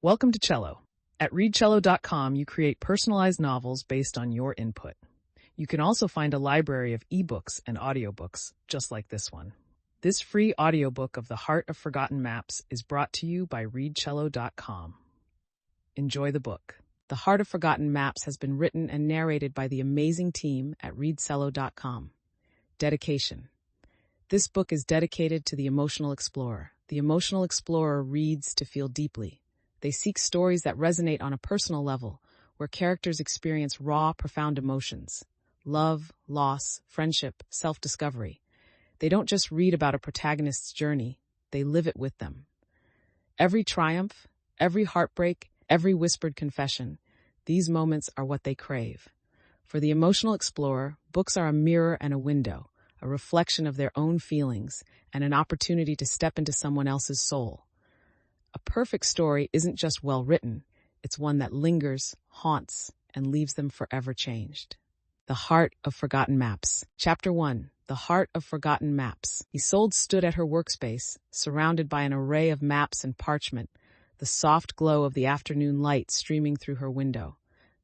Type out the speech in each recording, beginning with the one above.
Welcome to Cello. At readcello.com, you create personalized novels based on your input. You can also find a library of ebooks and audiobooks, just like this one. This free audiobook of The Heart of Forgotten Maps is brought to you by readcello.com. Enjoy the book. The Heart of Forgotten Maps has been written and narrated by the amazing team at readcello.com. Dedication. This book is dedicated to the emotional explorer. The emotional explorer reads to feel deeply. They seek stories that resonate on a personal level, where characters experience raw, profound emotions. Love, loss, friendship, self-discovery. They don't just read about a protagonist's journey, they live it with them. Every triumph, every heartbreak, every whispered confession, these moments are what they crave. For the emotional explorer, books are a mirror and a window, a reflection of their own feelings, and an opportunity to step into someone else's soul. A perfect story isn't just well written, it's one that lingers, haunts, and leaves them forever changed. The Heart of Forgotten Maps. Chapter 1. The Heart of Forgotten Maps. Isolde stood at her workspace, surrounded by an array of maps and parchment, the soft glow of the afternoon light streaming through her window.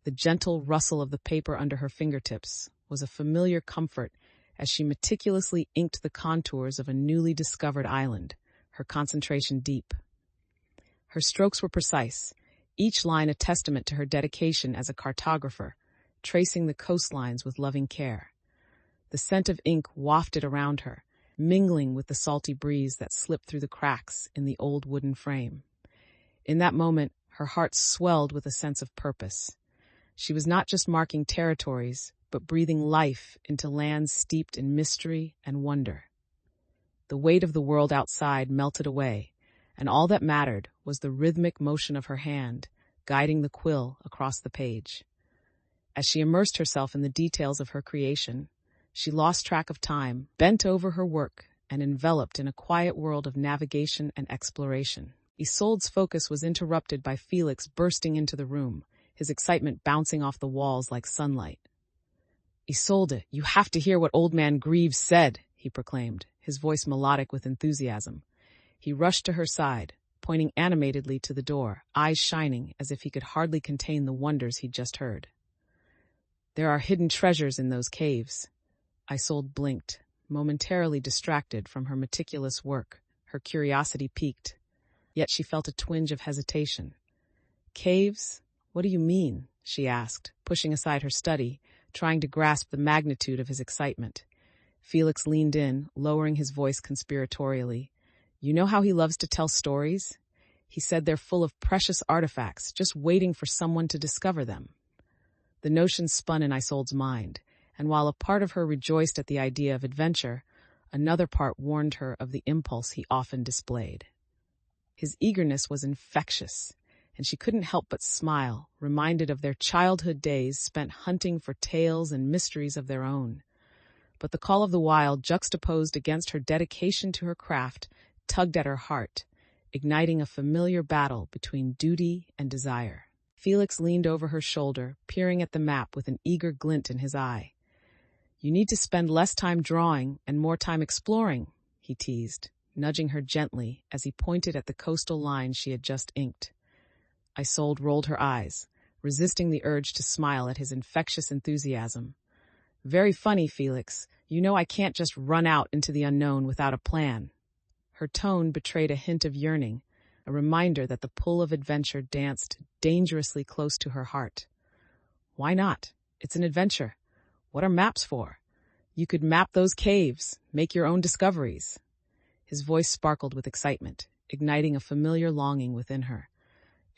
The gentle rustle of the paper under her fingertips was a familiar comfort as she meticulously inked the contours of a newly discovered island, her concentration deep. Her strokes were precise, each line a testament to her dedication as a cartographer, tracing the coastlines with loving care. The scent of ink wafted around her, mingling with the salty breeze that slipped through the cracks in the old wooden frame. In that moment, her heart swelled with a sense of purpose. She was not just marking territories, but breathing life into lands steeped in mystery and wonder. The weight of the world outside melted away, and all that mattered was the rhythmic motion of her hand, guiding the quill across the page. As she immersed herself in the details of her creation, she lost track of time, bent over her work, and enveloped in a quiet world of navigation and exploration. Isolde's focus was interrupted by Felix bursting into the room, his excitement bouncing off the walls like sunlight. "Isolde, you have to hear what Old Man Greaves said," he proclaimed, his voice melodic with enthusiasm. He rushed to her side, pointing animatedly to the door, eyes shining as if he could hardly contain the wonders he'd just heard. "There are hidden treasures in those caves." Isolde blinked, momentarily distracted from her meticulous work, her curiosity piqued. Yet she felt a twinge of hesitation. "Caves? What do you mean?" she asked, pushing aside her study, trying to grasp the magnitude of his excitement. Felix leaned in, lowering his voice conspiratorially. "You know how he loves to tell stories? He said they're full of precious artifacts, just waiting for someone to discover them." The notion spun in Isolde's mind, and while a part of her rejoiced at the idea of adventure, another part warned her of the impulse he often displayed. His eagerness was infectious, and she couldn't help but smile, reminded of their childhood days spent hunting for tales and mysteries of their own. But the call of the wild, juxtaposed against her dedication to her craft, tugged at her heart, igniting a familiar battle between duty and desire. Felix leaned over her shoulder, peering at the map with an eager glint in his eye. "You need to spend less time drawing and more time exploring," he teased, nudging her gently as he pointed at the coastal line she had just inked. Isolde rolled her eyes, resisting the urge to smile at his infectious enthusiasm. "Very funny, Felix. You know I can't just run out into the unknown without a plan." Her tone betrayed a hint of yearning, a reminder that the pull of adventure danced dangerously close to her heart. "Why not? It's an adventure. What are maps for? You could map those caves, make your own discoveries." His voice sparkled with excitement, igniting a familiar longing within her.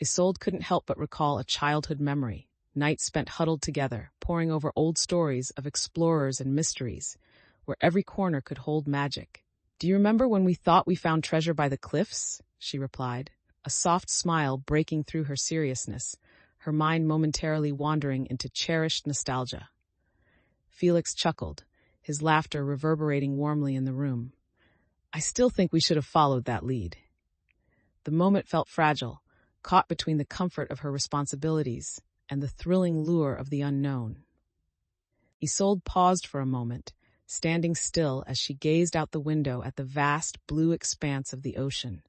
Isolde couldn't help but recall a childhood memory, nights spent huddled together, poring over old stories of explorers and mysteries, where every corner could hold magic. "Do you remember when we thought we found treasure by the cliffs?" she replied, a soft smile breaking through her seriousness, her mind momentarily wandering into cherished nostalgia. Felix chuckled, his laughter reverberating warmly in the room. "I still think we should have followed that lead." The moment felt fragile, caught between the comfort of her responsibilities and the thrilling lure of the unknown. Isolde paused for a moment, standing still as she gazed out the window at the vast blue expanse of the ocean.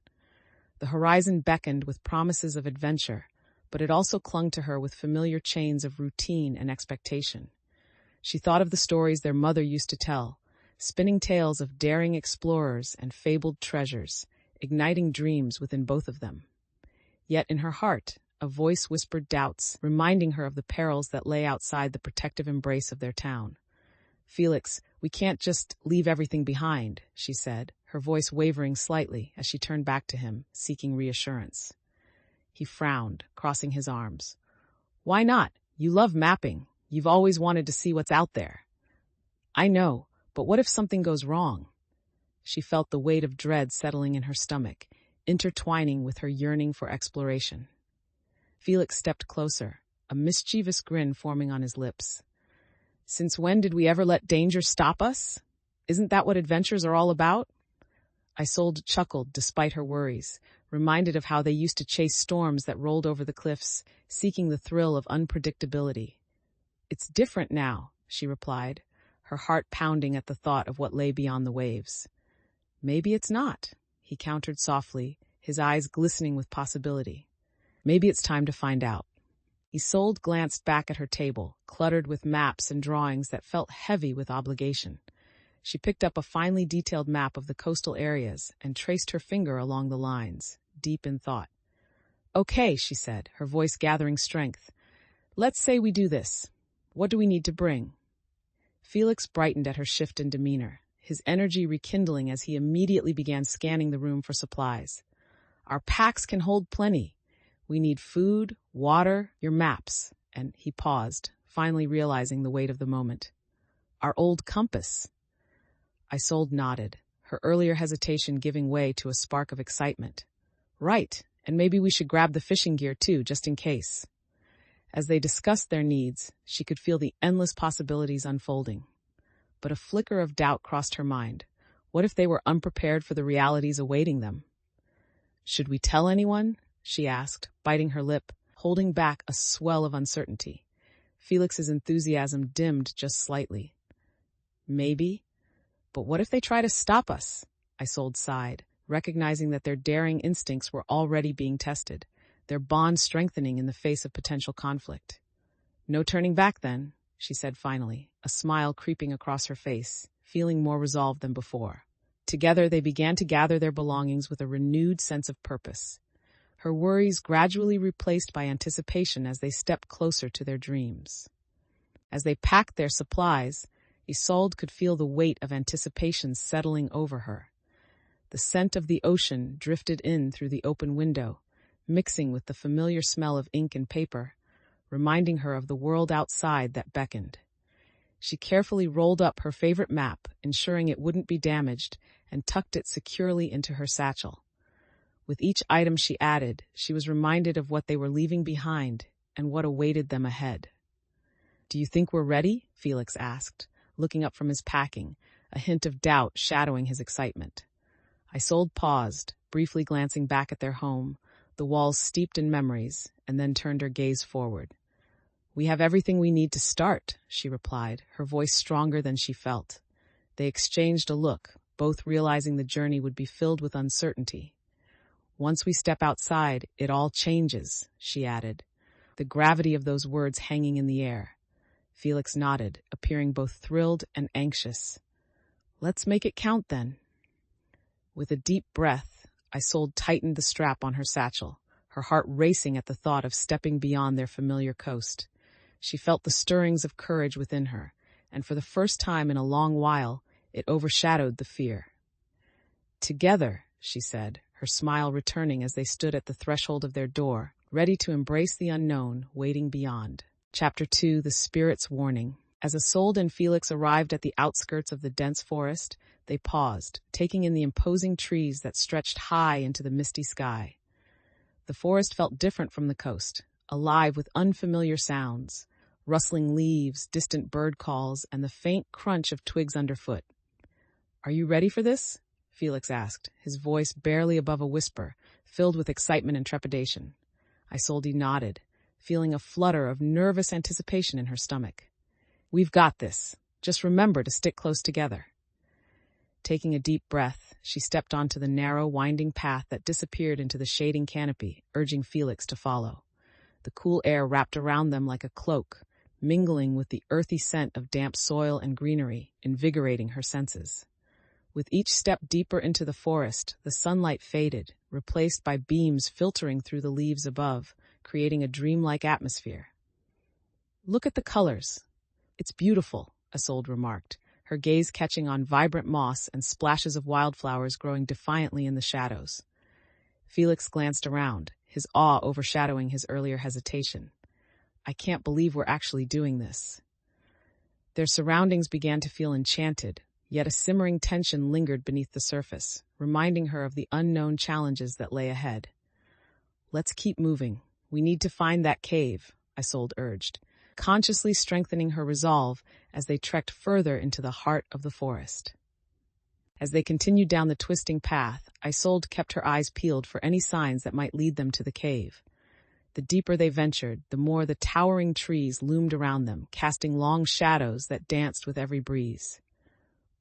The horizon beckoned with promises of adventure, but it also clung to her with familiar chains of routine and expectation. She thought of the stories their mother used to tell, spinning tales of daring explorers and fabled treasures, igniting dreams within both of them. Yet in her heart, a voice whispered doubts, reminding her of the perils that lay outside the protective embrace of their town. "Felix, we can't just leave everything behind," she said, her voice wavering slightly as she turned back to him, seeking reassurance. He frowned, crossing his arms. "Why not? You love mapping. You've always wanted to see what's out there." "I know, but what if something goes wrong?" She felt the weight of dread settling in her stomach, intertwining with her yearning for exploration. Felix stepped closer, a mischievous grin forming on his lips. "Since when did we ever let danger stop us? Isn't that what adventures are all about?" Isolde chuckled despite her worries, reminded of how they used to chase storms that rolled over the cliffs, seeking the thrill of unpredictability. "It's different now," she replied, her heart pounding at the thought of what lay beyond the waves. "Maybe it's not," he countered softly, his eyes glistening with possibility. "Maybe it's time to find out." Isolde glanced back at her table, cluttered with maps and drawings that felt heavy with obligation. She picked up a finely detailed map of the coastal areas and traced her finger along the lines, deep in thought. "Okay," she said, her voice gathering strength. "Let's say we do this. What do we need to bring?" Felix brightened at her shift in demeanor, his energy rekindling as he immediately began scanning the room for supplies. "Our packs can hold plenty. We need food, water, your maps," and he paused, finally realizing the weight of the moment. "Our old compass." Isolde nodded, her earlier hesitation giving way to a spark of excitement. "Right, and maybe we should grab the fishing gear too, just in case." As they discussed their needs, she could feel the endless possibilities unfolding. But a flicker of doubt crossed her mind. What if they were unprepared for the realities awaiting them? "Should we tell anyone?" she asked, biting her lip, holding back a swell of uncertainty. Felix's enthusiasm dimmed just slightly. "Maybe. But what if they try to stop us?" Isolde sighed, recognizing that their daring instincts were already being tested, their bond strengthening in the face of potential conflict. "No turning back, then," she said finally, a smile creeping across her face, feeling more resolved than before. Together they began to gather their belongings with a renewed sense of purpose, her worries gradually replaced by anticipation as they stepped closer to their dreams. As they packed their supplies, Isolde could feel the weight of anticipation settling over her. The scent of the ocean drifted in through the open window, mixing with the familiar smell of ink and paper, reminding her of the world outside that beckoned. She carefully rolled up her favorite map, ensuring it wouldn't be damaged, and tucked it securely into her satchel. With each item she added, she was reminded of what they were leaving behind and what awaited them ahead. "Do you think we're ready?" Felix asked, looking up from his packing, a hint of doubt shadowing his excitement. Isolde paused, briefly glancing back at their home, the walls steeped in memories, and then turned her gaze forward. "We have everything we need to start," she replied, her voice stronger than she felt. They exchanged a look, both realizing the journey would be filled with uncertainty. "Once we step outside, it all changes," she added, the gravity of those words hanging in the air. Felix nodded, appearing both thrilled and anxious. "Let's make it count, then." With a deep breath, Isolde tightened the strap on her satchel, her heart racing at the thought of stepping beyond their familiar coast. She felt the stirrings of courage within her, and for the first time in a long while, it overshadowed the fear. "Together," she said, her smile returning as they stood at the threshold of their door, ready to embrace the unknown waiting beyond. Chapter 2: The Spirit's Warning. As Isolde and Felix arrived at the outskirts of the dense forest, they paused, taking in the imposing trees that stretched high into the misty sky. The forest felt different from the coast, alive with unfamiliar sounds, rustling leaves, distant bird calls, and the faint crunch of twigs underfoot. "Are you ready for this?" Felix asked, his voice barely above a whisper, filled with excitement and trepidation. Isolde nodded, feeling a flutter of nervous anticipation in her stomach. "We've got this. Just remember to stick close together." Taking a deep breath, she stepped onto the narrow, winding path that disappeared into the shading canopy, urging Felix to follow. The cool air wrapped around them like a cloak, mingling with the earthy scent of damp soil and greenery, invigorating her senses. With each step deeper into the forest, the sunlight faded, replaced by beams filtering through the leaves above, creating a dreamlike atmosphere. "Look at the colors. It's beautiful," Isolde remarked, her gaze catching on vibrant moss and splashes of wildflowers growing defiantly in the shadows. Felix glanced around, his awe overshadowing his earlier hesitation. "I can't believe we're actually doing this." Their surroundings began to feel enchanted, yet a simmering tension lingered beneath the surface, reminding her of the unknown challenges that lay ahead. "Let's keep moving. We need to find that cave," Isolde urged, consciously strengthening her resolve as they trekked further into the heart of the forest. As they continued down the twisting path, Isolde kept her eyes peeled for any signs that might lead them to the cave. The deeper they ventured, the more the towering trees loomed around them, casting long shadows that danced with every breeze.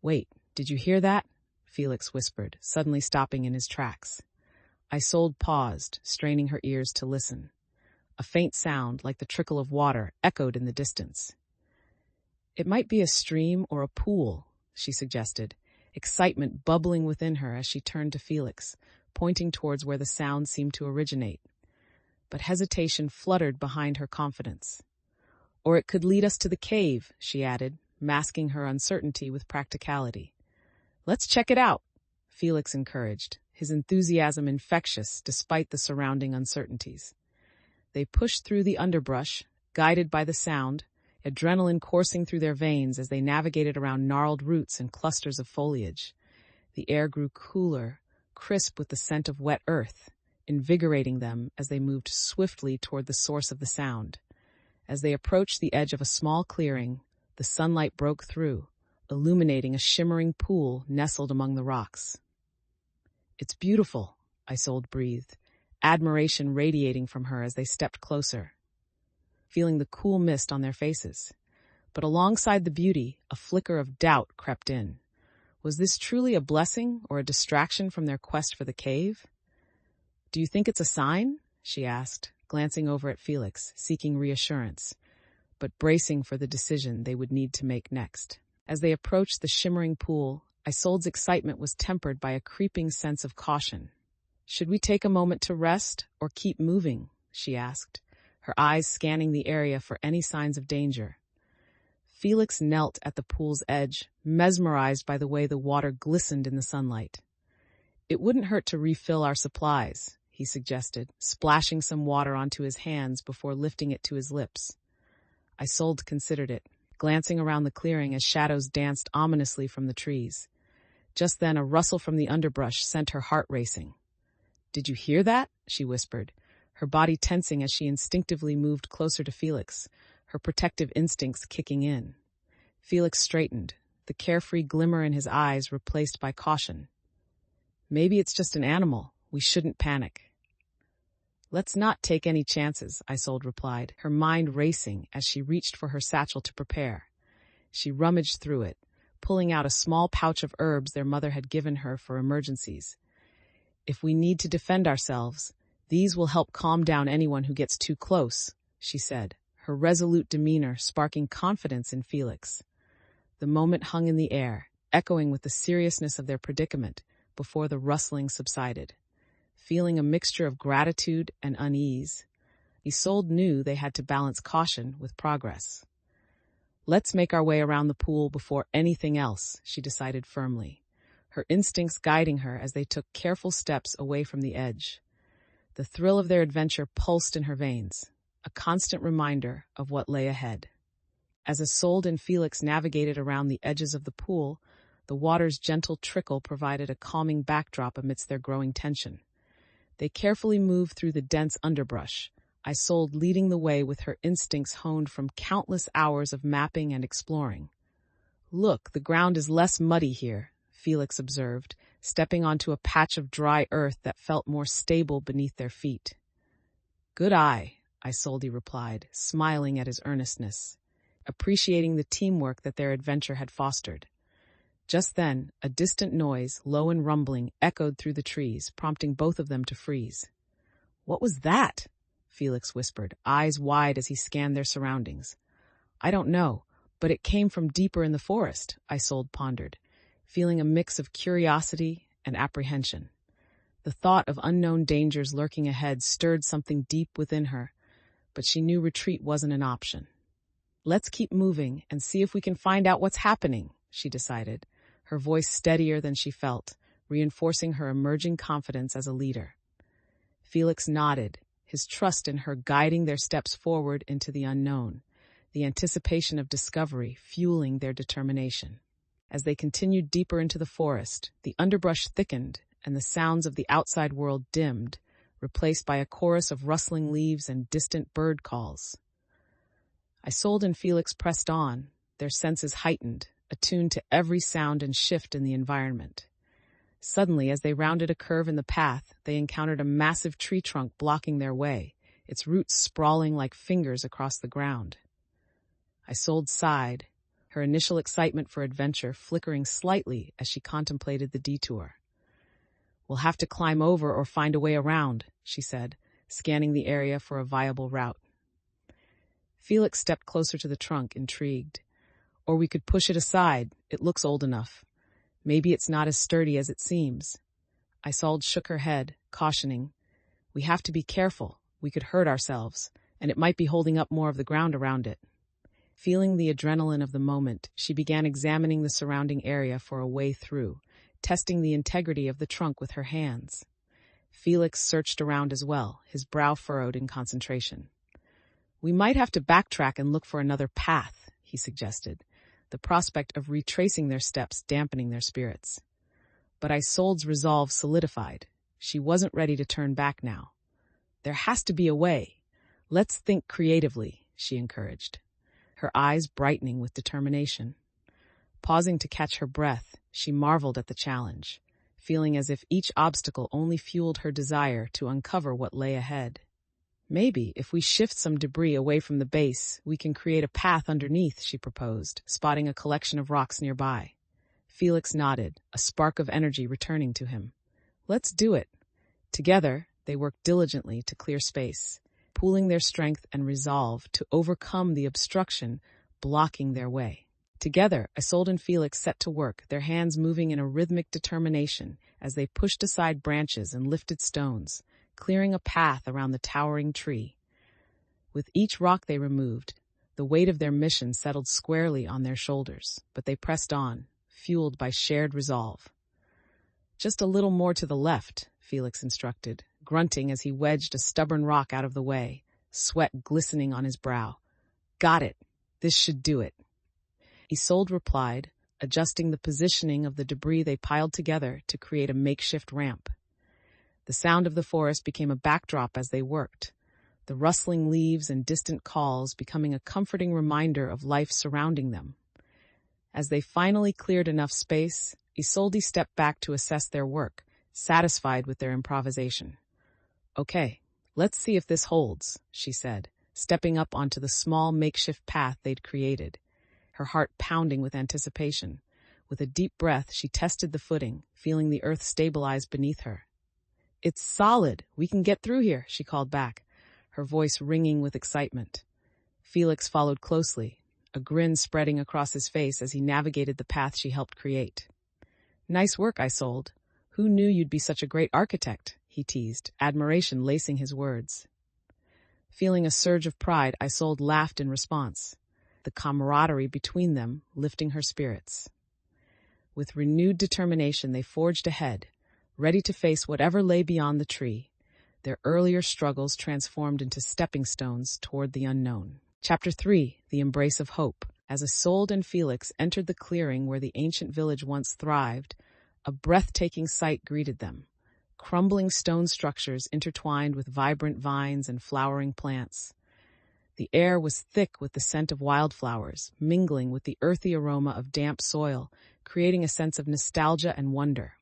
"Wait, did you hear that?" Felix whispered, suddenly stopping in his tracks. Isolde paused, straining her ears to listen. A faint sound, like the trickle of water, echoed in the distance. "It might be a stream or a pool," she suggested, excitement bubbling within her as she turned to Felix, pointing towards where the sound seemed to originate. But hesitation fluttered behind her confidence. "Or it could lead us to the cave," she added, masking her uncertainty with practicality. "Let's check it out," Felix encouraged, his enthusiasm infectious despite the surrounding uncertainties. They pushed through the underbrush, guided by the sound, adrenaline coursing through their veins as they navigated around gnarled roots and clusters of foliage. The air grew cooler, crisp with the scent of wet earth, invigorating them as they moved swiftly toward the source of the sound. As they approached the edge of a small clearing, the sunlight broke through, illuminating a shimmering pool nestled among the rocks. "It's beautiful," Isolde breathed, admiration radiating from her as they stepped closer, feeling the cool mist on their faces. But alongside the beauty, a flicker of doubt crept in. Was this truly a blessing or a distraction from their quest for the cave? "Do you think it's a sign?" she asked, glancing over at Felix, seeking reassurance, but bracing for the decision they would need to make next. As they approached the shimmering pool, Isolde's excitement was tempered by a creeping sense of caution. "Should we take a moment to rest or keep moving?" she asked, her eyes scanning the area for any signs of danger. Felix knelt at the pool's edge, mesmerized by the way the water glistened in the sunlight. "It wouldn't hurt to refill our supplies," he suggested, splashing some water onto his hands before lifting it to his lips. Isolde considered it, glancing around the clearing as shadows danced ominously from the trees. Just then, a rustle from the underbrush sent her heart racing. "Did you hear that?" she whispered, her body tensing as she instinctively moved closer to Felix, her protective instincts kicking in. Felix straightened, the carefree glimmer in his eyes replaced by caution. "Maybe it's just an animal. We shouldn't panic." "Let's not take any chances," Isolde replied, her mind racing as she reached for her satchel to prepare. She rummaged through it, pulling out a small pouch of herbs their mother had given her for emergencies. "If we need to defend ourselves, these will help calm down anyone who gets too close," she said, her resolute demeanor sparking confidence in Felix. The moment hung in the air, echoing with the seriousness of their predicament, before the rustling subsided. Feeling a mixture of gratitude and unease, Isolde knew they had to balance caution with progress. "Let's make our way around the pool before anything else," she decided firmly, her instincts guiding her as they took careful steps away from the edge. The thrill of their adventure pulsed in her veins, a constant reminder of what lay ahead. As Isolde and Felix navigated around the edges of the pool, the water's gentle trickle provided a calming backdrop amidst their growing tension. They carefully moved through the dense underbrush, Isolde leading the way with her instincts honed from countless hours of mapping and exploring. "Look, the ground is less muddy here," Felix observed, stepping onto a patch of dry earth that felt more stable beneath their feet. "Good eye," Isolde replied, smiling at his earnestness, appreciating the teamwork that their adventure had fostered. Just then, a distant noise, low and rumbling, echoed through the trees, prompting both of them to freeze. "What was that?" Felix whispered, eyes wide as he scanned their surroundings. "I don't know, but it came from deeper in the forest," Isolde pondered, feeling a mix of curiosity and apprehension. The thought of unknown dangers lurking ahead stirred something deep within her, but she knew retreat wasn't an option. "Let's keep moving and see if we can find out what's happening," she decided, her voice steadier than she felt, reinforcing her emerging confidence as a leader. Felix nodded, his trust in her guiding their steps forward into the unknown, the anticipation of discovery fueling their determination. As they continued deeper into the forest, the underbrush thickened and the sounds of the outside world dimmed, replaced by a chorus of rustling leaves and distant bird calls. Isolde and Felix pressed on, their senses heightened, attuned to every sound and shift in the environment. Suddenly, as they rounded a curve in the path, they encountered a massive tree trunk blocking their way, its roots sprawling like fingers across the ground. Isolde sighed, her initial excitement for adventure flickering slightly as she contemplated the detour. "We'll have to climb over or find a way around," she said, scanning the area for a viable route. Felix stepped closer to the trunk, intrigued. "Or we could push it aside. It looks old enough. Maybe it's not as sturdy as it seems." Isolde shook her head, cautioning, "We have to be careful. We could hurt ourselves, and it might be holding up more of the ground around it." Feeling the adrenaline of the moment, she began examining the surrounding area for a way through, testing the integrity of the trunk with her hands. Felix searched around as well, his brow furrowed in concentration. "We might have to backtrack and look for another path," he suggested, the prospect of retracing their steps dampening their spirits. But Isolde's resolve solidified. She wasn't ready to turn back now. "There has to be a way. Let's think creatively," she encouraged, her eyes brightening with determination. Pausing to catch her breath, she marveled at the challenge, feeling as if each obstacle only fueled her desire to uncover what lay ahead. "Maybe, if we shift some debris away from the base, we can create a path underneath," she proposed, spotting a collection of rocks nearby. Felix nodded, a spark of energy returning to him. "Let's do it." Together, they worked diligently to clear space, pooling their strength and resolve to overcome the obstruction blocking their way. Together, Isolde and Felix set to work, their hands moving in a rhythmic determination as they pushed aside branches and lifted stones, clearing a path around the towering tree. With each rock they removed, the weight of their mission settled squarely on their shoulders, but they pressed on, fueled by shared resolve. "Just a little more to the left," Felix instructed, grunting as he wedged a stubborn rock out of the way, sweat glistening on his brow. "Got it. This should do it." Isolde replied, adjusting the positioning of the debris they piled together to create a makeshift ramp. The sound of the forest became a backdrop as they worked, the rustling leaves and distant calls becoming a comforting reminder of life surrounding them. As they finally cleared enough space, Isolde stepped back to assess their work, satisfied with their improvisation. "Okay, let's see if this holds," she said, stepping up onto the small makeshift path they'd created, her heart pounding with anticipation. With a deep breath, she tested the footing, feeling the earth stabilize beneath her. "It's solid. We can get through here," she called back, her voice ringing with excitement. Felix followed closely, a grin spreading across his face as he navigated the path she helped create. "Nice work, Isolde. Who knew you'd be such a great architect?" he teased, admiration lacing his words. Feeling a surge of pride, Isolde laughed in response, the camaraderie between them lifting her spirits. With renewed determination, they forged ahead, ready to face whatever lay beyond the tree, their earlier struggles transformed into stepping stones toward the unknown. Chapter 3, The Embrace of Hope. As Isolde and Felix entered the clearing where the ancient village once thrived, a breathtaking sight greeted them. Crumbling stone structures intertwined with vibrant vines and flowering plants. The air was thick with the scent of wildflowers, mingling with the earthy aroma of damp soil, creating a sense of nostalgia and wonder.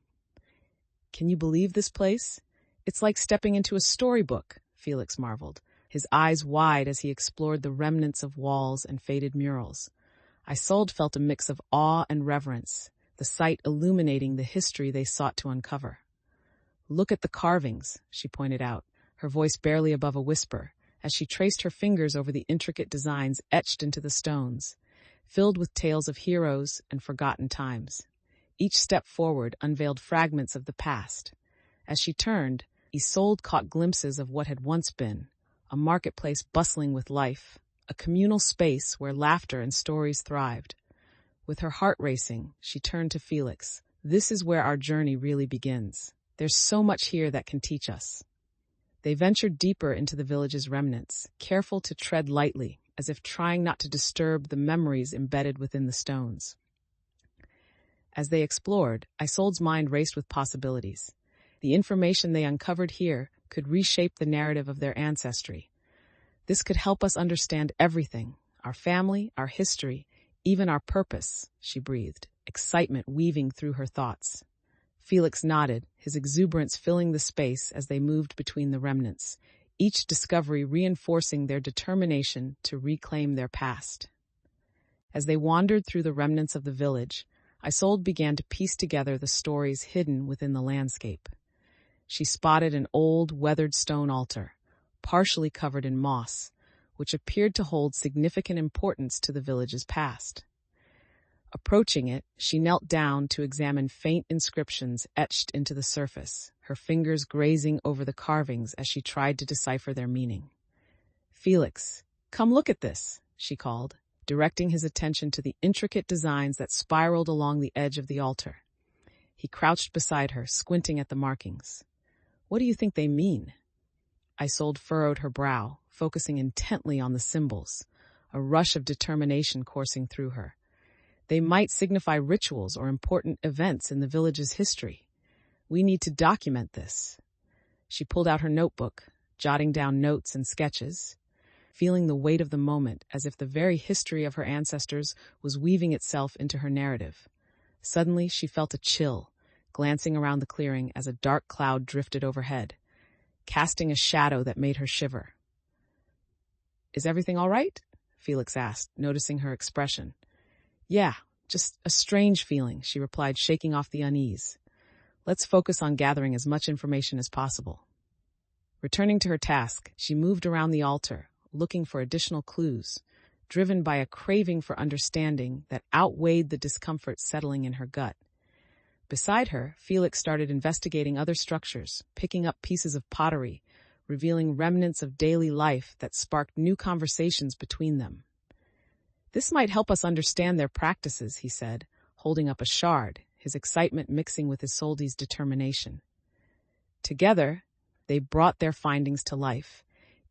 "Can you believe this place? It's like stepping into a storybook," Felix marveled, his eyes wide as he explored the remnants of walls and faded murals. Isolde felt a mix of awe and reverence, the sight illuminating the history they sought to uncover. "Look at the carvings," she pointed out, her voice barely above a whisper, as she traced her fingers over the intricate designs etched into the stones, filled with tales of heroes and forgotten times. Each step forward unveiled fragments of the past. As she turned, Isolde caught glimpses of what had once been, a marketplace bustling with life, a communal space where laughter and stories thrived. With her heart racing, she turned to Felix. "This is where our journey really begins. There's so much here that can teach us." They ventured deeper into the village's remnants, careful to tread lightly, as if trying not to disturb the memories embedded within the stones. As they explored, Isolde's mind raced with possibilities. The information they uncovered here could reshape the narrative of their ancestry. This could help us understand everything, our family, our history, even our purpose, she breathed, excitement weaving through her thoughts. Felix nodded, his exuberance filling the space as they moved between the remnants, each discovery reinforcing their determination to reclaim their past. As they wandered through the remnants of the village, Isolde began to piece together the stories hidden within the landscape. She spotted an old, weathered stone altar, partially covered in moss, which appeared to hold significant importance to the village's past. Approaching it, she knelt down to examine faint inscriptions etched into the surface, her fingers grazing over the carvings as she tried to decipher their meaning. "Felix, come look at this," she called, directing his attention to the intricate designs that spiraled along the edge of the altar. He crouched beside her, squinting at the markings. "What do you think they mean?" Isolde furrowed her brow, focusing intently on the symbols, a rush of determination coursing through her. They might signify rituals or important events in the village's history. We need to document this. She pulled out her notebook, jotting down notes and sketches, feeling the weight of the moment as if the very history of her ancestors was weaving itself into her narrative. Suddenly, she felt a chill, glancing around the clearing as a dark cloud drifted overhead, casting a shadow that made her shiver. "Is everything all right?" Felix asked, noticing her expression. "Yeah, just a strange feeling," she replied, shaking off the unease. "Let's focus on gathering as much information as possible." Returning to her task, she moved around the altar, looking for additional clues, driven by a craving for understanding that outweighed the discomfort settling in her gut. Beside her, Felix started investigating other structures, picking up pieces of pottery, revealing remnants of daily life that sparked new conversations between them. "This might help us understand their practices," he said, holding up a shard, his excitement mixing with Isolde's determination. Together, they brought their findings to life,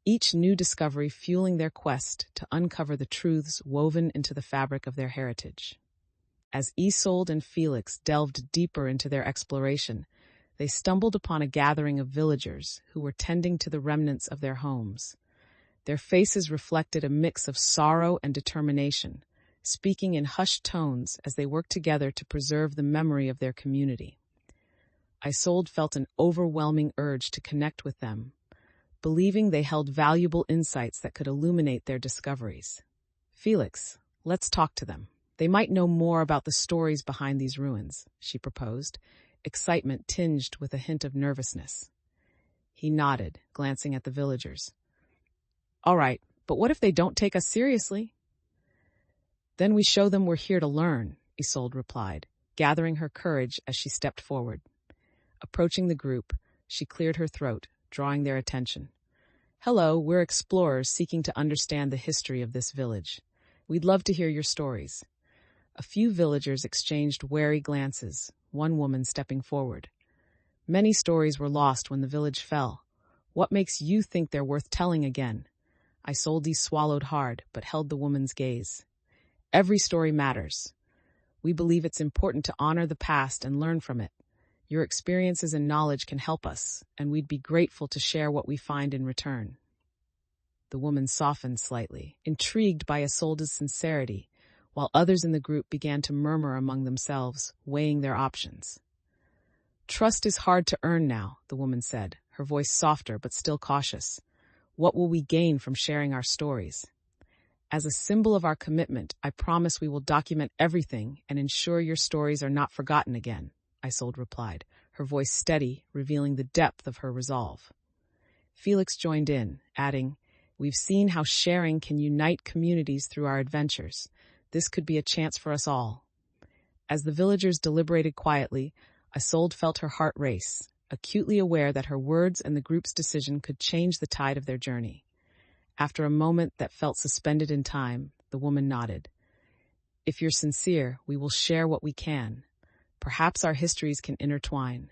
each new discovery fueling their quest to uncover the truths woven into the fabric of their heritage. As Isolde and Felix delved deeper into their exploration, they stumbled upon a gathering of villagers who were tending to the remnants of their homes. Their faces reflected a mix of sorrow and determination, speaking in hushed tones as they worked together to preserve the memory of their community. Isolde felt an overwhelming urge to connect with them, believing they held valuable insights that could illuminate their discoveries. "Felix, let's talk to them. They might know more about the stories behind these ruins," she proposed, excitement tinged with a hint of nervousness. He nodded, glancing at the villagers. "All right, but what if they don't take us seriously?" "Then we show them we're here to learn," Isolde replied, gathering her courage as she stepped forward. Approaching the group, she cleared her throat, drawing their attention. "Hello, we're explorers seeking to understand the history of this village. We'd love to hear your stories." A few villagers exchanged wary glances, one woman stepping forward. "Many stories were lost when the village fell. What makes you think they're worth telling again?" Isolde swallowed hard, but held the woman's gaze. "Every story matters. We believe it's important to honor the past and learn from it. Your experiences and knowledge can help us, and we'd be grateful to share what we find in return." The woman softened slightly, intrigued by Isolde's sincerity, while others in the group began to murmur among themselves, weighing their options. "Trust is hard to earn now," the woman said, her voice softer but still cautious. "What will we gain from sharing our stories?" As a symbol of our commitment, I promise we will document everything and ensure your stories are not forgotten again, Isolde replied, her voice steady, revealing the depth of her resolve. Felix joined in, adding, "We've seen how sharing can unite communities through our adventures. This could be a chance for us all." As the villagers deliberated quietly, Isolde felt her heart race, acutely aware that her words and the group's decision could change the tide of their journey. After a moment that felt suspended in time, the woman nodded. "If you're sincere, we will share what we can. Perhaps our histories can intertwine."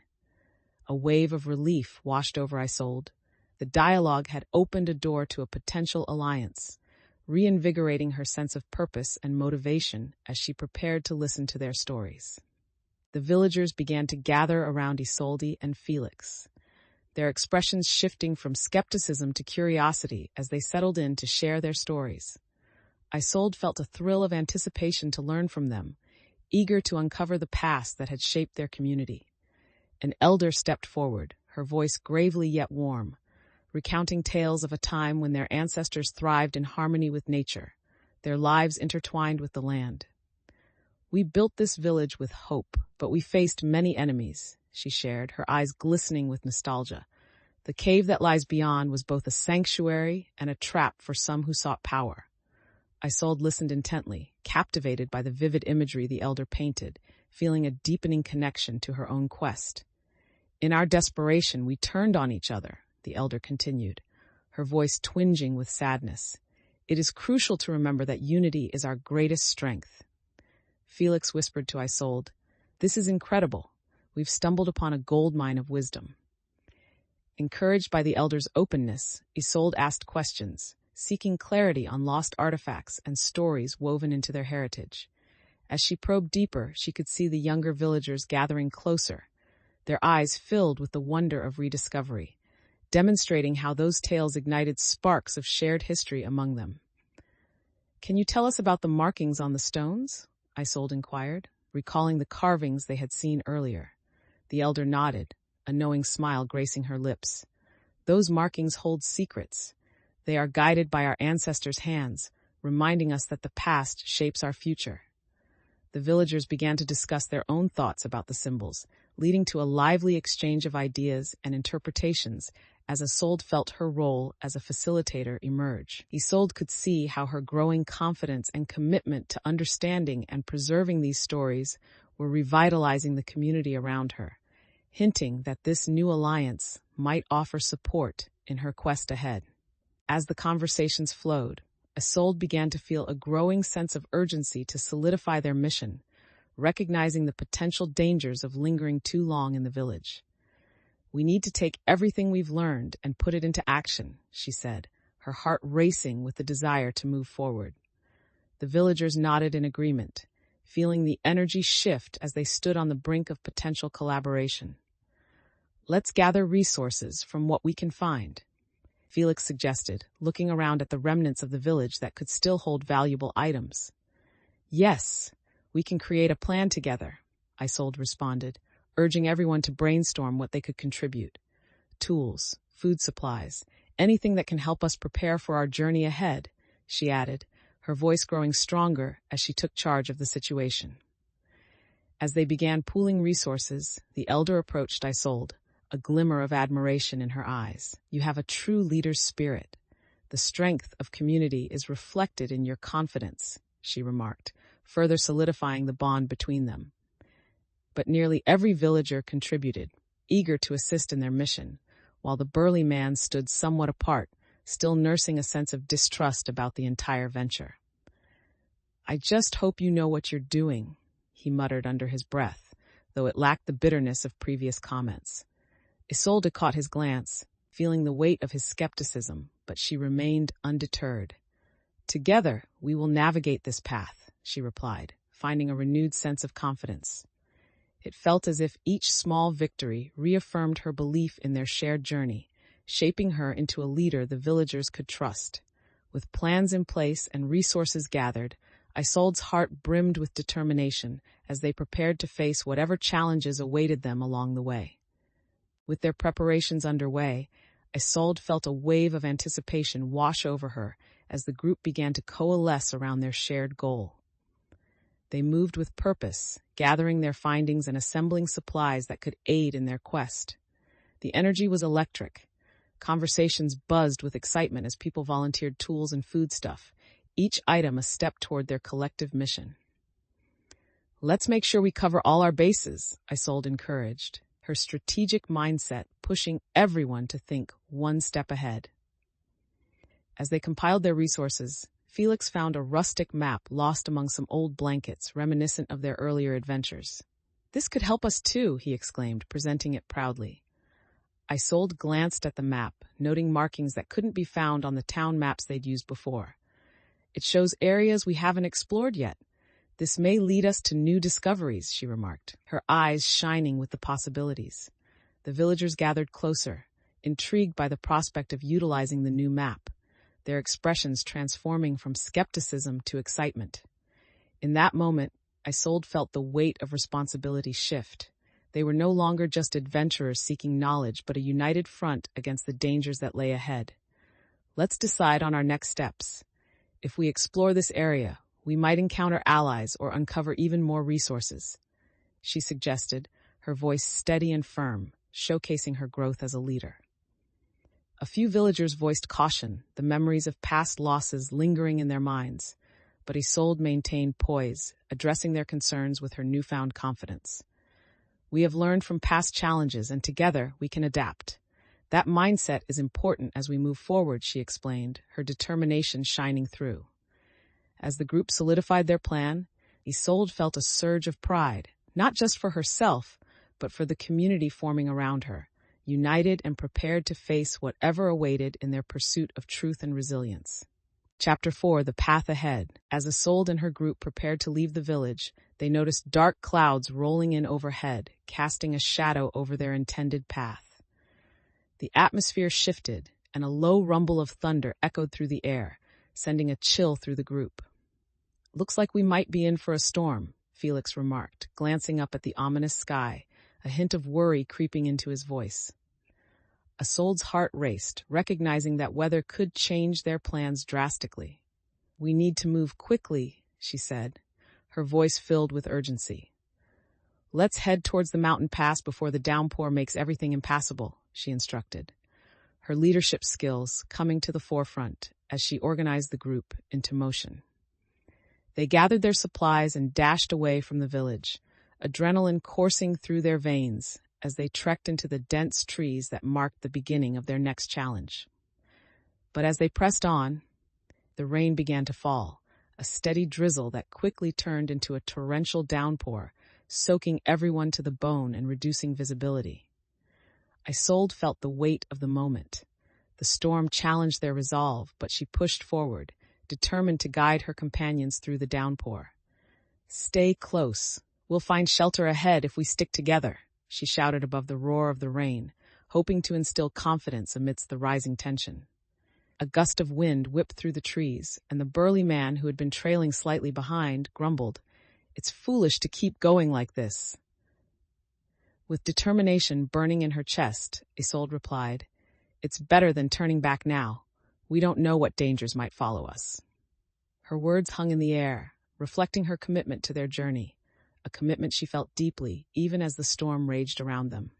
A wave of relief washed over Isolde. The dialogue had opened a door to a potential alliance, reinvigorating her sense of purpose and motivation as she prepared to listen to their stories. The villagers began to gather around Isolde and Felix, their expressions shifting from skepticism to curiosity as they settled in to share their stories. Isolde felt a thrill of anticipation to learn from them, eager to uncover the past that had shaped their community. An elder stepped forward, her voice gravely yet warm, recounting tales of a time when their ancestors thrived in harmony with nature, their lives intertwined with the land. "We built this village with hope, but we faced many enemies," she shared, her eyes glistening with nostalgia. "The cave that lies beyond was both a sanctuary and a trap for some who sought power." Isolde listened intently, captivated by the vivid imagery the elder painted, feeling a deepening connection to her own quest. "In our desperation, we turned on each other," the elder continued, her voice twinging with sadness. "It is crucial to remember that unity is our greatest strength." Felix whispered to Isolde, "This is incredible. We've stumbled upon a goldmine of wisdom." Encouraged by the elder's openness, Isolde asked questions, seeking clarity on lost artifacts and stories woven into their heritage. As she probed deeper, she could see the younger villagers gathering closer, their eyes filled with the wonder of rediscovery, demonstrating how those tales ignited sparks of shared history among them. "Can you tell us about the markings on the stones?" Isolde inquired, recalling the carvings they had seen earlier. The elder nodded, a knowing smile gracing her lips. "Those markings hold secrets. They are guided by our ancestors' hands, reminding us that the past shapes our future." The villagers began to discuss their own thoughts about the symbols, leading to a lively exchange of ideas and interpretations as Isolde felt her role as a facilitator emerge. Isolde could see how her growing confidence and commitment to understanding and preserving these stories were revitalizing the community around her, hinting that this new alliance might offer support in her quest ahead. As the conversations flowed, Isolde began to feel a growing sense of urgency to solidify their mission, recognizing the potential dangers of lingering too long in the village. "We need to take everything we've learned and put it into action," she said, her heart racing with the desire to move forward. The villagers nodded in agreement, feeling the energy shift as they stood on the brink of potential collaboration. "Let's gather resources from what we can find," Felix suggested, looking around at the remnants of the village that could still hold valuable items. "Yes, we can create a plan together," Isolde responded, urging everyone to brainstorm what they could contribute. "Tools, food supplies, anything that can help us prepare for our journey ahead," she added, her voice growing stronger as she took charge of the situation. As they began pooling resources, the elder approached Isolde, a glimmer of admiration in her eyes. "You have a true leader's spirit. The strength of community is reflected in your confidence," she remarked, further solidifying the bond between them. But nearly every villager contributed, eager to assist in their mission, while the burly man stood somewhat apart, still nursing a sense of distrust about the entire venture. "I just hope you know what you're doing," he muttered under his breath, though it lacked the bitterness of previous comments. Isolde caught his glance, feeling the weight of his skepticism, but she remained undeterred. "Together, we will navigate this path," she replied, finding a renewed sense of confidence. It felt as if each small victory reaffirmed her belief in their shared journey, shaping her into a leader the villagers could trust. With plans in place and resources gathered, Isolde's heart brimmed with determination as they prepared to face whatever challenges awaited them along the way. With their preparations underway, Isolde felt a wave of anticipation wash over her as the group began to coalesce around their shared goal. They moved with purpose, gathering their findings and assembling supplies that could aid in their quest. The energy was electric. Conversations buzzed with excitement as people volunteered tools and foodstuff, each item a step toward their collective mission. "Let's make sure we cover all our bases," Isolde encouraged, her strategic mindset pushing everyone to think one step ahead. As they compiled their resources, Felix found a rustic map lost among some old blankets reminiscent of their earlier adventures. "This could help us too," he exclaimed, presenting it proudly. Isolde glanced at the map, noting markings that couldn't be found on the town maps they'd used before. "It shows areas we haven't explored yet. This may lead us to new discoveries," she remarked, her eyes shining with the possibilities. The villagers gathered closer, intrigued by the prospect of utilizing the new map, their expressions transforming from skepticism to excitement. In that moment, Isolde felt the weight of responsibility shift. They were no longer just adventurers seeking knowledge, but a united front against the dangers that lay ahead. "Let's decide on our next steps. If we explore this area, we might encounter allies or uncover even more resources," she suggested, her voice steady and firm, showcasing her growth as a leader. A few villagers voiced caution, the memories of past losses lingering in their minds, but Isolde maintained poise, addressing their concerns with her newfound confidence. "We have learned from past challenges, and together we can adapt. That mindset is important as we move forward," she explained, her determination shining through. As the group solidified their plan, Isolde felt a surge of pride, not just for herself, but for the community forming around her, united and prepared to face whatever awaited in their pursuit of truth and resilience. Chapter 4: The Path Ahead. As Isolde and her group prepared to leave the village, they noticed dark clouds rolling in overhead, casting a shadow over their intended path. The atmosphere shifted, and a low rumble of thunder echoed through the air, sending a chill through the group. "Looks like we might be in for a storm," Felix remarked, glancing up at the ominous sky, a hint of worry creeping into his voice. Isolde's heart raced, recognizing that weather could change their plans drastically. "We need to move quickly," she said, her voice filled with urgency. "Let's head towards the mountain pass before the downpour makes everything impassable," she instructed, her leadership skills coming to the forefront as she organized the group into motion. They gathered their supplies and dashed away from the village, adrenaline coursing through their veins as they trekked into the dense trees that marked the beginning of their next challenge. But as they pressed on, the rain began to fall, a steady drizzle that quickly turned into a torrential downpour, soaking everyone to the bone and reducing visibility. Isolde felt the weight of the moment. The storm challenged their resolve, but she pushed forward, determined to guide her companions through the downpour. "Stay close. We'll find shelter ahead if we stick together," she shouted above the roar of the rain, hoping to instill confidence amidst the rising tension. A gust of wind whipped through the trees, and the burly man who had been trailing slightly behind grumbled, "It's foolish to keep going like this." With determination burning in her chest, Isolde replied, "It's better than turning back now. We don't know what dangers might follow us." Her words hung in the air, reflecting her commitment to their journey, a commitment she felt deeply, even as the storm raged around them.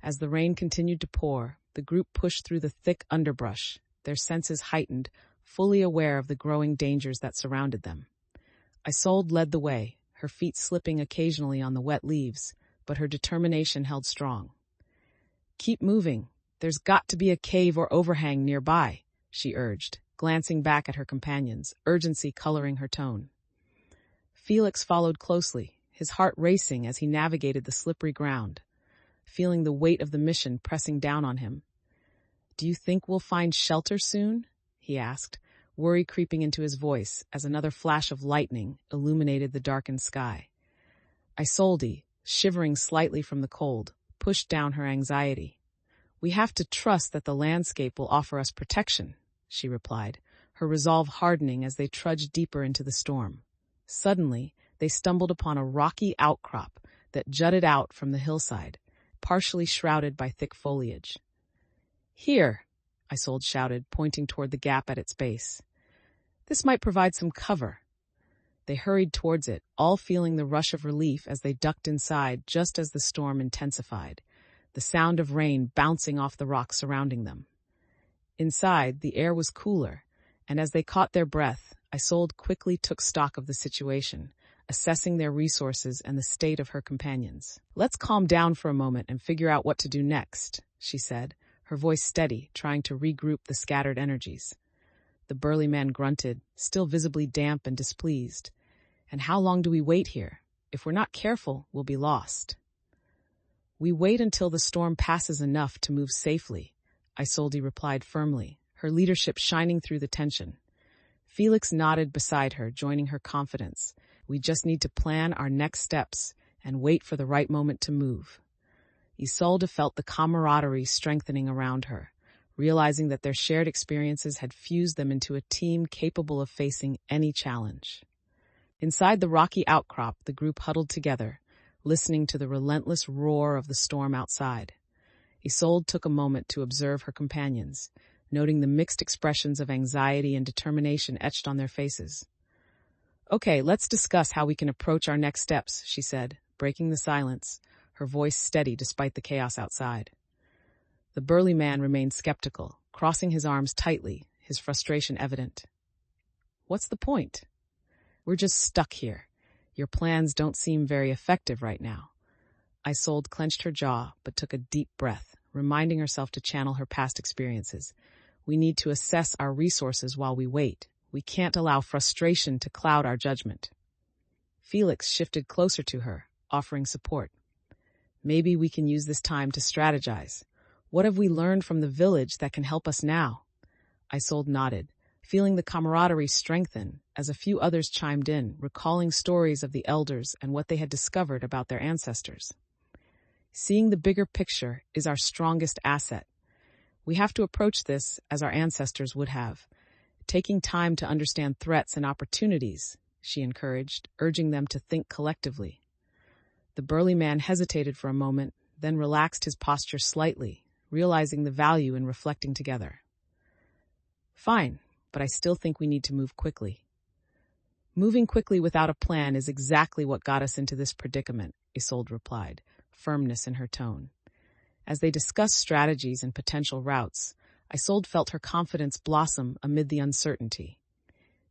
As the rain continued to pour, the group pushed through the thick underbrush, their senses heightened, fully aware of the growing dangers that surrounded them. Isolde led the way, her feet slipping occasionally on the wet leaves, but her determination held strong. "Keep moving. There's got to be a cave or overhang nearby," she urged, glancing back at her companions, urgency coloring her tone. Felix followed closely, his heart racing as he navigated the slippery ground, feeling the weight of the mission pressing down on him. "Do you think we'll find shelter soon?" he asked, worry creeping into his voice as another flash of lightning illuminated the darkened sky. Isolde, shivering slightly from the cold, pushed down her anxiety. "We have to trust that the landscape will offer us protection," she replied, her resolve hardening as they trudged deeper into the storm. Suddenly, they stumbled upon a rocky outcrop that jutted out from the hillside, partially shrouded by thick foliage. "Here," Isolde shouted, pointing toward the gap at its base. This might provide some cover. They hurried towards it, all feeling the rush of relief as they ducked inside just as the storm intensified, the sound of rain bouncing off the rocks surrounding them. Inside, the air was cooler, and as they caught their breath, Isolde quickly took stock of the situation, assessing their resources and the state of her companions. "Let's calm down for a moment and figure out what to do next," she said, her voice steady, trying to regroup the scattered energies. The burly man grunted, still visibly damp and displeased. "And how long do we wait here? If we're not careful, we'll be lost." "We wait until the storm passes enough to move safely," Isolde replied firmly, her leadership shining through the tension. Felix nodded beside her, joining her confidence. "We just need to plan our next steps and wait for the right moment to move." Isolde felt the camaraderie strengthening around her, realizing that their shared experiences had fused them into a team capable of facing any challenge. Inside the rocky outcrop, the group huddled together, listening to the relentless roar of the storm outside. Isolde took a moment to observe her companions, noting the mixed expressions of anxiety and determination etched on their faces. "Okay, let's discuss how we can approach our next steps," she said, breaking the silence, her voice steady despite the chaos outside. The burly man remained skeptical, crossing his arms tightly, his frustration evident. "What's the point? We're just stuck here. Your plans don't seem very effective right now." Isolde clenched her jaw, but took a deep breath, reminding herself to channel her past experiences. "We need to assess our resources while we wait. We can't allow frustration to cloud our judgment." Felix shifted closer to her, offering support. "Maybe we can use this time to strategize. What have we learned from the village that can help us now?" Isolde nodded, feeling the camaraderie strengthen as a few others chimed in, recalling stories of the elders and what they had discovered about their ancestors. "Seeing the bigger picture is our strongest asset. We have to approach this as our ancestors would have, taking time to understand threats and opportunities," she encouraged, urging them to think collectively. The burly man hesitated for a moment, then relaxed his posture slightly, realizing the value in reflecting together. "Fine, but I still think we need to move quickly." "Moving quickly without a plan is exactly what got us into this predicament," Isolde replied, firmness in her tone. As they discussed strategies and potential routes, Isolde felt her confidence blossom amid the uncertainty.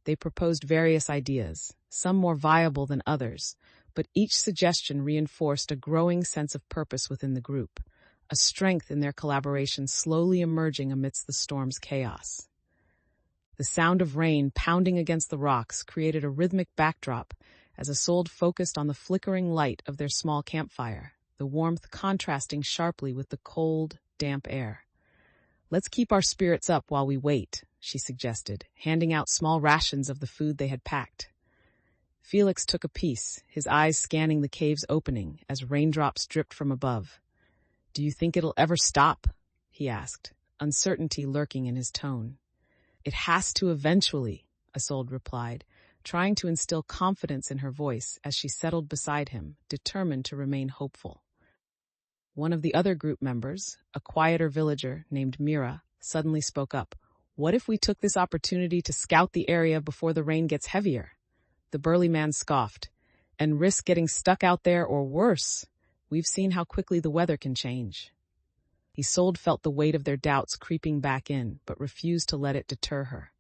They proposed various ideas, some more viable than others, but each suggestion reinforced a growing sense of purpose within the group, a strength in their collaboration slowly emerging amidst the storm's chaos. The sound of rain pounding against the rocks created a rhythmic backdrop as Isolde focused on the flickering light of their small campfire, the warmth contrasting sharply with the cold, damp air. "Let's keep our spirits up while we wait," she suggested, handing out small rations of the food they had packed. Felix took a piece, his eyes scanning the cave's opening as raindrops dripped from above. "Do you think it'll ever stop?" he asked, uncertainty lurking in his tone. "It has to eventually," Isolde replied, trying to instill confidence in her voice as she settled beside him, determined to remain hopeful. One of the other group members, a quieter villager named Mira, suddenly spoke up. "What if we took this opportunity to scout the area before the rain gets heavier?" The burly man scoffed. "And risk getting stuck out there or worse? We've seen how quickly the weather can change." Isolde felt the weight of their doubts creeping back in, but refused to let it deter her.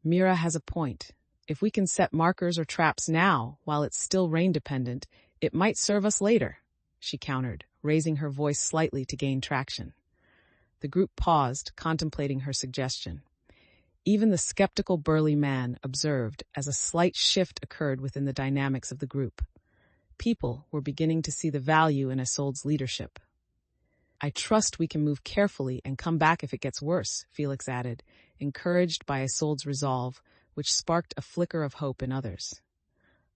"Mira has a point. If we can set markers or traps now, while it's still rain-dependent, it might serve us later," she countered, raising her voice slightly to gain traction. The group paused, contemplating her suggestion. Even the skeptical burly man observed as a slight shift occurred within the dynamics of the group. People were beginning to see the value in Isolde's leadership. "I trust we can move carefully and come back if it gets worse," Felix added, encouraged by Isolde's resolve, which sparked a flicker of hope in others.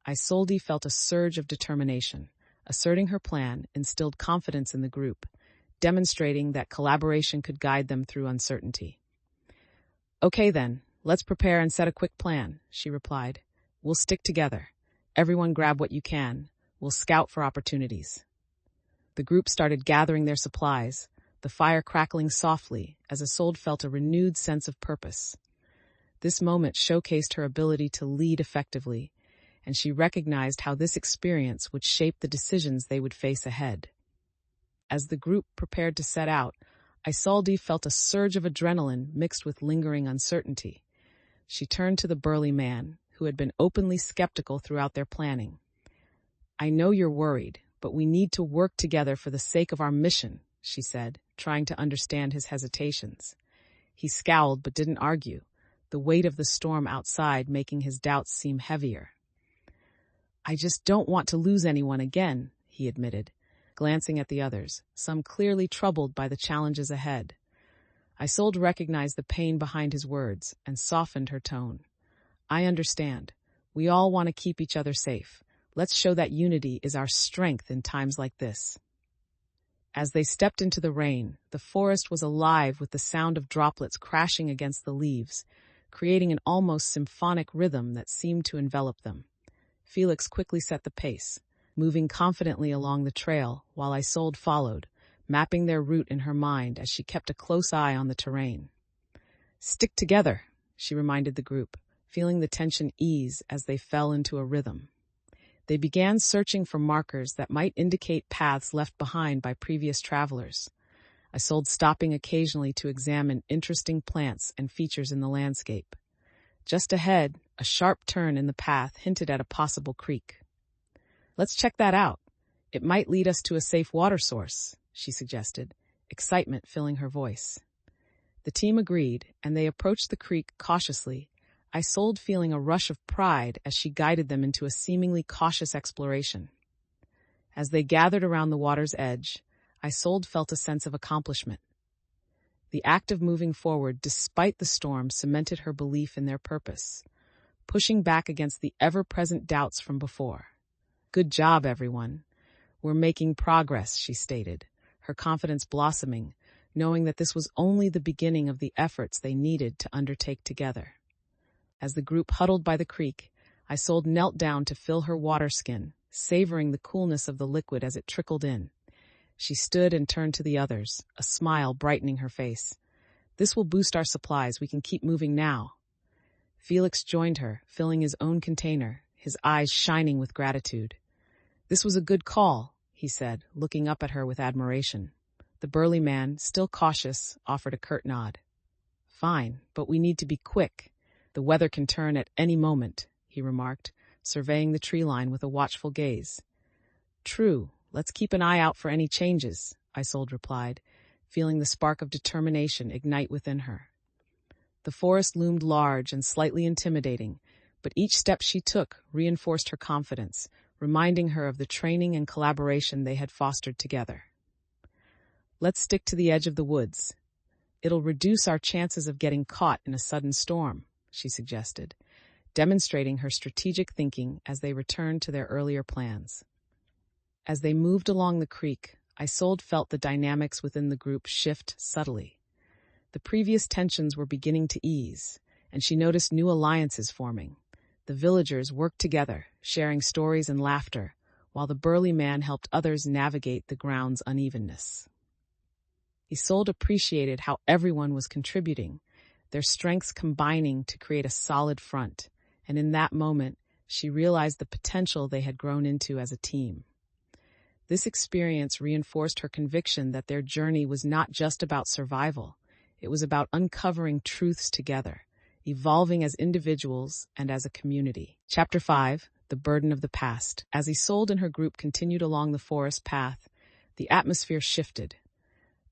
Isolde felt a surge of determination. Asserting her plan instilled confidence in the group, demonstrating that collaboration could guide them through uncertainty. "Okay then, let's prepare and set a quick plan," she replied. "We'll stick together. Everyone grab what you can. We'll scout for opportunities." The group started gathering their supplies, the fire crackling softly as Isolde felt a renewed sense of purpose. This moment showcased her ability to lead effectively, and she recognized how this experience would shape the decisions they would face ahead. As the group prepared to set out, Isolde felt a surge of adrenaline mixed with lingering uncertainty. She turned to the burly man, who had been openly skeptical throughout their planning. "I know you're worried, but we need to work together for the sake of our mission," she said, trying to understand his hesitations. He scowled but didn't argue, the weight of the storm outside making his doubts seem heavier. "I just don't want to lose anyone again," he admitted, glancing at the others, some clearly troubled by the challenges ahead. Isolde recognized the pain behind his words and softened her tone. "I understand. We all want to keep each other safe. Let's show that unity is our strength in times like this." As they stepped into the rain, the forest was alive with the sound of droplets crashing against the leaves, creating an almost symphonic rhythm that seemed to envelop them. Felix quickly set the pace, moving confidently along the trail while Isolde followed, mapping their route in her mind as she kept a close eye on the terrain. "Stick together," she reminded the group, feeling the tension ease as they fell into a rhythm. They began searching for markers that might indicate paths left behind by previous travelers, Isolde stopping occasionally to examine interesting plants and features in the landscape. Just ahead, a sharp turn in the path hinted at a possible creek. "Let's check that out. It might lead us to a safe water source," she suggested, excitement filling her voice. The team agreed, and they approached the creek cautiously, Isolde feeling a rush of pride as she guided them into a seemingly cautious exploration. As they gathered around the water's edge, Isolde felt a sense of accomplishment. The act of moving forward despite the storm cemented her belief in their purpose, pushing back against the ever-present doubts from before. "Good job, everyone. We're making progress," she stated, her confidence blossoming, knowing that this was only the beginning of the efforts they needed to undertake together. As the group huddled by the creek, Isolde knelt down to fill her water skin, savoring the coolness of the liquid as it trickled in. She stood and turned to the others, a smile brightening her face. "This will boost our supplies. We can keep moving now." Felix joined her, filling his own container, his eyes shining with gratitude. "This was a good call," he said, looking up at her with admiration. The burly man, still cautious, offered a curt nod. "Fine, but we need to be quick. The weather can turn at any moment," he remarked, surveying the tree line with a watchful gaze. "True. Let's keep an eye out for any changes," Isolde replied, feeling the spark of determination ignite within her. The forest loomed large and slightly intimidating, but each step she took reinforced her confidence, reminding her of the training and collaboration they had fostered together. "Let's stick to the edge of the woods. It'll reduce our chances of getting caught in a sudden storm," she suggested, demonstrating her strategic thinking as they returned to their earlier plans. As they moved along the creek, Isolde felt the dynamics within the group shift subtly. The previous tensions were beginning to ease, and she noticed new alliances forming. The villagers worked together, sharing stories and laughter, while the burly man helped others navigate the ground's unevenness. Isolde appreciated how everyone was contributing, their strengths combining to create a solid front, and in that moment, she realized the potential they had grown into as a team. This experience reinforced her conviction that their journey was not just about survival. It was about uncovering truths together, evolving as individuals and as a community. Chapter 5, The Burden of the Past. As Isolde and her group continued along the forest path, the atmosphere shifted,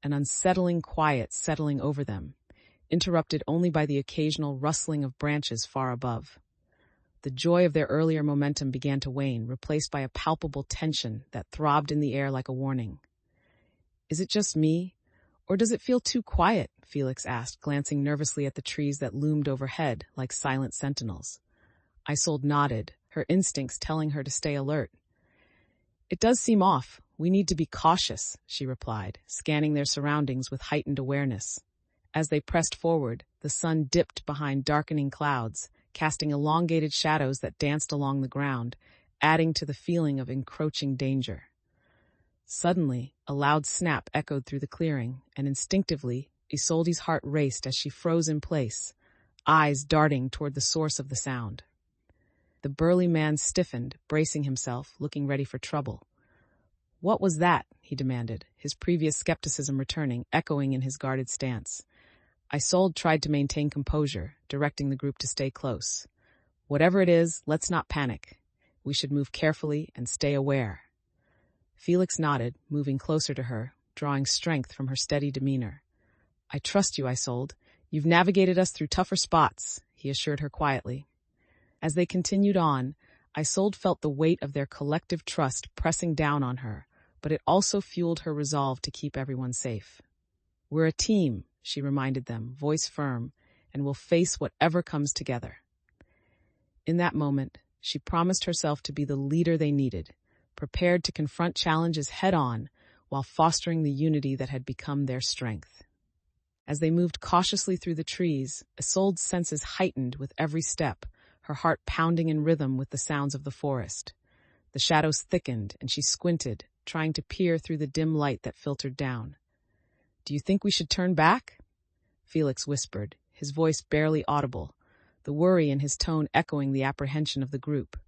an unsettling quiet settling over them, interrupted only by the occasional rustling of branches far above. The joy of their earlier momentum began to wane, replaced by a palpable tension that throbbed in the air like a warning. "Is it just me? Or does it feel too quiet?" Felix asked, glancing nervously at the trees that loomed overhead like silent sentinels. Isolde nodded, her instincts telling her to stay alert. "It does seem off. We need to be cautious," she replied, scanning their surroundings with heightened awareness. As they pressed forward, the sun dipped behind darkening clouds, casting elongated shadows that danced along the ground, adding to the feeling of encroaching danger. Suddenly, A loud snap echoed through the clearing, and instinctively, Isolde's heart raced as she froze in place, eyes darting toward the source of the sound. The burly man stiffened, bracing himself, looking ready for trouble. "What was that?" he demanded, his previous skepticism returning, echoing in his guarded stance. Isolde tried to maintain composure, directing the group to stay close. "Whatever it is, let's not panic. We should move carefully and stay aware." Felix nodded, moving closer to her, drawing strength from her steady demeanor. "I trust you, Isolde. You've navigated us through tougher spots," he assured her quietly. As they continued on, Isolde felt the weight of their collective trust pressing down on her, but it also fueled her resolve to keep everyone safe. "We're a team," she reminded them, voice firm, "and we'll face whatever comes together." In that moment, she promised herself to be the leader they needed, prepared to confront challenges head-on while fostering the unity that had become their strength. As they moved cautiously through the trees, Isolde's senses heightened with every step, her heart pounding in rhythm with the sounds of the forest. The shadows thickened, and she squinted, trying to peer through the dim light that filtered down. "Do you think we should turn back?" Felix whispered, his voice barely audible, the worry in his tone echoing the apprehension of the group.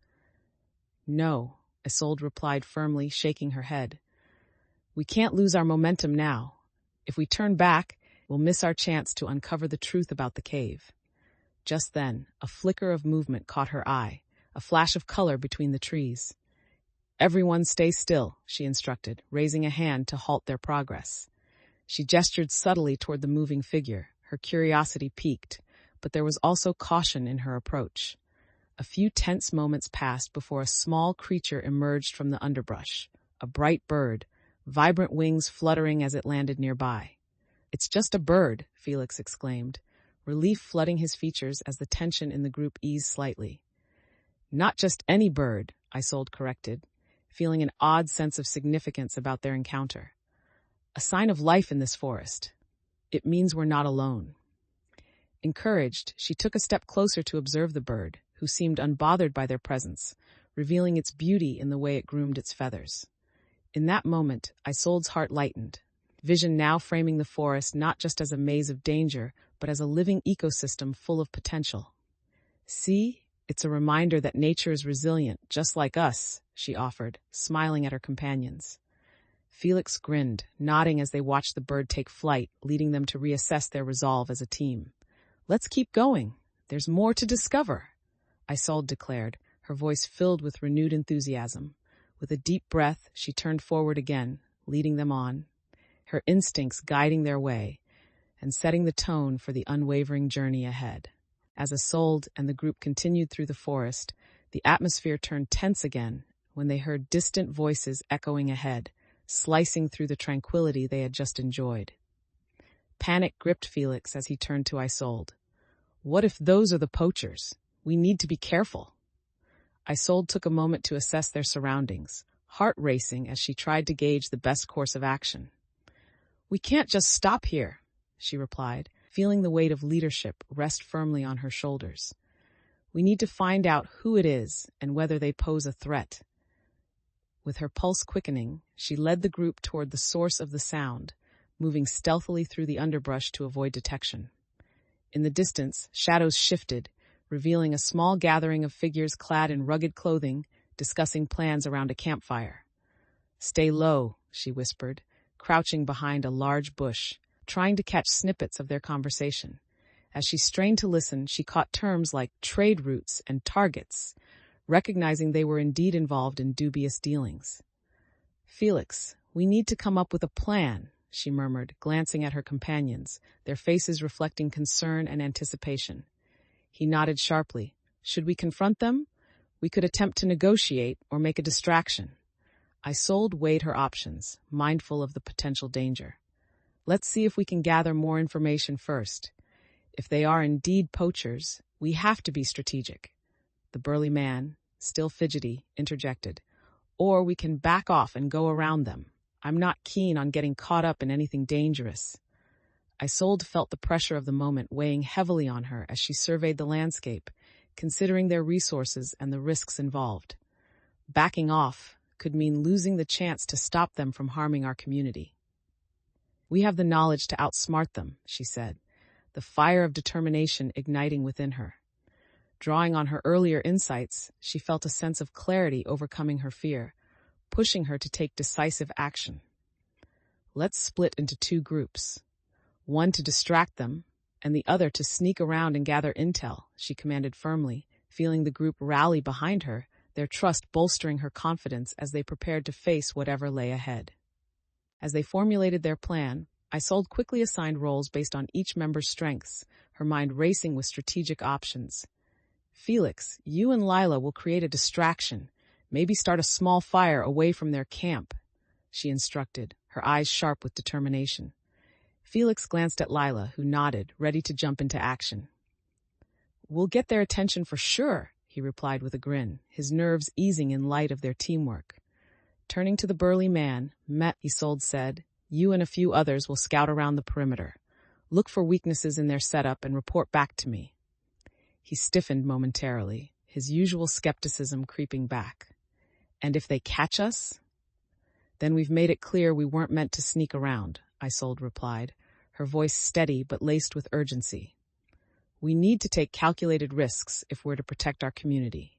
"No," Isolde replied firmly, shaking her head. "We can't lose our momentum now. If we turn back, we'll miss our chance to uncover the truth about the cave." Just then, a flicker of movement caught her eye, a flash of color between the trees. "Everyone stay still," she instructed, raising a hand to halt their progress. She gestured subtly toward the moving figure, her curiosity piqued, but there was also caution in her approach. A few tense moments passed before a small creature emerged from the underbrush, a bright bird, vibrant wings fluttering as it landed nearby. "It's just a bird," Felix exclaimed, relief flooding his features as the tension in the group eased slightly. "Not just any bird," Isolde corrected, feeling an odd sense of significance about their encounter. "A sign of life in this forest. It means we're not alone." Encouraged, she took a step closer to observe the bird, who seemed unbothered by their presence, revealing its beauty in the way it groomed its feathers. In that moment, Isolde's heart lightened, vision now framing the forest not just as a maze of danger, but as a living ecosystem full of potential. "See, it's a reminder that nature is resilient, just like us," she offered, smiling at her companions. Felix grinned, nodding as they watched the bird take flight, leading them to reassess their resolve as a team. "Let's keep going. There's more to discover," Isolde declared, her voice filled with renewed enthusiasm. With a deep breath, she turned forward again, leading them on, her instincts guiding their way and setting the tone for the unwavering journey ahead. As Isolde and the group continued through the forest, the atmosphere turned tense again when they heard distant voices echoing ahead, slicing through the tranquility they had just enjoyed. Panic gripped Felix as he turned to Isolde. "What if those are the poachers? We need to be careful." Isolde took a moment to assess their surroundings, heart racing as she tried to gauge the best course of action. "We can't just stop here," she replied, feeling the weight of leadership rest firmly on her shoulders. "We need to find out who it is and whether they pose a threat." With her pulse quickening, she led the group toward the source of the sound, moving stealthily through the underbrush to avoid detection. In the distance, shadows shifted, revealing a small gathering of figures clad in rugged clothing, discussing plans around a campfire. "Stay low," she whispered, crouching behind a large bush, trying to catch snippets of their conversation. As she strained to listen, she caught terms like trade routes and targets, recognizing they were indeed involved in dubious dealings. "Felix, we need to come up with a plan," she murmured, glancing at her companions, their faces reflecting concern and anticipation. He nodded sharply. "Should we confront them? We could attempt to negotiate or make a distraction." Isolde weighed her options, mindful of the potential danger. "Let's see if we can gather more information first. If they are indeed poachers, we have to be strategic," the burly man, still fidgety, interjected. "Or we can back off and go around them. I'm not keen on getting caught up in anything dangerous." Isolde felt the pressure of the moment weighing heavily on her as she surveyed the landscape, considering their resources and the risks involved. Backing off could mean losing the chance to stop them from harming our community. We have the knowledge to outsmart them, she said, the fire of determination igniting within her. Drawing on her earlier insights, she felt a sense of clarity overcoming her fear, pushing her to take decisive action. Let's split into two groups. One to distract them, and the other to sneak around and gather intel, she commanded firmly, feeling the group rally behind her, their trust bolstering her confidence as they prepared to face whatever lay ahead. As they formulated their plan, Isolde quickly assigned roles based on each member's strengths, her mind racing with strategic options. Felix, you and Lila will create a distraction, maybe start a small fire away from their camp, she instructed, her eyes sharp with determination. Felix glanced at Lila, who nodded, ready to jump into action. We'll get their attention for sure, he replied with a grin, his nerves easing in light of their teamwork. Turning to the burly man, Isolde said, you and a few others will scout around the perimeter. Look for weaknesses in their setup and report back to me. He stiffened momentarily, his usual skepticism creeping back. And if they catch us? Then we've made it clear we weren't meant to sneak around, Isolde replied, her voice steady but laced with urgency. We need to take calculated risks if we're to protect our community.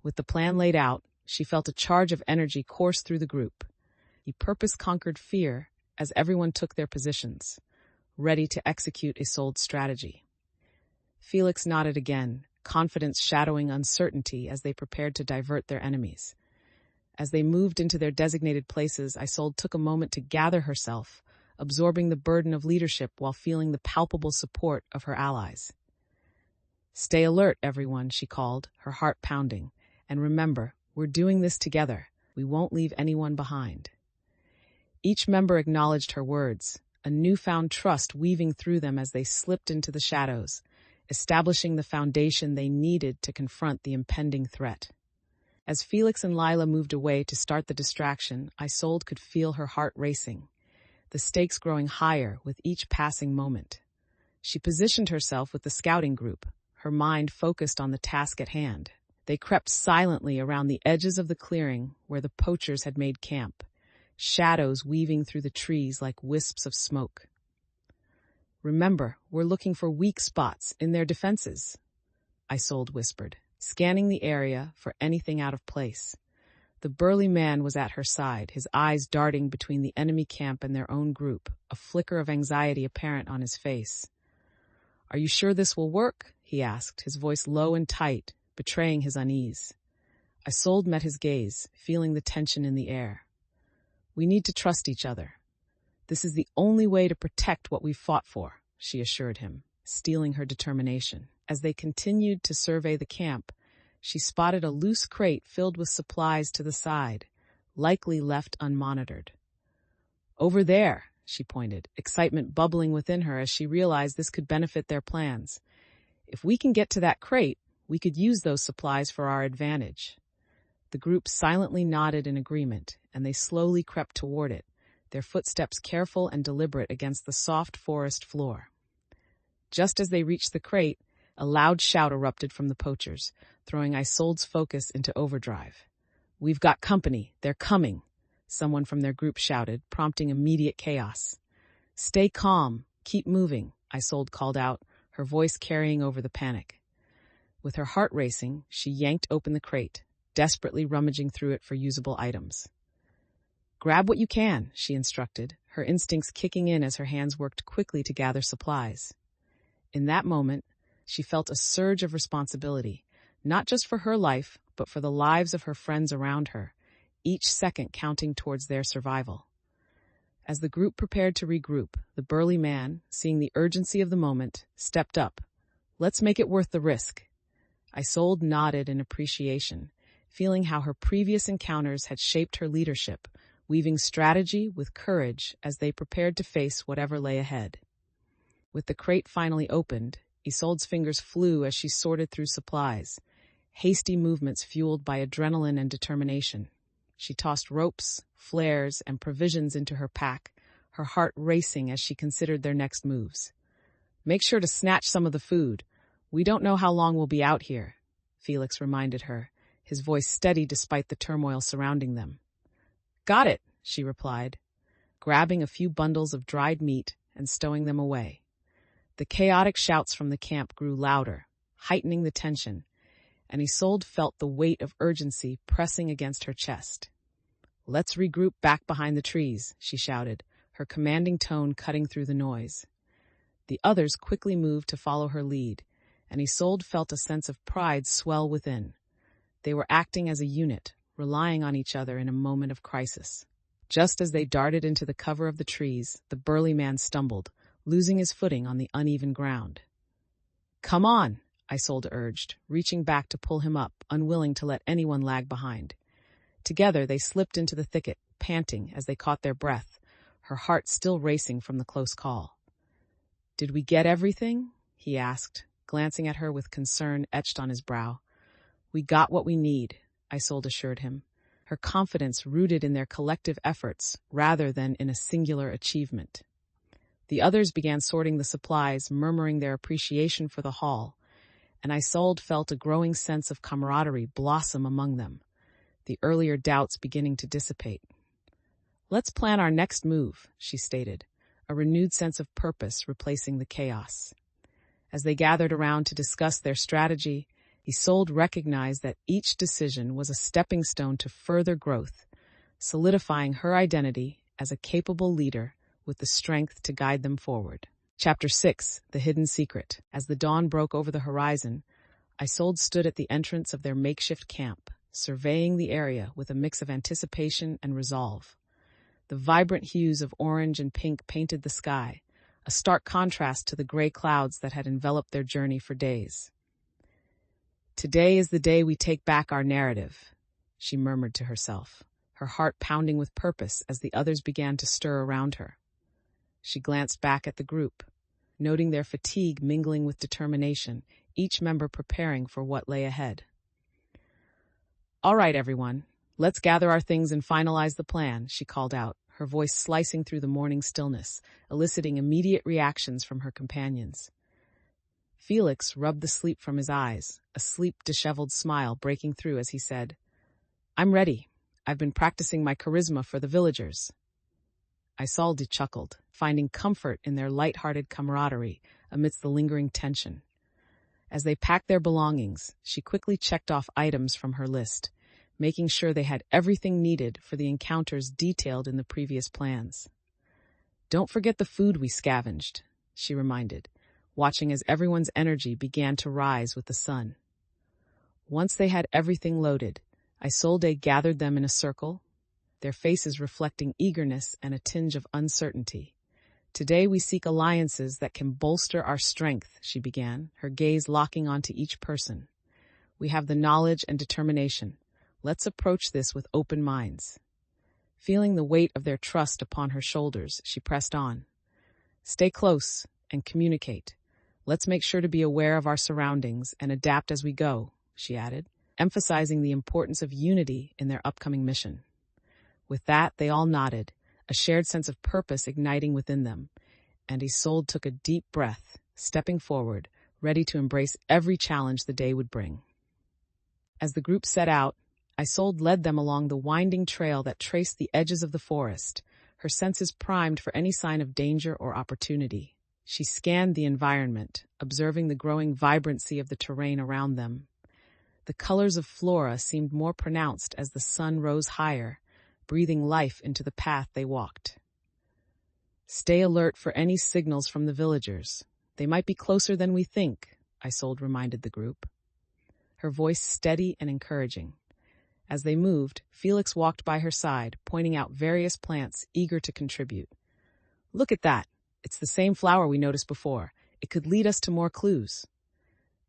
With the plan laid out, she felt a charge of energy course through the group. The purpose conquered fear as everyone took their positions, ready to execute Isolde's strategy. Felix nodded again, confidence shadowing uncertainty as they prepared to divert their enemies. As they moved into their designated places, Isolde took a moment to gather herself, absorbing the burden of leadership while feeling the palpable support of her allies. Stay alert, everyone, she called, her heart pounding. And remember, we're doing this together. We won't leave anyone behind. Each member acknowledged her words, a newfound trust weaving through them as they slipped into the shadows, establishing the foundation they needed to confront the impending threat. As Felix and Lila moved away to start the distraction, Isolde could feel her heart racing, the stakes growing higher with each passing moment. She positioned herself with the scouting group, her mind focused on the task at hand. They crept silently around the edges of the clearing where the poachers had made camp, shadows weaving through the trees like wisps of smoke. Remember, we're looking for weak spots in their defenses, Isolde whispered, scanning the area for anything out of place. The burly man was at her side, his eyes darting between the enemy camp and their own group, a flicker of anxiety apparent on his face. Are you sure this will work? He asked, his voice low and tight, betraying his unease. Isolde met his gaze, feeling the tension in the air. We need to trust each other. This is the only way to protect what we've fought for, she assured him, steeling her determination. As they continued to survey the camp, she spotted a loose crate filled with supplies to the side, likely left unmonitored. Over there, she pointed, excitement bubbling within her as she realized this could benefit their plans. If we can get to that crate, we could use those supplies for our advantage. The group silently nodded in agreement, and they slowly crept toward it, their footsteps careful and deliberate against the soft forest floor. Just as they reached the crate, a loud shout erupted from the poachers, throwing Isolde's focus into overdrive. We've got company. They're coming, someone from their group shouted, prompting immediate chaos. Stay calm. Keep moving, Isolde called out, her voice carrying over the panic. With her heart racing, she yanked open the crate, desperately rummaging through it for usable items. Grab what you can, she instructed, her instincts kicking in as her hands worked quickly to gather supplies. In that moment, she felt a surge of responsibility, not just for her life, but for the lives of her friends around her, each second counting towards their survival. As the group prepared to regroup, the burly man, seeing the urgency of the moment, stepped up. Let's make it worth the risk. Isolde nodded in appreciation, feeling how her previous encounters had shaped her leadership, weaving strategy with courage as they prepared to face whatever lay ahead. With the crate finally opened, Isolde's fingers flew as she sorted through supplies, hasty movements fueled by adrenaline and determination. She tossed ropes, flares, and provisions into her pack, her heart racing as she considered their next moves. Make sure to snatch some of the food. We don't know how long we'll be out here, Felix reminded her, his voice steady despite the turmoil surrounding them. "Got it," she replied, grabbing a few bundles of dried meat and stowing them away. The chaotic shouts from the camp grew louder, heightening the tension, and Isolde felt the weight of urgency pressing against her chest. "Let's regroup back behind the trees," she shouted, her commanding tone cutting through the noise. The others quickly moved to follow her lead, and Isolde felt a sense of pride swell within. They were acting as a unit, relying on each other in a moment of crisis. Just as they darted into the cover of the trees, the burly man stumbled, losing his footing on the uneven ground. "Come on," Isolde urged, reaching back to pull him up, unwilling to let anyone lag behind. Together they slipped into the thicket, panting as they caught their breath, her heart still racing from the close call. "Did we get everything?" he asked, glancing at her with concern etched on his brow. "We got what we need," Isolde assured him, her confidence rooted in their collective efforts rather than in a singular achievement. The others began sorting the supplies, murmuring their appreciation for the haul, and Isolde felt a growing sense of camaraderie blossom among them, the earlier doubts beginning to dissipate. "Let's plan our next move," she stated, a renewed sense of purpose replacing the chaos. As they gathered around to discuss their strategy, Isolde recognized that each decision was a stepping stone to further growth, solidifying her identity as a capable leader with the strength to guide them forward. Chapter 6: The Hidden Secret. As the dawn broke over the horizon, Isolde stood at the entrance of their makeshift camp, surveying the area with a mix of anticipation and resolve. The vibrant hues of orange and pink painted the sky, a stark contrast to the gray clouds that had enveloped their journey for days. "Today is the day we take back our narrative," she murmured to herself, her heart pounding with purpose as the others began to stir around her. She glanced back at the group, noting their fatigue mingling with determination, each member preparing for what lay ahead. "All right, everyone, let's gather our things and finalize the plan," she called out, her voice slicing through the morning stillness, eliciting immediate reactions from her companions. Felix rubbed the sleep from his eyes, a sleep-disheveled smile breaking through as he said, "I'm ready. I've been practicing my charisma for the villagers." Isolde chuckled, finding comfort in their light-hearted camaraderie amidst the lingering tension. As they packed their belongings, she quickly checked off items from her list, making sure they had everything needed for the encounters detailed in the previous plans. "Don't forget the food we scavenged," she reminded, watching as everyone's energy began to rise with the sun. Once they had everything loaded, Isolde gathered them in a circle, their faces reflecting eagerness and a tinge of uncertainty. "Today we seek alliances that can bolster our strength," she began, her gaze locking onto each person. "We have the knowledge and determination. Let's approach this with open minds." Feeling the weight of their trust upon her shoulders, she pressed on. "Stay close and communicate. Let's make sure to be aware of our surroundings and adapt as we go," she added, emphasizing the importance of unity in their upcoming mission. With that, they all nodded, a shared sense of purpose igniting within them, and Isolde took a deep breath, stepping forward, ready to embrace every challenge the day would bring. As the group set out, Isolde led them along the winding trail that traced the edges of the forest, her senses primed for any sign of danger or opportunity. She scanned the environment, observing the growing vibrancy of the terrain around them. The colors of flora seemed more pronounced as the sun rose higher, breathing life into the path they walked. "Stay alert for any signals from the villagers. They might be closer than we think," Isolde reminded the group, her voice steady and encouraging. As they moved, Felix walked by her side, pointing out various plants eager to contribute. "Look at that. It's the same flower we noticed before. It could lead us to more clues."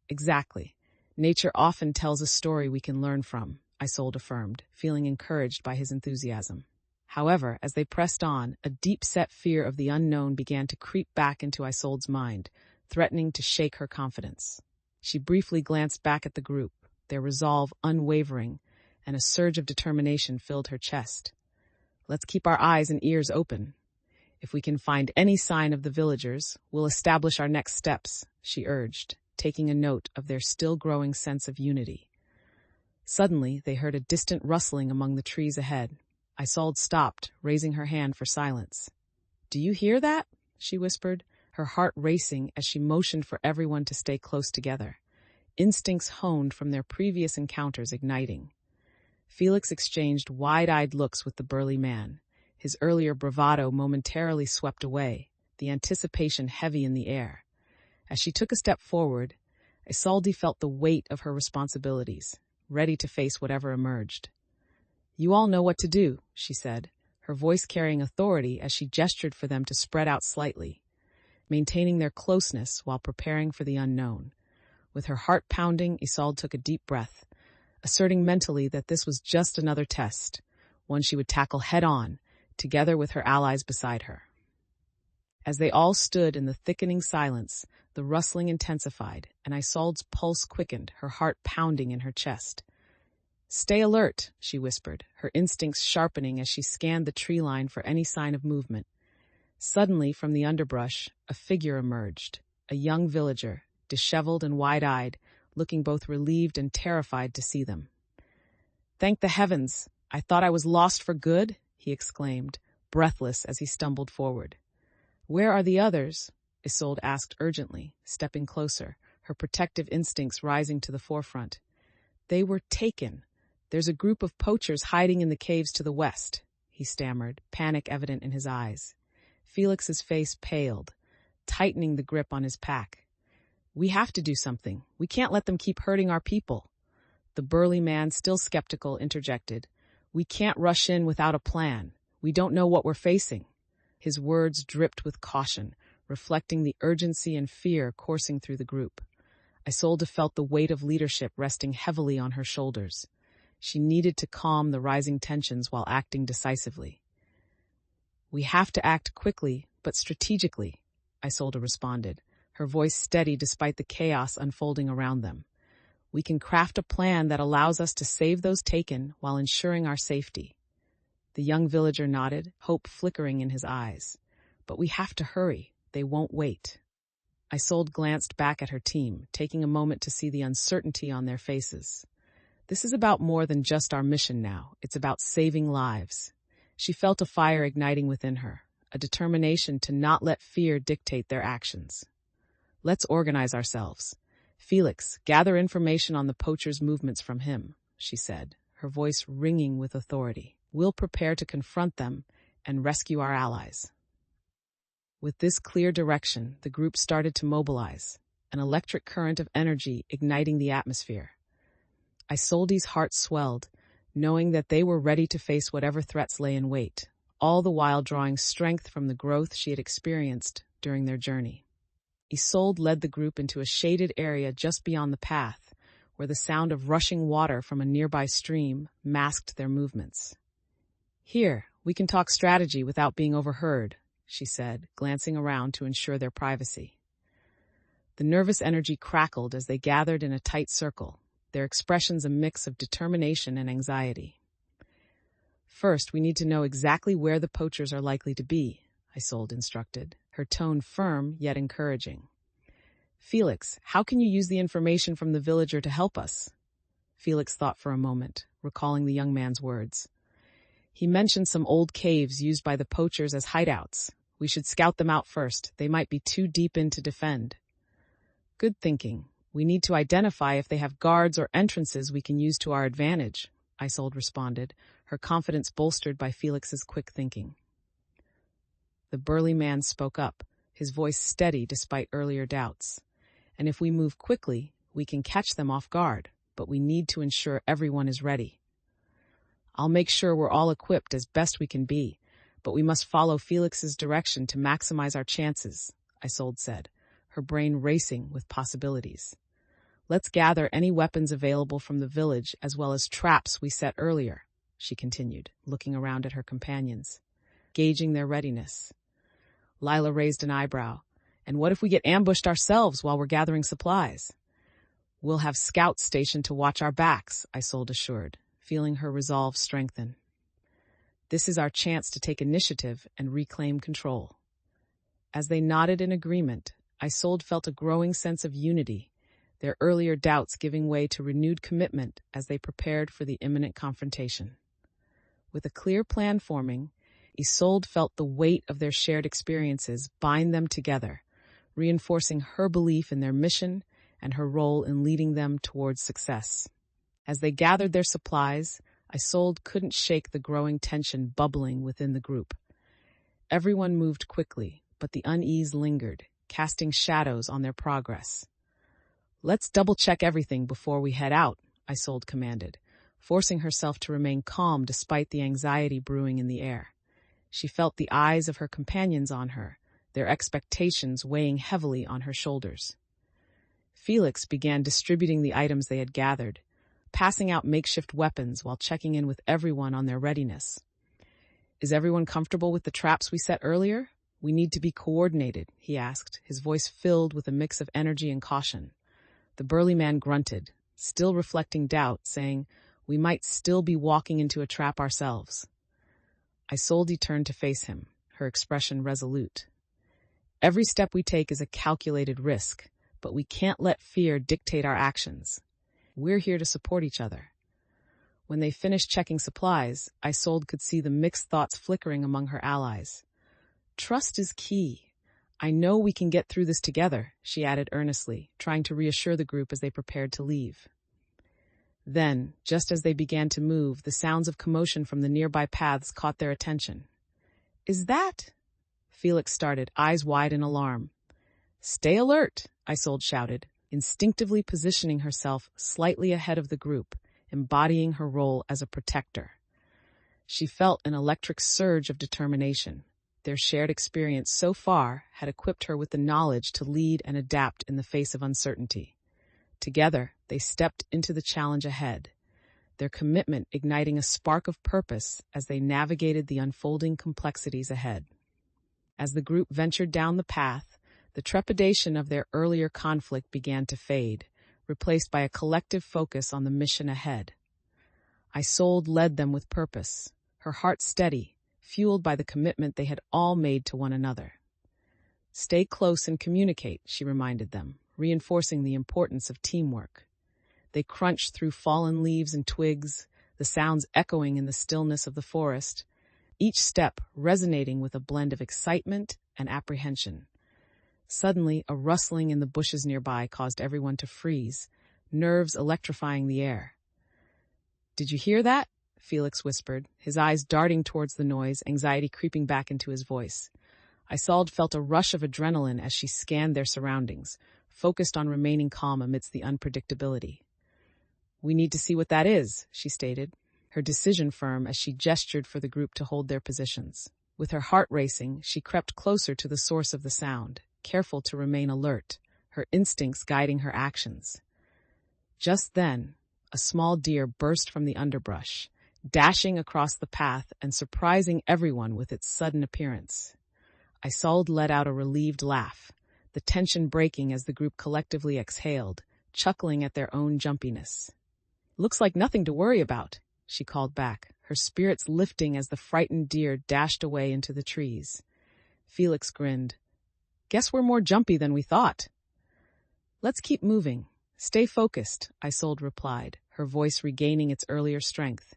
"Exactly. Nature often tells a story we can learn from," Isolde affirmed, feeling encouraged by his enthusiasm. However, as they pressed on, a deep-set fear of the unknown began to creep back into Isolde's mind, threatening to shake her confidence. She briefly glanced back at the group, their resolve unwavering, and a surge of determination filled her chest. "Let's keep our eyes and ears open. If we can find any sign of the villagers, we'll establish our next steps," she urged, taking a note of their still growing sense of unity. Suddenly, they heard a distant rustling among the trees ahead. Isolde stopped, raising her hand for silence. "Do you hear that?" she whispered, her heart racing as she motioned for everyone to stay close together. Instincts honed from their previous encounters igniting. Felix exchanged wide-eyed looks with the burly man, his earlier bravado momentarily swept away, the anticipation heavy in the air. As she took a step forward, Isolde felt the weight of her responsibilities, ready to face whatever emerged. "You all know what to do," she said, her voice carrying authority as she gestured for them to spread out slightly, maintaining their closeness while preparing for the unknown. With her heart pounding, Isolde took a deep breath, asserting mentally that this was just another test, one she would tackle head-on, together with her allies beside her. As they all stood in the thickening silence, the rustling intensified, and Isolde's pulse quickened, her heart pounding in her chest. "Stay alert," she whispered, her instincts sharpening as she scanned the tree line for any sign of movement. Suddenly, from the underbrush, a figure emerged, a young villager, disheveled and wide-eyed, looking both relieved and terrified to see them. "Thank the heavens! I thought I was lost for good," he exclaimed, breathless as he stumbled forward. "Where are the others?" Isolde asked urgently, stepping closer, her protective instincts rising to the forefront. "They were taken. There's a group of poachers hiding in the caves to the west," he stammered, panic evident in his eyes. Felix's face paled, tightening the grip on his pack. "We have to do something. We can't let them keep hurting our people." The burly man, still skeptical, interjected. "We can't rush in without a plan. We don't know what we're facing." His words dripped with caution, reflecting the urgency and fear coursing through the group. Isolde felt the weight of leadership resting heavily on her shoulders. She needed to calm the rising tensions while acting decisively. "We have to act quickly, but strategically," Isolde responded, her voice steady despite the chaos unfolding around them. "We can craft a plan that allows us to save those taken while ensuring our safety." The young villager nodded, hope flickering in his eyes. "But we have to hurry. They won't wait." Isolde glanced back at her team, taking a moment to see the uncertainty on their faces. This is about more than just our mission now. It's about saving lives. She felt a fire igniting within her, a determination to not let fear dictate their actions. "Let's organize ourselves. Felix, gather information on the poachers' movements from him," she said, her voice ringing with authority. "We'll prepare to confront them and rescue our allies." With this clear direction, the group started to mobilize, an electric current of energy igniting the atmosphere. Isolde's heart swelled, knowing that they were ready to face whatever threats lay in wait, all the while drawing strength from the growth she had experienced during their journey. Isolde led the group into a shaded area just beyond the path, where the sound of rushing water from a nearby stream masked their movements. "Here, we can talk strategy without being overheard," she said, glancing around to ensure their privacy. The nervous energy crackled as they gathered in a tight circle, their expressions a mix of determination and anxiety. "First, we need to know exactly where the poachers are likely to be," Isolde instructed, her tone firm yet encouraging. "Felix, how can you use the information from the villager to help us?" Felix thought for a moment, recalling the young man's words. "He mentioned some old caves used by the poachers as hideouts. We should scout them out first. They might be too deep in to defend." "Good thinking. We need to identify if they have guards or entrances we can use to our advantage," Isolde responded, her confidence bolstered by Felix's quick thinking. The burly man spoke up, his voice steady despite earlier doubts. "And if we move quickly, we can catch them off guard, but we need to ensure everyone is ready." "I'll make sure we're all equipped as best we can be, but we must follow Felix's direction to maximize our chances," Isolde said, her brain racing with possibilities. "Let's gather any weapons available from the village as well as traps we set earlier," she continued, looking around at her companions, gauging their readiness. Lila raised an eyebrow. "And what if we get ambushed ourselves while we're gathering supplies?" "We'll have scouts stationed to watch our backs," Isolde assured, feeling her resolve strengthen. "This is our chance to take initiative and reclaim control." As they nodded in agreement, Isolde felt a growing sense of unity, their earlier doubts giving way to renewed commitment as they prepared for the imminent confrontation. With a clear plan forming, Isolde felt the weight of their shared experiences bind them together, reinforcing her belief in their mission and her role in leading them towards success. As they gathered their supplies, Isolde couldn't shake the growing tension bubbling within the group. Everyone moved quickly, but the unease lingered, casting shadows on their progress. "Let's double-check everything before we head out," Isolde commanded, forcing herself to remain calm despite the anxiety brewing in the air. She felt the eyes of her companions on her, their expectations weighing heavily on her shoulders. Felix began distributing the items they had gathered, passing out makeshift weapons while checking in with everyone on their readiness. "Is everyone comfortable with the traps we set earlier? We need to be coordinated," he asked, his voice filled with a mix of energy and caution. The burly man grunted, still reflecting doubt, saying, "We might still be walking into a trap ourselves." Isolde turned to face him, her expression resolute. "Every step we take is a calculated risk, but we can't let fear dictate our actions. We're here to support each other." When they finished checking supplies, Isolde could see the mixed thoughts flickering among her allies. "Trust is key. I know we can get through this together," she added earnestly, trying to reassure the group as they prepared to leave. Then, just as they began to move, the sounds of commotion from the nearby paths caught their attention. "Is that—" Felix started, eyes wide in alarm. "Stay alert," Isolde shouted, instinctively positioning herself slightly ahead of the group, embodying her role as a protector. She felt an electric surge of determination. Their shared experience so far had equipped her with the knowledge to lead and adapt in the face of uncertainty. Together, they stepped into the challenge ahead, their commitment igniting a spark of purpose as they navigated the unfolding complexities ahead. As the group ventured down the path, the trepidation of their earlier conflict began to fade, replaced by a collective focus on the mission ahead. Isolde led them with purpose, her heart steady, fueled by the commitment they had all made to one another. "Stay close and communicate," she reminded them, reinforcing the importance of teamwork. They crunched through fallen leaves and twigs, the sounds echoing in the stillness of the forest, each step resonating with a blend of excitement and apprehension. Suddenly, a rustling in the bushes nearby caused everyone to freeze, nerves electrifying the air. "Did you hear that?" Felix whispered, his eyes darting towards the noise, anxiety creeping back into his voice. Isolde felt a rush of adrenaline as she scanned their surroundings, focused on remaining calm amidst the unpredictability. "We need to see what that is," she stated, her decision firm as she gestured for the group to hold their positions. With her heart racing, she crept closer to the source of the sound, careful to remain alert, her instincts guiding her actions. Just then, a small deer burst from the underbrush, dashing across the path and surprising everyone with its sudden appearance. Isolde let out a relieved laugh, the tension breaking as the group collectively exhaled, chuckling at their own jumpiness. "Looks like nothing to worry about," she called back, her spirits lifting as the frightened deer dashed away into the trees. Felix grinned. "Guess we're more jumpy than we thought." "Let's keep moving. Stay focused," Isolde replied, her voice regaining its earlier strength.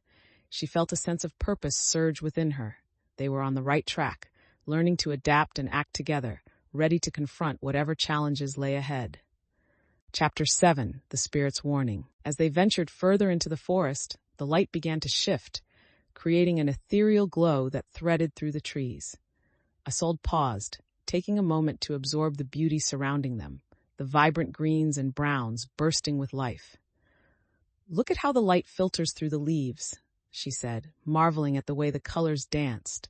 She felt a sense of purpose surge within her. They were on the right track, learning to adapt and act together, ready to confront whatever challenges lay ahead. Chapter 7, The Spirit's Warning. As they ventured further into the forest, the light began to shift, creating an ethereal glow that threaded through the trees. Isolde paused, taking a moment to absorb the beauty surrounding them, the vibrant greens and browns bursting with life. "Look at how the light filters through the leaves," she said, marveling at the way the colors danced,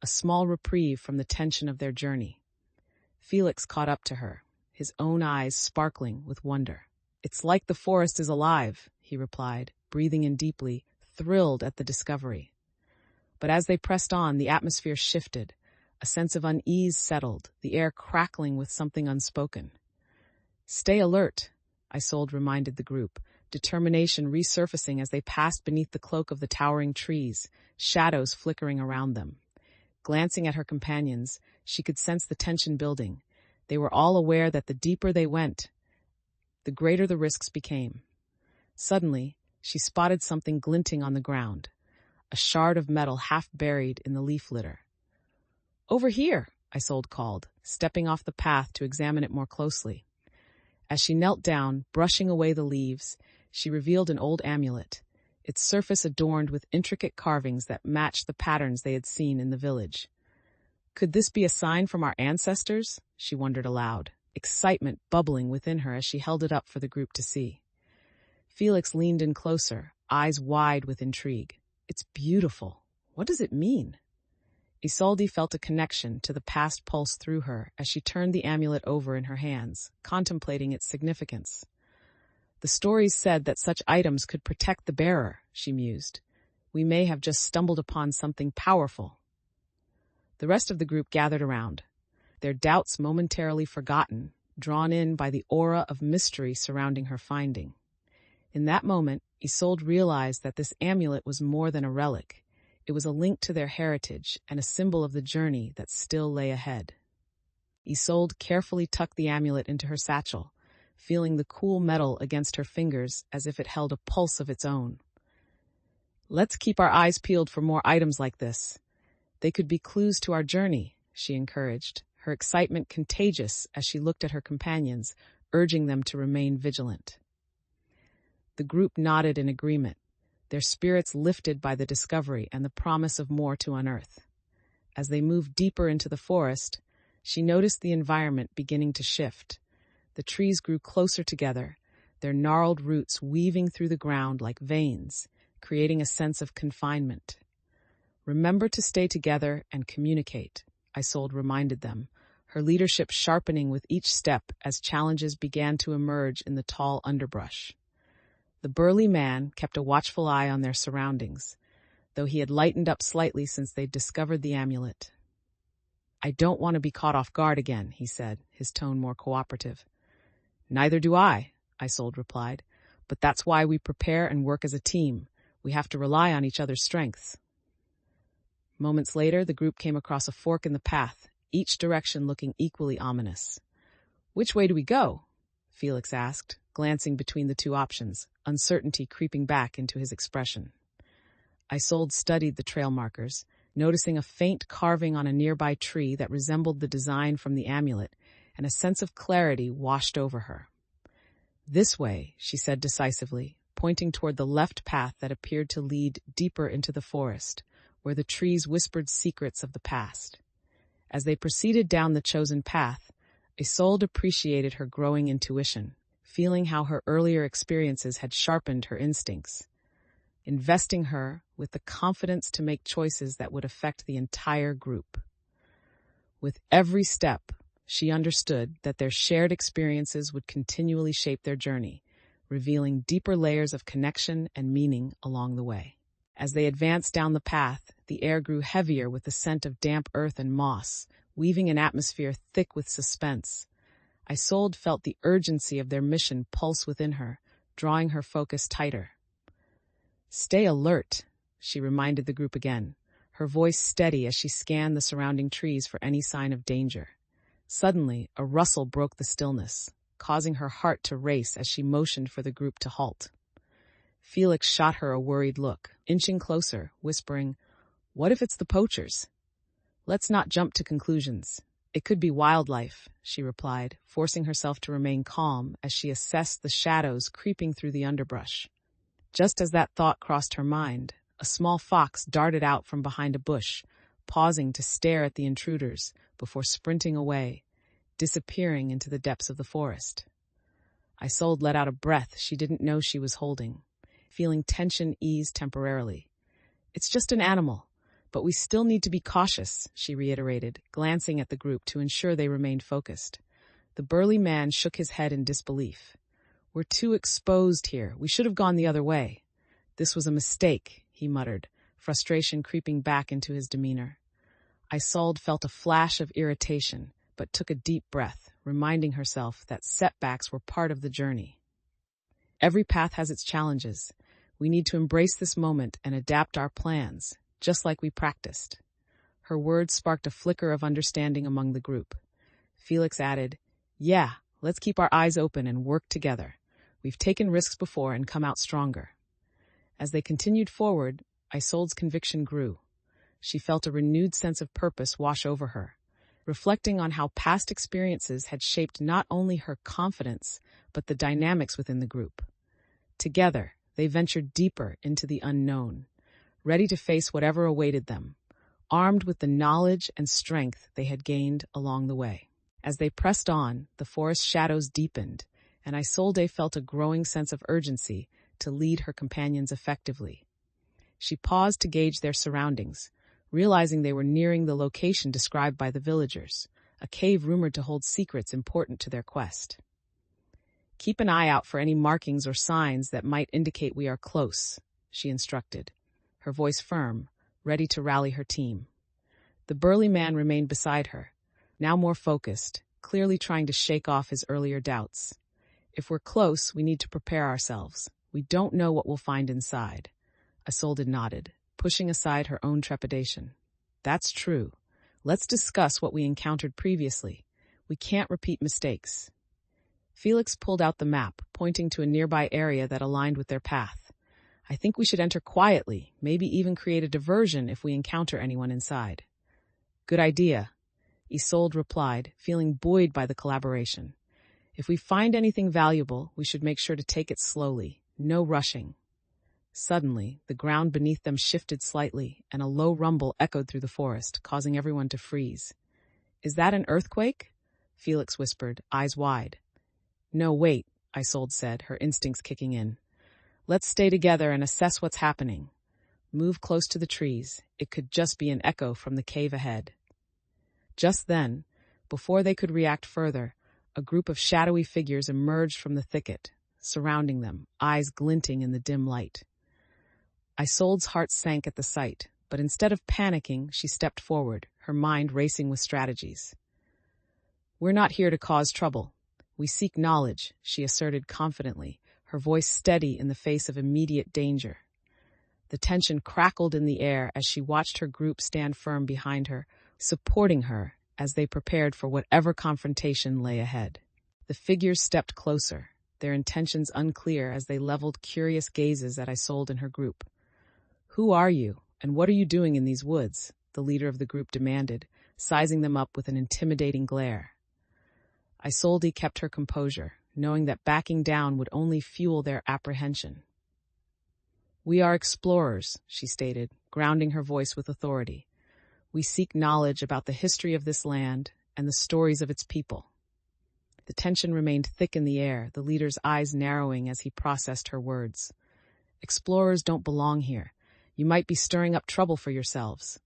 a small reprieve from the tension of their journey. Felix caught up to her, his own eyes sparkling with wonder. "It's like the forest is alive," he replied, breathing in deeply, thrilled at the discovery. But as they pressed on, the atmosphere shifted. A sense of unease settled, the air crackling with something unspoken. "Stay alert," Isolde reminded the group, determination resurfacing as they passed beneath the cloak of the towering trees, shadows flickering around them. Glancing at her companions, she could sense the tension building. They were all aware that the deeper they went, the greater the risks became. Suddenly, she spotted something glinting on the ground, a shard of metal half buried in the leaf litter. "Over here," Isolde called, stepping off the path to examine it more closely. As she knelt down, brushing away the leaves, she revealed an old amulet, its surface adorned with intricate carvings that matched the patterns they had seen in the village. Could this be a sign from our ancestors? She wondered aloud, excitement bubbling within her as she held it up for the group to see. Felix leaned in closer, eyes wide with intrigue. "It's beautiful. What does it mean?" Isolde felt a connection to the past pulse through her as she turned the amulet over in her hands, contemplating its significance. "The stories said that such items could protect the bearer," she mused. "We may have just stumbled upon something powerful." The rest of the group gathered around, their doubts momentarily forgotten, drawn in by the aura of mystery surrounding her finding. In that moment, Isolde realized that this amulet was more than a relic. It was a link to their heritage and a symbol of the journey that still lay ahead. Isolde carefully tucked the amulet into her satchel, feeling the cool metal against her fingers as if it held a pulse of its own. "Let's keep our eyes peeled for more items like this. They could be clues to our journey," she encouraged, her excitement contagious as she looked at her companions, urging them to remain vigilant. The group nodded in agreement, their spirits lifted by the discovery and the promise of more to unearth. As they moved deeper into the forest, she noticed the environment beginning to shift. The trees grew closer together, their gnarled roots weaving through the ground like veins, creating a sense of confinement. "Remember to stay together and communicate," Isolde reminded them, her leadership sharpening with each step as challenges began to emerge in the tall underbrush. The burly man kept a watchful eye on their surroundings, though he had lightened up slightly since they'd discovered the amulet. "I don't want to be caught off guard again," he said, his tone more cooperative. "Neither do I," Isolde replied, "but that's why we prepare and work as a team. We have to rely on each other's strengths." Moments later, the group came across a fork in the path, each direction looking equally ominous. "Which way do we go?" Felix asked, glancing between the two options, uncertainty creeping back into his expression. Isolde studied the trail markers, noticing a faint carving on a nearby tree that resembled the design from the amulet, and a sense of clarity washed over her. "This way," she said decisively, pointing toward the left path that appeared to lead deeper into the forest, where the trees whispered secrets of the past. As they proceeded down the chosen path, Isolde appreciated her growing intuition, feeling how her earlier experiences had sharpened her instincts, investing her with the confidence to make choices that would affect the entire group. With every step, she understood that their shared experiences would continually shape their journey, revealing deeper layers of connection and meaning along the way. As they advanced down the path, the air grew heavier with the scent of damp earth and moss, weaving an atmosphere thick with suspense. Isolde felt the urgency of their mission pulse within her, drawing her focus tighter. "Stay alert," she reminded the group again, her voice steady as she scanned the surrounding trees for any sign of danger. Suddenly, a rustle broke the stillness, causing her heart to race as she motioned for the group to halt. Felix shot her a worried look, inching closer, whispering, "What if it's the poachers?" "Let's not jump to conclusions. It could be wildlife," she replied, forcing herself to remain calm as she assessed the shadows creeping through the underbrush. Just as that thought crossed her mind, a small fox darted out from behind a bush, pausing to stare at the intruders before sprinting away, disappearing into the depths of the forest. Isolde let out a breath she didn't know she was holding, feeling tension ease temporarily. "It's just an animal, but we still need to be cautious," she reiterated, glancing at the group to ensure they remained focused. The burly man shook his head in disbelief. "We're too exposed here. We should have gone the other way." "This was a mistake," he muttered, frustration creeping back into his demeanor. Isolde felt a flash of irritation, but took a deep breath, reminding herself that setbacks were part of the journey. Every path has its challenges. We need to embrace this moment and adapt our plans, just like we practiced. Her words sparked a flicker of understanding among the group. Felix added, "Yeah, Let's keep our eyes open and work together. We've taken risks before and come out stronger. As they continued forward, Isolde's conviction grew. She felt a renewed sense of purpose wash over her, reflecting on how past experiences had shaped not only her confidence, but the dynamics within the group. Together, they ventured deeper into the unknown, ready to face whatever awaited them, armed with the knowledge and strength they had gained along the way. As they pressed on, the forest shadows deepened, and Isolde felt a growing sense of urgency to lead her companions effectively. She paused to gauge their surroundings, realizing they were nearing the location described by the villagers, a cave rumored to hold secrets important to their quest. "Keep an eye out for any markings or signs that might indicate we are close," she instructed, her voice firm, ready to rally her team. The burly man remained beside her, now more focused, clearly trying to shake off his earlier doubts. "If we're close, we need to prepare ourselves. We don't know what we'll find inside." Isolde nodded, pushing aside her own trepidation. "That's true. Let's discuss what we encountered previously. We can't repeat mistakes." Felix pulled out the map, pointing to a nearby area that aligned with their path. "I think we should enter quietly, maybe even create a diversion if we encounter anyone inside." "Good idea," Isolde replied, feeling buoyed by the collaboration. "If we find anything valuable, we should make sure to take it slowly, no rushing." Suddenly, the ground beneath them shifted slightly, and a low rumble echoed through the forest, causing everyone to freeze. "Is that an earthquake?" Felix whispered, eyes wide. "No, wait," Isolde said, her instincts kicking in. "Let's stay together and assess what's happening. Move close to the trees. It could just be an echo from the cave ahead." Just then, before they could react further, a group of shadowy figures emerged from the thicket, surrounding them, eyes glinting in the dim light. Isolde's heart sank at the sight, but instead of panicking, she stepped forward, her mind racing with strategies. "We're not here to cause trouble. We seek knowledge," she asserted confidently, her voice steady in the face of immediate danger. The tension crackled in the air as she watched her group stand firm behind her, supporting her as they prepared for whatever confrontation lay ahead. The figures stepped closer, their intentions unclear as they leveled curious gazes at Isolde and her group. "Who are you, and what are you doing in these woods?" the leader of the group demanded, sizing them up with an intimidating glare. Isolde kept her composure, knowing that backing down would only fuel their apprehension. "We are explorers," she stated, grounding her voice with authority. "We seek knowledge about the history of this land and the stories of its people." The tension remained thick in the air, the leader's eyes narrowing as he processed her words. "Explorers don't belong here. You might be stirring up trouble for yourselves."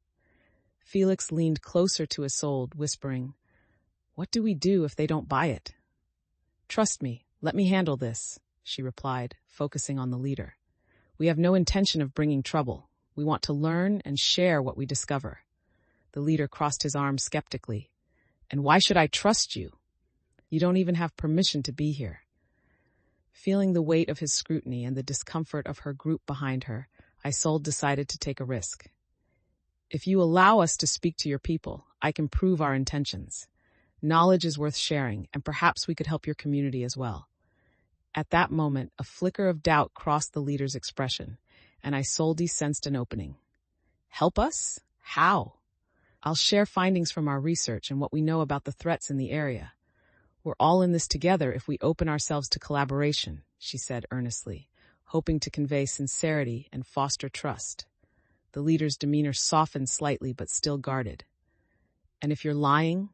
Felix leaned closer to Isolde, whispering, "What do we do if they don't buy it?" "Trust me, let me handle this," she replied, focusing on the leader. "We have no intention of bringing trouble. We want to learn and share what we discover." The leader crossed his arms skeptically. "And why should I trust you? You don't even have permission to be here." Feeling the weight of his scrutiny and the discomfort of her group behind her, Isolde decided to take a risk. "If you allow us to speak to your people, I can prove our intentions. Knowledge is worth sharing, and perhaps we could help your community as well." At that moment, a flicker of doubt crossed the leader's expression, and Isolde sensed an opening. "Help us? How?" "I'll share findings from our research and what we know about the threats in the area. We're all in this together if we open ourselves to collaboration," she said earnestly, hoping to convey sincerity and foster trust. The leader's demeanor softened slightly but still guarded. "And if you're lying?"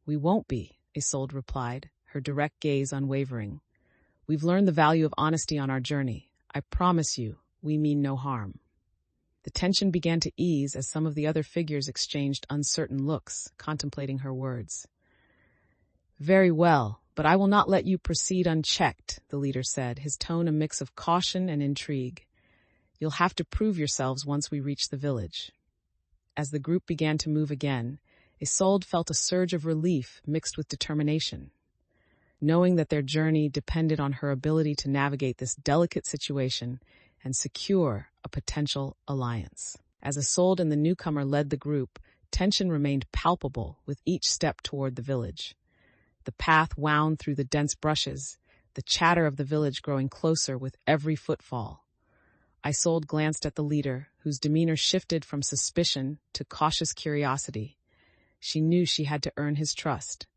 "We won't be," Isolde replied, her direct gaze unwavering. "We've learned the value of honesty on our journey. I promise you, we mean no harm." The tension began to ease as some of the other figures exchanged uncertain looks, contemplating her words. "Very well, but I will not let you proceed unchecked," the leader said, his tone a mix of caution and intrigue. "You'll have to prove yourselves once we reach the village." As the group began to move again, Isolde felt a surge of relief mixed with determination. Knowing that their journey depended on her ability to navigate this delicate situation and secure a potential alliance. As Isolde and the newcomer led the group, tension remained palpable with each step toward the village. The path wound through the dense brushes, the chatter of the village growing closer with every footfall. Isolde glanced at the leader, whose demeanor shifted from suspicion to cautious curiosity. She knew she had to earn his trust.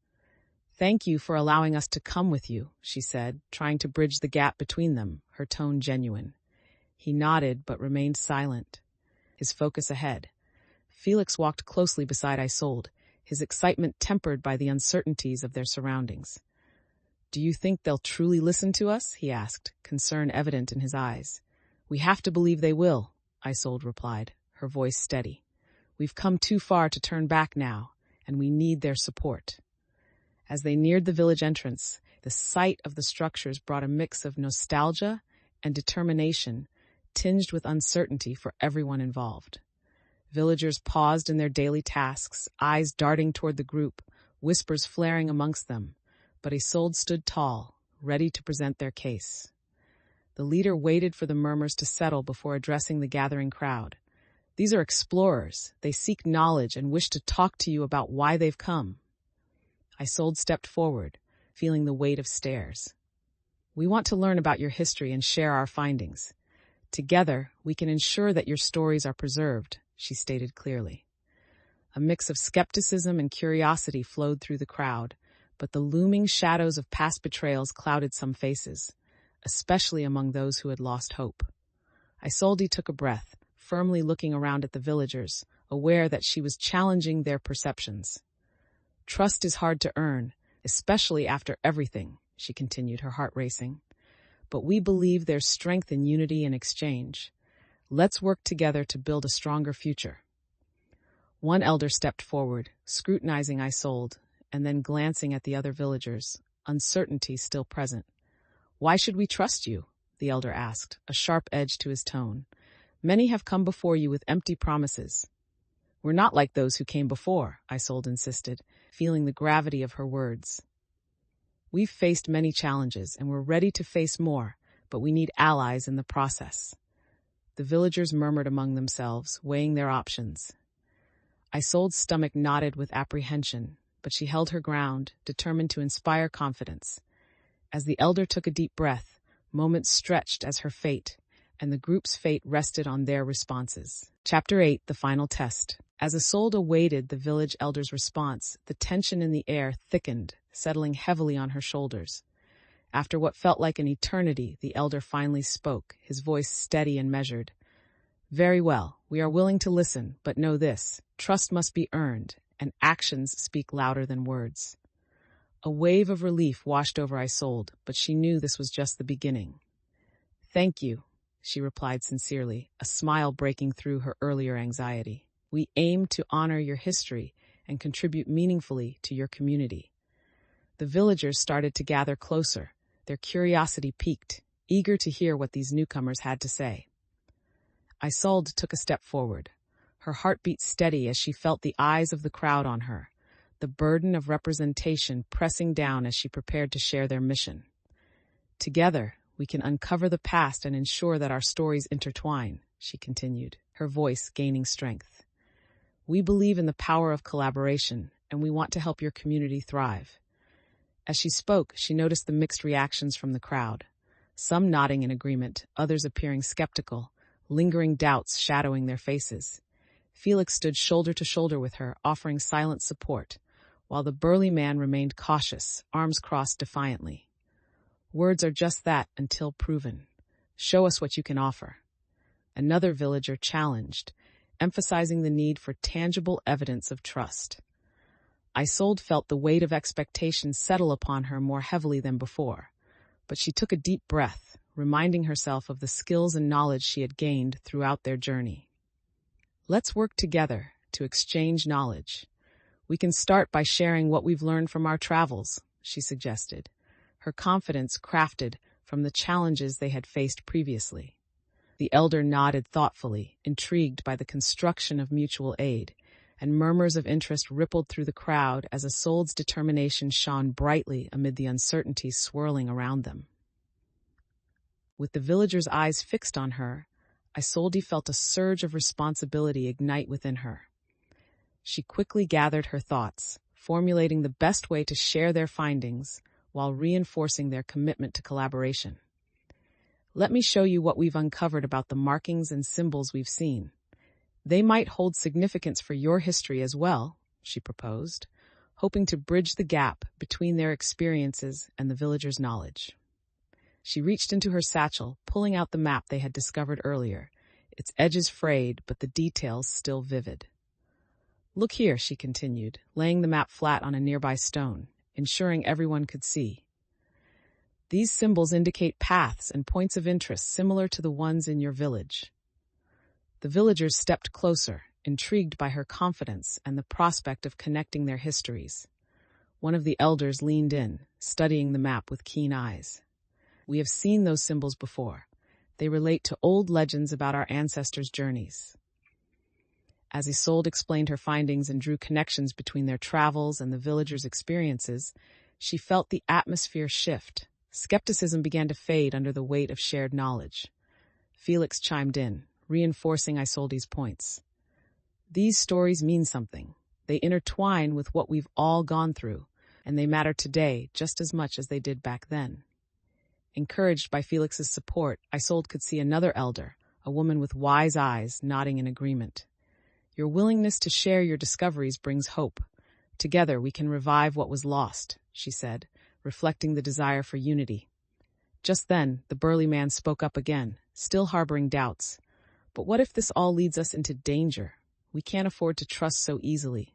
"Thank you for allowing us to come with you," she said, trying to bridge the gap between them, her tone genuine. He nodded but remained silent, his focus ahead. Felix walked closely beside Isolde, his excitement tempered by the uncertainties of their surroundings. "Do you think they'll truly listen to us?" he asked, concern evident in his eyes. "We have to believe they will," Isolde replied, her voice steady. "We've come too far to turn back now, and we need their support." As they neared the village entrance, the sight of the structures brought a mix of nostalgia and determination, tinged with uncertainty for everyone involved. Villagers paused in their daily tasks, eyes darting toward the group, whispers flaring amongst them, but Isolde stood tall, ready to present their case. The leader waited for the murmurs to settle before addressing the gathering crowd. "These are explorers. They seek knowledge and wish to talk to you about why they've come." Isolde stepped forward, feeling the weight of stares. "We want to learn about your history and share our findings. Together, we can ensure that your stories are preserved," she stated clearly. A mix of skepticism and curiosity flowed through the crowd, but the looming shadows of past betrayals clouded some faces, especially among those who had lost hope. Isolde took a breath, firmly looking around at the villagers, aware that she was challenging their perceptions. "Trust is hard to earn, especially after everything," she continued, her heart racing. "But we believe there's strength in unity and exchange. Let's work together to build a stronger future." One elder stepped forward, scrutinizing Isolde, and then glancing at the other villagers, uncertainty still present. "Why should we trust you?" the elder asked, a sharp edge to his tone. "Many have come before you with empty promises." "We're not like those who came before," Isolde insisted, feeling the gravity of her words. "We've faced many challenges, and we're ready to face more, but we need allies in the process." The villagers murmured among themselves, weighing their options. Isolde's stomach knotted with apprehension, but she held her ground, determined to inspire confidence. As the elder took a deep breath, moments stretched as her fate, and the group's fate rested on their responses. Chapter 8, The Final Test. As Isolde awaited the village elder's response, the tension in the air thickened, settling heavily on her shoulders. After what felt like an eternity, the elder finally spoke, his voice steady and measured. "Very well, we are willing to listen, but know this: trust must be earned, and actions speak louder than words." A wave of relief washed over Isolde, but she knew this was just the beginning. "Thank you," she replied sincerely, a smile breaking through her earlier anxiety. "We aim to honor your history and contribute meaningfully to your community." The villagers started to gather closer, their curiosity piqued, eager to hear what these newcomers had to say. Isolde took a step forward, her heartbeat steady as she felt the eyes of the crowd on her, the burden of representation pressing down as she prepared to share their mission. "Together, we can uncover the past and ensure that our stories intertwine," she continued, her voice gaining strength. "We believe in the power of collaboration, and we want to help your community thrive." As she spoke, she noticed the mixed reactions from the crowd, some nodding in agreement, others appearing skeptical, lingering doubts shadowing their faces. Felix stood shoulder to shoulder with her, offering silent support, while the burly man remained cautious, arms crossed defiantly. "Words are just that until proven. Show us what you can offer." Another villager challenged, emphasizing the need for tangible evidence of trust. Isolde felt the weight of expectation settle upon her more heavily than before, but she took a deep breath, reminding herself of the skills and knowledge she had gained throughout their journey. "Let's work together to exchange knowledge. We can start by sharing what we've learned from our travels," she suggested, her confidence crafted from the challenges they had faced previously. The elder nodded thoughtfully, intrigued by the construction of mutual aid, and murmurs of interest rippled through the crowd as Isolde's determination shone brightly amid the uncertainty swirling around them. With the villagers' eyes fixed on her, Isolde felt a surge of responsibility ignite within her. She quickly gathered her thoughts, formulating the best way to share their findings while reinforcing their commitment to collaboration. Let me show you what we've uncovered about the markings and symbols we've seen. They might hold significance for your history as well, she proposed, hoping to bridge the gap between their experiences and the villagers' knowledge. She reached into her satchel, pulling out the map they had discovered earlier, its edges frayed but the details still vivid. "Look here," she continued, laying the map flat on a nearby stone, ensuring everyone could see. "These symbols indicate paths and points of interest similar to the ones in your village." The villagers stepped closer, intrigued by her confidence and the prospect of connecting their histories. One of the elders leaned in, studying the map with keen eyes. "We have seen those symbols before. They relate to old legends about our ancestors' journeys." As Isolde explained her findings and drew connections between their travels and the villagers' experiences, she felt the atmosphere shift. Skepticism began to fade under the weight of shared knowledge. Felix chimed in, reinforcing Isolde's points. "These stories mean something. They intertwine with what we've all gone through, and they matter today just as much as they did back then." Encouraged by Felix's support, Isolde could see another elder, a woman with wise eyes, nodding in agreement. "Your willingness to share your discoveries brings hope. Together we can revive what was lost," she said, reflecting the desire for unity. Just then, the burly man spoke up again, still harboring doubts. "But what if this all leads us into danger? We can't afford to trust so easily."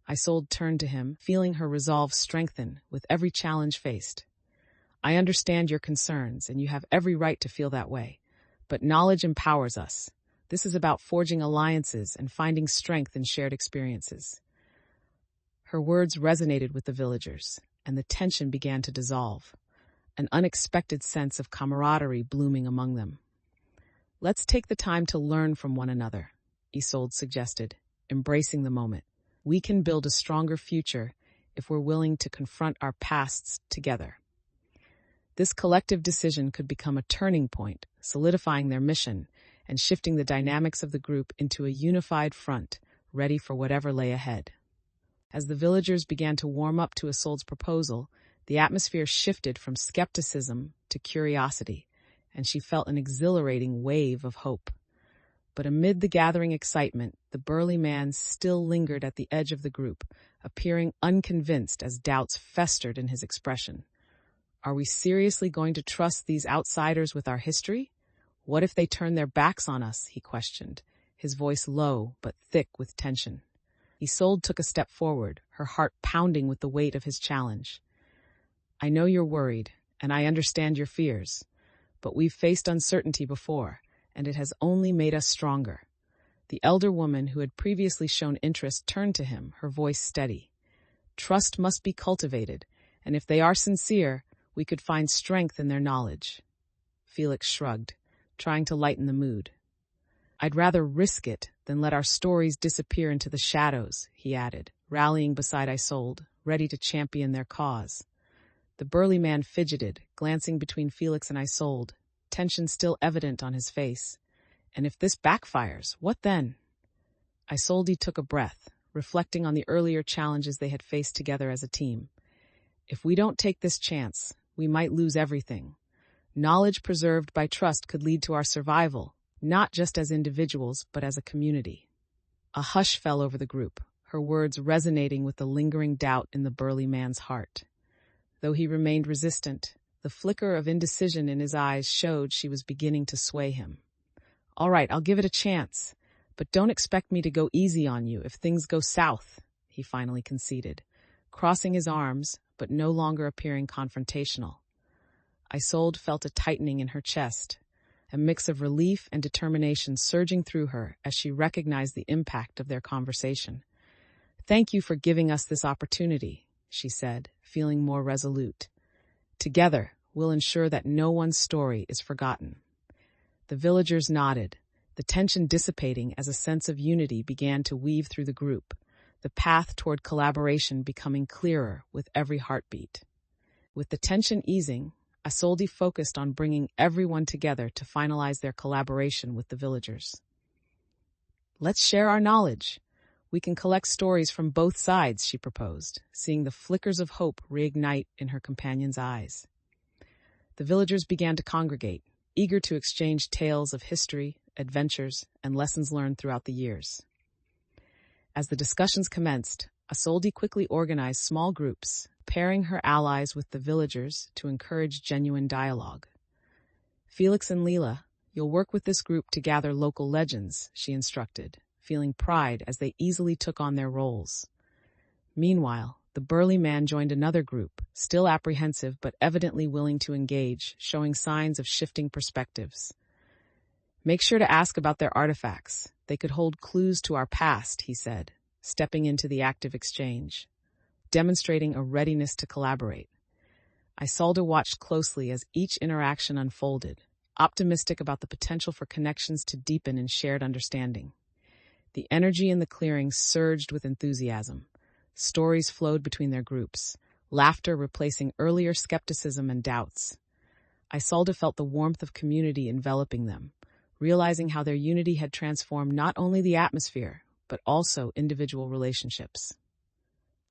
Isolde turned to him, feeling her resolve strengthen with every challenge faced. "I understand your concerns, and you have every right to feel that way. But knowledge empowers us. This is about forging alliances and finding strength in shared experiences." Her words resonated with the villagers, and the tension began to dissolve, an unexpected sense of camaraderie blooming among them. "Let's take the time to learn from one another," Isolde suggested, embracing the moment. "We can build a stronger future if we're willing to confront our pasts together." This collective decision could become a turning point, solidifying their mission and shifting the dynamics of the group into a unified front, ready for whatever lay ahead. As the villagers began to warm up to Isolde's proposal, the atmosphere shifted from skepticism to curiosity, and she felt an exhilarating wave of hope. But amid the gathering excitement, the burly man still lingered at the edge of the group, appearing unconvinced as doubts festered in his expression. "Are we seriously going to trust these outsiders with our history? What if they turn their backs on us?" he questioned, his voice low but thick with tension. Isolde took a step forward, her heart pounding with the weight of his challenge. "I know you're worried, and I understand your fears, but we've faced uncertainty before, and it has only made us stronger." The elder woman who had previously shown interest turned to him, her voice steady. "Trust must be cultivated, and if they are sincere, we could find strength in their knowledge." Felix shrugged, trying to lighten the mood. "I'd rather risk it than let our stories disappear into the shadows," he added, rallying beside Isolde, ready to champion their cause. The burly man fidgeted, glancing between Felix and Isolde, tension still evident on his face. "And if this backfires, what then?" Isolde took a breath, reflecting on the earlier challenges they had faced together as a team. "If we don't take this chance, we might lose everything. Knowledge preserved by trust could lead to our survival, not just as individuals, but as a community." A hush fell over the group, her words resonating with the lingering doubt in the burly man's heart. Though he remained resistant, the flicker of indecision in his eyes showed she was beginning to sway him. "All right, I'll give it a chance, but don't expect me to go easy on you if things go south," he finally conceded, crossing his arms, but no longer appearing confrontational. Isolde felt a tightening in her chest, a mix of relief and determination surging through her as she recognized the impact of their conversation. "Thank you for giving us this opportunity," she said, feeling more resolute. "Together, we'll ensure that no one's story is forgotten." The villagers nodded, the tension dissipating as a sense of unity began to weave through the group, the path toward collaboration becoming clearer with every heartbeat. With the tension easing, Isolde focused on bringing everyone together to finalize their collaboration with the villagers. "Let's share our knowledge. We can collect stories from both sides, she proposed, seeing the flickers of hope reignite in her companion's eyes. The villagers began to congregate, eager to exchange tales of history, adventures, and lessons learned throughout the years. As the discussions commenced, Isolde quickly organized small groups, pairing her allies with the villagers to encourage genuine dialogue. Felix and Leela, you'll work with this group to gather local legends, she instructed, feeling pride as they easily took on their roles. Meanwhile, the burly man joined another group, still apprehensive but evidently willing to engage, showing signs of shifting perspectives. Make sure to ask about their artifacts. They could hold clues to our past, he said, stepping into the active exchange, demonstrating a readiness to collaborate. Isolde watched closely as each interaction unfolded, optimistic about the potential for connections to deepen in shared understanding. The energy in the clearing surged with enthusiasm. Stories flowed between their groups, laughter replacing earlier skepticism and doubts. Isolde felt the warmth of community enveloping them, realizing how their unity had transformed not only the atmosphere, but also individual relationships.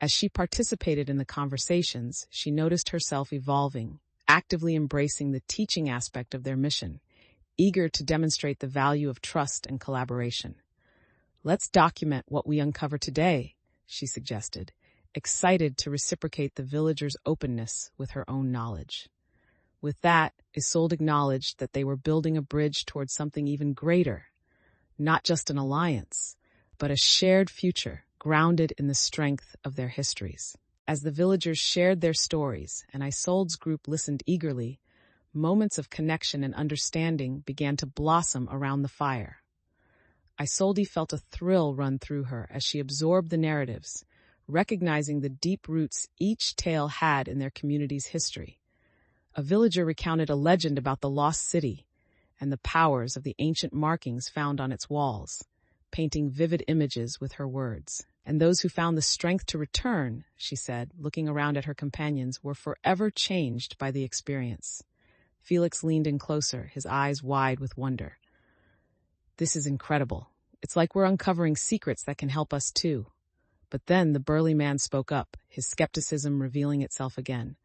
As she participated in the conversations, she noticed herself evolving, actively embracing the teaching aspect of their mission, eager to demonstrate the value of trust and collaboration. Let's document what we uncover today, she suggested, excited to reciprocate the villagers' openness with her own knowledge. With that, Isolde acknowledged that they were building a bridge towards something even greater, not just an alliance, but a shared future grounded in the strength of their histories. As the villagers shared their stories and Isolde's group listened eagerly, moments of connection and understanding began to blossom around the fire. Isolde felt a thrill run through her as she absorbed the narratives, recognizing the deep roots each tale had in their community's history. A villager recounted a legend about the lost city and the powers of the ancient markings found on its walls, painting vivid images with her words. And those who found the strength to return, she said, looking around at her companions, were forever changed by the experience. Felix leaned in closer, his eyes wide with wonder. This is incredible. It's like we're uncovering secrets that can help us too. But then the burly man spoke up, his skepticism revealing itself again.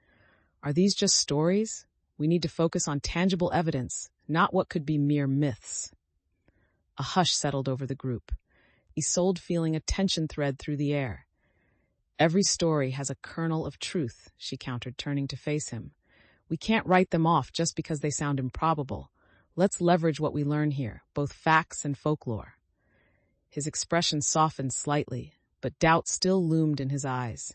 Are these just stories? We need to focus on tangible evidence, not what could be mere myths. A hush settled over the group, Isolde feeling a tension thread through the air. Every story has a kernel of truth, she countered, turning to face him. We can't write them off just because they sound improbable. Let's leverage what we learn here, both facts and folklore. His expression softened slightly, but doubt still loomed in his eyes.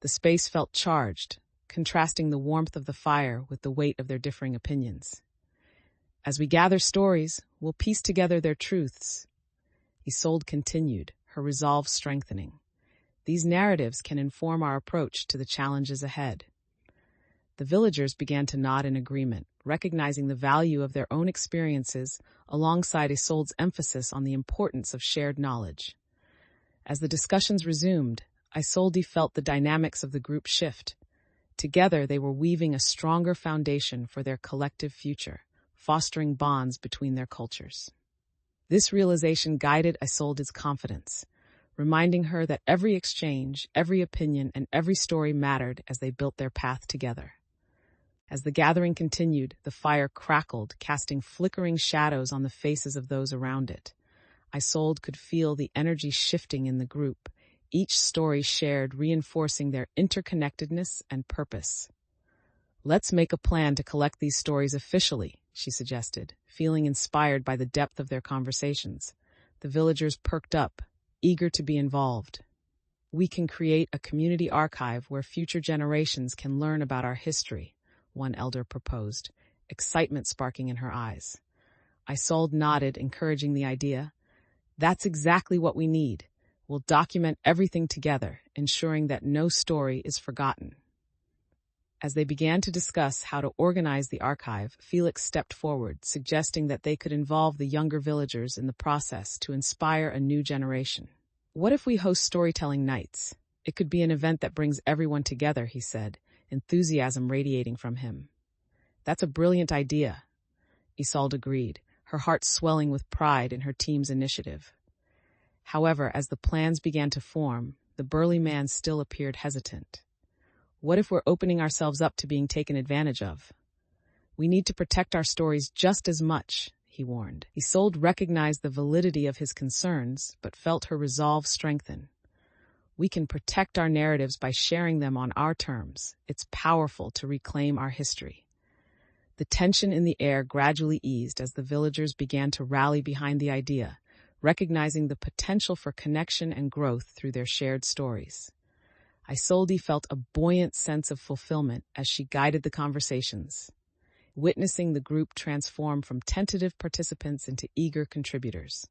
The space felt charged, contrasting the warmth of the fire with the weight of their differing opinions. As we gather stories, we'll piece together their truths. Isolde continued, her resolve strengthening. These narratives can inform our approach to the challenges ahead. The villagers began to nod in agreement, recognizing the value of their own experiences alongside Isolde's emphasis on the importance of shared knowledge. As the discussions resumed, Isolde felt the dynamics of the group shift. Together, they were weaving a stronger foundation for their collective future, fostering bonds between their cultures. This realization guided Isolde's confidence, reminding her that every exchange, every opinion, and every story mattered as they built their path together. As the gathering continued, the fire crackled, casting flickering shadows on the faces of those around it. Isolde could feel the energy shifting in the group, each story shared reinforcing their interconnectedness and purpose. Let's make a plan to collect these stories officially, she suggested, feeling inspired by the depth of their conversations. The villagers perked up, eager to be involved. We can create a community archive where future generations can learn about our history, one elder proposed, excitement sparking in her eyes. Isolde nodded, encouraging the idea. That's exactly what we need. We'll document everything together, ensuring that no story is forgotten. As they began to discuss how to organize the archive, Felix stepped forward, suggesting that they could involve the younger villagers in the process to inspire a new generation. What if we host storytelling nights? It could be an event that brings everyone together, he said, enthusiasm radiating from him. That's a brilliant idea, Isolde agreed, her heart swelling with pride in her team's initiative. However, as the plans began to form, the burly man still appeared hesitant. What if we're opening ourselves up to being taken advantage of? We need to protect our stories just as much, he warned. Isolde recognized the validity of his concerns, but felt her resolve strengthen. We can protect our narratives by sharing them on our terms. It's powerful to reclaim our history. The tension in the air gradually eased as the villagers began to rally behind the idea, recognizing the potential for connection and growth through their shared stories. Isolde felt a buoyant sense of fulfillment as she guided the conversations, witnessing the group transform from tentative participants into eager contributors.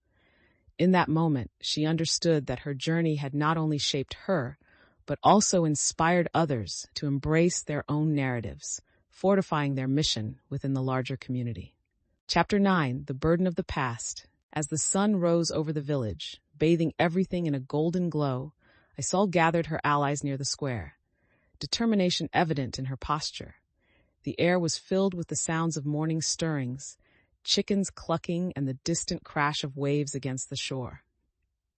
In that moment, she understood that her journey had not only shaped her, but also inspired others to embrace their own narratives, fortifying their mission within the larger community. Chapter 9, The Burden of the Past. As the sun rose over the village, bathing everything in a golden glow, Isolde gathered her allies near the square, determination evident in her posture. The air was filled with the sounds of morning stirrings, chickens clucking and the distant crash of waves against the shore.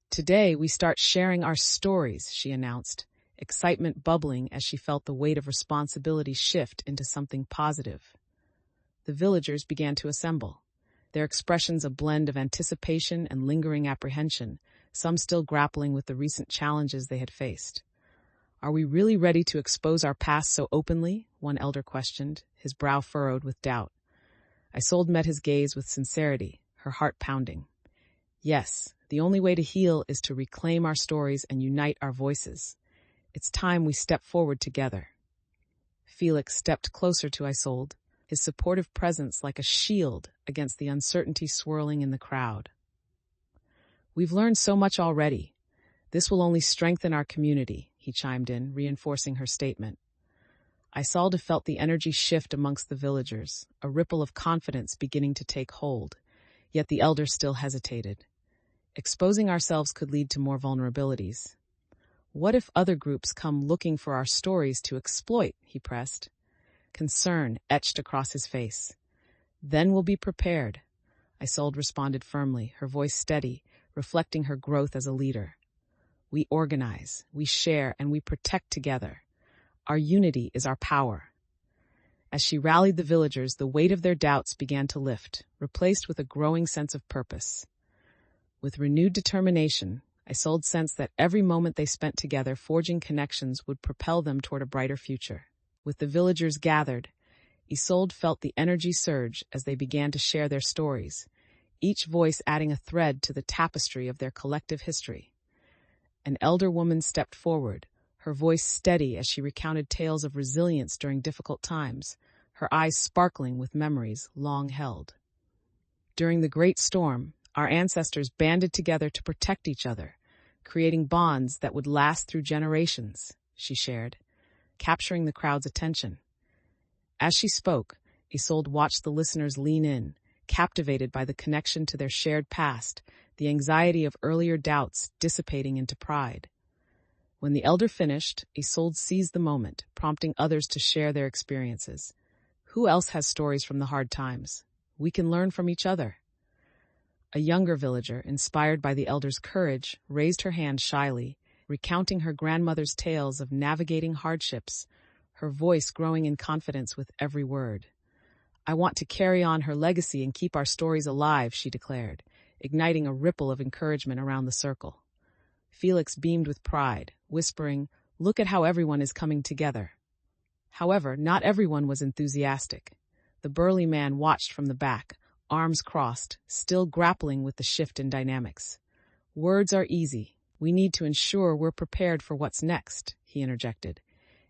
Today, we start sharing our stories, she announced, excitement bubbling as she felt the weight of responsibility shift into something positive. The villagers began to assemble, their expressions a blend of anticipation and lingering apprehension, some still grappling with the recent challenges they had faced. Are we really ready to expose our past so openly? One elder questioned, his brow furrowed with doubt. Isolde met his gaze with sincerity, her heart pounding. Yes, the only way to heal is to reclaim our stories and unite our voices. It's time we step forward together. Felix stepped closer to Isolde, his supportive presence like a shield against the uncertainty swirling in the crowd. We've learned so much already. This will only strengthen our community, he chimed in, reinforcing her statement. Isolde felt the energy shift amongst the villagers, a ripple of confidence beginning to take hold, yet the elder still hesitated. Exposing ourselves could lead to more vulnerabilities. What if other groups come looking for our stories to exploit, he pressed. Concern etched across his face. Then we'll be prepared, Isolde responded firmly, her voice steady, reflecting her growth as a leader. We organize, we share, and we protect together. Our unity is our power. As she rallied the villagers, the weight of their doubts began to lift, replaced with a growing sense of purpose. With renewed determination, Isolde sensed that every moment they spent together forging connections would propel them toward a brighter future. With the villagers gathered, Isolde felt the energy surge as they began to share their stories, each voice adding a thread to the tapestry of their collective history. An elder woman stepped forward, her voice steady as she recounted tales of resilience during difficult times, her eyes sparkling with memories long held. During the Great Storm, our ancestors banded together to protect each other, creating bonds that would last through generations, she shared, capturing the crowd's attention. As she spoke, Isolde watched the listeners lean in, captivated by the connection to their shared past, the anxiety of earlier doubts dissipating into pride. When the elder finished, Isolde seized the moment, prompting others to share their experiences. Who else has stories from the hard times? We can learn from each other. A younger villager, inspired by the elder's courage, raised her hand shyly, recounting her grandmother's tales of navigating hardships, her voice growing in confidence with every word. I want to carry on her legacy and keep our stories alive, she declared, igniting a ripple of encouragement around the circle. Felix beamed with pride, whispering, "Look at how everyone is coming together." However, not everyone was enthusiastic. The burly man watched from the back, arms crossed, still grappling with the shift in dynamics. Words are easy. We need to ensure we're prepared for what's next, he interjected,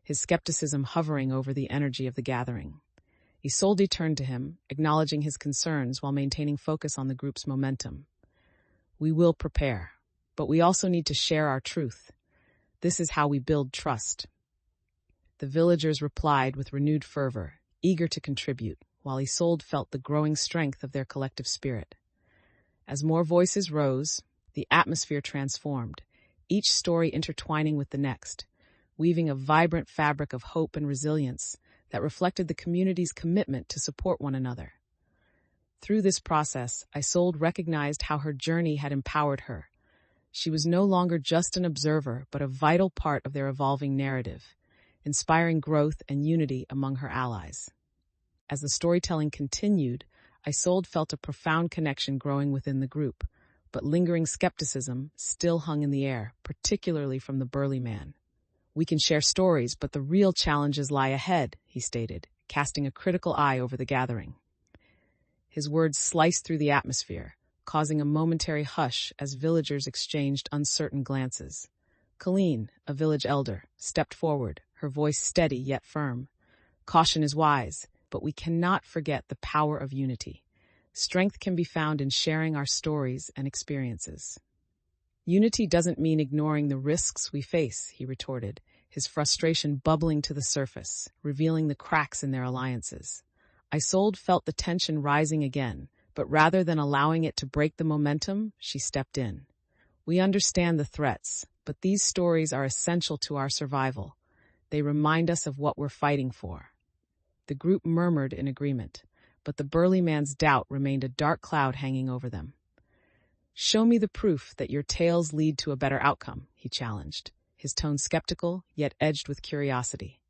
his skepticism hovering over the energy of the gathering. Isolde turned to him, acknowledging his concerns while maintaining focus on the group's momentum. We will prepare, but we also need to share our truth. This is how we build trust. The villagers replied with renewed fervor, eager to contribute, while Isolde felt the growing strength of their collective spirit. As more voices rose, the atmosphere transformed, each story intertwining with the next, weaving a vibrant fabric of hope and resilience that reflected the community's commitment to support one another. Through this process, Isolde recognized how her journey had empowered her, She was no longer just an observer, but a vital part of their evolving narrative, inspiring growth and unity among her allies. As the storytelling continued, Isolde felt a profound connection growing within the group, but lingering skepticism still hung in the air, particularly from the burly man. "We can share stories, but the real challenges lie ahead," he stated, casting a critical eye over the gathering. His words sliced through the atmosphere, causing a momentary hush as villagers exchanged uncertain glances. Colleen, a village elder, stepped forward, her voice steady yet firm. "Caution is wise, but we cannot forget the power of unity. Strength can be found in sharing our stories and experiences." "Unity doesn't mean ignoring the risks we face," he retorted, his frustration bubbling to the surface, revealing the cracks in their alliances. Isolde felt the tension rising again, but rather than allowing it to break the momentum, she stepped in. "We understand the threats, but these stories are essential to our survival. They remind us of what we're fighting for." The group murmured in agreement, but the burly man's doubt remained a dark cloud hanging over them. "Show me the proof that your tales lead to a better outcome," he challenged, his tone skeptical, yet edged with curiosity.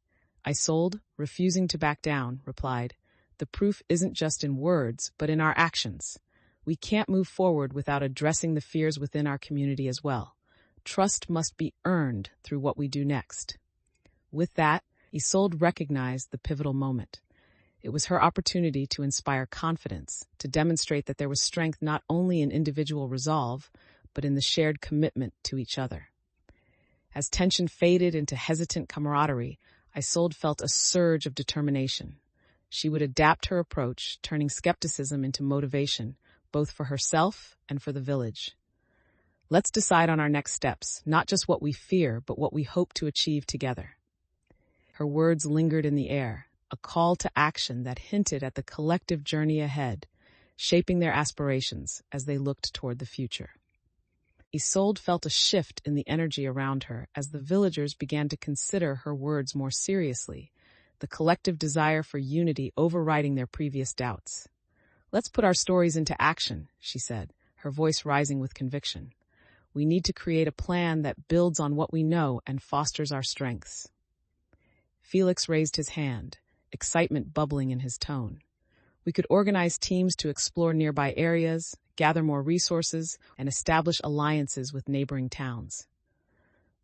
Isolde, refusing to back down, replied, "The proof isn't just in words, but in our actions. We can't move forward without addressing the fears within our community as well. Trust must be earned through what we do next." With that, Isolde recognized the pivotal moment. It was her opportunity to inspire confidence, to demonstrate that there was strength not only in individual resolve, but in the shared commitment to each other. As tension faded into hesitant camaraderie, Isolde felt a surge of determination. She would adapt her approach, turning skepticism into motivation, both for herself and for the village. "Let's decide on our next steps, not just what we fear, but what we hope to achieve together." Her words lingered in the air, a call to action that hinted at the collective journey ahead, shaping their aspirations as they looked toward the future. Isolde felt a shift in the energy around her as the villagers began to consider her words more seriously, the collective desire for unity overriding their previous doubts. "Let's put our stories into action," she said, her voice rising with conviction. "We need to create a plan that builds on what we know and fosters our strengths." Felix raised his hand, excitement bubbling in his tone. "We could organize teams to explore nearby areas, gather more resources, and establish alliances with neighboring towns."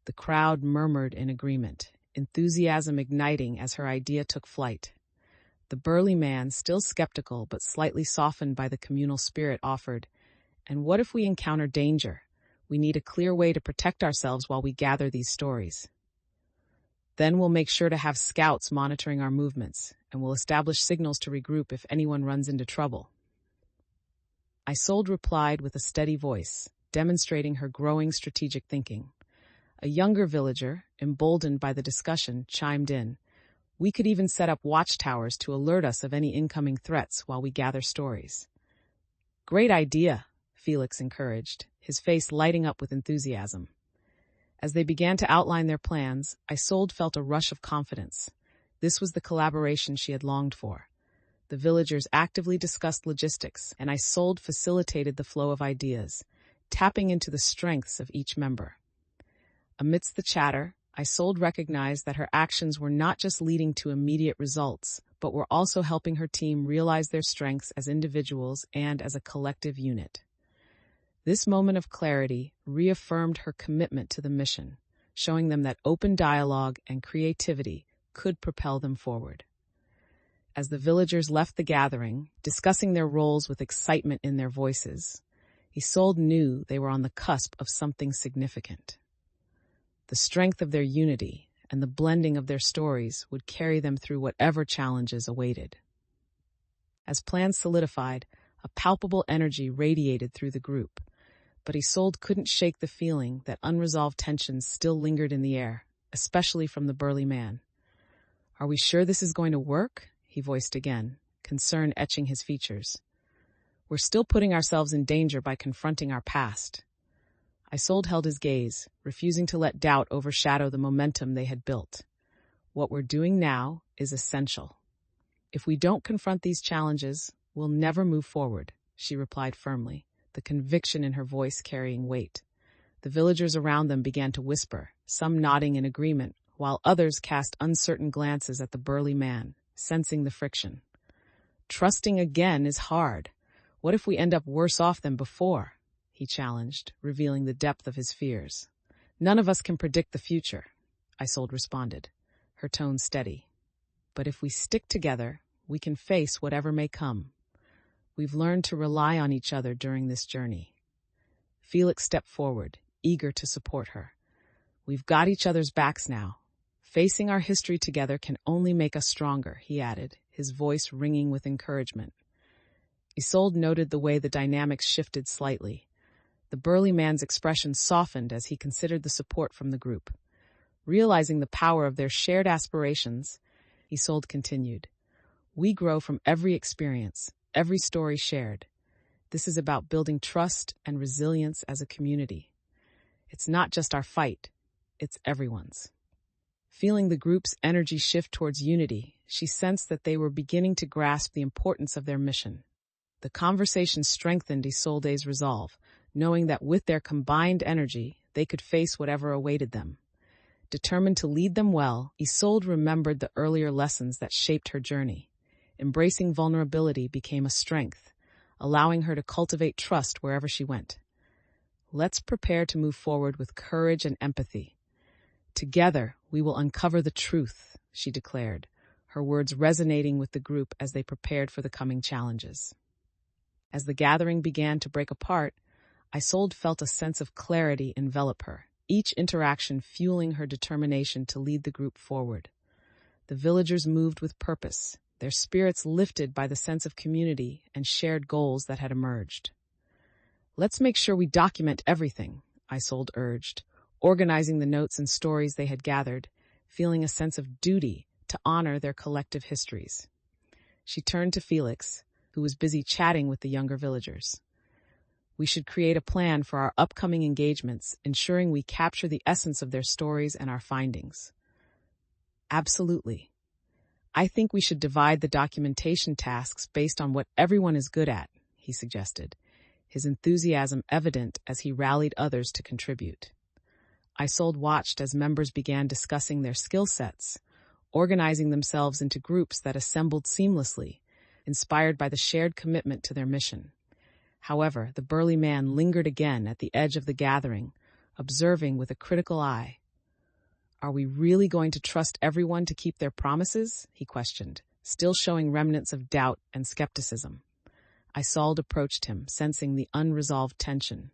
The crowd murmured in agreement, enthusiasm igniting as her idea took flight. The burly man, still skeptical but slightly softened by the communal spirit, offered, "And what if we encounter danger? We need a clear way to protect ourselves while we gather these stories. Then we'll make sure to have scouts monitoring our movements, and we'll establish signals to regroup if anyone runs into trouble." Isolde replied with a steady voice, demonstrating her growing strategic thinking. A younger villager, emboldened by the discussion, chimed in, "We could even set up watchtowers to alert us of any incoming threats while we gather stories." "Great idea," Felix encouraged, his face lighting up with enthusiasm. As they began to outline their plans, Isolde felt a rush of confidence. This was the collaboration she had longed for. The villagers actively discussed logistics, and Isolde facilitated the flow of ideas, tapping into the strengths of each member. Amidst the chatter, Isolde recognized that her actions were not just leading to immediate results, but were also helping her team realize their strengths as individuals and as a collective unit. This moment of clarity reaffirmed her commitment to the mission, showing them that open dialogue and creativity could propel them forward. As the villagers left the gathering, discussing their roles with excitement in their voices, Isolde knew they were on the cusp of something significant. The strength of their unity and the blending of their stories would carry them through whatever challenges awaited. As plans solidified, a palpable energy radiated through the group, but Isolde couldn't shake the feeling that unresolved tensions still lingered in the air, especially from the burly man. "Are we sure this is going to work?" he voiced again, concern etching his features. "We're still putting ourselves in danger by confronting our past." Isolde held his gaze, refusing to let doubt overshadow the momentum they had built. "What we're doing now is essential. If we don't confront these challenges, we'll never move forward," she replied firmly, the conviction in her voice carrying weight. The villagers around them began to whisper, some nodding in agreement, while others cast uncertain glances at the burly man, sensing the friction. Trusting again is hard. What if we end up worse off than before? He challenged, revealing the depth of his fears. None of us can predict the future, Isolde responded, her tone steady. But if we stick together, we can face whatever may come. We've learned to rely on each other during this journey. Felix stepped forward, eager to support her. We've got each other's backs now. Facing our history together can only make us stronger, he added, his voice ringing with encouragement. Isolde noted the way the dynamics shifted slightly. The burly man's expression softened as he considered the support from the group. Realizing the power of their shared aspirations, Isolde continued, "We grow from every experience, every story shared. This is about building trust and resilience as a community. It's not just our fight, it's everyone's." Feeling the group's energy shift towards unity, she sensed that they were beginning to grasp the importance of their mission. The conversation strengthened Isolde's resolve, knowing that with their combined energy, they could face whatever awaited them. Determined to lead them well, Isolde remembered the earlier lessons that shaped her journey. Embracing vulnerability became a strength, allowing her to cultivate trust wherever she went. Let's prepare to move forward with courage and empathy. Together, we will uncover the truth, she declared, her words resonating with the group as they prepared for the coming challenges. As the gathering began to break apart, Isolde felt a sense of clarity envelop her, each interaction fueling her determination to lead the group forward. The villagers moved with purpose, their spirits lifted by the sense of community and shared goals that had emerged. Let's make sure we document everything, Isolde urged, organizing the notes and stories they had gathered, feeling a sense of duty to honor their collective histories. She turned to Felix, who was busy chatting with the younger villagers. We should create a plan for our upcoming engagements, ensuring we capture the essence of their stories and our findings. Absolutely. I think we should divide the documentation tasks based on what everyone is good at, he suggested, his enthusiasm evident as he rallied others to contribute. Isolde watched as members began discussing their skill sets, organizing themselves into groups that assembled seamlessly, inspired by the shared commitment to their mission. However, the burly man lingered again at the edge of the gathering, observing with a critical eye. Are we really going to trust everyone to keep their promises? He questioned, still showing remnants of doubt and skepticism. Isolde approached him, sensing the unresolved tension.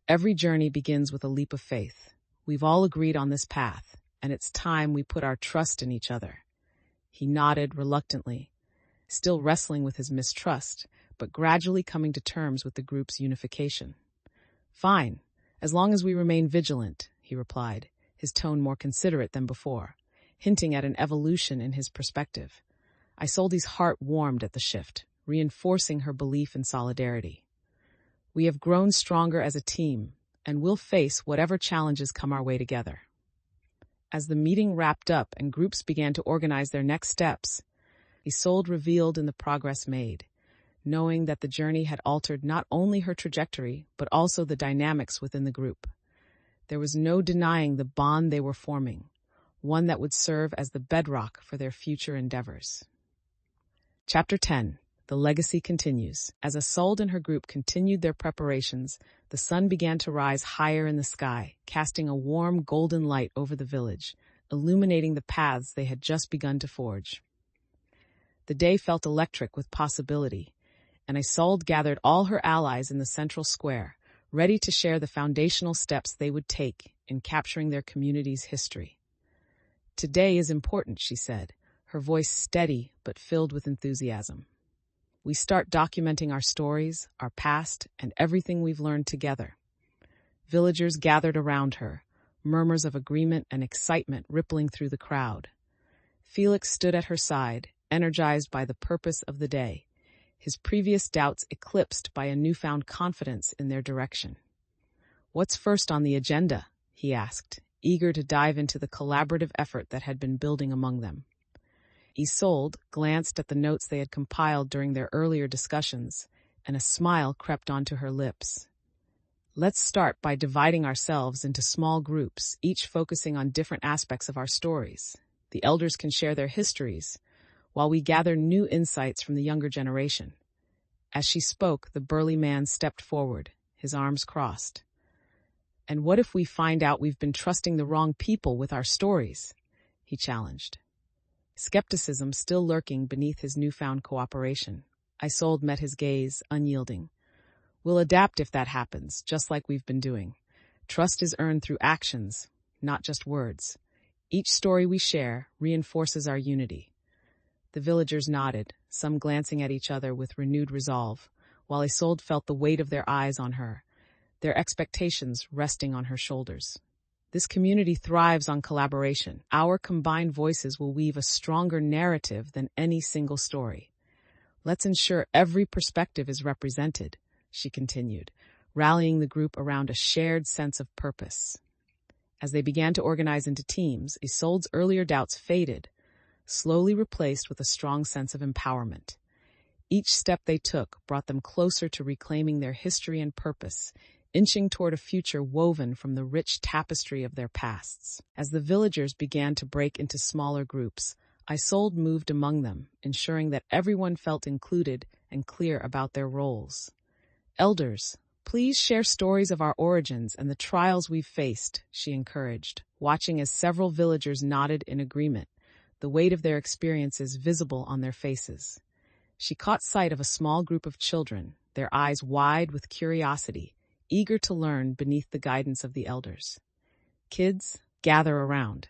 Every journey begins with a leap of faith. We've all agreed on this path, and it's time we put our trust in each other. He nodded reluctantly, still wrestling with his mistrust, but gradually coming to terms with the group's unification. Fine, as long as we remain vigilant, he replied, his tone more considerate than before, hinting at an evolution in his perspective. Isolde's heart warmed at the shift, reinforcing her belief in solidarity. We have grown stronger as a team, and we'll face whatever challenges come our way together. As the meeting wrapped up and groups began to organize their next steps, Isolde reveled in the progress made, knowing that the journey had altered not only her trajectory, but also the dynamics within the group. There was no denying the bond they were forming, one that would serve as the bedrock for their future endeavors. Chapter 10. The legacy continues. As Isolde and her group continued their preparations, the sun began to rise higher in the sky, casting a warm golden light over the village, illuminating the paths they had just begun to forge. The day felt electric with possibility, and Isolde gathered all her allies in the central square, ready to share the foundational steps they would take in capturing their community's history. Today is important, she said, her voice steady but filled with enthusiasm. We start documenting our stories, our past, and everything we've learned together. Villagers gathered around her, murmurs of agreement and excitement rippling through the crowd. Felix stood at her side, energized by the purpose of the day, his previous doubts eclipsed by a newfound confidence in their direction. What's first on the agenda? He asked, eager to dive into the collaborative effort that had been building among them. Isolde glanced at the notes they had compiled during their earlier discussions, and a smile crept onto her lips. Let's start by dividing ourselves into small groups, each focusing on different aspects of our stories. The elders can share their histories, while we gather new insights from the younger generation. As she spoke, the burly man stepped forward, his arms crossed. And what if we find out we've been trusting the wrong people with our stories? He challenged. Skepticism still lurking beneath his newfound cooperation. Isolde met his gaze, unyielding. We'll adapt if that happens, just like we've been doing. Trust is earned through actions, not just words. Each story we share reinforces our unity. The villagers nodded, some glancing at each other with renewed resolve, while Isolde felt the weight of their eyes on her, their expectations resting on her shoulders. This community thrives on collaboration. Our combined voices will weave a stronger narrative than any single story. Let's ensure every perspective is represented, she continued, rallying the group around a shared sense of purpose. As they began to organize into teams, Isolde's earlier doubts faded, slowly replaced with a strong sense of empowerment. Each step they took brought them closer to reclaiming their history and purpose, inching toward a future woven from the rich tapestry of their pasts. As the villagers began to break into smaller groups, Isolde moved among them, ensuring that everyone felt included and clear about their roles. Elders, please share stories of our origins and the trials we've faced, she encouraged, watching as several villagers nodded in agreement, the weight of their experiences visible on their faces. She caught sight of a small group of children, their eyes wide with curiosity, eager to learn beneath the guidance of the elders. Kids, gather around.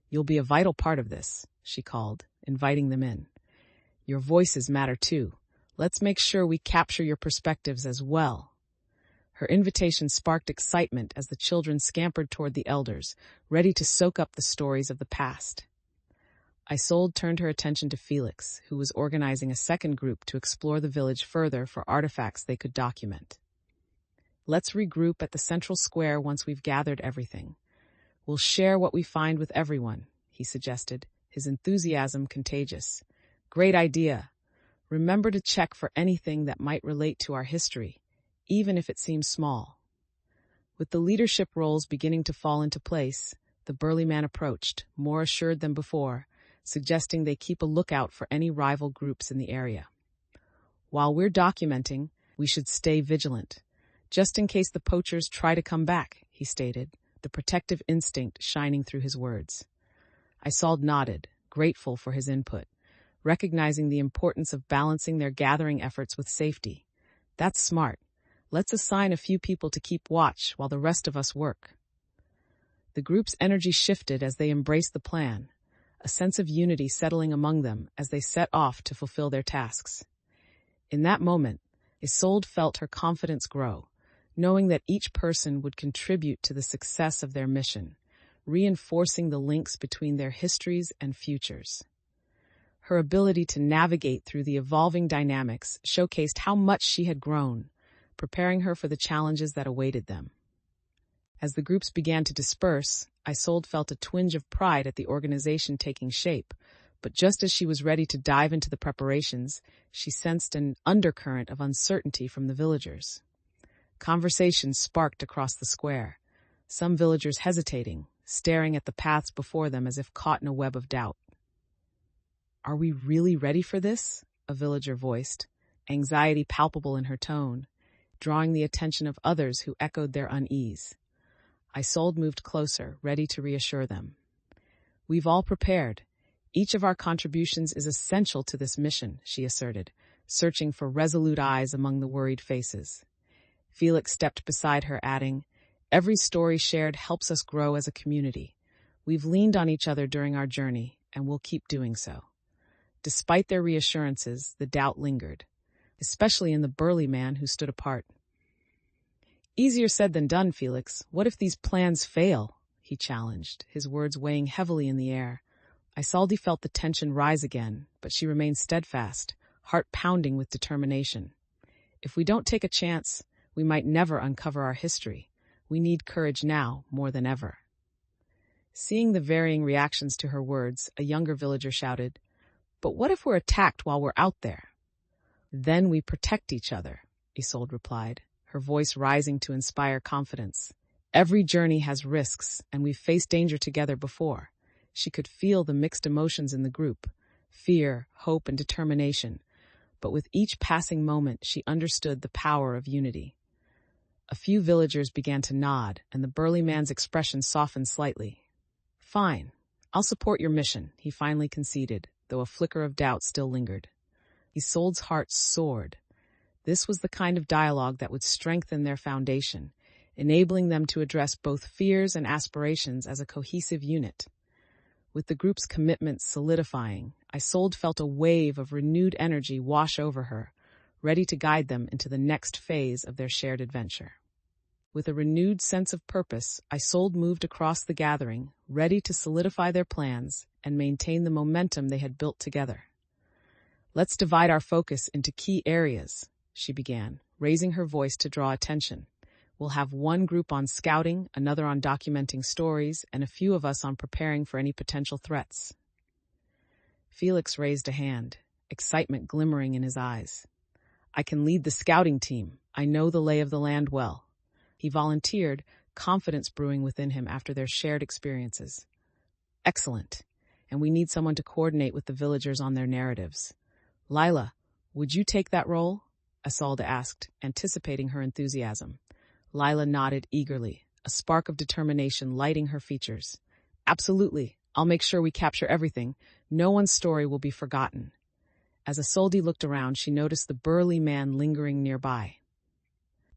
You'll be a vital part of this, she called, inviting them in. Your voices matter too. Let's make sure we capture your perspectives as well. Her invitation sparked excitement as the children scampered toward the elders, ready to soak up the stories of the past. Isolde turned her attention to Felix, who was organizing a second group to explore the village further for artifacts they could document. Let's regroup at the central square once we've gathered everything. We'll share what we find with everyone, he suggested, his enthusiasm contagious. Great idea. Remember to check for anything that might relate to our history, even if it seems small. With the leadership roles beginning to fall into place, the burly man approached, more assured than before, suggesting they keep a lookout for any rival groups in the area. While we're documenting, we should stay vigilant, just in case the poachers try to come back, he stated, the protective instinct shining through his words. Isolde nodded, grateful for his input, recognizing the importance of balancing their gathering efforts with safety. That's smart. Let's assign a few people to keep watch while the rest of us work. The group's energy shifted as they embraced the plan, a sense of unity settling among them as they set off to fulfill their tasks. In that moment, Isolde felt her confidence grow, knowing that each person would contribute to the success of their mission, reinforcing the links between their histories and futures. Her ability to navigate through the evolving dynamics showcased how much she had grown, preparing her for the challenges that awaited them. As the groups began to disperse, Isolde felt a twinge of pride at the organization taking shape, but just as she was ready to dive into the preparations, she sensed an undercurrent of uncertainty from the villagers. Conversations sparked across the square, some villagers hesitating, staring at the paths before them as if caught in a web of doubt. Are we really ready for this? A villager voiced, anxiety palpable in her tone, drawing the attention of others who echoed their unease. Isolde moved closer, ready to reassure them. We've all prepared. Each of our contributions is essential to this mission, she asserted, searching for resolute eyes among the worried faces. Felix stepped beside her, adding, Every story shared helps us grow as a community. We've leaned on each other during our journey, and we'll keep doing so. Despite their reassurances, the doubt lingered, especially in the burly man who stood apart. Easier said than done, Felix. What if these plans fail? He challenged, his words weighing heavily in the air. Isolde felt the tension rise again, but she remained steadfast, heart pounding with determination. If we don't take a chance, we might never uncover our history. We need courage now more than ever. Seeing the varying reactions to her words, a younger villager shouted, But what if we're attacked while we're out there? Then we protect each other, Isolde replied, her voice rising to inspire confidence. Every journey has risks, and we've faced danger together before. She could feel the mixed emotions in the group: fear, hope, and determination. But with each passing moment, she understood the power of unity. A few villagers began to nod, and the burly man's expression softened slightly. "Fine. I'll support your mission," he finally conceded, though a flicker of doubt still lingered. Isolde's heart soared. This was the kind of dialogue that would strengthen their foundation, enabling them to address both fears and aspirations as a cohesive unit. With the group's commitment solidifying, Isolde felt a wave of renewed energy wash over her, ready to guide them into the next phase of their shared adventure. With a renewed sense of purpose, Isolde moved across the gathering, ready to solidify their plans and maintain the momentum they had built together. "Let's divide our focus into key areas," she began, raising her voice to draw attention. "We'll have one group on scouting, another on documenting stories, and a few of us on preparing for any potential threats." Felix raised a hand, excitement glimmering in his eyes. "I can lead the scouting team. I know the lay of the land well." He volunteered, confidence brewing within him after their shared experiences. "Excellent. And we need someone to coordinate with the villagers on their narratives. Lila, would you take that role?" Isolde asked, anticipating her enthusiasm. Lila nodded eagerly, a spark of determination lighting her features. "Absolutely. I'll make sure we capture everything. No one's story will be forgotten." As Isolde looked around, she noticed the burly man lingering nearby.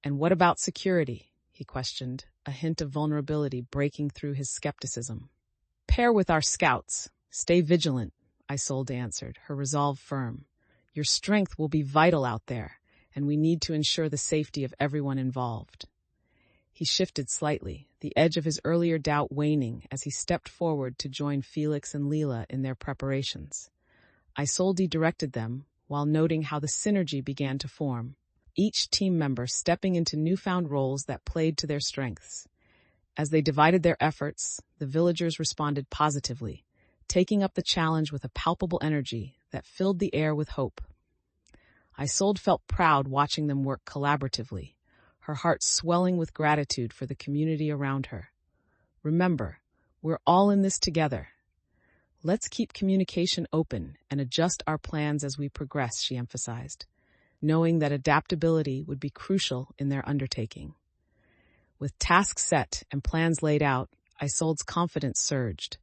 "And what about security?" he questioned, a hint of vulnerability breaking through his skepticism. "Pair with our scouts. Stay vigilant," Isolde answered, her resolve firm. "Your strength will be vital out there, and we need to ensure the safety of everyone involved." He shifted slightly, the edge of his earlier doubt waning as he stepped forward to join Felix and Lila in their preparations. Isolde directed them, while noting how the synergy began to form, each team member stepping into newfound roles that played to their strengths. As they divided their efforts, the villagers responded positively, taking up the challenge with a palpable energy that filled the air with hope. Isolde felt proud watching them work collaboratively, her heart swelling with gratitude for the community around her. "Remember, we're all in this together. Let's keep communication open and adjust our plans as we progress," she emphasized, knowing that adaptability would be crucial in their undertaking. With tasks set and plans laid out, Isolde's confidence surged,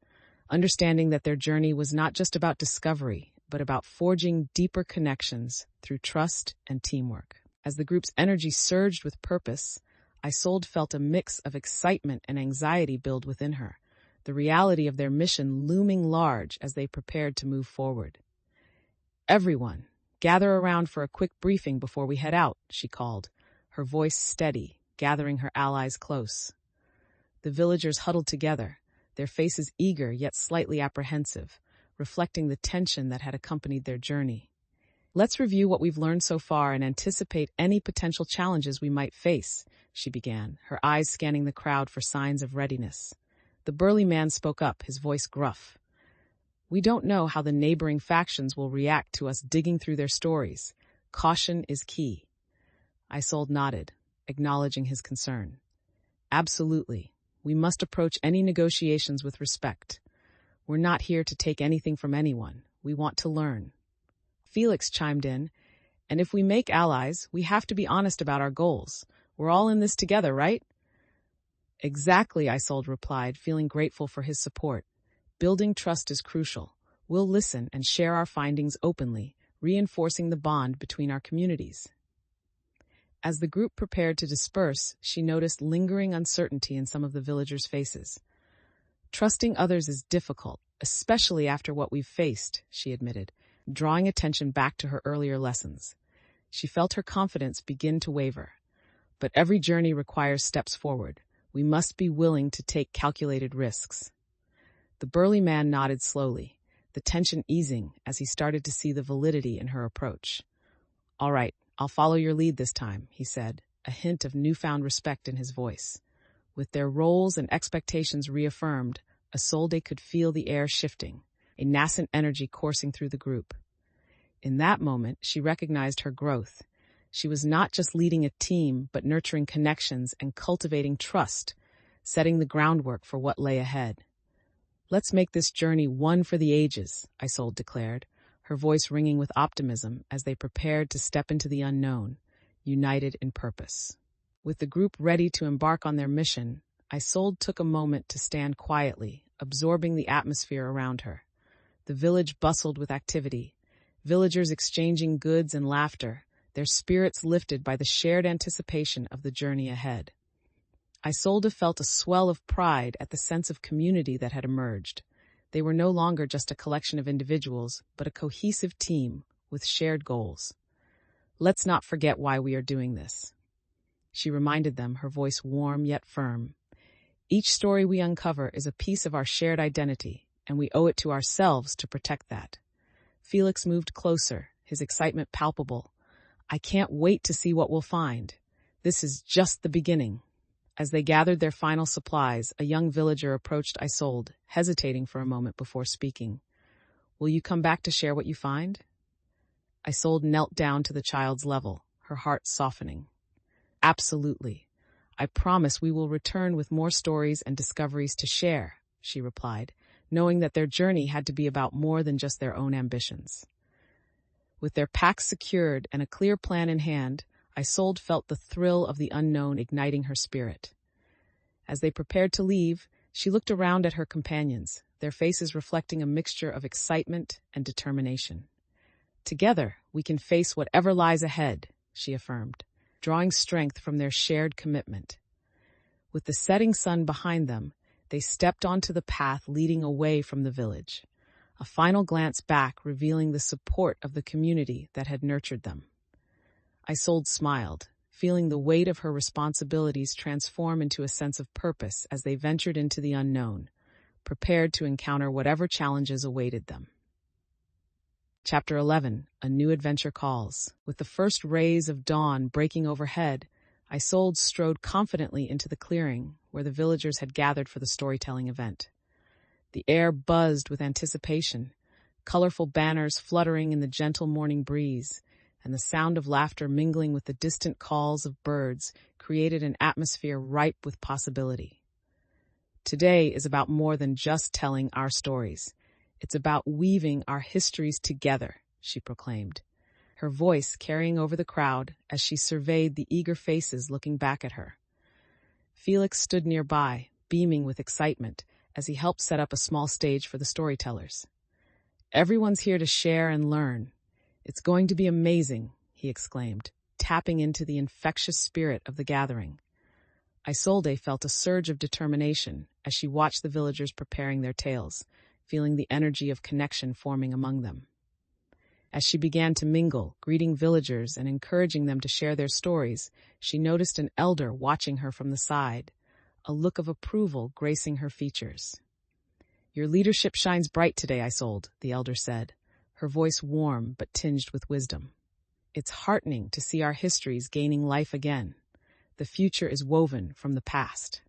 understanding that their journey was not just about discovery, but about forging deeper connections through trust and teamwork. As the group's energy surged with purpose, Isolde felt a mix of excitement and anxiety build within her, the reality of their mission looming large as they prepared to move forward. "Everyone, gather around for a quick briefing before we head out," she called, her voice steady, gathering her allies close. The villagers huddled together, their faces eager yet slightly apprehensive, reflecting the tension that had accompanied their journey. "Let's review what we've learned so far and anticipate any potential challenges we might face," she began, her eyes scanning the crowd for signs of readiness. The burly man spoke up, his voice gruff. "We don't know how the neighboring factions will react to us digging through their stories. Caution is key." Isolde nodded, acknowledging his concern. "Absolutely. We must approach any negotiations with respect. We're not here to take anything from anyone. We want to learn." Felix chimed in, "And if we make allies, we have to be honest about our goals. We're all in this together, right?" "Exactly," Isolde replied, feeling grateful for his support. "Building trust is crucial. We'll listen and share our findings openly, reinforcing the bond between our communities." As the group prepared to disperse, she noticed lingering uncertainty in some of the villagers' faces. "Trusting others is difficult, especially after what we've faced," she admitted, drawing attention back to her earlier lessons. She felt her confidence begin to waver. But every journey requires steps forward. We must be willing to take calculated risks. The burly man nodded slowly, the tension easing as he started to see the validity in her approach. "All right, I'll follow your lead this time," he said, a hint of newfound respect in his voice. With their roles and expectations reaffirmed, Isolde could feel the air shifting, a nascent energy coursing through the group. In that moment, she recognized her growth. She was not just leading a team, but nurturing connections and cultivating trust, setting the groundwork for what lay ahead. "Let's make this journey one for the ages," Isolde declared, her voice ringing with optimism as they prepared to step into the unknown, united in purpose. With the group ready to embark on their mission, Isolde took a moment to stand quietly, absorbing the atmosphere around her. The village bustled with activity, villagers exchanging goods and laughter, their spirits lifted by the shared anticipation of the journey ahead. Isolde felt a swell of pride at the sense of community that had emerged. They were no longer just a collection of individuals, but a cohesive team with shared goals. "Let's not forget why we are doing this," she reminded them, her voice warm yet firm. "Each story we uncover is a piece of our shared identity, and we owe it to ourselves to protect that." Felix moved closer, his excitement palpable. "I can't wait to see what we'll find. This is just the beginning." As they gathered their final supplies, a young villager approached Isolde, hesitating for a moment before speaking. "Will you come back to share what you find?" Isolde knelt down to the child's level, her heart softening. "Absolutely. I promise we will return with more stories and discoveries to share," she replied, knowing that their journey had to be about more than just their own ambitions. With their packs secured and a clear plan in hand, Isolde felt the thrill of the unknown igniting her spirit. As they prepared to leave, she looked around at her companions, their faces reflecting a mixture of excitement and determination. "Together, we can face whatever lies ahead," she affirmed, drawing strength from their shared commitment. With the setting sun behind them, they stepped onto the path leading away from the village, a final glance back revealing the support of the community that had nurtured them. Isolde smiled, feeling the weight of her responsibilities transform into a sense of purpose as they ventured into the unknown, prepared to encounter whatever challenges awaited them. Chapter 11, A New Adventure Calls. With the first rays of dawn breaking overhead, Isolde strode confidently into the clearing where the villagers had gathered for the storytelling event. The air buzzed with anticipation, colorful banners fluttering in the gentle morning breeze, and the sound of laughter mingling with the distant calls of birds created an atmosphere ripe with possibility. "Today is about more than just telling our stories. It's about weaving our histories together," she proclaimed, her voice carrying over the crowd as she surveyed the eager faces looking back at her. Felix stood nearby, beaming with excitement, as he helped set up a small stage for the storytellers. "Everyone's here to share and learn. It's going to be amazing," he exclaimed, tapping into the infectious spirit of the gathering. Isolde felt a surge of determination as she watched the villagers preparing their tales, feeling the energy of connection forming among them. As she began to mingle, greeting villagers and encouraging them to share their stories, she noticed an elder watching her from the side, a look of approval gracing her features. "Your leadership shines bright today, Isolde," the elder said, her voice warm but tinged with wisdom. "It's heartening to see our histories gaining life again. The future is woven from the past."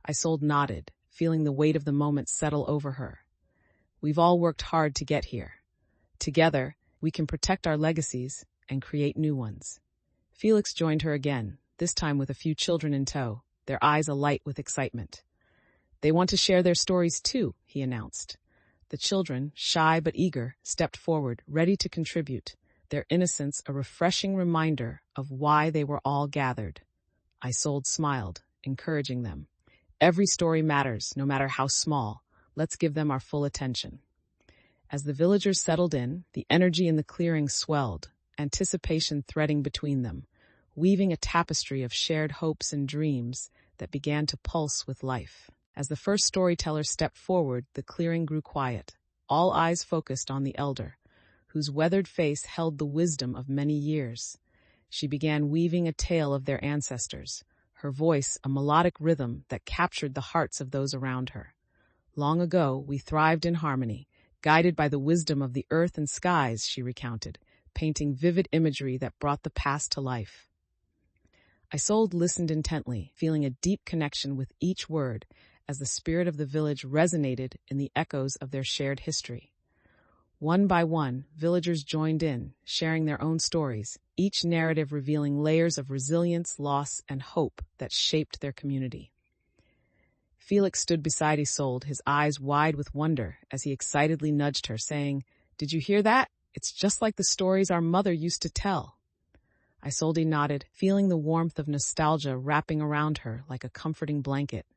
Isolde nodded, feeling the weight of the moment settle over her. "We've all worked hard to get here. Together, we can protect our legacies and create new ones." Felix joined her again, this time with a few children in tow, their eyes alight with excitement. "They want to share their stories too," he announced. The children, shy but eager, stepped forward, ready to contribute, their innocence a refreshing reminder of why they were all gathered. Isolde smiled, encouraging them. "Every story matters, no matter how small. Let's give them our full attention." As the villagers settled in, the energy in the clearing swelled, anticipation threading between them, weaving a tapestry of shared hopes and dreams that began to pulse with life. As the first storyteller stepped forward, the clearing grew quiet, all eyes focused on the elder, whose weathered face held the wisdom of many years. She began weaving a tale of their ancestors, her voice a melodic rhythm that captured the hearts of those around her. "Long ago, we thrived in harmony, guided by the wisdom of the earth and skies," she recounted, painting vivid imagery that brought the past to life. Isolde listened intently, feeling a deep connection with each word as the spirit of the village resonated in the echoes of their shared history. One by one, villagers joined in, sharing their own stories, each narrative revealing layers of resilience, loss, and hope that shaped their community. Felix stood beside Isolde, his eyes wide with wonder, as he excitedly nudged her, saying, "Did you hear that? It's just like the stories our mother used to tell." Isolde nodded, feeling the warmth of nostalgia wrapping around her like a comforting blanket.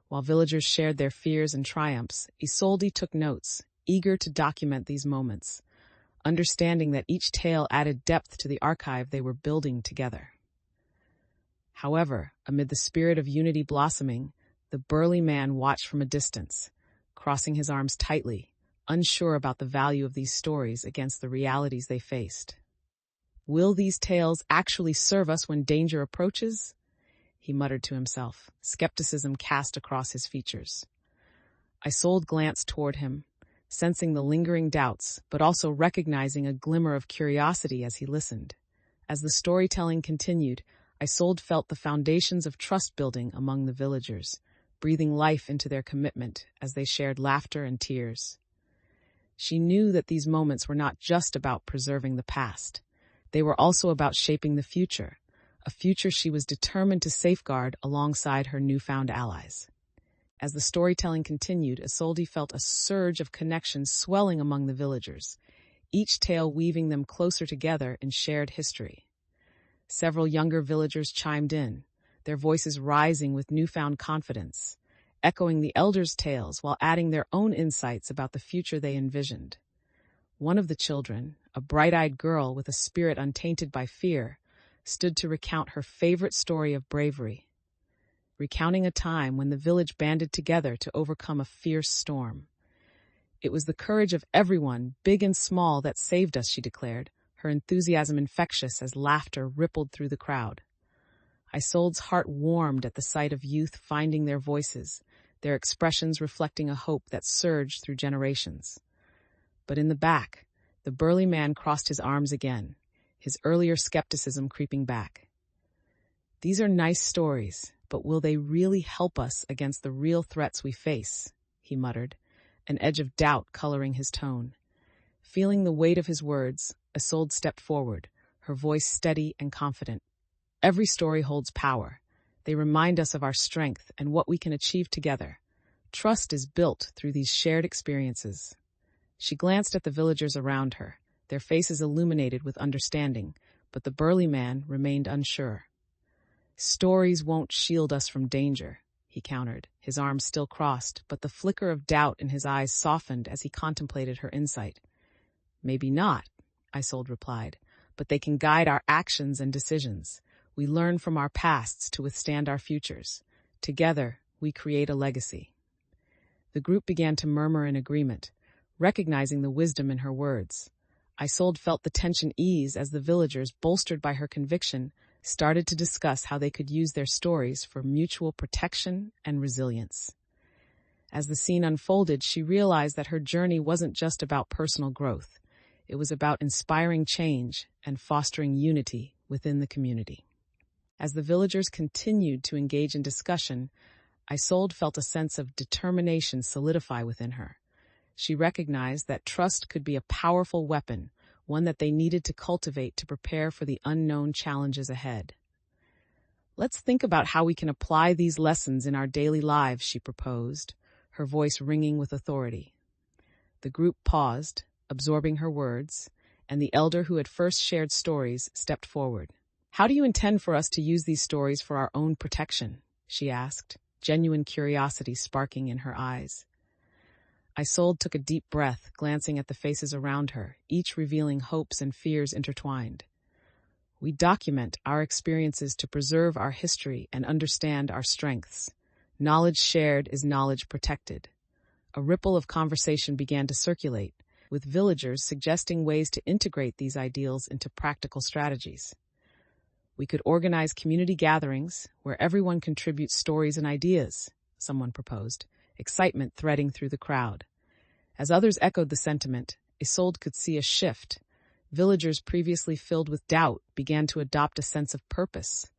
While villagers shared their fears and triumphs, Isolde took notes, eager to document these moments, understanding that each tale added depth to the archive they were building together. However, amid the spirit of unity blossoming, the burly man watched from a distance, crossing his arms tightly, unsure about the value of these stories against the realities they faced. "Will these tales actually serve us when danger approaches?" he muttered to himself, skepticism cast across his features. Isolde glanced toward him, sensing the lingering doubts, but also recognizing a glimmer of curiosity as he listened. As the storytelling continued, Isolde felt the foundations of trust building among the villagers, breathing life into their commitment as they shared laughter and tears. She knew that these moments were not just about preserving the past. They were also about shaping the future, a future she was determined to safeguard alongside her newfound allies. As the storytelling continued, Isolde felt a surge of connection swelling among the villagers, each tale weaving them closer together in shared history. Several younger villagers chimed in, their voices rising with newfound confidence, echoing the elders' tales while adding their own insights about the future they envisioned. One of the children, a bright-eyed girl with a spirit untainted by fear, stood to recount her favorite story of bravery, recounting a time when the village banded together to overcome a fierce storm. "It was the courage of everyone, big and small, that saved us," she declared, her enthusiasm infectious as laughter rippled through the crowd. Isolde's heart warmed at the sight of youth finding their voices, their expressions reflecting a hope that surged through generations. But in the back, the burly man crossed his arms again, his earlier skepticism creeping back. "These are nice stories, but will they really help us against the real threats we face?" he muttered, an edge of doubt coloring his tone. Feeling the weight of his words, Isolde stepped forward, her voice steady and confident. "Every story holds power. They remind us of our strength and what we can achieve together. Trust is built through these shared experiences." She glanced at the villagers around her, their faces illuminated with understanding, but the burly man remained unsure. "Stories won't shield us from danger," he countered, his arms still crossed, but the flicker of doubt in his eyes softened as he contemplated her insight. "Maybe not," Isolde replied, "but they can guide our actions and decisions. We learn from our pasts to withstand our futures. Together, we create a legacy." The group began to murmur in agreement, recognizing the wisdom in her words. Isolde felt the tension ease as the villagers, bolstered by her conviction, started to discuss how they could use their stories for mutual protection and resilience. As the scene unfolded, she realized that her journey wasn't just about personal growth. It was about inspiring change and fostering unity within the community. As the villagers continued to engage in discussion, Isolde felt a sense of determination solidify within her. She recognized that trust could be a powerful weapon, one that they needed to cultivate to prepare for the unknown challenges ahead. "Let's think about how we can apply these lessons in our daily lives," she proposed, her voice ringing with authority. The group paused, absorbing her words, and the elder who had first shared stories stepped forward. "How do you intend for us to use these stories for our own protection?" she asked, genuine curiosity sparking in her eyes. Isolde took a deep breath, glancing at the faces around her, each revealing hopes and fears intertwined. "We document our experiences to preserve our history and understand our strengths. Knowledge shared is knowledge protected." A ripple of conversation began to circulate, with villagers suggesting ways to integrate these ideals into practical strategies. "We could organize community gatherings where everyone contributes stories and ideas," someone proposed, excitement threading through the crowd. As others echoed the sentiment, Isolde could see a shift. Villagers previously filled with doubt began to adopt a sense of purpose,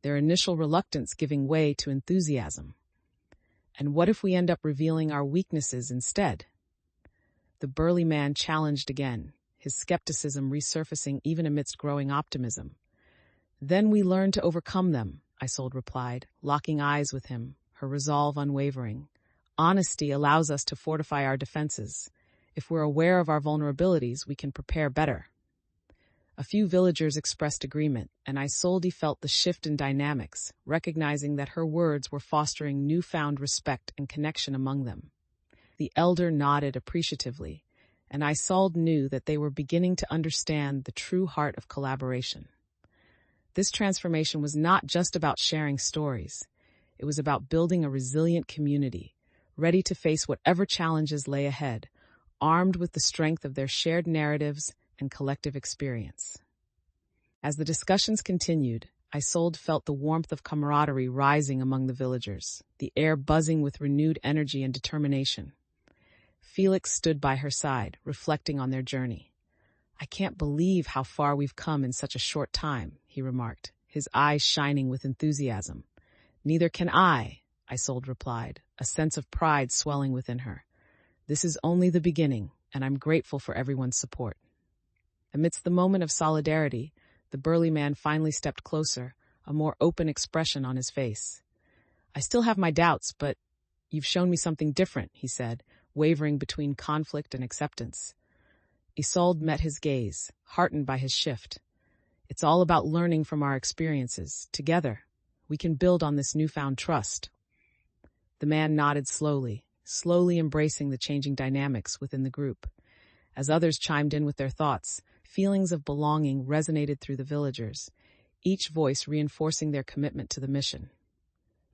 their initial reluctance giving way to enthusiasm. "And what if we end up revealing our weaknesses instead?" The burly man challenged again, his skepticism resurfacing even amidst growing optimism. "Then we learn to overcome them," Isolde replied, locking eyes with him, her resolve unwavering. "Honesty allows us to fortify our defenses. If we're aware of our vulnerabilities, we can prepare better." A few villagers expressed agreement, and Isolde felt the shift in dynamics, recognizing that her words were fostering newfound respect and connection among them. The elder nodded appreciatively, and Isolde knew that they were beginning to understand the true heart of collaboration. This transformation was not just about sharing stories. It was about building a resilient community, ready to face whatever challenges lay ahead, armed with the strength of their shared narratives and collective experience. As the discussions continued, Isolde felt the warmth of camaraderie rising among the villagers, the air buzzing with renewed energy and determination. Felix stood by her side, reflecting on their journey. "I can't believe how far we've come in such a short time," he remarked, his eyes shining with enthusiasm. "Neither can I," Isolde replied, a sense of pride swelling within her. "This is only the beginning, and I'm grateful for everyone's support." Amidst the moment of solidarity, the burly man finally stepped closer, a more open expression on his face. "I still have my doubts, but you've shown me something different," he said, wavering between conflict and acceptance. Isolde met his gaze, heartened by his shift. "It's all about learning from our experiences. Together, we can build on this newfound trust." The man nodded slowly embracing the changing dynamics within the group. As others chimed in with their thoughts, feelings of belonging resonated through the villagers, each voice reinforcing their commitment to the mission.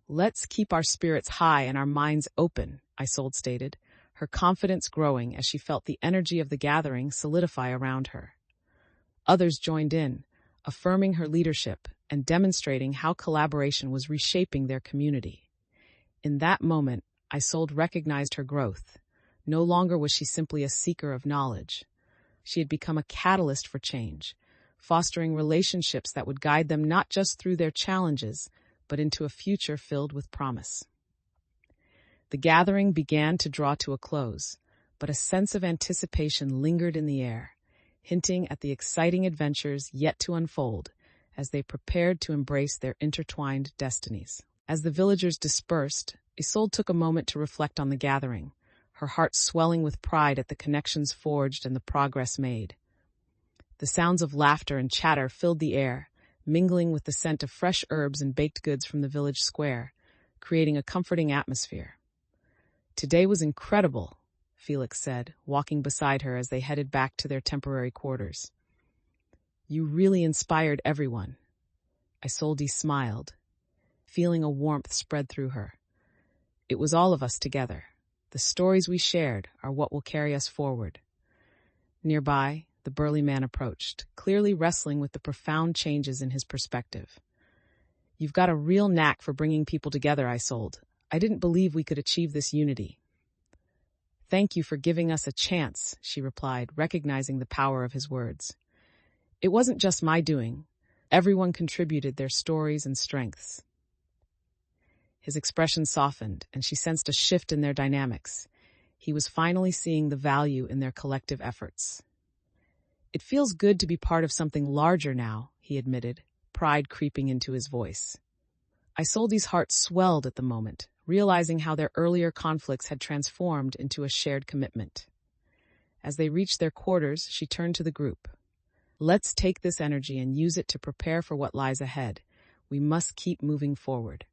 "Let's keep our spirits high and our minds open," Isolde stated, her confidence growing as she felt the energy of the gathering solidify around her. Others joined in, affirming her leadership and demonstrating how collaboration was reshaping their community. In that moment, Isolde recognized her growth. No longer was she simply a seeker of knowledge. She had become a catalyst for change, fostering relationships that would guide them not just through their challenges, but into a future filled with promise. The gathering began to draw to a close, but a sense of anticipation lingered in the air, hinting at the exciting adventures yet to unfold as they prepared to embrace their intertwined destinies. As the villagers dispersed, Isolde took a moment to reflect on the gathering, her heart swelling with pride at the connections forged and the progress made. The sounds of laughter and chatter filled the air, mingling with the scent of fresh herbs and baked goods from the village square, creating a comforting atmosphere. "Today was incredible," Felix said, walking beside her as they headed back to their temporary quarters. "You really inspired everyone." Isolde smiled, feeling a warmth spread through her. "It was all of us together. The stories we shared are what will carry us forward." Nearby, the burly man approached, clearly wrestling with the profound changes in his perspective. "You've got a real knack for bringing people together, Isolde. I didn't believe we could achieve this unity." "Thank you for giving us a chance," she replied, recognizing the power of his words. "It wasn't just my doing. Everyone contributed their stories and strengths." His expression softened, and she sensed a shift in their dynamics. He was finally seeing the value in their collective efforts. "It feels good to be part of something larger now," he admitted, pride creeping into his voice. Isolde's heart swelled at the moment, realizing how their earlier conflicts had transformed into a shared commitment. As they reached their quarters, she turned to the group. "Let's take this energy and use it to prepare for what lies ahead. We must keep moving forward."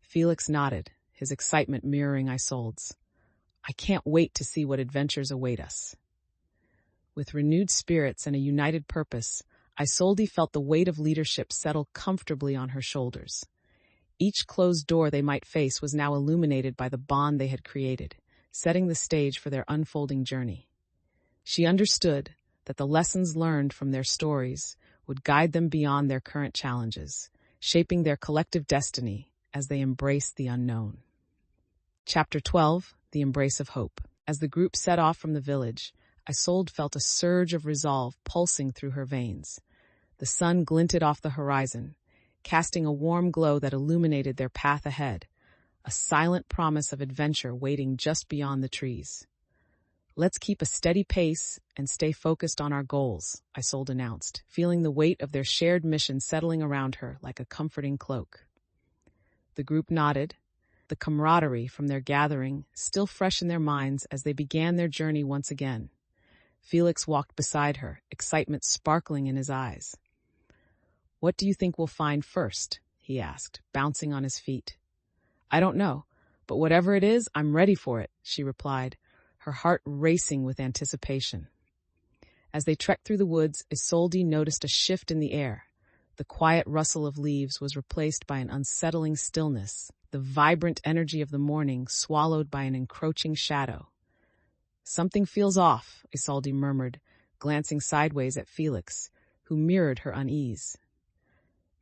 Felix nodded, his excitement mirroring Isolde's. "I can't wait to see what adventures await us." With renewed spirits and a united purpose, Isolde felt the weight of leadership settle comfortably on her shoulders. Each closed door they might face was now illuminated by the bond they had created, setting the stage for their unfolding journey. She understood that the lessons learned from their stories would guide them beyond their current challenges, shaping their collective destiny as they embraced the unknown. Chapter 12, The Embrace of Hope. As the group set off from the village, Isolde felt a surge of resolve pulsing through her veins. The sun glinted off the horizon, casting a warm glow that illuminated their path ahead, a silent promise of adventure waiting just beyond the trees. Let's keep a steady pace and stay focused on our goals, Isolde announced, feeling the weight of their shared mission settling around her like a comforting cloak. The group nodded, the camaraderie from their gathering still fresh in their minds as they began their journey once again. Felix walked beside her, excitement sparkling in his eyes. "What do you think we'll find first?" he asked, bouncing on his feet. "I don't know, but whatever it is, I'm ready for it," she replied, her heart racing with anticipation. As they trekked through the woods, Isolde noticed a shift in the air. The quiet rustle of leaves was replaced by an unsettling stillness, the vibrant energy of the morning swallowed by an encroaching shadow. "Something feels off," Isolde murmured, glancing sideways at Felix, who mirrored her unease.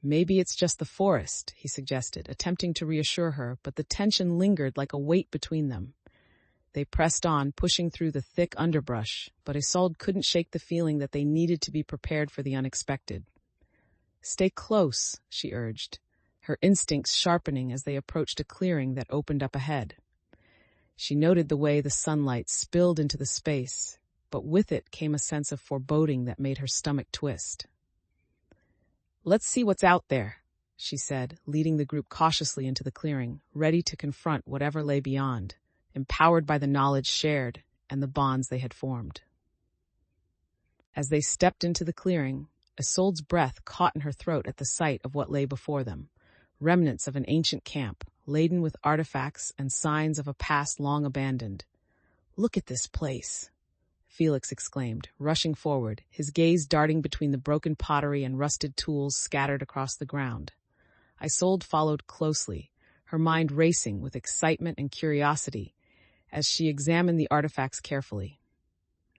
"Maybe it's just the forest," he suggested, attempting to reassure her, but the tension lingered like a weight between them. They pressed on, pushing through the thick underbrush, but Isolde couldn't shake the feeling that they needed to be prepared for the unexpected. "Stay close," she urged, her instincts sharpening as they approached a clearing that opened up ahead. She noted the way the sunlight spilled into the space, but with it came a sense of foreboding that made her stomach twist. "Let's see what's out there," she said, leading the group cautiously into the clearing, ready to confront whatever lay beyond, empowered by the knowledge shared and the bonds they had formed. As they stepped into the clearing, Isolde's breath caught in her throat at the sight of what lay before them, remnants of an ancient camp, laden with artifacts and signs of a past long abandoned. "Look at this place," Felix exclaimed, rushing forward, his gaze darting between the broken pottery and rusted tools scattered across the ground. Isolde followed closely, her mind racing with excitement and curiosity as she examined the artifacts carefully.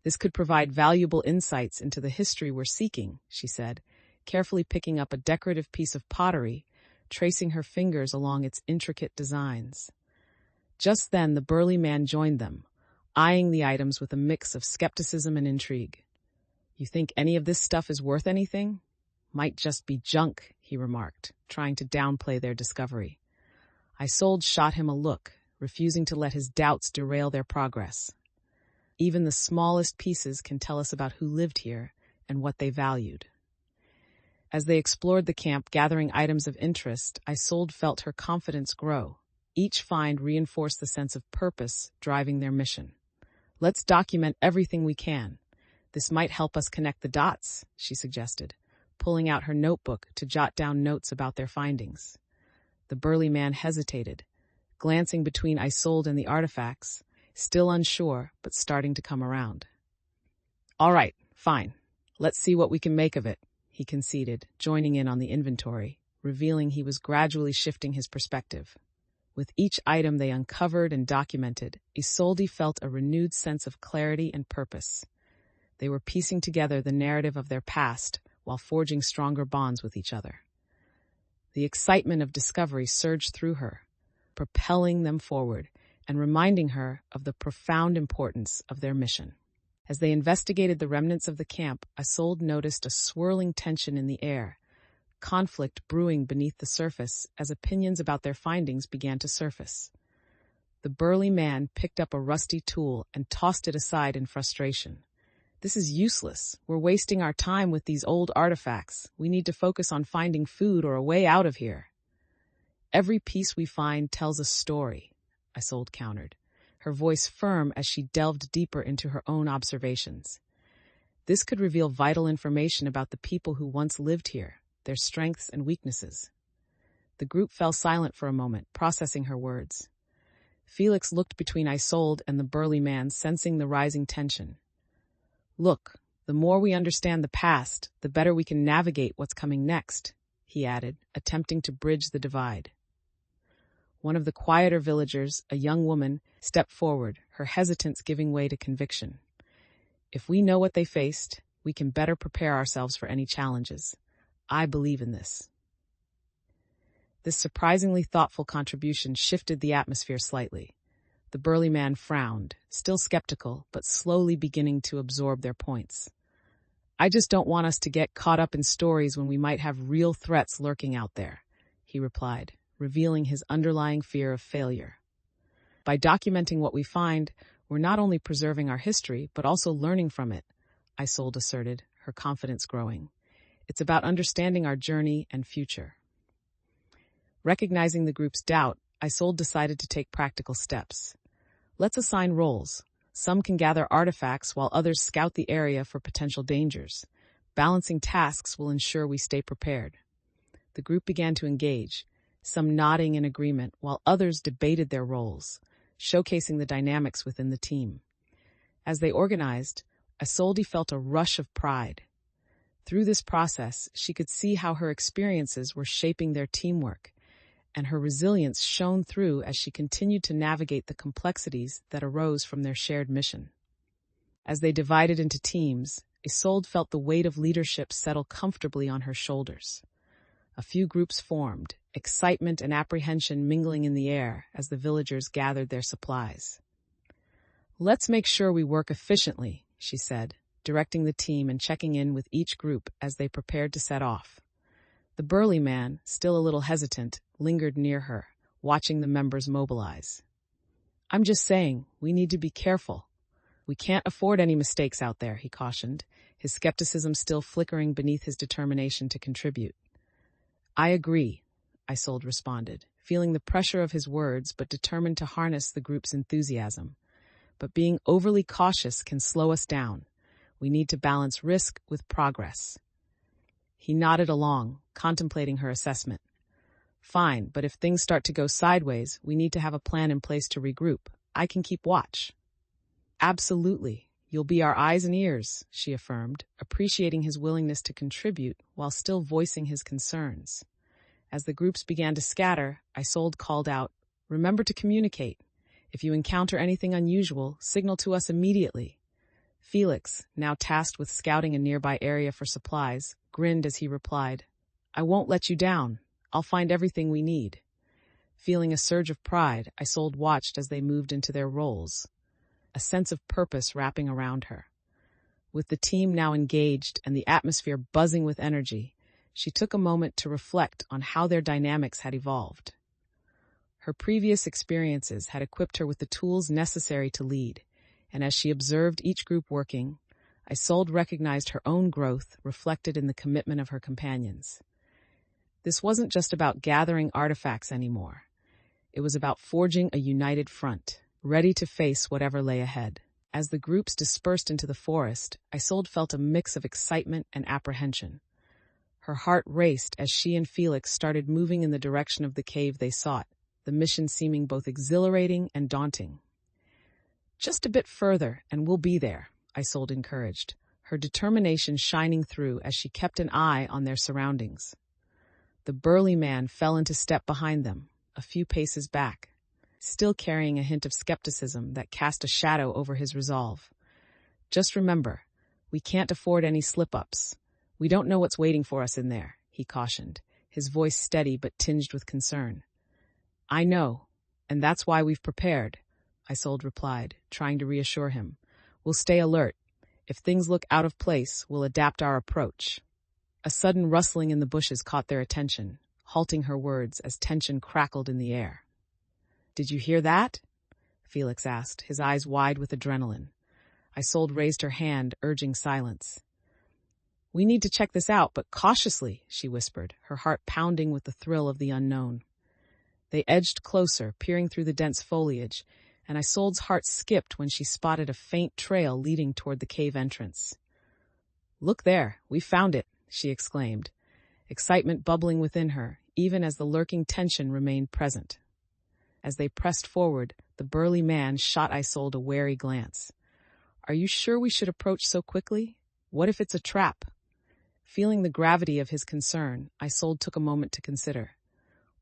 "This could provide valuable insights into the history we're seeking," she said, carefully picking up a decorative piece of pottery, tracing her fingers along its intricate designs. Just then, the burly man joined them, eyeing the items with a mix of skepticism and intrigue. "You think any of this stuff is worth anything?" "Might just be junk," he remarked, trying to downplay their discovery. Isolde shot him a look, refusing to let his doubts derail their progress. "Even the smallest pieces can tell us about who lived here and what they valued." As they explored the camp, gathering items of interest, Isolde felt her confidence grow. Each find reinforced the sense of purpose driving their mission. "Let's document everything we can. This might help us connect the dots," she suggested, pulling out her notebook to jot down notes about their findings. The burly man hesitated, glancing between Isolde and the artifacts, still unsure but starting to come around. "All right, fine. Let's see what we can make of it," he conceded, joining in on the inventory, revealing he was gradually shifting his perspective. With each item they uncovered and documented, Isolde felt a renewed sense of clarity and purpose. They were piecing together the narrative of their past while forging stronger bonds with each other. The excitement of discovery surged through her, propelling them forward and reminding her of the profound importance of their mission. As they investigated the remnants of the camp, Isolde noticed a swirling tension in the air, conflict brewing beneath the surface as opinions about their findings began to surface. The burly man picked up a rusty tool and tossed it aside in frustration. "This is useless. We're wasting our time with these old artifacts. We need to focus on finding food or a way out of here." "Every piece we find tells a story," Isolde countered, her voice firm as she delved deeper into her own observations. "This could reveal vital information about the people who once lived here, their strengths and weaknesses." The group fell silent for a moment, processing her words. Felix looked between Isolde and the burly man, sensing the rising tension. "Look, the more we understand the past, the better we can navigate what's coming next," he added, attempting to bridge the divide. One of the quieter villagers, a young woman, stepped forward, her hesitance giving way to conviction. "If we know what they faced, we can better prepare ourselves for any challenges. I believe in this." This surprisingly thoughtful contribution shifted the atmosphere slightly. The burly man frowned, still skeptical, but slowly beginning to absorb their points. "I just don't want us to get caught up in stories when we might have real threats lurking out there," he replied, revealing his underlying fear of failure. "By documenting what we find, We're not only preserving our history, but also learning from it, Isolde asserted, her confidence growing. It's about understanding our journey and future. Recognizing the group's doubt, Isolde decided to take practical steps. Let's assign roles. Some can gather artifacts while others scout the area for potential dangers. Balancing tasks will ensure we stay prepared. The group began to engage, some nodding in agreement while others debated their roles, showcasing the dynamics within the team. As they organized, Isolde felt a rush of pride. Through this process, she could see how her experiences were shaping their teamwork, and her resilience shone through as she continued to navigate the complexities that arose from their shared mission. As they divided into teams, Isolde felt the weight of leadership settle comfortably on her shoulders. A few groups formed, excitement and apprehension mingling in the air as the villagers gathered their supplies. "Let's make sure we work efficiently," she said, directing the team and checking in with each group as they prepared to set off. The burly man, still a little hesitant, lingered near her, watching the members mobilize. "I'm just saying, we need to be careful. We can't afford any mistakes out there," he cautioned, his skepticism still flickering beneath his determination to contribute. "I agree," Isolde responded, feeling the pressure of his words but determined to harness the group's enthusiasm. "But being overly cautious can slow us down. We need to balance risk with progress." He nodded along, contemplating her assessment. "Fine, but if things start to go sideways, we need to have a plan in place to regroup. I can keep watch." "Absolutely. You'll be our eyes and ears," she affirmed, appreciating his willingness to contribute while still voicing his concerns. As the groups began to scatter, Isolde called out, "Remember to communicate. If you encounter anything unusual, signal to us immediately." Felix, now tasked with scouting a nearby area for supplies, grinned as he replied, "I won't let you down. I'll find everything we need." Feeling a surge of pride, Isolde watched as they moved into their roles, a sense of purpose wrapping around her. With the team now engaged and the atmosphere buzzing with energy, she took a moment to reflect on how their dynamics had evolved. Her previous experiences had equipped her with the tools necessary to lead, and as she observed each group working, Isolde recognized her own growth reflected in the commitment of her companions. This wasn't just about gathering artifacts anymore. It was about forging a united front, ready to face whatever lay ahead. As the groups dispersed into the forest, Isolde felt a mix of excitement and apprehension. Her heart raced as she and Felix started moving in the direction of the cave they sought, the mission seeming both exhilarating and daunting. "Just a bit further, and we'll be there," Isolde encouraged, her determination shining through as she kept an eye on their surroundings. The burly man fell into step behind them, a few paces back, still carrying a hint of skepticism that cast a shadow over his resolve. "Just remember, we can't afford any slip-ups. We don't know what's waiting for us in there," he cautioned, his voice steady but tinged with concern. "I know, and that's why we've prepared," Isolde replied, trying to reassure him. "We'll stay alert. If things look out of place, we'll adapt our approach." A sudden rustling in the bushes caught their attention, halting her words as tension crackled in the air. "Did you hear that?" Felix asked, his eyes wide with adrenaline. Isolde raised her hand, urging silence. "We need to check this out, but cautiously," she whispered, her heart pounding with the thrill of the unknown. They edged closer, peering through the dense foliage, and Isolde's heart skipped when she spotted a faint trail leading toward the cave entrance. "Look there, we found it," she exclaimed, excitement bubbling within her, even as the lurking tension remained present. As they pressed forward, the burly man shot Isolde a wary glance. "Are you sure we should approach so quickly? What if it's a trap?" Feeling the gravity of his concern, Isolde took a moment to consider.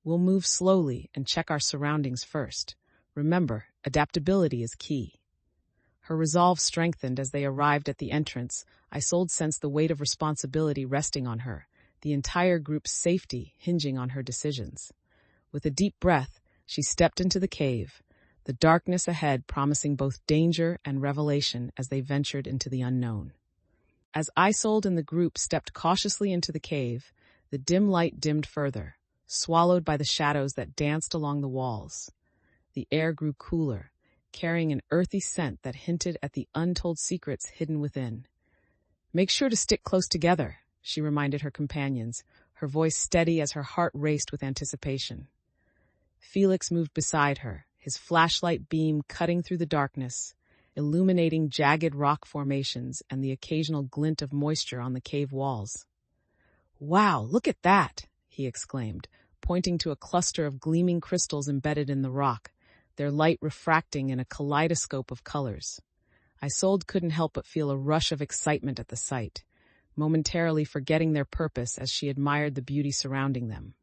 "We'll move slowly and check our surroundings first. Remember, adaptability is key." Her resolve strengthened as they arrived at the entrance. Isolde sensed the weight of responsibility resting on her, the entire group's safety hinging on her decisions. With a deep breath, she stepped into the cave, the darkness ahead promising both danger and revelation as they ventured into the unknown. As Isolde and the group stepped cautiously into the cave, the dim light dimmed further, swallowed by the shadows that danced along the walls. The air grew cooler, carrying an earthy scent that hinted at the untold secrets hidden within. "Make sure to stick close together," she reminded her companions, her voice steady as her heart raced with anticipation. Felix moved beside her, his flashlight beam cutting through the darkness, illuminating jagged rock formations and the occasional glint of moisture on the cave walls. "Wow, look at that!" he exclaimed, pointing to a cluster of gleaming crystals embedded in the rock, their light refracting in a kaleidoscope of colors. Isolde couldn't help but feel a rush of excitement at the sight, momentarily forgetting their purpose as she admired the beauty surrounding them.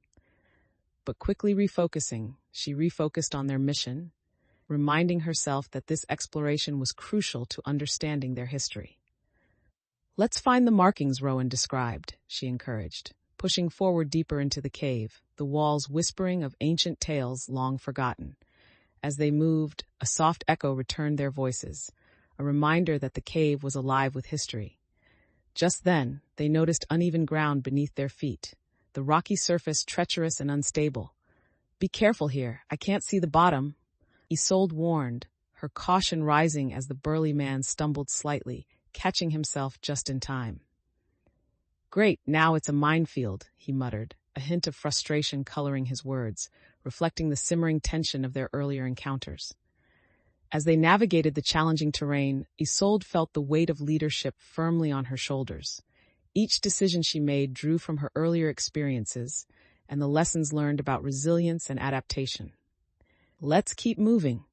But quickly refocusing, she refocused on their mission, reminding herself that this exploration was crucial to understanding their history. "Let's find the markings Rowan described," she encouraged, pushing forward deeper into the cave, the walls whispering of ancient tales long forgotten. As they moved, a soft echo returned their voices, a reminder that the cave was alive with history. Just then, they noticed uneven ground beneath their feet, the rocky surface treacherous and unstable. "Be careful here, I can't see the bottom," Isolde warned, her caution rising as the burly man stumbled slightly, catching himself just in time. "Great, now it's a minefield," he muttered, a hint of frustration coloring his words, reflecting the simmering tension of their earlier encounters. As they navigated the challenging terrain, Isolde felt the weight of leadership firmly on her shoulders. Each decision she made drew from her earlier experiences and the lessons learned about resilience and adaptation. "Let's keep moving.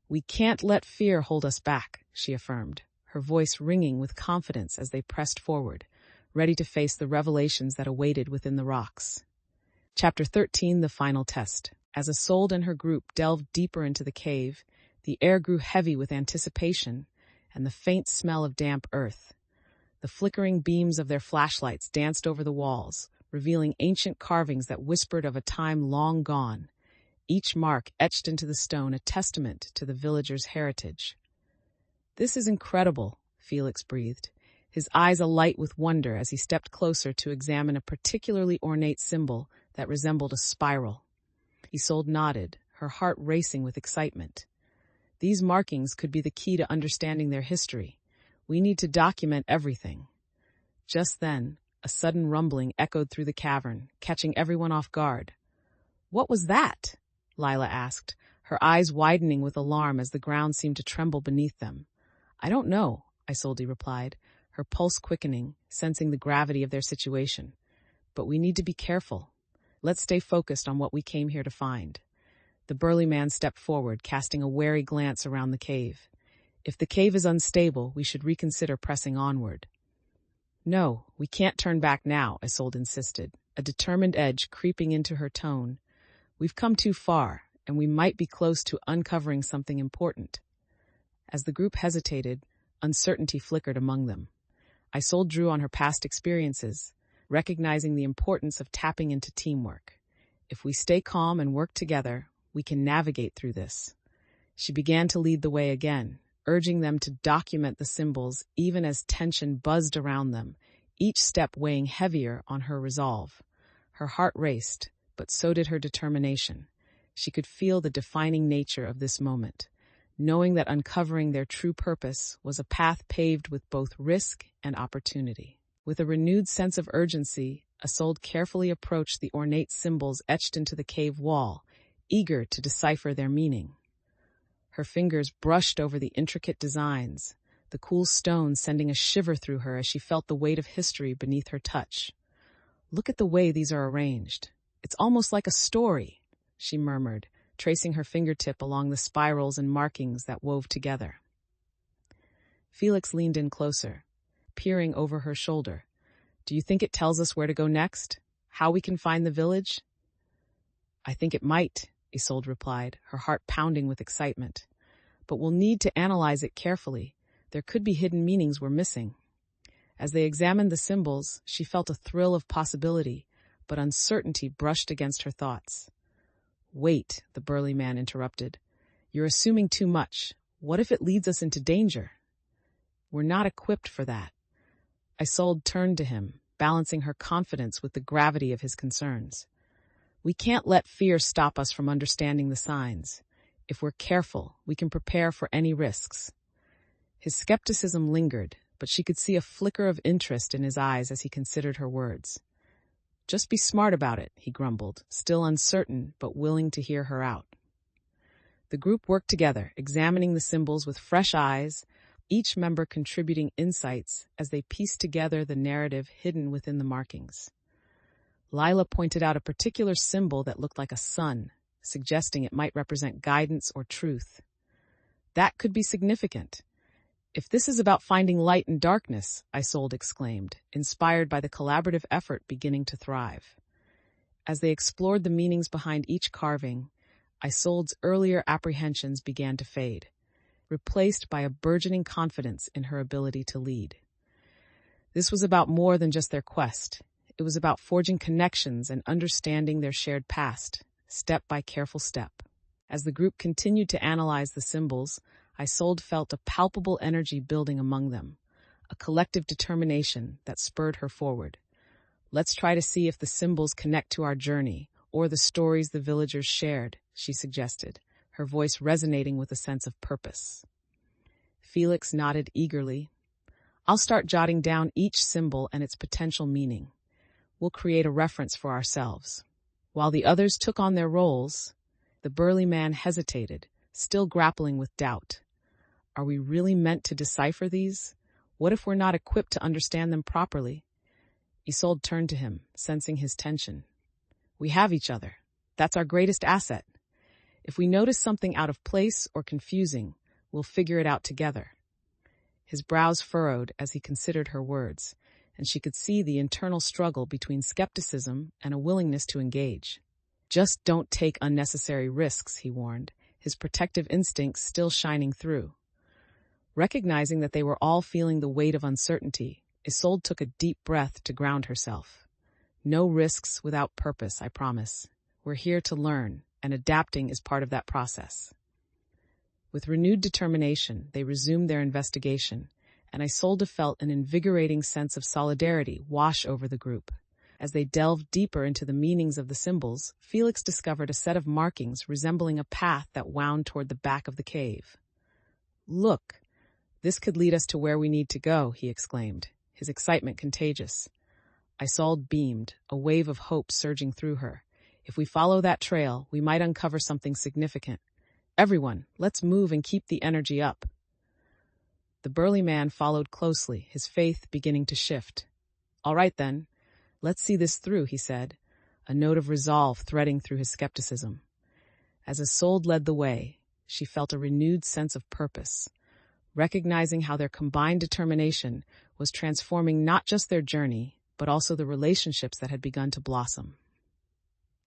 We can't let fear hold us back," she affirmed, her voice ringing with confidence as they pressed forward, ready to face the revelations that awaited within the rocks. Chapter 13, The Final Test. As Isolde and her group delved deeper into the cave, the air grew heavy with anticipation and the faint smell of damp earth. The flickering beams of their flashlights danced over the walls, revealing ancient carvings that whispered of a time long gone, each mark etched into the stone a testament to the villagers' heritage. "This is incredible," Felix breathed, his eyes alight with wonder as he stepped closer to examine a particularly ornate symbol that resembled a spiral. Isolde nodded, her heart racing with excitement. "These markings could be the key to understanding their history. We need to document everything." Just then, a sudden rumbling echoed through the cavern, catching everyone off guard. "What was that?" Lila asked, her eyes widening with alarm as the ground seemed to tremble beneath them. "I don't know," Isolde replied, her pulse quickening, sensing the gravity of their situation. "But we need to be careful. Let's stay focused on what we came here to find." The burly man stepped forward, casting a wary glance around the cave. "If the cave is unstable, we should reconsider pressing onward." "No, we can't turn back now," Isolde insisted, a determined edge creeping into her tone. "We've come too far, and we might be close to uncovering something important." As the group hesitated, uncertainty flickered among them. Isolde drew on her past experiences, recognizing the importance of tapping into teamwork. "If we stay calm and work together, we can navigate through this." She began to lead the way again, urging them to document the symbols even as tension buzzed around them, each step weighing heavier on her resolve. Her heart raced, but so did her determination. She could feel the defining nature of this moment, knowing that uncovering their true purpose was a path paved with both risk and opportunity. With a renewed sense of urgency, Isolde carefully approached the ornate symbols etched into the cave wall, eager to decipher their meaning. Her fingers brushed over the intricate designs, the cool stones sending a shiver through her as she felt the weight of history beneath her touch. "Look at the way these are arranged. It's almost like a story," she murmured, tracing her fingertip along the spirals and markings that wove together. Felix leaned in closer, peering over her shoulder. "Do you think it tells us where to go next? How we can find the village?" "I think it might," Isolde replied, her heart pounding with excitement. "But we'll need to analyze it carefully. There could be hidden meanings we're missing." As they examined the symbols, she felt a thrill of possibility, but uncertainty brushed against her thoughts. "Wait," the burly man interrupted. "You're assuming too much. What if it leads us into danger?" "We're not equipped for that." Isolde turned to him, balancing her confidence with the gravity of his concerns. "We can't let fear stop us from understanding the signs. If we're careful, we can prepare for any risks. His skepticism lingered, but she could see a flicker of interest in his eyes as he considered her words. Just be smart about it, he grumbled, still uncertain but willing to hear her out. The group worked together, examining the symbols with fresh eyes, each member contributing insights as they pieced together the narrative hidden within the markings. Lila pointed out a particular symbol that looked like a sun, suggesting it might represent guidance or truth. That could be significant. If this is about finding light in darkness, Isolde exclaimed, inspired by the collaborative effort beginning to thrive. As they explored the meanings behind each carving, Isolde's earlier apprehensions began to fade, replaced by a burgeoning confidence in her ability to lead. This was about more than just their quest. It was about forging connections and understanding their shared past, step by careful step. As the group continued to analyze the symbols, Isolde felt a palpable energy building among them, a collective determination that spurred her forward. Let's try to see if the symbols connect to our journey, or the stories the villagers shared, she suggested, her voice resonating with a sense of purpose. Felix nodded eagerly. I'll start jotting down each symbol and its potential meaning. We'll create a reference for ourselves. While the others took on their roles, the burly man hesitated, still grappling with doubt. Are we really meant to decipher these? What if we're not equipped to understand them properly? Isolde turned to him, sensing his tension. We have each other. That's our greatest asset. If we notice something out of place or confusing, we'll figure it out together. His brows furrowed as he considered her words, and she could see the internal struggle between skepticism and a willingness to engage. Just don't take unnecessary risks, he warned, his protective instincts still shining through. Recognizing that they were all feeling the weight of uncertainty, Isolde took a deep breath to ground herself. No risks without purpose, I promise. We're here to learn, and adapting is part of that process. With renewed determination, they resumed their investigation, and Isolde felt an invigorating sense of solidarity wash over the group. As they delved deeper into the meanings of the symbols, Felix discovered a set of markings resembling a path that wound toward the back of the cave. Look, this could lead us to where we need to go, he exclaimed, his excitement contagious. Isolde beamed, a wave of hope surging through her. If we follow that trail, we might uncover something significant. Everyone, let's move and keep the energy up. The burly man followed closely, his faith beginning to shift. All right then, let's see this through, he said, a note of resolve threading through his skepticism. As Isolde led the way, she felt a renewed sense of purpose, recognizing how their combined determination was transforming not just their journey, but also the relationships that had begun to blossom.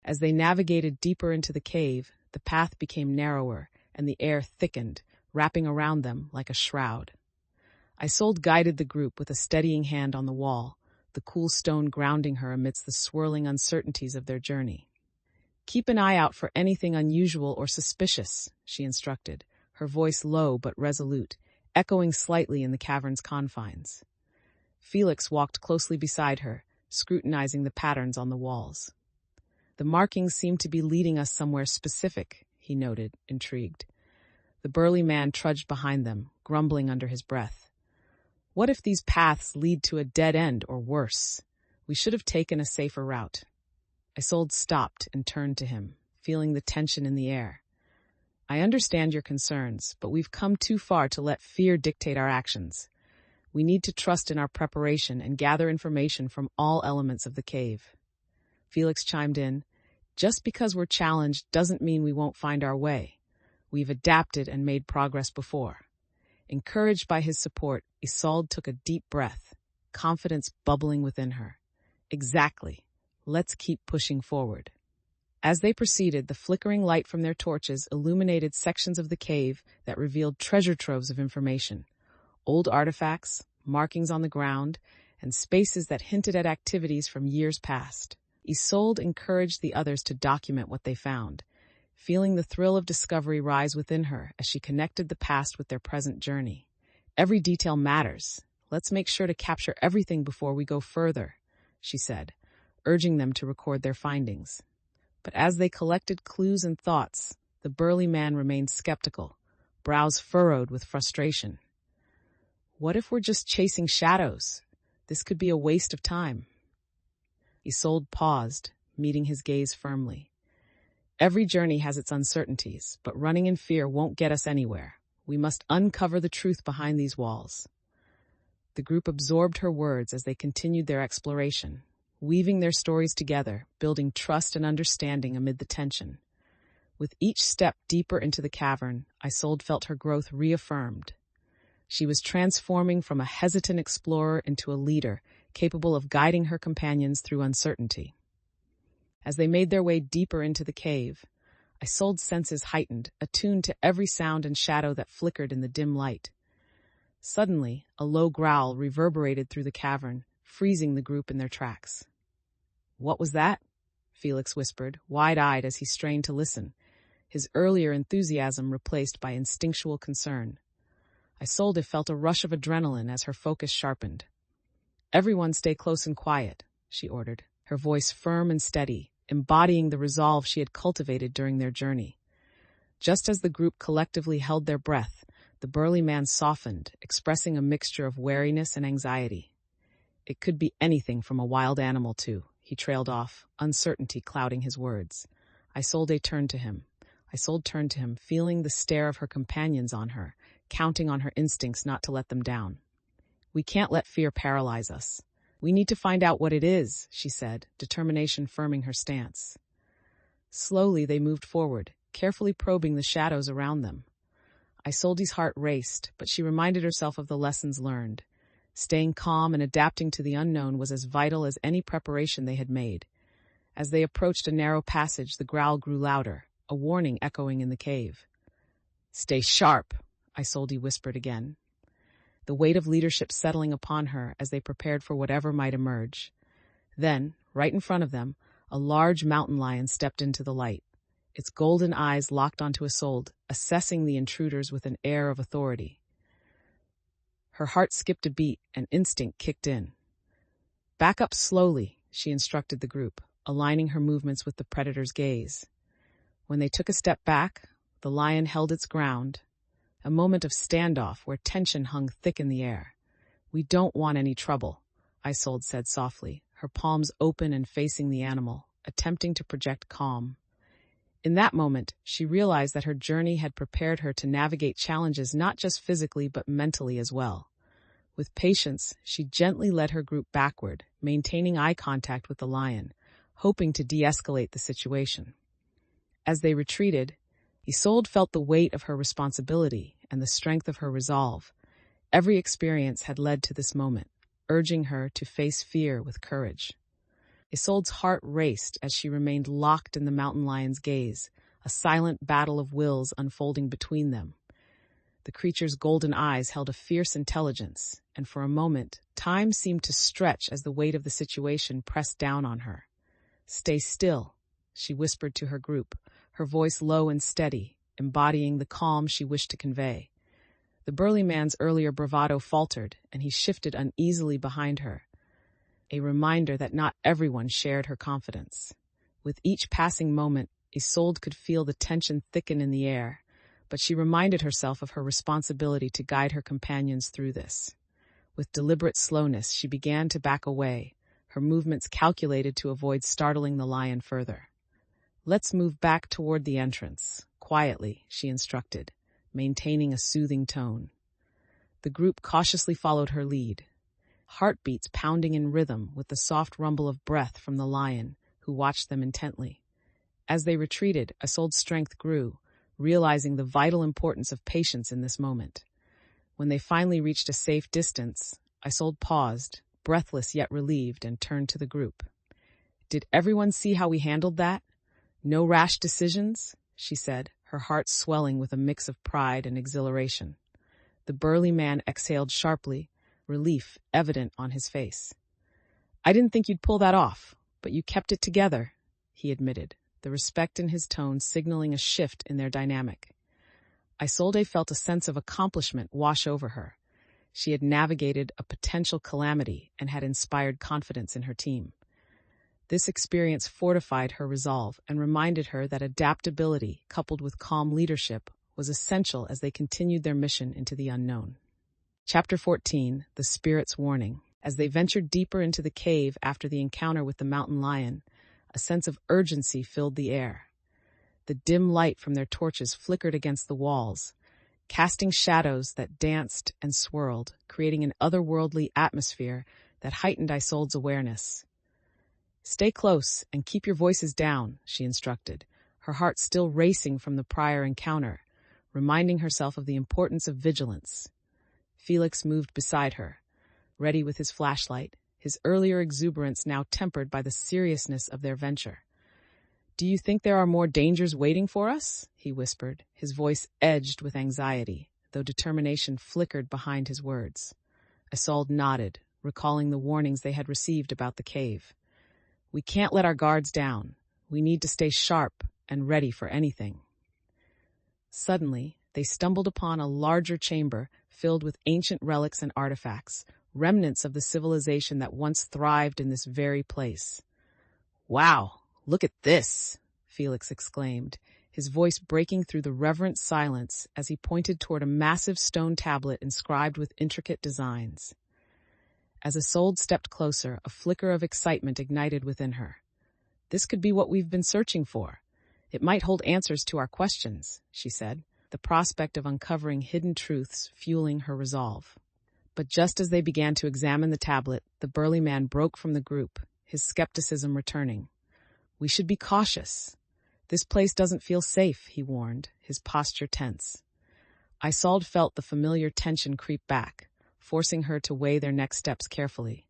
As they navigated deeper into the cave, the path became narrower and the air thickened, wrapping around them like a shroud. Isolde guided the group with a steadying hand on the wall, the cool stone grounding her amidst the swirling uncertainties of their journey. Keep an eye out for anything unusual or suspicious, she instructed, her voice low but resolute, echoing slightly in the cavern's confines. Felix walked closely beside her, scrutinizing the patterns on the walls. The markings seem to be leading us somewhere specific, he noted, intrigued. The burly man trudged behind them, grumbling under his breath. What if these paths lead to a dead end or worse? We should have taken a safer route. Isolde stopped and turned to him, feeling the tension in the air. I understand your concerns, but we've come too far to let fear dictate our actions. We need to trust in our preparation and gather information from all elements of the cave. Felix chimed in, just because we're challenged doesn't mean we won't find our way. We've adapted and made progress before. Encouraged by his support, Isolde took a deep breath, confidence bubbling within her. Exactly. Let's keep pushing forward. As they proceeded, the flickering light from their torches illuminated sections of the cave that revealed treasure troves of information. Old artifacts, markings on the ground, and spaces that hinted at activities from years past. Isolde encouraged the others to document what they found, feeling the thrill of discovery rise within her as she connected the past with their present journey. Every detail matters. Let's make sure to capture everything before we go further, she said, urging them to record their findings. But as they collected clues and thoughts, The burly man remained skeptical, brows furrowed with frustration. What if we're just chasing shadows? This could be a waste of time. Isolde paused, meeting his gaze firmly. Every journey has its uncertainties, but running in fear won't get us anywhere. We must uncover the truth behind these walls. The group absorbed her words as they continued their exploration, weaving their stories together, building trust and understanding amid the tension. With each step deeper into the cavern, Isolde felt her growth reaffirmed. She was transforming from a hesitant explorer into a leader, capable of guiding her companions through uncertainty. As they made their way deeper into the cave, Isolde's senses heightened, attuned to every sound and shadow that flickered in the dim light. Suddenly, a low growl reverberated through the cavern, freezing the group in their tracks. "What was that?" Felix whispered, wide-eyed as he strained to listen, his earlier enthusiasm replaced by instinctual concern. Isolde felt a rush of adrenaline as her focus sharpened. "Everyone stay close and quiet," she ordered, her voice firm and steady, embodying the resolve she had cultivated during their journey. Just as the group collectively held their breath, the burly man softened, expressing a mixture of wariness and anxiety. "It could be anything from a wild animal to," he trailed off, uncertainty clouding his words. Isolde turned to him, feeling the stare of her companions on her, counting on her instincts not to let them down. "We can't let fear paralyze us. We need to find out what it is," she said, determination firming her stance. Slowly they moved forward, carefully probing the shadows around them. Isolde's heart raced, but she reminded herself of the lessons learned. Staying calm and adapting to the unknown was as vital as any preparation they had made. As they approached a narrow passage, the growl grew louder, a warning echoing in the cave. "Stay sharp," Isolde whispered again, the weight of leadership settling upon her as they prepared for whatever might emerge. Then, right in front of them, a large mountain lion stepped into the light. Its golden eyes locked onto Isolde, assessing the intruders with an air of authority. Her heart skipped a beat, and instinct kicked in. "Back up slowly," she instructed the group, aligning her movements with the predator's gaze. When they took a step back, the lion held its ground, a moment of standoff where tension hung thick in the air. "We don't want any trouble," Isolde said softly, her palms open and facing the animal, attempting to project calm. In that moment, she realized that her journey had prepared her to navigate challenges not just physically but mentally as well. With patience, she gently led her group backward, maintaining eye contact with the lion, hoping to de-escalate the situation. As they retreated, Isolde felt the weight of her responsibility and the strength of her resolve. Every experience had led to this moment, urging her to face fear with courage. Isolde's heart raced as she remained locked in the mountain lion's gaze, a silent battle of wills unfolding between them. The creature's golden eyes held a fierce intelligence, and for a moment, time seemed to stretch as the weight of the situation pressed down on her. "Stay still," she whispered to her group, her voice low and steady, embodying the calm she wished to convey. The burly man's earlier bravado faltered, and he shifted uneasily behind her, a reminder that not everyone shared her confidence. With each passing moment, Isolde could feel the tension thicken in the air, but she reminded herself of her responsibility to guide her companions through this. With deliberate slowness, she began to back away, her movements calculated to avoid startling the lion further. "Let's move back toward the entrance, quietly," she instructed, maintaining a soothing tone. The group cautiously followed her lead, heartbeats pounding in rhythm with the soft rumble of breath from the lion, who watched them intently. As they retreated, Isolde's strength grew, realizing the vital importance of patience in this moment. When they finally reached a safe distance, Isolde paused, breathless yet relieved, and turned to the group. "Did everyone see how we handled that? No rash decisions?" she said, her heart swelling with a mix of pride and exhilaration. The burly man exhaled sharply, relief evident on his face. "I didn't think you'd pull that off, but you kept it together," he admitted, the respect in his tone signaling a shift in their dynamic. Isolde felt a sense of accomplishment wash over her. She had navigated a potential calamity and had inspired confidence in her team. This experience fortified her resolve and reminded her that adaptability, coupled with calm leadership, was essential as they continued their mission into the unknown. Chapter 14, The Spirit's Warning. As they ventured deeper into the cave after the encounter with the mountain lion, a sense of urgency filled the air. The dim light from their torches flickered against the walls, casting shadows that danced and swirled, creating an otherworldly atmosphere that heightened Isolde's awareness. "Stay close and keep your voices down," she instructed, her heart still racing from the prior encounter, reminding herself of the importance of vigilance. Felix moved beside her, ready with his flashlight, his earlier exuberance now tempered by the seriousness of their venture. "Do you think there are more dangers waiting for us?" he whispered, his voice edged with anxiety, though determination flickered behind his words. Isolde nodded, recalling the warnings they had received about the cave. "We can't let our guards down. We need to stay sharp and ready for anything." Suddenly, they stumbled upon a larger chamber filled with ancient relics and artifacts, remnants of the civilization that once thrived in this very place. "Wow, look at this!" Felix exclaimed, his voice breaking through the reverent silence as he pointed toward a massive stone tablet inscribed with intricate designs. As Isolde stepped closer, a flicker of excitement ignited within her. "This could be what we've been searching for. It might hold answers to our questions," she said, the prospect of uncovering hidden truths fueling her resolve. But just as they began to examine the tablet, the burly man broke from the group, his skepticism returning. "We should be cautious. This place doesn't feel safe," he warned, his posture tense. Isolde felt the familiar tension creep back, forcing her to weigh their next steps carefully.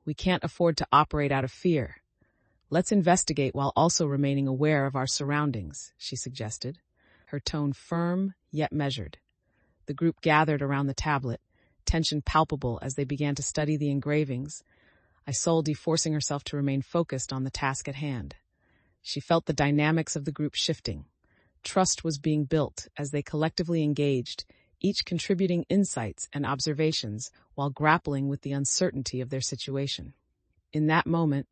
"We can't afford to operate out of fear. Let's investigate while also remaining aware of our surroundings," she suggested, her tone firm yet measured. The group gathered around the tablet, tension palpable as they began to study the engravings, Isolde forcing herself to remain focused on the task at hand. She felt the dynamics of the group shifting. Trust was being built as they collectively engaged, each contributing insights and observations while grappling with the uncertainty of their situation. In that moment,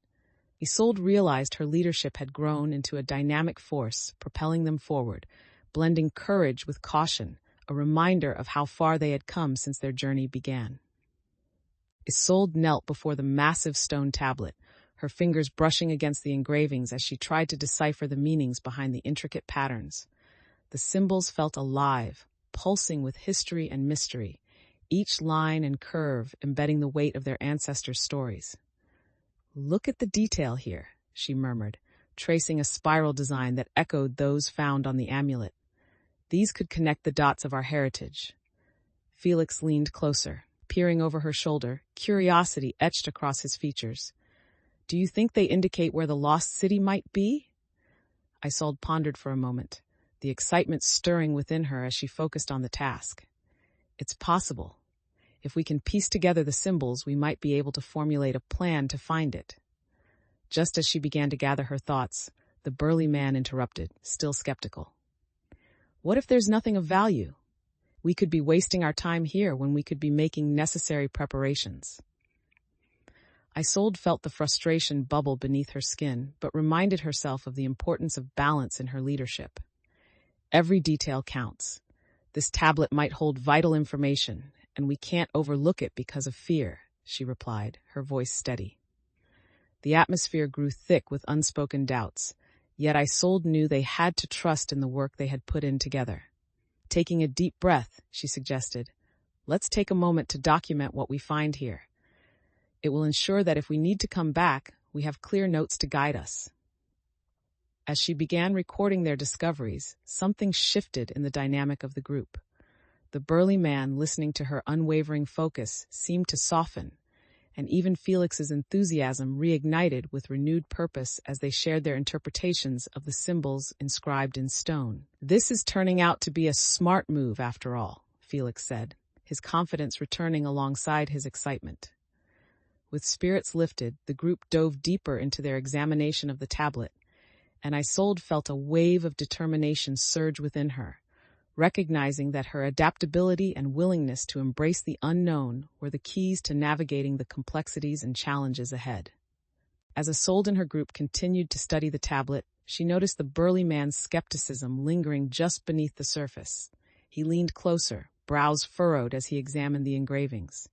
Isolde realized her leadership had grown into a dynamic force, propelling them forward, blending courage with caution, a reminder of how far they had come since their journey began. Isolde knelt before the massive stone tablet, her fingers brushing against the engravings as she tried to decipher the meanings behind the intricate patterns. The symbols felt alive, pulsing with history and mystery, each line and curve embedding the weight of their ancestors' stories. "Look at the detail here," she murmured, tracing a spiral design that echoed those found on the amulet. "These could connect the dots of our heritage." Felix leaned closer, peering over her shoulder, curiosity etched across his features. "Do you think they indicate where the lost city might be?" Isolde pondered for a moment, the excitement stirring within her as she focused on the task. "It's possible. If we can piece together the symbols, we might be able to formulate a plan to find it." Just as she began to gather her thoughts, the burly man interrupted, still skeptical. "What if there's nothing of value? We could be wasting our time here when we could be making necessary preparations." Isolde felt the frustration bubble beneath her skin, but reminded herself of the importance of balance in her leadership. "Every detail counts. This tablet might hold vital information, and we can't overlook it because of fear," she replied, her voice steady. The atmosphere grew thick with unspoken doubts, yet Isolde knew they had to trust in the work they had put in together. Taking a deep breath, she suggested, "Let's take a moment to document what we find here. It will ensure that if we need to come back, we have clear notes to guide us." As she began recording their discoveries, something shifted in the dynamic of the group. The burly man, listening to her unwavering focus, seemed to soften, and even Felix's enthusiasm reignited with renewed purpose as they shared their interpretations of the symbols inscribed in stone. "This is turning out to be a smart move after all," Felix said, his confidence returning alongside his excitement. With spirits lifted, the group dove deeper into their examination of the tablet, and Isolde felt a wave of determination surge within her, recognizing that her adaptability and willingness to embrace the unknown were the keys to navigating the complexities and challenges ahead. As Isolde and her group continued to study the tablet, she noticed the burly man's skepticism lingering just beneath the surface. He leaned closer, brows furrowed as he examined the engravings.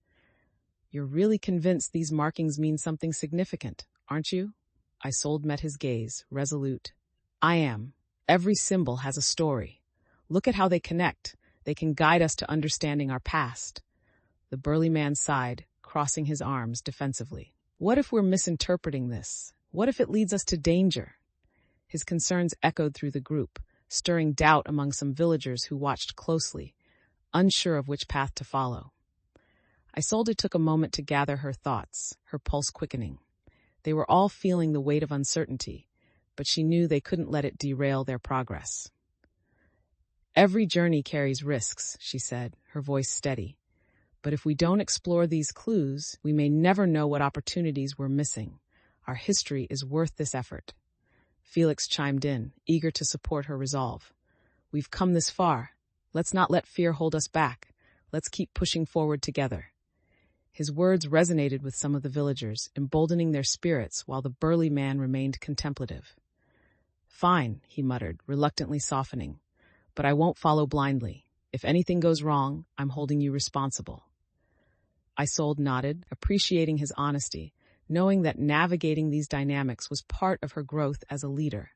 "You're really convinced these markings mean something significant, aren't you?" Isolde met his gaze, resolute. "I am. Every symbol has a story. Look at how they connect. They can guide us to understanding our past." The burly man sighed, crossing his arms defensively. "What if we're misinterpreting this? What if it leads us to danger?" His concerns echoed through the group, stirring doubt among some villagers who watched closely, unsure of which path to follow. Isolde took a moment to gather her thoughts, her pulse quickening. They were all feeling the weight of uncertainty, but she knew they couldn't let it derail their progress. "Every journey carries risks," she said, her voice steady. "But if we don't explore these clues, we may never know what opportunities we're missing. Our history is worth this effort." Felix chimed in, eager to support her resolve. "We've come this far. Let's not let fear hold us back. Let's keep pushing forward together." His words resonated with some of the villagers, emboldening their spirits while the burly man remained contemplative. "Fine," he muttered, reluctantly softening. "But I won't follow blindly. If anything goes wrong, I'm holding you responsible." Isolde nodded, appreciating his honesty, knowing that navigating these dynamics was part of her growth as a leader.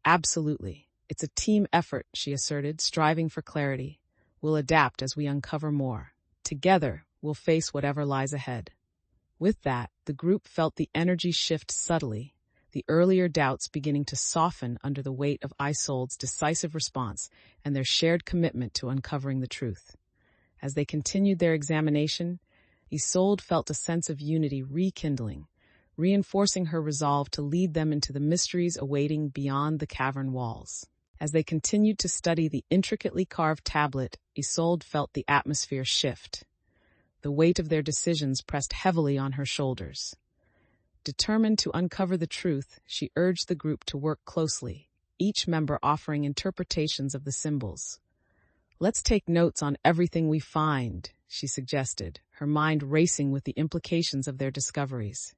"Absolutely. It's a team effort," she asserted, striving for clarity. "We'll adapt as we uncover more. Together, we'll face whatever lies ahead." With that, the group felt the energy shift subtly, the earlier doubts beginning to soften under the weight of Isolde's decisive response and their shared commitment to uncovering the truth. As they continued their examination, Isolde felt a sense of unity rekindling, reinforcing her resolve to lead them into the mysteries awaiting beyond the cavern walls. As they continued to study the intricately carved tablet, Isolde felt the atmosphere shift. The weight of their decisions pressed heavily on her shoulders. Determined to uncover the truth, she urged the group to work closely, each member offering interpretations of the symbols. "Let's take notes on everything we find," she suggested, her mind racing with the implications of their discoveries.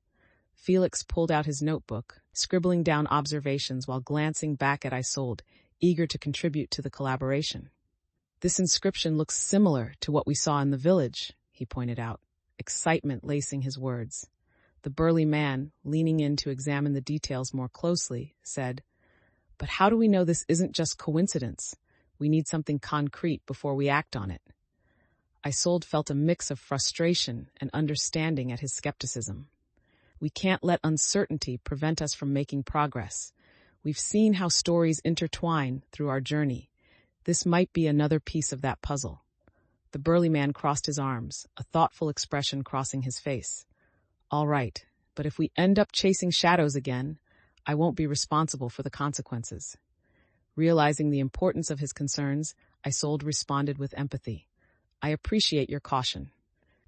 Felix pulled out his notebook, scribbling down observations while glancing back at Isolde, eager to contribute to the collaboration. "This inscription looks similar to what we saw in the village," he pointed out, excitement lacing his words. The burly man, leaning in to examine the details more closely, said, "But how do we know this isn't just coincidence? We need something concrete before we act on it." Isolde felt a mix of frustration and understanding at his skepticism. "We can't let uncertainty prevent us from making progress. We've seen how stories intertwine through our journey. This might be another piece of that puzzle." The burly man crossed his arms, a thoughtful expression crossing his face. "All right, but if we end up chasing shadows again, I won't be responsible for the consequences." Realizing the importance of his concerns, Isolde responded with empathy. "I appreciate your caution.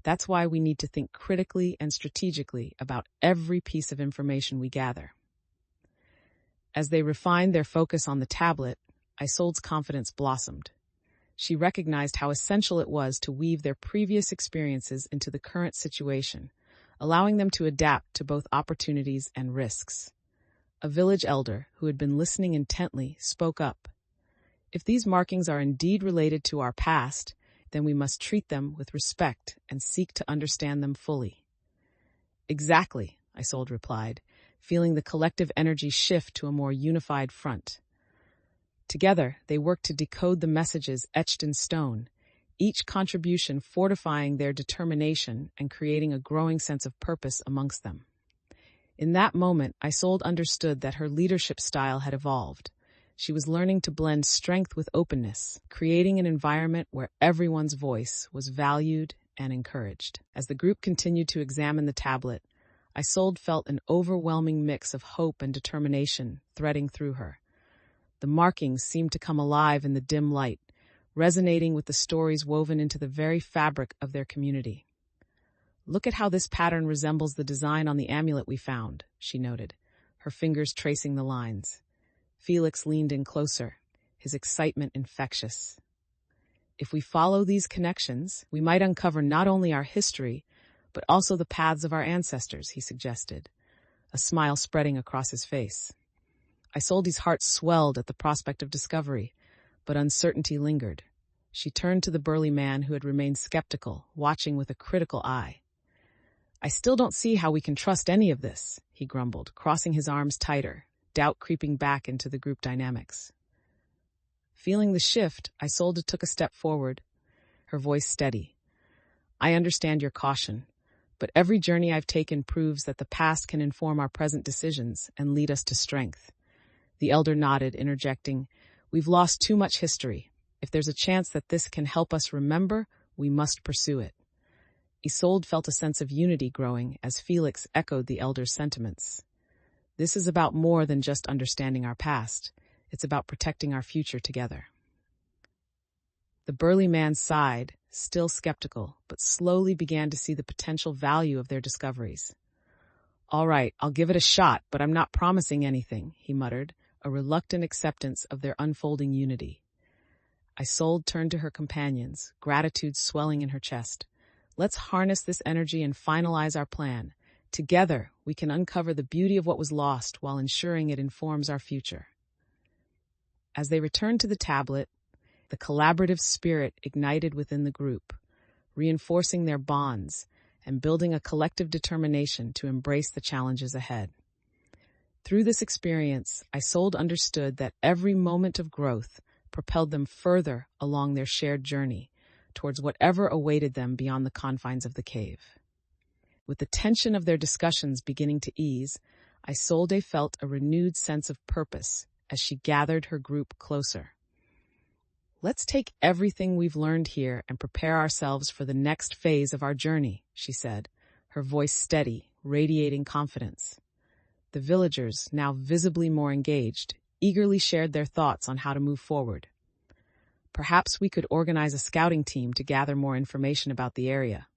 That's why we need to think critically and strategically about every piece of information we gather." As they refined their focus on the tablet, Isolde's confidence blossomed. She recognized how essential it was to weave their previous experiences into the current situation, allowing them to adapt to both opportunities and risks. A village elder, who had been listening intently, spoke up. "If these markings are indeed related to our past, then we must treat them with respect and seek to understand them fully." "Exactly," Isolde replied, feeling the collective energy shift to a more unified front. Together, they worked to decode the messages etched in stone, each contribution fortifying their determination and creating a growing sense of purpose amongst them. In that moment, Isolde understood that her leadership style had evolved. She was learning to blend strength with openness, creating an environment where everyone's voice was valued and encouraged. As the group continued to examine the tablet, Isolde felt an overwhelming mix of hope and determination threading through her. The markings seemed to come alive in the dim light, resonating with the stories woven into the very fabric of their community. "Look at how this pattern resembles the design on the amulet we found," she noted, her fingers tracing the lines. Felix leaned in closer, his excitement infectious. "If we follow these connections, we might uncover not only our history, but also the paths of our ancestors," he suggested. a smile spreading across his face. Isolde's heart swelled at the prospect of discovery, but uncertainty lingered. She turned to the burly man who had remained skeptical, watching with a critical eye. "I still don't see how we can trust any of this," he grumbled, crossing his arms tighter, doubt creeping back into the group dynamics. Feeling the shift, Isolde took a step forward, her voice steady. "I understand your caution, but every journey I've taken proves that the past can inform our present decisions and lead us to strength." The elder nodded, interjecting, "We've lost too much history. If there's a chance that this can help us remember, we must pursue it." Isolde felt a sense of unity growing as Felix echoed the elder's sentiments. "This is about more than just understanding our past. It's about protecting our future together." The burly man sighed, still skeptical, but slowly began to see the potential value of their discoveries. "All right, I'll give it a shot, but I'm not promising anything," he muttered, a reluctant acceptance of their unfolding unity. Isolde turned to her companions, gratitude swelling in her chest. "Let's harness this energy and finalize our plan. Together, we can uncover the beauty of what was lost while ensuring it informs our future." As they returned to the tablet, the collaborative spirit ignited within the group, reinforcing their bonds and building a collective determination to embrace the challenges ahead. Through this experience, Isolde understood that every moment of growth propelled them further along their shared journey towards whatever awaited them beyond the confines of the cave. With the tension of their discussions beginning to ease, Isolde felt a renewed sense of purpose as she gathered her group closer. "Let's take everything we've learned here and prepare ourselves for the next phase of our journey," she said, her voice steady, radiating confidence. The villagers, now visibly more engaged, eagerly shared their thoughts on how to move forward. "Perhaps we could organize a scouting team to gather more information about the area,"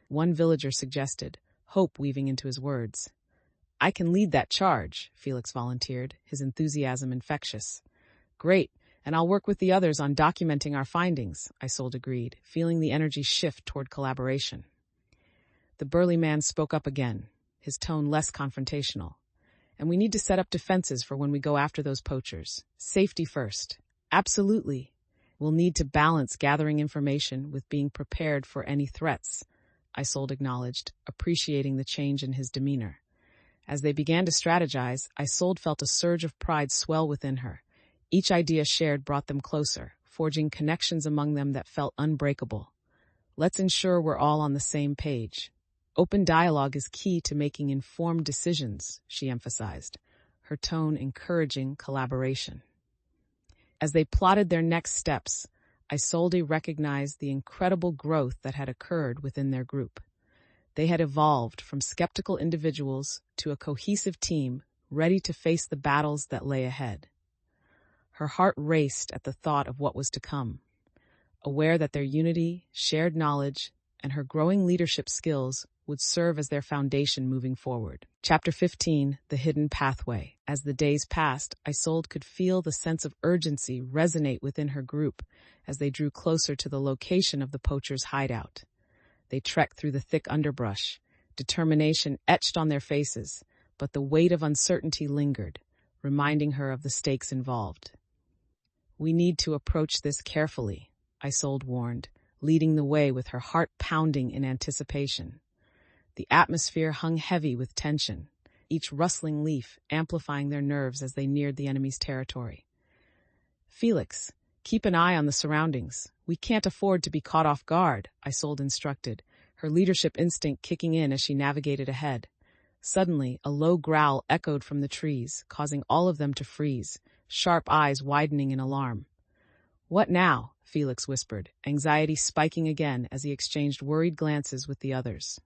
one villager suggested, hope weaving into his words. "I can lead that charge," Felix volunteered, his enthusiasm infectious. "Great, and I'll work with the others on documenting our findings," Isolde agreed, feeling the energy shift toward collaboration. The burly man spoke up again, his tone less confrontational. "And we need to set up defenses for when we go after those poachers. Safety first." "Absolutely. We'll need to balance gathering information with being prepared for any threats," Isolde acknowledged, appreciating the change in his demeanor. As they began to strategize, Isolde felt a surge of pride swell within her. Each idea shared brought them closer, forging connections among them that felt unbreakable. "Let's ensure we're all on the same page. Open dialogue is key to making informed decisions," she emphasized, her tone encouraging collaboration. As they plotted their next steps, Isolde recognized the incredible growth that had occurred within their group. They had evolved from skeptical individuals to a cohesive team ready to face the battles that lay ahead. Her heart raced at the thought of what was to come, aware that their unity, shared knowledge, and her growing leadership skills would serve as their foundation moving forward. Chapter 15, The Hidden Pathway. As the days passed, Isolde could feel the sense of urgency resonate within her group as they drew closer to the location of the poachers' hideout. They trekked through the thick underbrush, determination etched on their faces, but the weight of uncertainty lingered, reminding her of the stakes involved. "We need to approach this carefully," Isolde warned, leading the way with her heart pounding in anticipation. The atmosphere hung heavy with tension, each rustling leaf amplifying their nerves as they neared the enemy's territory. "Felix, keep an eye on the surroundings. We can't afford to be caught off guard," Isolde instructed, her leadership instinct kicking in as she navigated ahead. Suddenly, a low growl echoed from the trees, causing all of them to freeze, sharp eyes widening in alarm. "What now?" Felix whispered, anxiety spiking again as he exchanged worried glances with the others.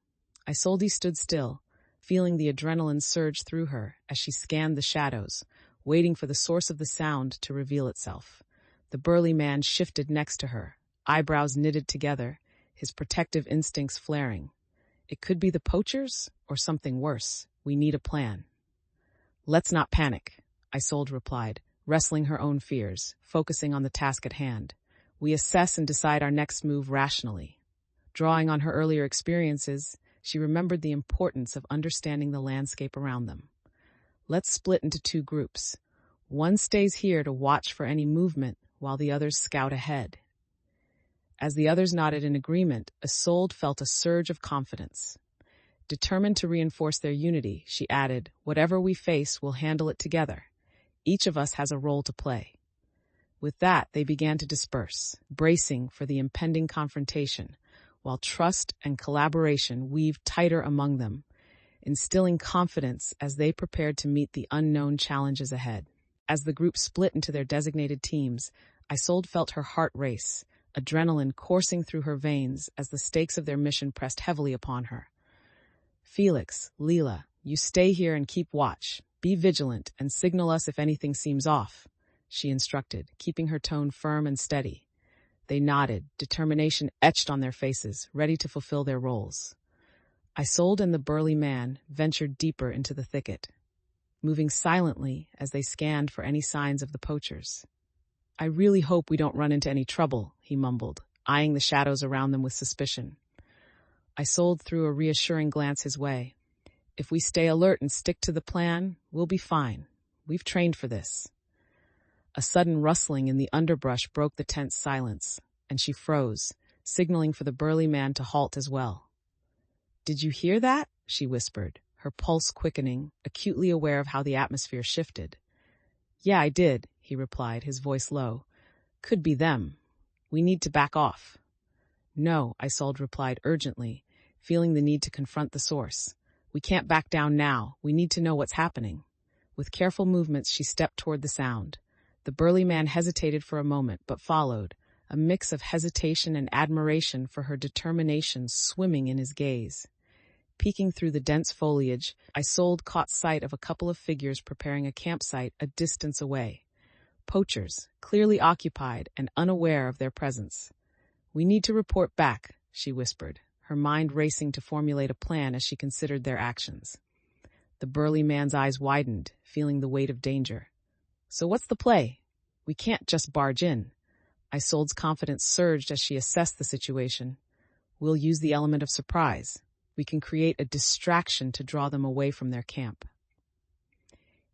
Isolde stood still, feeling the adrenaline surge through her as she scanned the shadows, waiting for the source of the sound to reveal itself. The burly man shifted next to her, eyebrows knitted together, his protective instincts flaring. "It could be the poachers or something worse. We need a plan." "Let's not panic," Isolde replied, wrestling her own fears, focusing on the task at hand. "We assess and decide our next move rationally." Drawing on her earlier experiences, She remembered the importance of understanding the landscape around them. Let's split into two groups. One stays here to watch for any movement while the others scout ahead. As the others nodded in agreement, Isolde felt a surge of confidence. Determined to reinforce their unity, she added, "Whatever we face, we'll handle it together. Each of us has a role to play." With that, they began to disperse, bracing for the impending confrontation, while trust and collaboration weaved tighter among them, instilling confidence as they prepared to meet the unknown challenges ahead. As the group split into their designated teams, Isolde felt her heart race, adrenaline coursing through her veins as the stakes of their mission pressed heavily upon her. "Felix, Leela, you stay here and keep watch. Be vigilant and signal us if anything seems off," she instructed, keeping her tone firm and steady. They nodded, determination etched on their faces, ready to fulfill their roles. Isolde and the burly man ventured deeper into the thicket, moving silently as they scanned for any signs of the poachers. "I really hope we don't run into any trouble," he mumbled, eyeing the shadows around them with suspicion. Isolde threw a reassuring glance his way. "If we stay alert and stick to the plan, we'll be fine. We've trained for this." A sudden rustling in the underbrush broke the tense silence, and she froze, signaling for the burly man to halt as well. "Did you hear that?" she whispered, her pulse quickening, acutely aware of how the atmosphere shifted. "Yeah, I did," he replied, his voice low. "Could be them. We need to back off." "No," Isolde replied urgently, feeling the need to confront the source. "We can't back down now. We need to know what's happening." With careful movements, she stepped toward the sound. The burly man hesitated for a moment, but followed, a mix of hesitation and admiration for her determination swimming in his gaze. Peeking through the dense foliage, Isolde caught sight of a couple of figures preparing a campsite a distance away. Poachers, clearly occupied and unaware of their presence. "We need to report back," she whispered, her mind racing to formulate a plan as she considered their actions. The burly man's eyes widened, feeling the weight of danger. "So what's the play? We can't just barge in." Isolde's confidence surged as she assessed the situation. "We'll use the element of surprise. We can create a distraction to draw them away from their camp."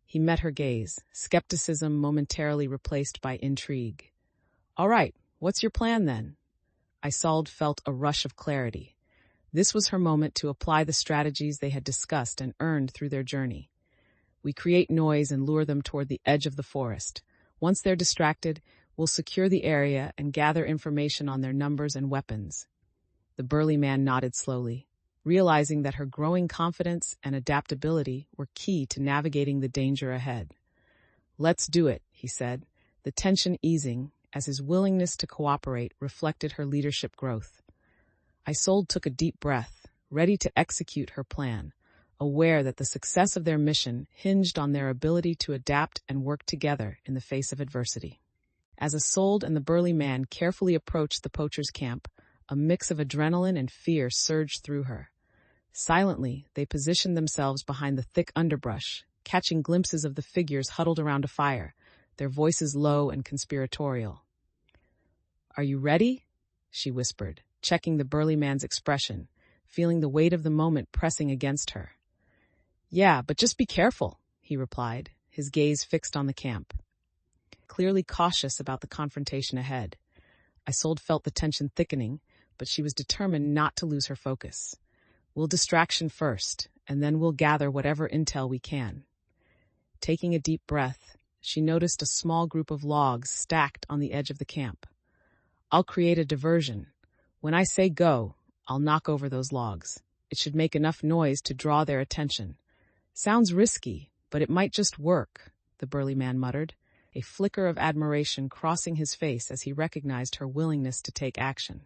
He met her gaze, skepticism momentarily replaced by intrigue. "All right, what's your plan then?" Isolde felt a rush of clarity. This was her moment to apply the strategies they had discussed and earned through their journey. "We create noise and lure them toward the edge of the forest. Once they're distracted, we'll secure the area and gather information on their numbers and weapons." The burly man nodded slowly, realizing that her growing confidence and adaptability were key to navigating the danger ahead. "Let's do it," he said, the tension easing as his willingness to cooperate reflected her leadership growth. Isolde took a deep breath, ready to execute her plan, aware that the success of their mission hinged on their ability to adapt and work together in the face of adversity. As Isolde and the burly man carefully approached the poachers' camp, a mix of adrenaline and fear surged through her. Silently, they positioned themselves behind the thick underbrush, catching glimpses of the figures huddled around a fire, their voices low and conspiratorial. "Are you ready?" she whispered, checking the burly man's expression, feeling the weight of the moment pressing against her. "Yeah, but just be careful," he replied, his gaze fixed on the camp. Clearly cautious about the confrontation ahead. Isolde felt the tension thickening, but she was determined not to lose her focus. "We'll distraction first, and then we'll gather whatever intel we can." Taking a deep breath, she noticed a small group of logs stacked on the edge of the camp. "I'll create a diversion. When I say go, I'll knock over those logs. It should make enough noise to draw their attention." "Sounds risky, but it might just work," the burly man muttered, a flicker of admiration crossing his face as he recognized her willingness to take action.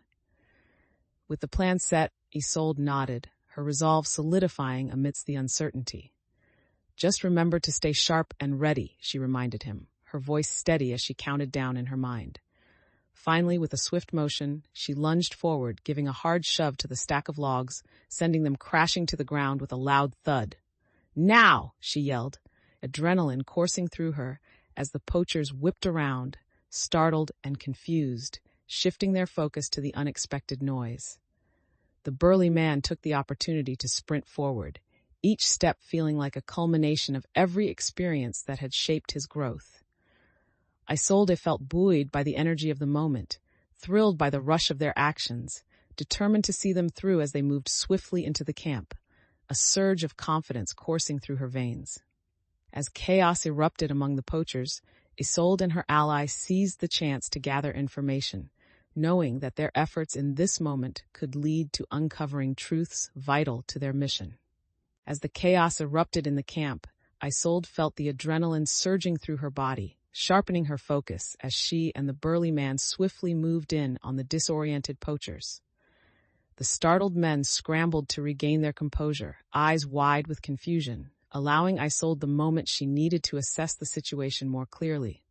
With the plan set, Isolde nodded, her resolve solidifying amidst the uncertainty. "Just remember to stay sharp and ready," she reminded him, her voice steady as she counted down in her mind. Finally, with a swift motion, she lunged forward, giving a hard shove to the stack of logs, sending them crashing to the ground with a loud thud. "Now!" she yelled, adrenaline coursing through her as the poachers whipped around, startled and confused, shifting their focus to the unexpected noise. The burly man took the opportunity to sprint forward, each step feeling like a culmination of every experience that had shaped his growth. Isolde felt buoyed by the energy of the moment, thrilled by the rush of their actions, determined to see them through as they moved swiftly into the camp, a surge of confidence coursing through her veins. As chaos erupted among the poachers, Isolde and her ally seized the chance to gather information, knowing that their efforts in this moment could lead to uncovering truths vital to their mission. As the chaos erupted in the camp, Isolde felt the adrenaline surging through her body, sharpening her focus as she and the burly man swiftly moved in on the disoriented poachers. The startled men scrambled to regain their composure, eyes wide with confusion, allowing Isolde the moment she needed to assess the situation more clearly.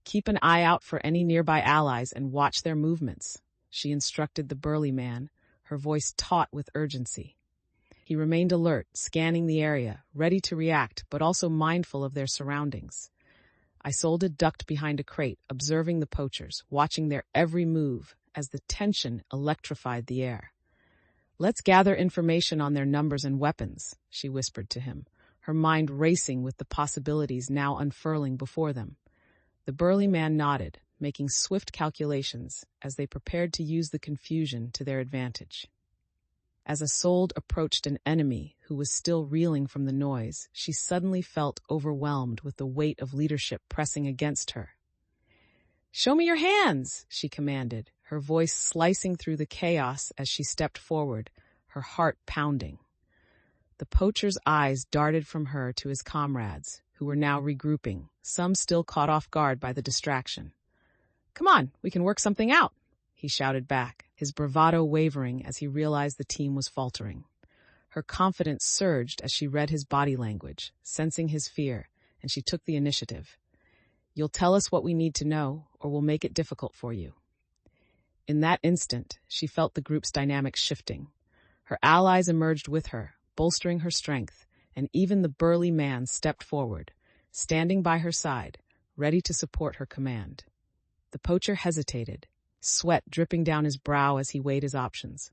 "Keep an eye out for any nearby allies and watch their movements," she instructed the burly man, her voice taut with urgency. He remained alert, scanning the area, ready to react, but also mindful of their surroundings. Isolde ducked behind a crate, observing the poachers, watching their every move as the tension electrified the air. "Let's gather information on their numbers and weapons," she whispered to him, her mind racing with the possibilities now unfurling before them. The burly man nodded, making swift calculations as they prepared to use the confusion to their advantage. As Isolde approached an enemy who was still reeling from the noise, she suddenly felt overwhelmed with the weight of leadership pressing against her. "Show me your hands," she commanded, her voice slicing through the chaos as she stepped forward, her heart pounding. The poacher's eyes darted from her to his comrades, who were now regrouping, some still caught off guard by the distraction. "Come on, we can work something out," he shouted back, his bravado wavering as he realized the team was faltering. Her confidence surged as she read his body language, sensing his fear, and she took the initiative. "You'll tell us what we need to know, or we'll make it difficult for you." In that instant, she felt the group's dynamics shifting. Her allies emerged with her, bolstering her strength, and even the burly man stepped forward, standing by her side, ready to support her command. The poacher hesitated, sweat dripping down his brow as he weighed his options.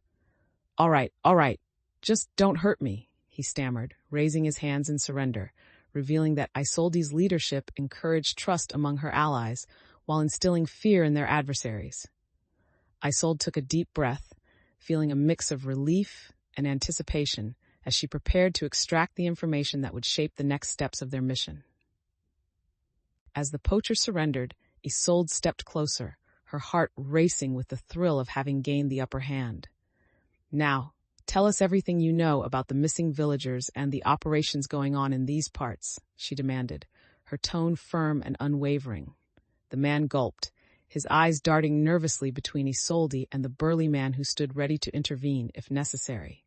All right, just don't hurt me," he stammered, raising his hands in surrender, revealing that Isolde's leadership encouraged trust among her allies while instilling fear in their adversaries. Isolde took a deep breath, feeling a mix of relief and anticipation as she prepared to extract the information that would shape the next steps of their mission. As the poacher surrendered, Isolde stepped closer, her heart racing with the thrill of having gained the upper hand. "Now, tell us everything you know about the missing villagers and the operations going on in these parts," she demanded, her tone firm and unwavering. The man gulped, his eyes darting nervously between Isolde and the burly man who stood ready to intervene if necessary.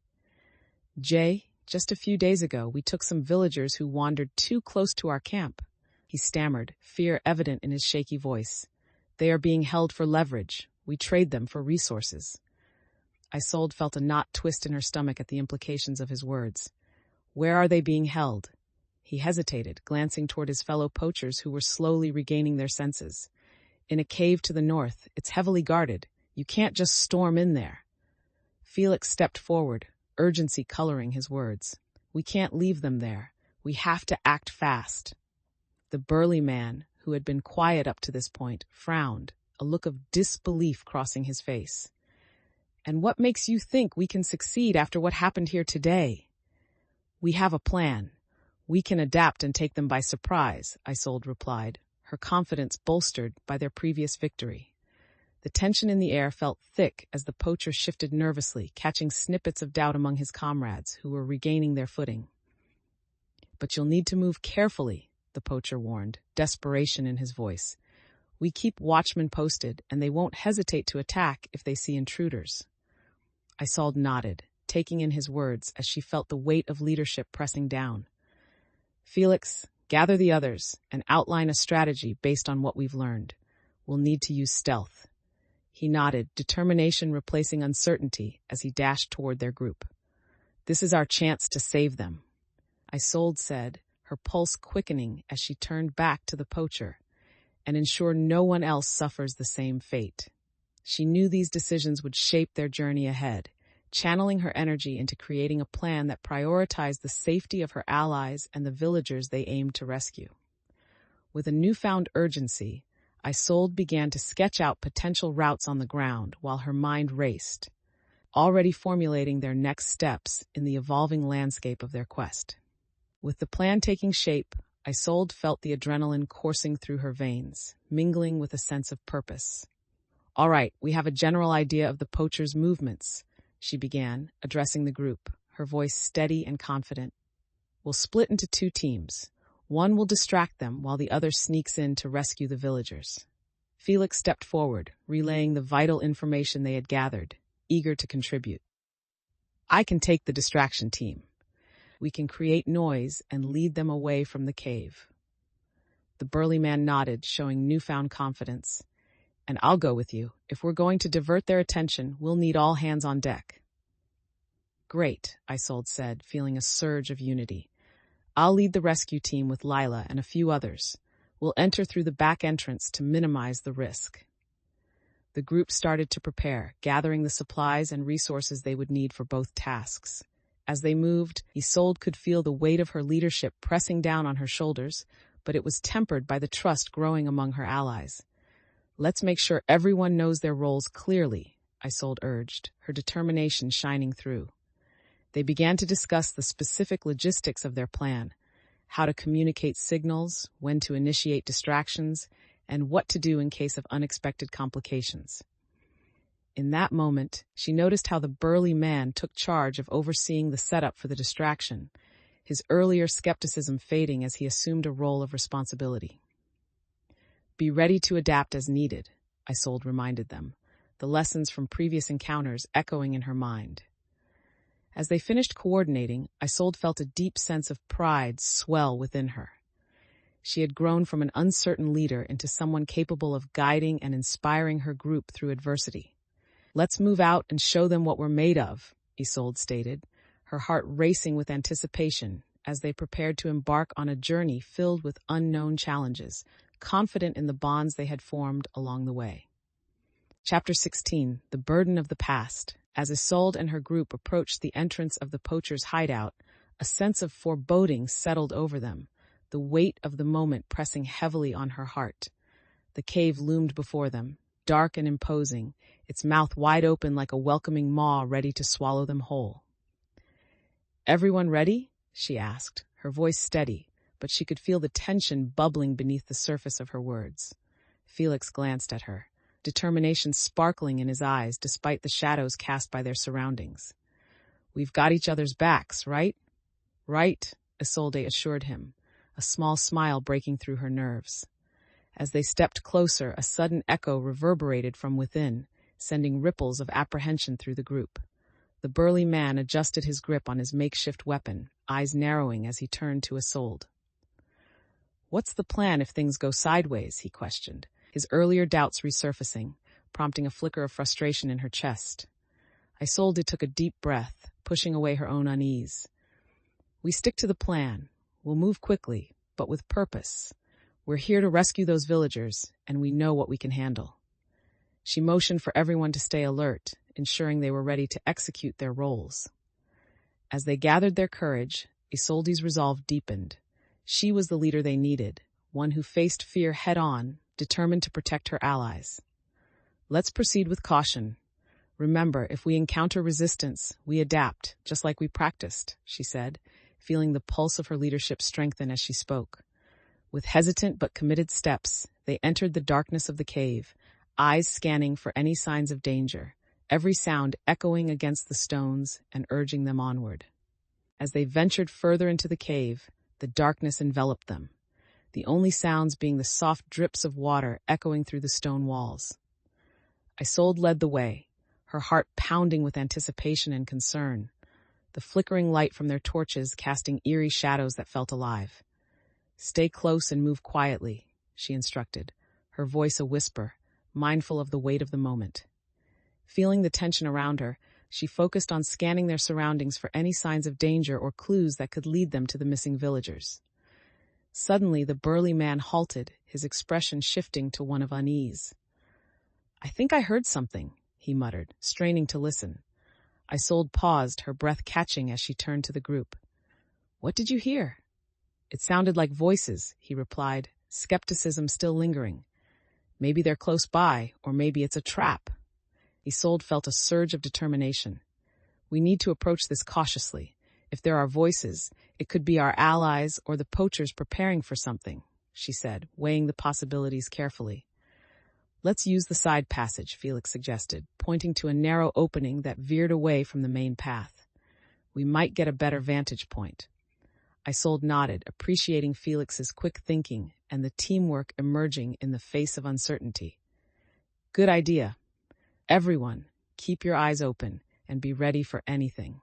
"Jay, just a few days ago, we took some villagers who wandered too close to our camp," he stammered, fear evident in his shaky voice. "They are being held for leverage. We trade them for resources." Isolde felt a knot twist in her stomach at the implications of his words. "Where are they being held?" He hesitated, glancing toward his fellow poachers who were slowly regaining their senses. "In a cave to the north. It's heavily guarded. You can't just storm in there." Felix stepped forward, urgency coloring his words. "We can't leave them there. We have to act fast." The burly man, who had been quiet up to this point, frowned, a look of disbelief crossing his face. "And what makes you think we can succeed after what happened here today?" "We have a plan. We can adapt and take them by surprise," Isolde replied, her confidence bolstered by their previous victory. The tension in the air felt thick as the poacher shifted nervously, catching snippets of doubt among his comrades, who were regaining their footing. "But you'll need to move carefully," the poacher warned, desperation in his voice. "We keep watchmen posted, and they won't hesitate to attack if they see intruders." Isolde nodded, taking in his words as she felt the weight of leadership pressing down. "Felix, gather the others and outline a strategy based on what we've learned. We'll need to use stealth." He nodded, determination replacing uncertainty as he dashed toward their group. "This is our chance to save them," Isolde said, her pulse quickening as she turned back to the poacher, "and ensure no one else suffers the same fate." She knew these decisions would shape their journey ahead, channeling her energy into creating a plan that prioritized the safety of her allies and the villagers they aimed to rescue. With a newfound urgency, Isolde began to sketch out potential routes on the ground while her mind raced, already formulating their next steps in the evolving landscape of their quest. With the plan taking shape, Isolde felt the adrenaline coursing through her veins, mingling with a sense of purpose. "All right, we have a general idea of the poachers' movements," she began, addressing the group, her voice steady and confident. "We'll split into 2 teams. One will distract them while the other sneaks in to rescue the villagers." Felix stepped forward, relaying the vital information they had gathered, eager to contribute. "I can take the distraction team. We can create noise and lead them away from the cave." The burly man nodded, showing newfound confidence. "And I'll go with you. If we're going to divert their attention, we'll need all hands on deck." "Great," Isolde said, feeling a surge of unity. "I'll lead the rescue team with Lila and a few others. We'll enter through the back entrance to minimize the risk." The group started to prepare, gathering the supplies and resources they would need for both tasks. As they moved, Isolde could feel the weight of her leadership pressing down on her shoulders, but it was tempered by the trust growing among her allies. "Let's make sure everyone knows their roles clearly," Isolde urged, her determination shining through. They began to discuss the specific logistics of their plan, how to communicate signals, when to initiate distractions, and what to do in case of unexpected complications. In that moment, she noticed how the burly man took charge of overseeing the setup for the distraction, his earlier skepticism fading as he assumed a role of responsibility. "Be ready to adapt as needed," Isolde reminded them, the lessons from previous encounters echoing in her mind. As they finished coordinating, Isolde felt a deep sense of pride swell within her. She had grown from an uncertain leader into someone capable of guiding and inspiring her group through adversity. "Let's move out and show them what we're made of," Isolde stated, her heart racing with anticipation as they prepared to embark on a journey filled with unknown challenges, confident in the bonds they had formed along the way. Chapter 16, The Burden of the Past. As Isolde and her group approached the entrance of the poachers' hideout, a sense of foreboding settled over them, the weight of the moment pressing heavily on her heart. The cave loomed before them, dark and imposing, its mouth wide open like a welcoming maw ready to swallow them whole. "Everyone ready?" she asked, her voice steady, but she could feel the tension bubbling beneath the surface of her words. Felix glanced at her, determination sparkling in his eyes despite the shadows cast by their surroundings. "We've got each other's backs, right?" "Right," Isolde assured him, a small smile breaking through her nerves. As they stepped closer, a sudden echo reverberated from within, sending ripples of apprehension through the group. The burly man adjusted his grip on his makeshift weapon, eyes narrowing as he turned to Isolde. "What's the plan if things go sideways?" he questioned, his earlier doubts resurfacing, prompting a flicker of frustration in her chest. Isolde took a deep breath, pushing away her own unease. "We stick to the plan. We'll move quickly, but with purpose. We're here to rescue those villagers, and we know what we can handle." She motioned for everyone to stay alert, ensuring they were ready to execute their roles. As they gathered their courage, Isolde's resolve deepened. She was the leader they needed, one who faced fear head-on, determined to protect her allies. "Let's proceed with caution. Remember, if we encounter resistance, we adapt, just like we practiced," she said, feeling the pulse of her leadership strengthen as she spoke. With hesitant but committed steps, they entered the darkness of the cave, eyes scanning for any signs of danger, every sound echoing against the stones and urging them onward. As they ventured further into the cave, the darkness enveloped them, the only sounds being the soft drips of water echoing through the stone walls. Isolde led the way, her heart pounding with anticipation and concern, the flickering light from their torches casting eerie shadows that felt alive. "Stay close and move quietly," she instructed, her voice a whisper, mindful of the weight of the moment. Feeling the tension around her, she focused on scanning their surroundings for any signs of danger or clues that could lead them to the missing villagers. Suddenly, the burly man halted, his expression shifting to one of unease. "I think I heard something," he muttered, straining to listen. Isolde paused, her breath catching as she turned to the group. "What did you hear?" "It sounded like voices," he replied, skepticism still lingering. "Maybe they're close by, or maybe it's a trap." Isolde felt a surge of determination. "We need to approach this cautiously. If there are voices, it could be our allies or the poachers preparing for something," she said, weighing the possibilities carefully. "Let's use the side passage," Felix suggested, pointing to a narrow opening that veered away from the main path. "We might get a better vantage point." Isolde nodded, appreciating Felix's quick thinking and the teamwork emerging in the face of uncertainty. "Good idea. Everyone, keep your eyes open and be ready for anything."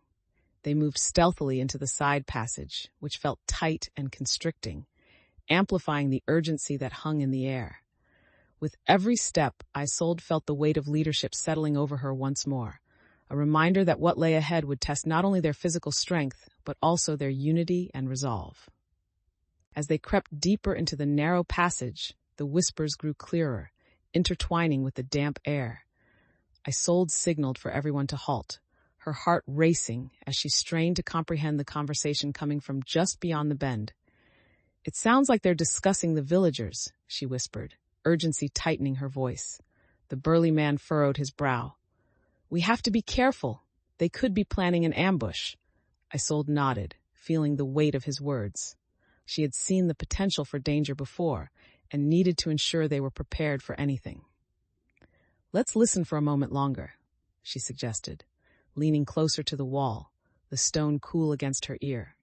They moved stealthily into the side passage, which felt tight and constricting, amplifying the urgency that hung in the air. With every step, Isolde felt the weight of leadership settling over her once more, a reminder that what lay ahead would test not only their physical strength, but also their unity and resolve. As they crept deeper into the narrow passage, the whispers grew clearer, intertwining with the damp air. Isolde signaled for everyone to halt, her heart racing as she strained to comprehend the conversation coming from just beyond the bend. "It sounds like they're discussing the villagers," she whispered, urgency tightening her voice. The burly man furrowed his brow. "We have to be careful. They could be planning an ambush." Isolde nodded, feeling the weight of his words. She had seen the potential for danger before, and needed to ensure they were prepared for anything. "Let's listen for a moment longer," she suggested, leaning closer to the wall, the stone cool against her ear.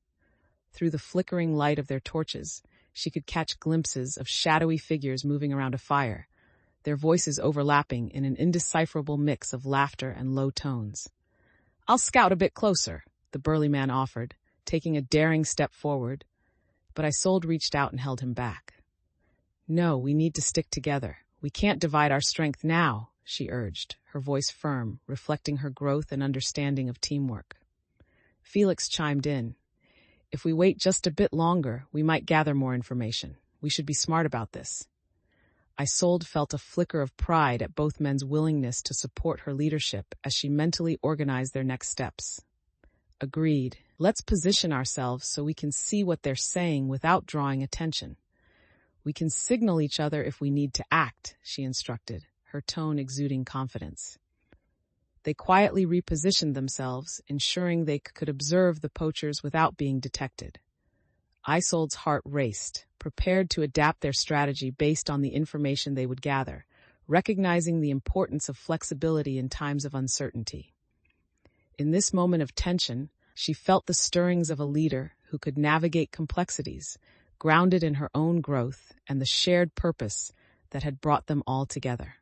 Through the flickering light of their torches, she could catch glimpses of shadowy figures moving around a fire, their voices overlapping in an indecipherable mix of laughter and low tones. "I'll scout a bit closer," the burly man offered, taking a daring step forward, but Isolde reached out and held him back. "No, we need to stick together. We can't divide our strength now," she urged, her voice firm, reflecting her growth and understanding of teamwork. Felix chimed in. "If we wait just a bit longer, we might gather more information. We should be smart about this." Isolde felt a flicker of pride at both men's willingness to support her leadership as she mentally organized their next steps. "Agreed. Let's position ourselves so we can see what they're saying without drawing attention. We can signal each other if we need to act," she instructed, her tone exuding confidence. They quietly repositioned themselves, ensuring they could observe the poachers without being detected. Isolde's heart raced, prepared to adapt their strategy based on the information they would gather, recognizing the importance of flexibility in times of uncertainty. In this moment of tension, she felt the stirrings of a leader who could navigate complexities, grounded in her own growth and the shared purpose that had brought them all together.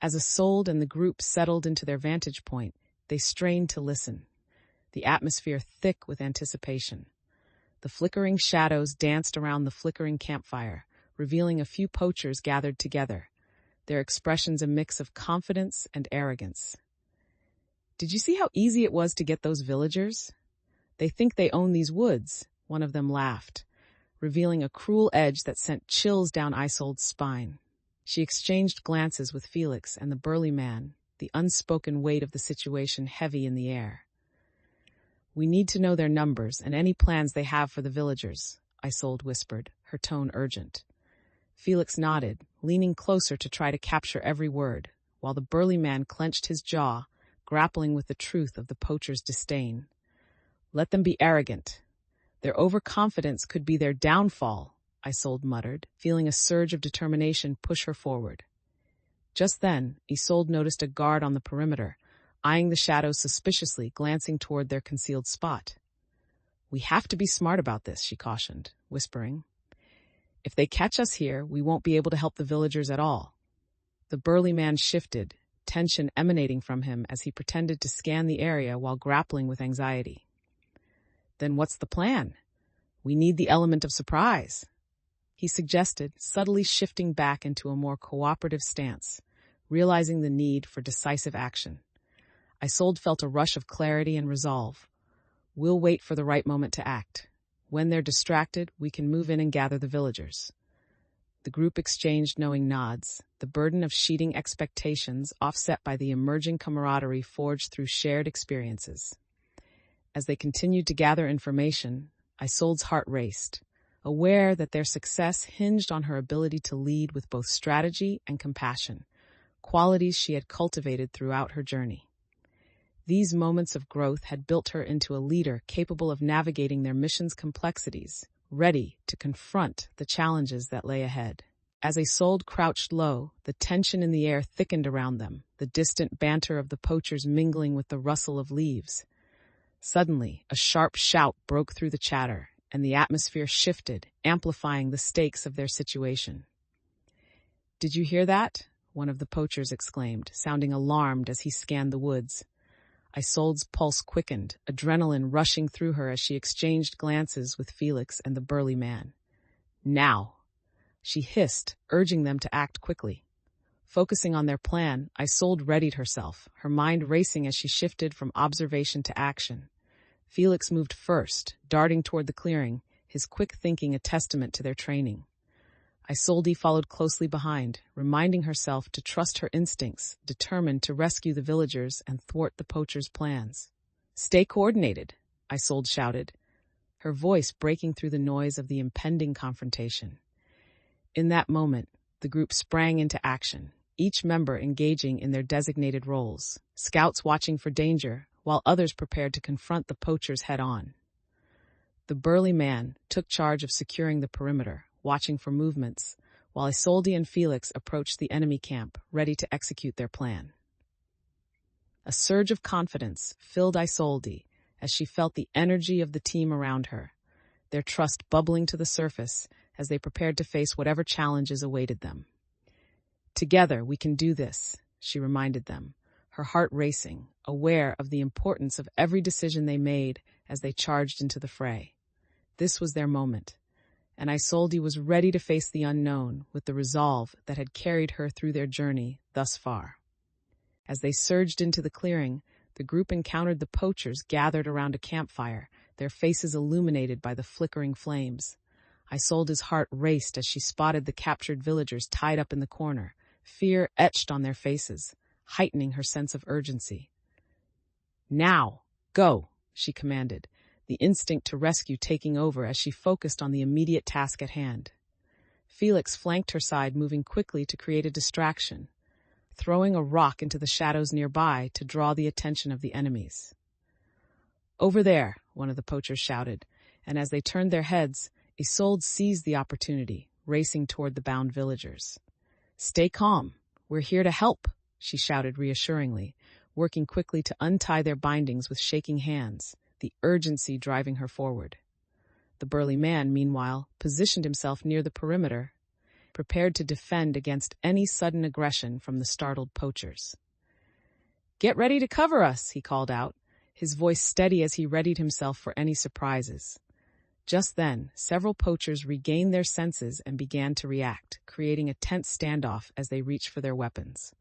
As Isolde and the group settled into their vantage point, they strained to listen, the atmosphere thick with anticipation. The flickering shadows danced around the flickering campfire, revealing a few poachers gathered together, their expressions a mix of confidence and arrogance. "Did you see how easy it was to get those villagers? They think they own these woods," one of them laughed, revealing a cruel edge that sent chills down Isolde's spine. She exchanged glances with Felix and the burly man, the unspoken weight of the situation heavy in the air. "We need to know their numbers and any plans they have for the villagers," Isolde whispered, her tone urgent. Felix nodded, leaning closer to try to capture every word, while the burly man clenched his jaw, grappling with the truth of the poacher's disdain. "Let them be arrogant. Their overconfidence could be their downfall," Isolde muttered, feeling a surge of determination push her forward. Just then, Isolde noticed a guard on the perimeter, eyeing the shadows suspiciously, glancing toward their concealed spot. "We have to be smart about this," she cautioned, whispering. "If they catch us here, we won't be able to help the villagers at all." The burly man shifted, tension emanating from him as he pretended to scan the area while grappling with anxiety. "Then what's the plan? We need the element of surprise," he suggested, subtly shifting back into a more cooperative stance, realizing the need for decisive action. Isolde felt a rush of clarity and resolve. "We'll wait for the right moment to act. When they're distracted, we can move in and gather the villagers." The group exchanged knowing nods, the burden of sheeting expectations offset by the emerging camaraderie forged through shared experiences. As they continued to gather information, Isolde's heart raced, aware that their success hinged on her ability to lead with both strategy and compassion, qualities she had cultivated throughout her journey. These moments of growth had built her into a leader capable of navigating their mission's complexities, ready to confront the challenges that lay ahead. As Isolde crouched low, the tension in the air thickened around them, the distant banter of the poachers mingling with the rustle of leaves. Suddenly, a sharp shout broke through the chatter, and the atmosphere shifted, amplifying the stakes of their situation. "Did you hear that?" one of the poachers exclaimed, sounding alarmed as he scanned the woods. Isolde's pulse quickened, adrenaline rushing through her as she exchanged glances with Felix and the burly man. "Now!" she hissed, urging them to act quickly. Focusing on their plan, Isolde readied herself, her mind racing as she shifted from observation to action. Felix moved first, darting toward the clearing, his quick thinking a testament to their training. Isolde followed closely behind, reminding herself to trust her instincts, determined to rescue the villagers and thwart the poachers' plans. "Stay coordinated," Isolde shouted, her voice breaking through the noise of the impending confrontation. In that moment, the group sprang into action, each member engaging in their designated roles, scouts watching for danger, while others prepared to confront the poachers head-on. The burly man took charge of securing the perimeter, watching for movements, while Isolde and Felix approached the enemy camp, ready to execute their plan. A surge of confidence filled Isolde as she felt the energy of the team around her, their trust bubbling to the surface as they prepared to face whatever challenges awaited them. "Together, we can do this," she reminded them, her heart racing, aware of the importance of every decision they made as they charged into the fray. This was their moment, and Isolde was ready to face the unknown with the resolve that had carried her through their journey thus far. As they surged into the clearing, the group encountered the poachers gathered around a campfire, their faces illuminated by the flickering flames. Isolde's heart raced as she spotted the captured villagers tied up in the corner, fear etched on their faces, heightening her sense of urgency. "Now, go," she commanded, the instinct to rescue taking over as she focused on the immediate task at hand. Felix flanked her side, moving quickly to create a distraction, throwing a rock into the shadows nearby to draw the attention of the enemies. "Over there," one of the poachers shouted, and as they turned their heads, Isolde seized the opportunity, racing toward the bound villagers. "Stay calm. We're here to help," she shouted reassuringly, working quickly to untie their bindings with shaking hands, the urgency driving her forward. The burly man, meanwhile, positioned himself near the perimeter, prepared to defend against any sudden aggression from the startled poachers. "Get ready to cover us," he called out, his voice steady as he readied himself for any surprises. Just then, several poachers regained their senses and began to react, creating a tense standoff as they reached for their weapons.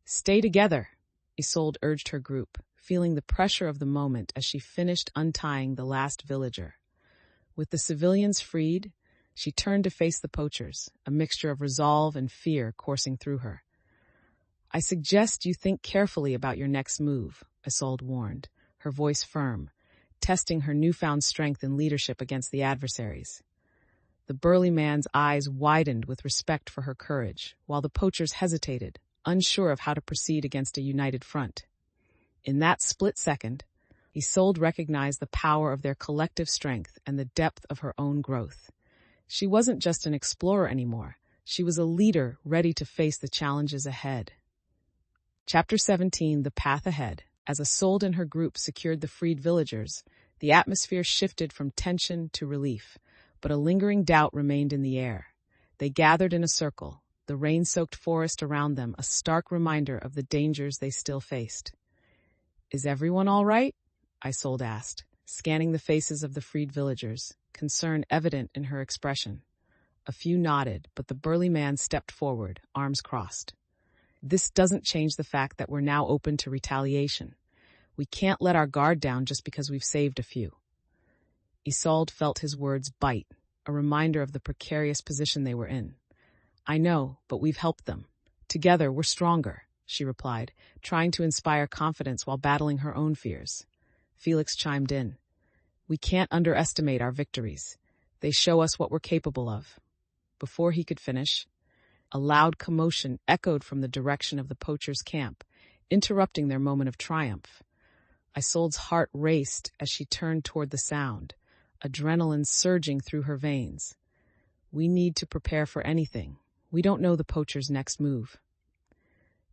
"Stay together," Isolde urged her group, feeling the pressure of the moment as she finished untying the last villager. With the civilians freed, she turned to face the poachers, a mixture of resolve and fear coursing through her. "I suggest you think carefully about your next move," Isolde warned, her voice firm, testing her newfound strength and leadership against the adversaries. The burly man's eyes widened with respect for her courage, while the poachers hesitated, unsure of how to proceed against a united front. In that split second, Isolde recognized the power of their collective strength and the depth of her own growth. She wasn't just an explorer anymore. She was a leader ready to face the challenges ahead. Chapter 17, The Path Ahead. As Isolde and her group secured the freed villagers, the atmosphere shifted from tension to relief, but a lingering doubt remained in the air. They gathered in a circle, the rain-soaked forest around them a stark reminder of the dangers they still faced. "Is everyone all right?" Isolde asked, scanning the faces of the freed villagers, concern evident in her expression. A few nodded, but the burly man stepped forward, arms crossed. "This doesn't change the fact that we're now open to retaliation. We can't let our guard down just because we've saved a few." Isolde felt his words bite, a reminder of the precarious position they were in. I know, but we've helped them. Together, we're stronger, she replied, trying to inspire confidence while battling her own fears. Felix chimed in. We can't underestimate our victories. They show us what we're capable of. Before he could finish, a loud commotion echoed from the direction of the poachers' camp, interrupting their moment of triumph. Isolde's heart raced as she turned toward the sound, adrenaline surging through her veins. We need to prepare for anything. We don't know the poachers' next move.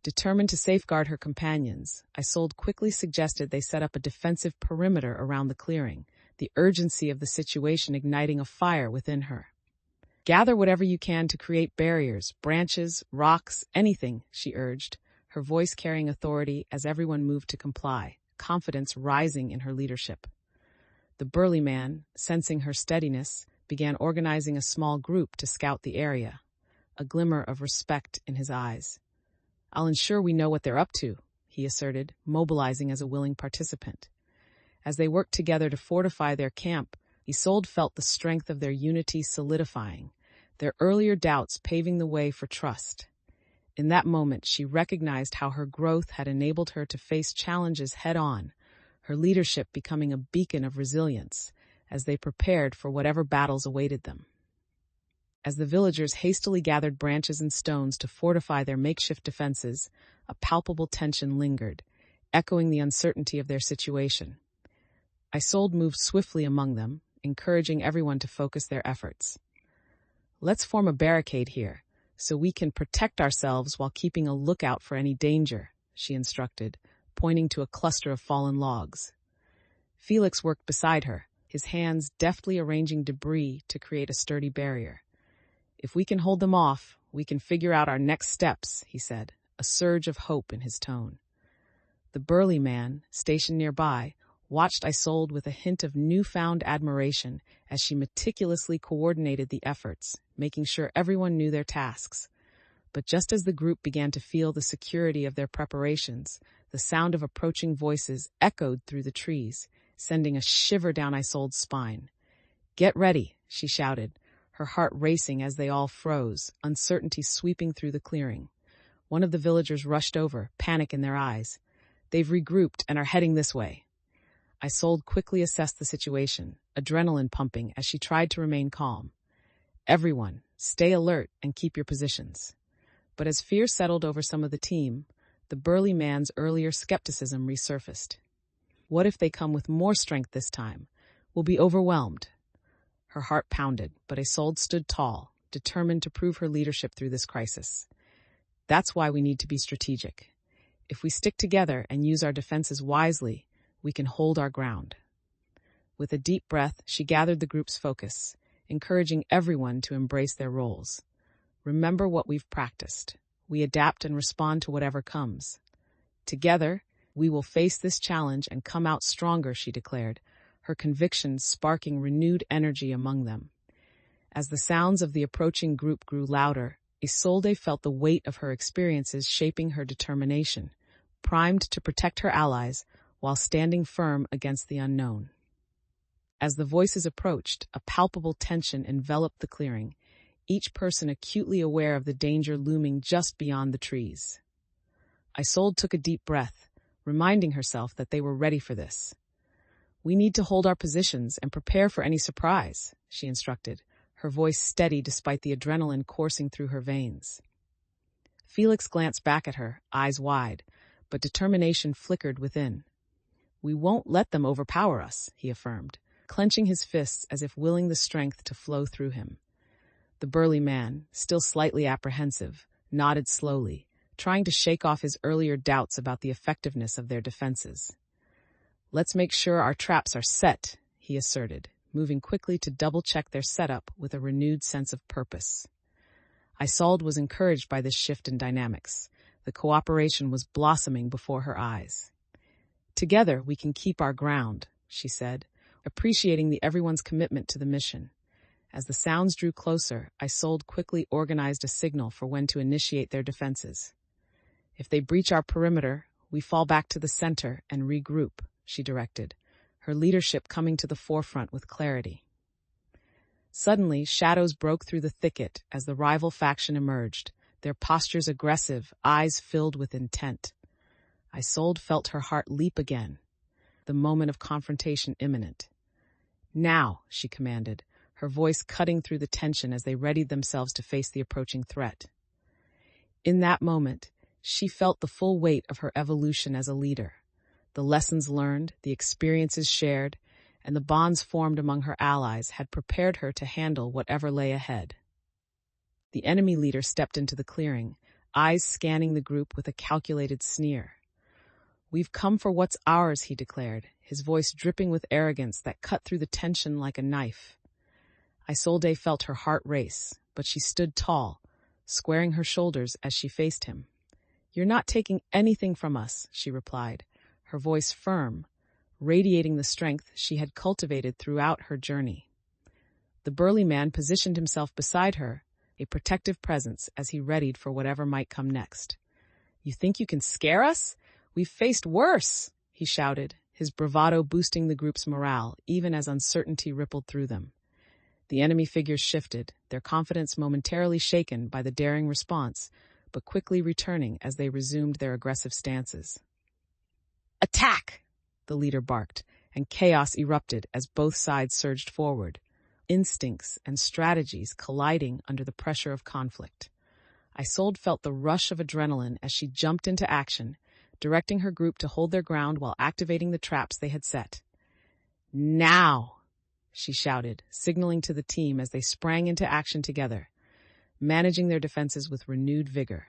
Determined to safeguard her companions, Isolde quickly suggested they set up a defensive perimeter around the clearing, the urgency of the situation igniting a fire within her. Gather whatever you can to create barriers, branches, rocks, anything, she urged, her voice carrying authority as everyone moved to comply, confidence rising in her leadership. The burly man, sensing her steadiness, began organizing a small group to scout the area, a glimmer of respect in his eyes. I'll ensure we know what they're up to, he asserted, mobilizing as a willing participant. As they worked together to fortify their camp, Isolde felt the strength of their unity solidifying, their earlier doubts paving the way for trust. In that moment, she recognized how her growth had enabled her to face challenges head-on, her leadership becoming a beacon of resilience as they prepared for whatever battles awaited them. As the villagers hastily gathered branches and stones to fortify their makeshift defenses, a palpable tension lingered, echoing the uncertainty of their situation. Isolde moved swiftly among them, encouraging everyone to focus their efforts. Let's form a barricade here, so we can protect ourselves while keeping a lookout for any danger, she instructed, pointing to a cluster of fallen logs. Felix worked beside her, his hands deftly arranging debris to create a sturdy barrier. If we can hold them off, we can figure out our next steps, he said, a surge of hope in his tone. The burly man, stationed nearby, watched Isolde with a hint of newfound admiration as she meticulously coordinated the efforts, making sure everyone knew their tasks. But just as the group began to feel the security of their preparations, the sound of approaching voices echoed through the trees, sending a shiver down Isolde's spine. Get ready, she shouted, her heart racing as they all froze, uncertainty sweeping through the clearing. One of the villagers rushed over, panic in their eyes. They've regrouped and are heading this way. Isolde quickly assessed the situation, adrenaline pumping as she tried to remain calm. Everyone, stay alert and keep your positions. But as fear settled over some of the team, the burly man's earlier skepticism resurfaced. What if they come with more strength this time? We'll be overwhelmed. Her heart pounded, but Isolde stood tall, determined to prove her leadership through this crisis. That's why we need to be strategic. If we stick together and use our defenses wisely, we can hold our ground. With a deep breath, she gathered the group's focus, encouraging everyone to embrace their roles. Remember what we've practiced. We adapt and respond to whatever comes. Together, we will face this challenge and come out stronger, she declared, her convictions sparking renewed energy among them. As the sounds of the approaching group grew louder, Isolde felt the weight of her experiences shaping her determination, primed to protect her allies while standing firm against the unknown. As the voices approached, a palpable tension enveloped the clearing, each person acutely aware of the danger looming just beyond the trees. Isolde took a deep breath, reminding herself that they were ready for this. We need to hold our positions and prepare for any surprise, she instructed, her voice steady despite the adrenaline coursing through her veins. Felix glanced back at her, eyes wide, but determination flickered within. We won't let them overpower us, he affirmed, clenching his fists as if willing the strength to flow through him. The burly man, still slightly apprehensive, nodded slowly, trying to shake off his earlier doubts about the effectiveness of their defenses. Let's make sure our traps are set, he asserted, moving quickly to double-check their setup with a renewed sense of purpose. Isolde was encouraged by this shift in dynamics. The cooperation was blossoming before her eyes. Together we can keep our ground, she said, appreciating everyone's commitment to the mission. As the sounds drew closer, Isolde quickly organized a signal for when to initiate their defenses. If they breach our perimeter, we fall back to the center and regroup, she directed, her leadership coming to the forefront with clarity. Suddenly, shadows broke through the thicket as the rival faction emerged, their postures aggressive, eyes filled with intent. Isolde felt her heart leap again, the moment of confrontation imminent. "Now," she commanded, her voice cutting through the tension as they readied themselves to face the approaching threat. In that moment, she felt the full weight of her evolution as a leader. The lessons learned, the experiences shared, and the bonds formed among her allies had prepared her to handle whatever lay ahead. The enemy leader stepped into the clearing, eyes scanning the group with a calculated sneer. "We've come for what's ours," he declared, his voice dripping with arrogance that cut through the tension like a knife. Isolde felt her heart race, but she stood tall, squaring her shoulders as she faced him. "You're not taking anything from us," she replied, her voice firm, radiating the strength she had cultivated throughout her journey. The burly man positioned himself beside her, a protective presence as he readied for whatever might come next. "You think you can scare us? We've faced worse," he shouted, his bravado boosting the group's morale even as uncertainty rippled through them. The enemy figures shifted, their confidence momentarily shaken by the daring response, but quickly returning as they resumed their aggressive stances. "Attack!" the leader barked, and chaos erupted as both sides surged forward, instincts and strategies colliding under the pressure of conflict. Isolde felt the rush of adrenaline as she jumped into action, directing her group to hold their ground while activating the traps they had set. "Now!" she shouted, signaling to the team as they sprang into action together, managing their defenses with renewed vigor.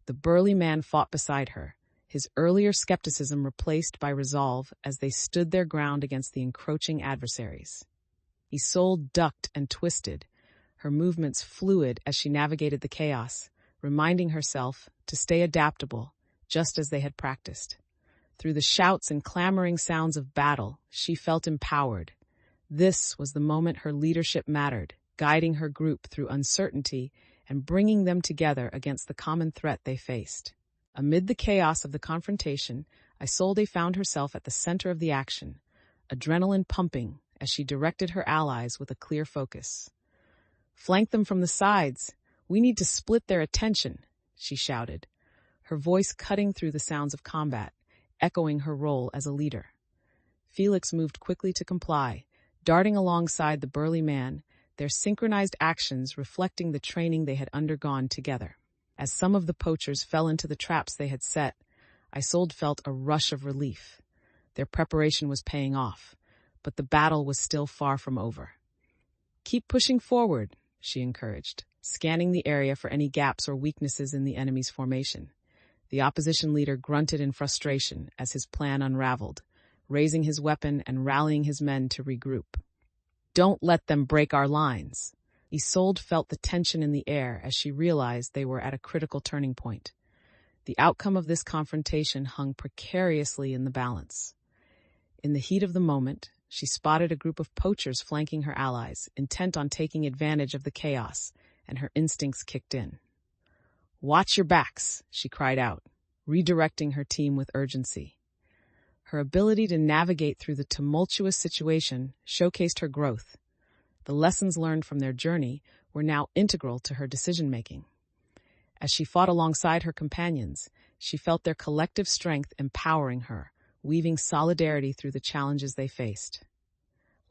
The burly man fought beside her, his earlier skepticism replaced by resolve as they stood their ground against the encroaching adversaries. Isolde ducked and twisted, her movements fluid as she navigated the chaos, reminding herself to stay adaptable, just as they had practiced. Through the shouts and clamoring sounds of battle, she felt empowered. This was the moment her leadership mattered, guiding her group through uncertainty and bringing them together against the common threat they faced. Amid the chaos of the confrontation, Isolde found herself at the center of the action, adrenaline pumping as she directed her allies with a clear focus. "Flank them from the sides. We need to split their attention," she shouted, her voice cutting through the sounds of combat, echoing her role as a leader. Felix moved quickly to comply, darting alongside the burly man, their synchronized actions reflecting the training they had undergone together. As some of the poachers fell into the traps they had set, Isolde felt a rush of relief. Their preparation was paying off, but the battle was still far from over. "Keep pushing forward," she encouraged, scanning the area for any gaps or weaknesses in the enemy's formation. The opposition leader grunted in frustration as his plan unraveled, raising his weapon and rallying his men to regroup. "Don't let them break our lines." Isolde felt the tension in the air as she realized they were at a critical turning point. The outcome of this confrontation hung precariously in the balance. In the heat of the moment, she spotted a group of poachers flanking her allies, intent on taking advantage of the chaos, and her instincts kicked in. "Watch your backs," she cried out, redirecting her team with urgency. Her ability to navigate through the tumultuous situation showcased her growth. The lessons learned from their journey were now integral to her decision-making. As she fought alongside her companions, she felt their collective strength empowering her, weaving solidarity through the challenges they faced.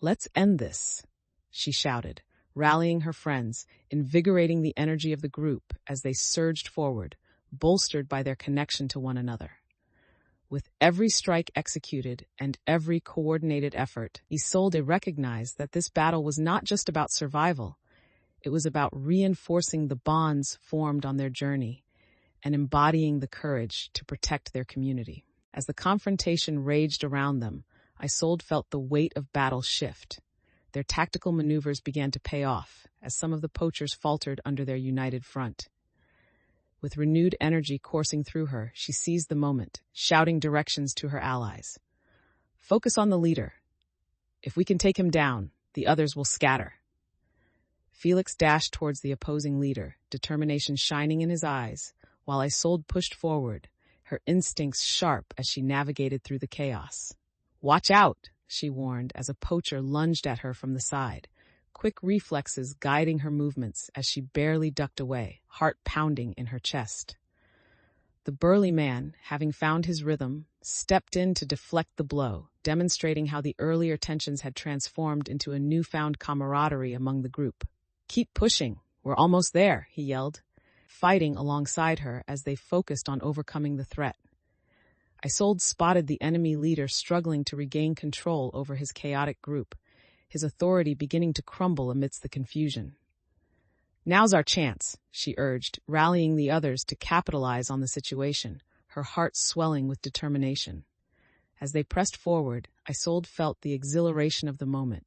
"Let's end this," she shouted, rallying her friends, invigorating the energy of the group as they surged forward, bolstered by their connection to one another. With every strike executed and every coordinated effort, Isolde recognized that this battle was not just about survival. It was about reinforcing the bonds formed on their journey and embodying the courage to protect their community. As the confrontation raged around them, Isolde felt the weight of battle shift. Their tactical maneuvers began to pay off as some of the poachers faltered under their united front. With renewed energy coursing through her, she seized the moment, shouting directions to her allies. "Focus on the leader. If we can take him down, the others will scatter." Felix dashed towards the opposing leader, determination shining in his eyes, while Isolde pushed forward, her instincts sharp as she navigated through the chaos. "Watch out," she warned as a poacher lunged at her from the side, quick reflexes guiding her movements as she barely ducked away, heart pounding in her chest. The burly man, having found his rhythm, stepped in to deflect the blow, demonstrating how the earlier tensions had transformed into a newfound camaraderie among the group. "Keep pushing, we're almost there," he yelled, fighting alongside her as they focused on overcoming the threat. Isolde spotted the enemy leader struggling to regain control over his chaotic group, his authority beginning to crumble amidst the confusion. "Now's our chance," she urged, rallying the others to capitalize on the situation, her heart swelling with determination. As they pressed forward, Isolde felt the exhilaration of the moment,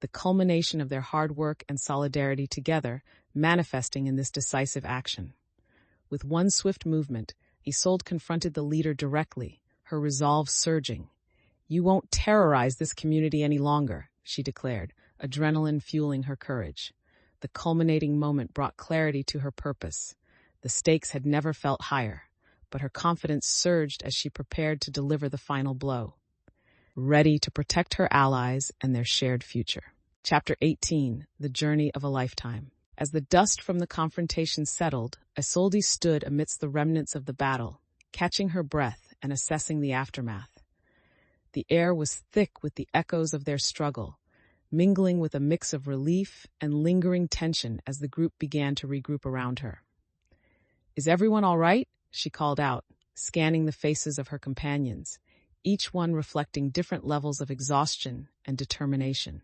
the culmination of their hard work and solidarity together, manifesting in this decisive action. With one swift movement, Isolde confronted the leader directly, her resolve surging. "You won't terrorize this community any longer," she declared, adrenaline fueling her courage. The culminating moment brought clarity to her purpose. The stakes had never felt higher, but her confidence surged as she prepared to deliver the final blow, ready to protect her allies and their shared future. Chapter 18, The Journey of a Lifetime. As the dust from the confrontation settled, Isolde stood amidst the remnants of the battle, catching her breath and assessing the aftermath. The air was thick with the echoes of their struggle, mingling with a mix of relief and lingering tension as the group began to regroup around her. "Is everyone all right?" she called out, scanning the faces of her companions, each one reflecting different levels of exhaustion and determination.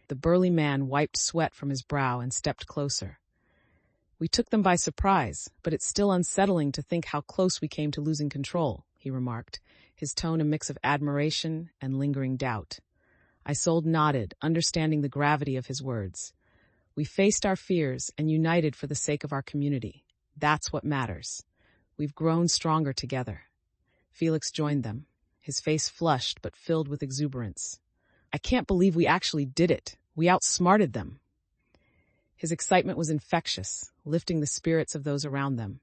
The burly man wiped sweat from his brow and stepped closer. "We took them by surprise, but it's still unsettling to think how close we came to losing control," he remarked, his tone a mix of admiration and lingering doubt. Isolde nodded, understanding the gravity of his words. "We faced our fears and united for the sake of our community. That's what matters. We've grown stronger together." Felix joined them, his face flushed but filled with exuberance. "I can't believe we actually did it. We outsmarted them." His excitement was infectious, lifting the spirits of those around them.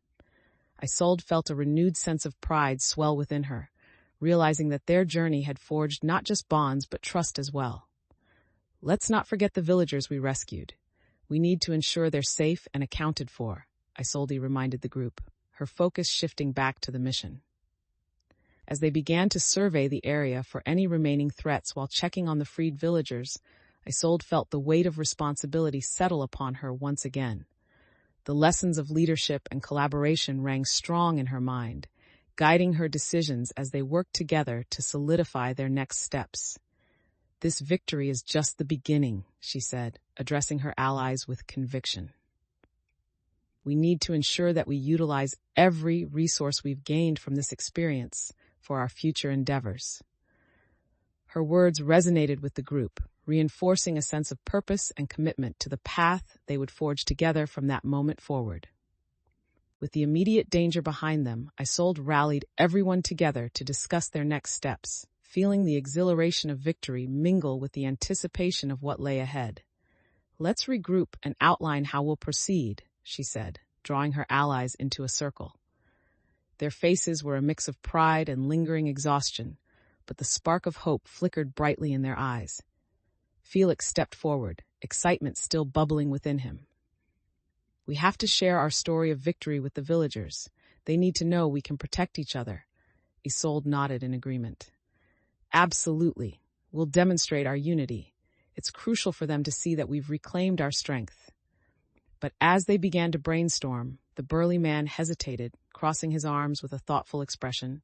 Isolde felt a renewed sense of pride swell within her, realizing that their journey had forged not just bonds but trust as well. "Let's not forget the villagers we rescued. We need to ensure they're safe and accounted for," Isolde reminded the group, her focus shifting back to the mission. As they began to survey the area for any remaining threats while checking on the freed villagers, Isolde felt the weight of responsibility settle upon her once again. The lessons of leadership and collaboration rang strong in her mind, guiding her decisions as they worked together to solidify their next steps. "This victory is just the beginning," she said, addressing her allies with conviction. "We need to ensure that we utilize every resource we've gained from this experience for our future endeavors." Her words resonated with the group, reinforcing a sense of purpose and commitment to the path they would forge together from that moment forward. With the immediate danger behind them, Isolde rallied everyone together to discuss their next steps, feeling the exhilaration of victory mingle with the anticipation of what lay ahead. "Let's regroup and outline how we'll proceed," she said, drawing her allies into a circle. Their faces were a mix of pride and lingering exhaustion, but the spark of hope flickered brightly in their eyes. Felix stepped forward, excitement still bubbling within him. "We have to share our story of victory with the villagers. They need to know we can protect each other." Isolde nodded in agreement. "Absolutely. We'll demonstrate our unity. It's crucial for them to see that we've reclaimed our strength." But as they began to brainstorm, the burly man hesitated, crossing his arms with a thoughtful expression.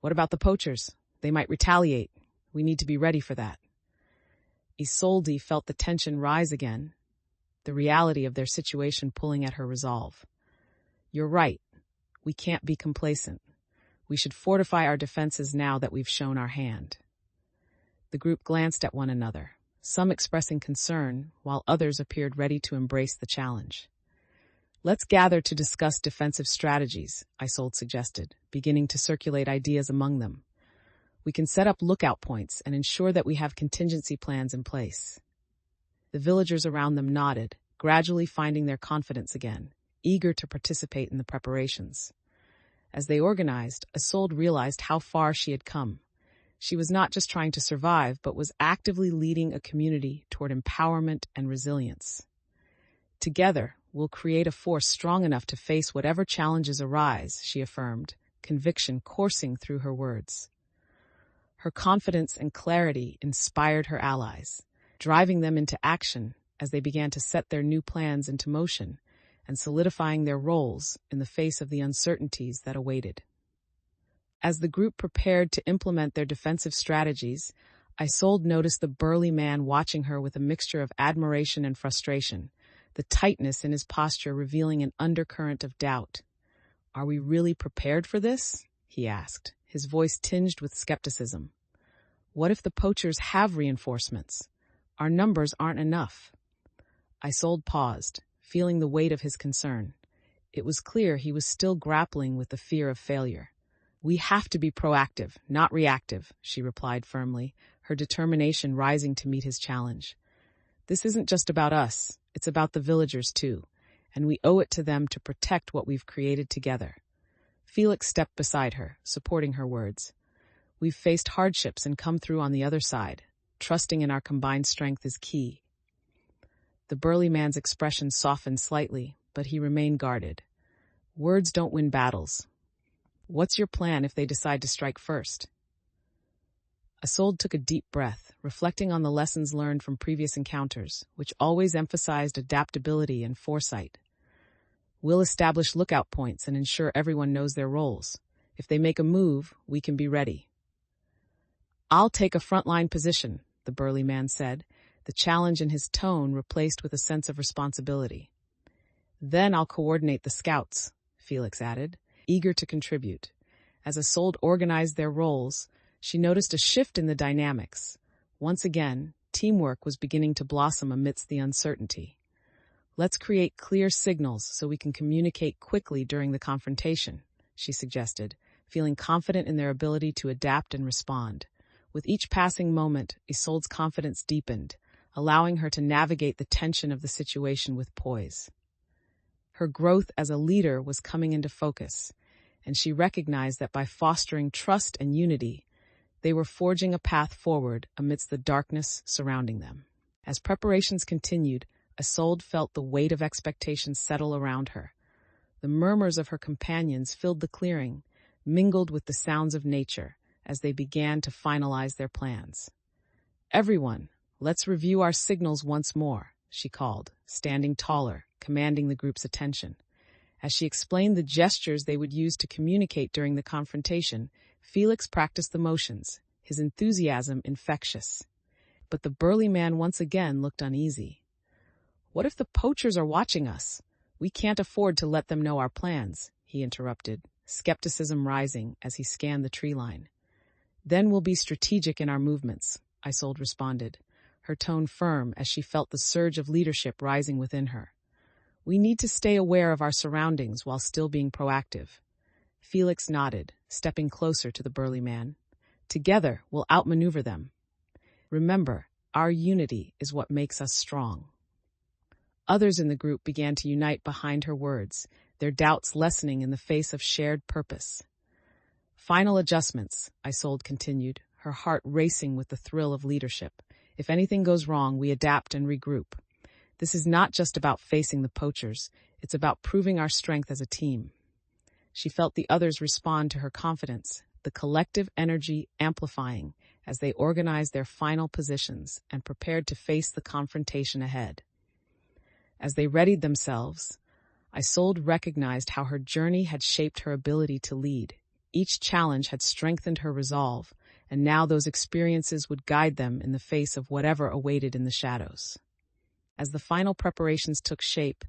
"What about the poachers? They might retaliate. We need to be ready for that." Isolde felt the tension rise again, the reality of their situation pulling at her resolve. "You're right. We can't be complacent. We should fortify our defenses now that we've shown our hand." The group glanced at one another, some expressing concern, while others appeared ready to embrace the challenge. "Let's gather to discuss defensive strategies," Isolde suggested, beginning to circulate ideas among them. "We can set up lookout points and ensure that we have contingency plans in place." The villagers around them nodded, gradually finding their confidence again, eager to participate in the preparations. As they organized, Isolde realized how far she had come. She was not just trying to survive, but was actively leading a community toward empowerment and resilience. Together, we'll create a force strong enough to face whatever challenges arise, she affirmed, conviction coursing through her words. Her confidence and clarity inspired her allies, driving them into action as they began to set their new plans into motion and solidifying their roles in the face of the uncertainties that awaited. As the group prepared to implement their defensive strategies, Isolde noticed the burly man watching her with a mixture of admiration and frustration, the tightness in his posture revealing an undercurrent of doubt. "Are we really prepared for this?" he asked, his voice tinged with skepticism. "What if the poachers have reinforcements? Our numbers aren't enough." Isolde paused, feeling the weight of his concern. It was clear he was still grappling with the fear of failure. "We have to be proactive, not reactive," she replied firmly, her determination rising to meet his challenge. "This isn't just about us, it's about the villagers too, and we owe it to them to protect what we've created together." Felix stepped beside her, supporting her words. "We've faced hardships and come through on the other side. Trusting in our combined strength is key." The burly man's expression softened slightly, but he remained guarded. "Words don't win battles. What's your plan if they decide to strike first?" Isolde took a deep breath, reflecting on the lessons learned from previous encounters, which always emphasized adaptability and foresight. "We'll establish lookout points and ensure everyone knows their roles. If they make a move, we can be ready." "I'll take a frontline position," the burly man said, the challenge in his tone replaced with a sense of responsibility. "Then I'll coordinate the scouts," Felix added, eager to contribute. As Isolde organized their roles, she noticed a shift in the dynamics. Once again, teamwork was beginning to blossom amidst the uncertainty. "Let's create clear signals so we can communicate quickly during the confrontation," she suggested, feeling confident in their ability to adapt and respond. With each passing moment, Isolde's confidence deepened, allowing her to navigate the tension of the situation with poise. Her growth as a leader was coming into focus, and she recognized that by fostering trust and unity, they were forging a path forward amidst the darkness surrounding them. As preparations continued, Isolde felt the weight of expectations settle around her. The murmurs of her companions filled the clearing, mingled with the sounds of nature as they began to finalize their plans. "Everyone, let's review our signals once more," she called, standing taller, commanding the group's attention. As she explained the gestures they would use to communicate during the confrontation, Felix practiced the motions, his enthusiasm infectious. But the burly man once again looked uneasy. "What if the poachers are watching us? We can't afford to let them know our plans," he interrupted, skepticism rising as he scanned the tree line. "Then we'll be strategic in our movements," Isolde responded, her tone firm as she felt the surge of leadership rising within her. "We need to stay aware of our surroundings while still being proactive." Felix nodded, stepping closer to the burly man. "Together, we'll outmaneuver them. Remember, our unity is what makes us strong." Others in the group began to unite behind her words, their doubts lessening in the face of shared purpose. "Final adjustments," Isolde continued, her heart racing with the thrill of leadership. "If anything goes wrong, we adapt and regroup. This is not just about facing the poachers, it's about proving our strength as a team." She felt the others respond to her confidence, the collective energy amplifying as they organized their final positions and prepared to face the confrontation ahead. As they readied themselves, Isolde recognized how her journey had shaped her ability to lead. Each challenge had strengthened her resolve, and now those experiences would guide them in the face of whatever awaited in the shadows. As the final preparations took shape,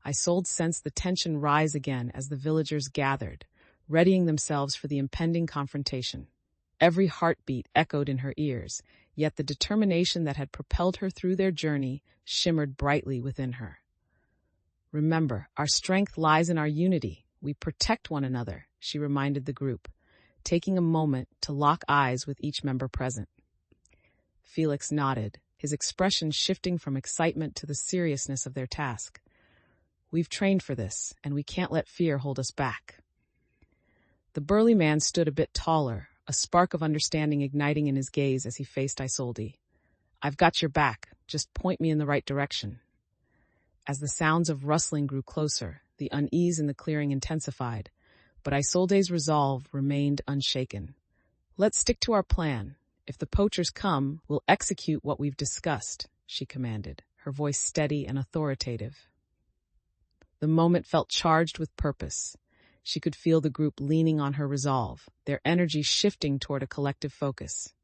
Isolde sensed the tension rise again as the villagers gathered, readying themselves for the impending confrontation. Every heartbeat echoed in her ears, yet the determination that had propelled her through their journey shimmered brightly within her. "Remember, our strength lies in our unity. We protect one another," she reminded the group, taking a moment to lock eyes with each member present. Felix nodded, his expression shifting from excitement to the seriousness of their task. "We've trained for this, and we can't let fear hold us back." The burly man stood a bit taller, a spark of understanding igniting in his gaze as he faced Isolde. "I've got your back. Just point me in the right direction." As the sounds of rustling grew closer, the unease in the clearing intensified, but Isolde's resolve remained unshaken. "Let's stick to our plan. If the poachers come, we'll execute what we've discussed," she commanded, her voice steady and authoritative. The moment felt charged with purpose. She could feel the group leaning on her resolve, their energy shifting toward a collective focus.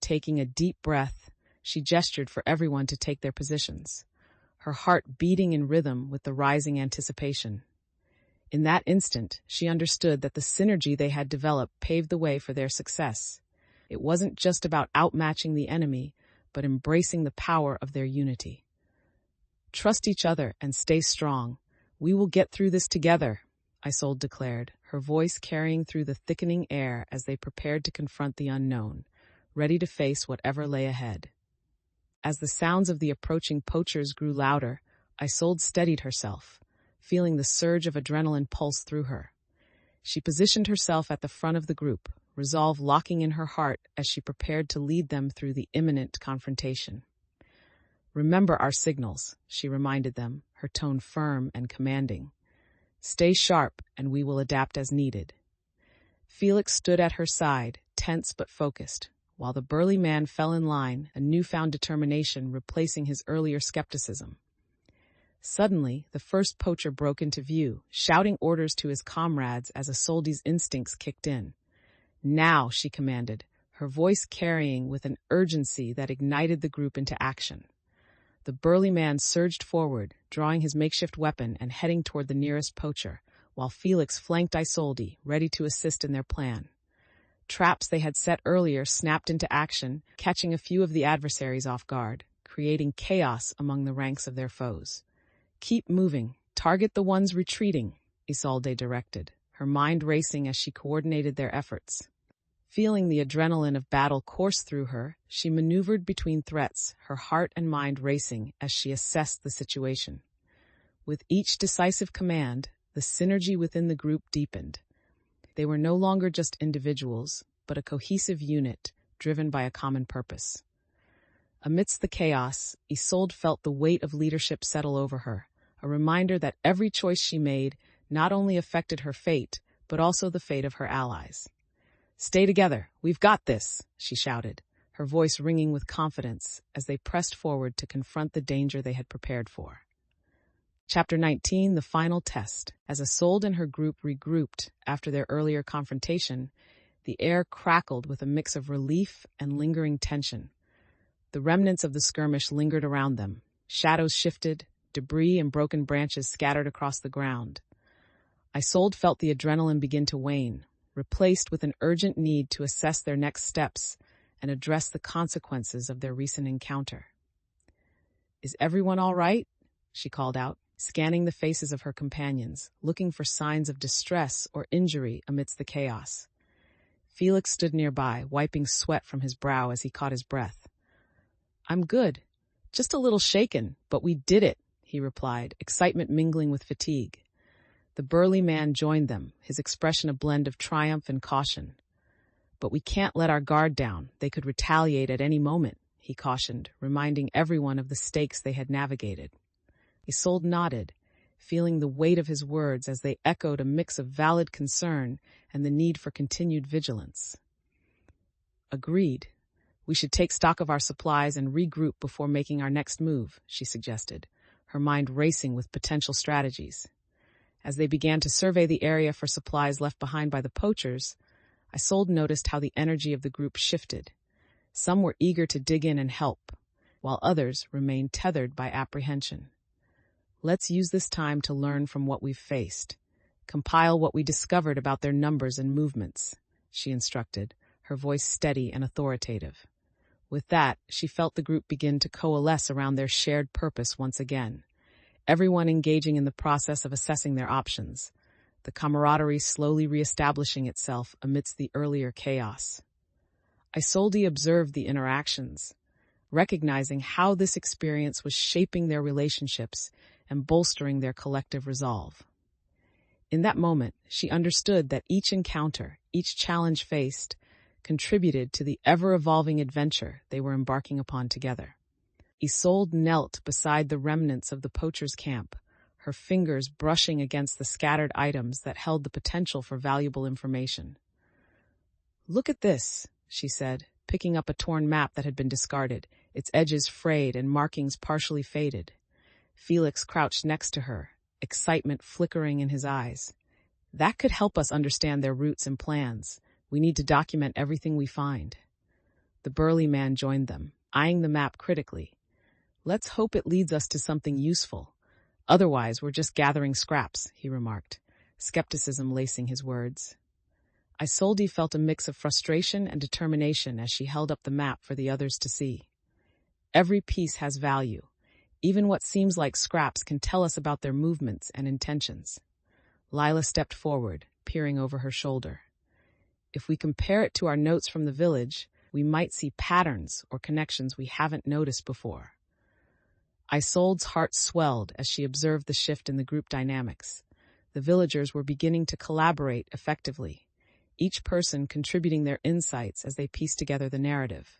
Taking a deep breath, she gestured for everyone to take their positions, her heart beating in rhythm with the rising anticipation. In that instant, she understood that the synergy they had developed paved the way for their success. It wasn't just about outmatching the enemy, but embracing the power of their unity. "Trust each other and stay strong. We will get through this together," Isolde declared, her voice carrying through the thickening air as they prepared to confront the unknown, ready to face whatever lay ahead. As the sounds of the approaching poachers grew louder, Isolde steadied herself, feeling the surge of adrenaline pulse through her. She positioned herself at the front of the group, resolve locking in her heart as she prepared to lead them through the imminent confrontation. "Remember our signals," she reminded them, her tone firm and commanding. "Stay sharp, and we will adapt as needed." Felix stood at her side, tense but focused, while the burly man fell in line, a newfound determination replacing his earlier skepticism. Suddenly, the first poacher broke into view, shouting orders to his comrades as Isolde's instincts kicked in. "Now," she commanded, her voice carrying with an urgency that ignited the group into action. The burly man surged forward, drawing his makeshift weapon and heading toward the nearest poacher, while Felix flanked Isolde, ready to assist in their plan. Traps they had set earlier snapped into action, catching a few of the adversaries off guard, creating chaos among the ranks of their foes. "Keep moving. Target the ones retreating," Isolde directed, her mind racing as she coordinated their efforts. Feeling the adrenaline of battle course through her, she maneuvered between threats, her heart and mind racing as she assessed the situation. With each decisive command, the synergy within the group deepened. They were no longer just individuals, but a cohesive unit, driven by a common purpose. Amidst the chaos, Isolde felt the weight of leadership settle over her, a reminder that every choice she made not only affected her fate, but also the fate of her allies. "Stay together, we've got this," she shouted, her voice ringing with confidence as they pressed forward to confront the danger they had prepared for. Chapter 19, The Final Test. As Isolde and her group regrouped after their earlier confrontation, the air crackled with a mix of relief and lingering tension. The remnants of the skirmish lingered around them. Shadows shifted, debris and broken branches scattered across the ground. Isolde felt the adrenaline begin to wane, replaced with an urgent need to assess their next steps and address the consequences of their recent encounter. "Is everyone all right?" she called out, scanning the faces of her companions, looking for signs of distress or injury amidst the chaos. Felix stood nearby, wiping sweat from his brow as he caught his breath. "I'm good. Just a little shaken, but we did it," he replied, excitement mingling with fatigue. The burly man joined them, his expression a blend of triumph and caution. "But we can't let our guard down. They could retaliate at any moment," he cautioned, reminding everyone of the stakes they had navigated. Isolde nodded, feeling the weight of his words as they echoed a mix of valid concern and the need for continued vigilance. "Agreed. We should take stock of our supplies and regroup before making our next move," she suggested, her mind racing with potential strategies. As they began to survey the area for supplies left behind by the poachers, Isolde noticed how the energy of the group shifted. Some were eager to dig in and help, while others remained tethered by apprehension. "Let's use this time to learn from what we've faced. Compile what we discovered about their numbers and movements," she instructed, her voice steady and authoritative. With that, she felt the group begin to coalesce around their shared purpose once again, everyone engaging in the process of assessing their options, the camaraderie slowly reestablishing itself amidst the earlier chaos. Isolde observed the interactions, recognizing how this experience was shaping their relationships and bolstering their collective resolve. In that moment, she understood that each encounter, each challenge faced, contributed to the ever-evolving adventure they were embarking upon together. Isolde knelt beside the remnants of the poachers' camp, her fingers brushing against the scattered items that held the potential for valuable information. "Look at this," she said, picking up a torn map that had been discarded, its edges frayed and markings partially faded. Felix crouched next to her, excitement flickering in his eyes. "That could help us understand their routes and plans. We need to document everything we find." The burly man joined them, eyeing the map critically. "Let's hope it leads us to something useful. Otherwise, we're just gathering scraps," he remarked, skepticism lacing his words. Isolde felt a mix of frustration and determination as she held up the map for the others to see. Every piece has value. Even what seems like scraps can tell us about their movements and intentions. Lila stepped forward, peering over her shoulder. "If we compare it to our notes from the village, we might see patterns or connections we haven't noticed before." Isolde's heart swelled as she observed the shift in the group dynamics. The villagers were beginning to collaborate effectively, each person contributing their insights as they pieced together the narrative.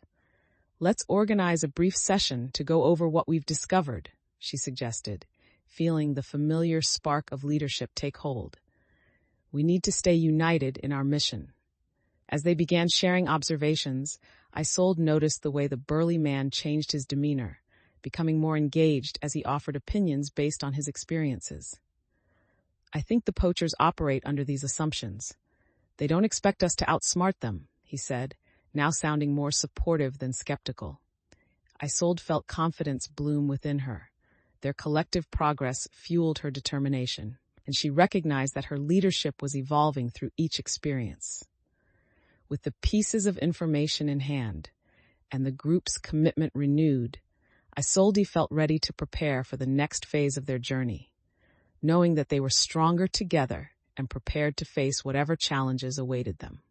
"Let's organize a brief session to go over what we've discovered," she suggested, feeling the familiar spark of leadership take hold. "We need to stay united in our mission." As they began sharing observations, Isolde noticed the way the burly man changed his demeanor, becoming more engaged as he offered opinions based on his experiences. "I think the poachers operate under these assumptions. They don't expect us to outsmart them," he said, now sounding more supportive than skeptical. Isolde felt confidence bloom within her. Their collective progress fueled her determination, and she recognized that her leadership was evolving through each experience. With the pieces of information in hand and the group's commitment renewed, Isolde felt ready to prepare for the next phase of their journey, knowing that they were stronger together and prepared to face whatever challenges awaited them.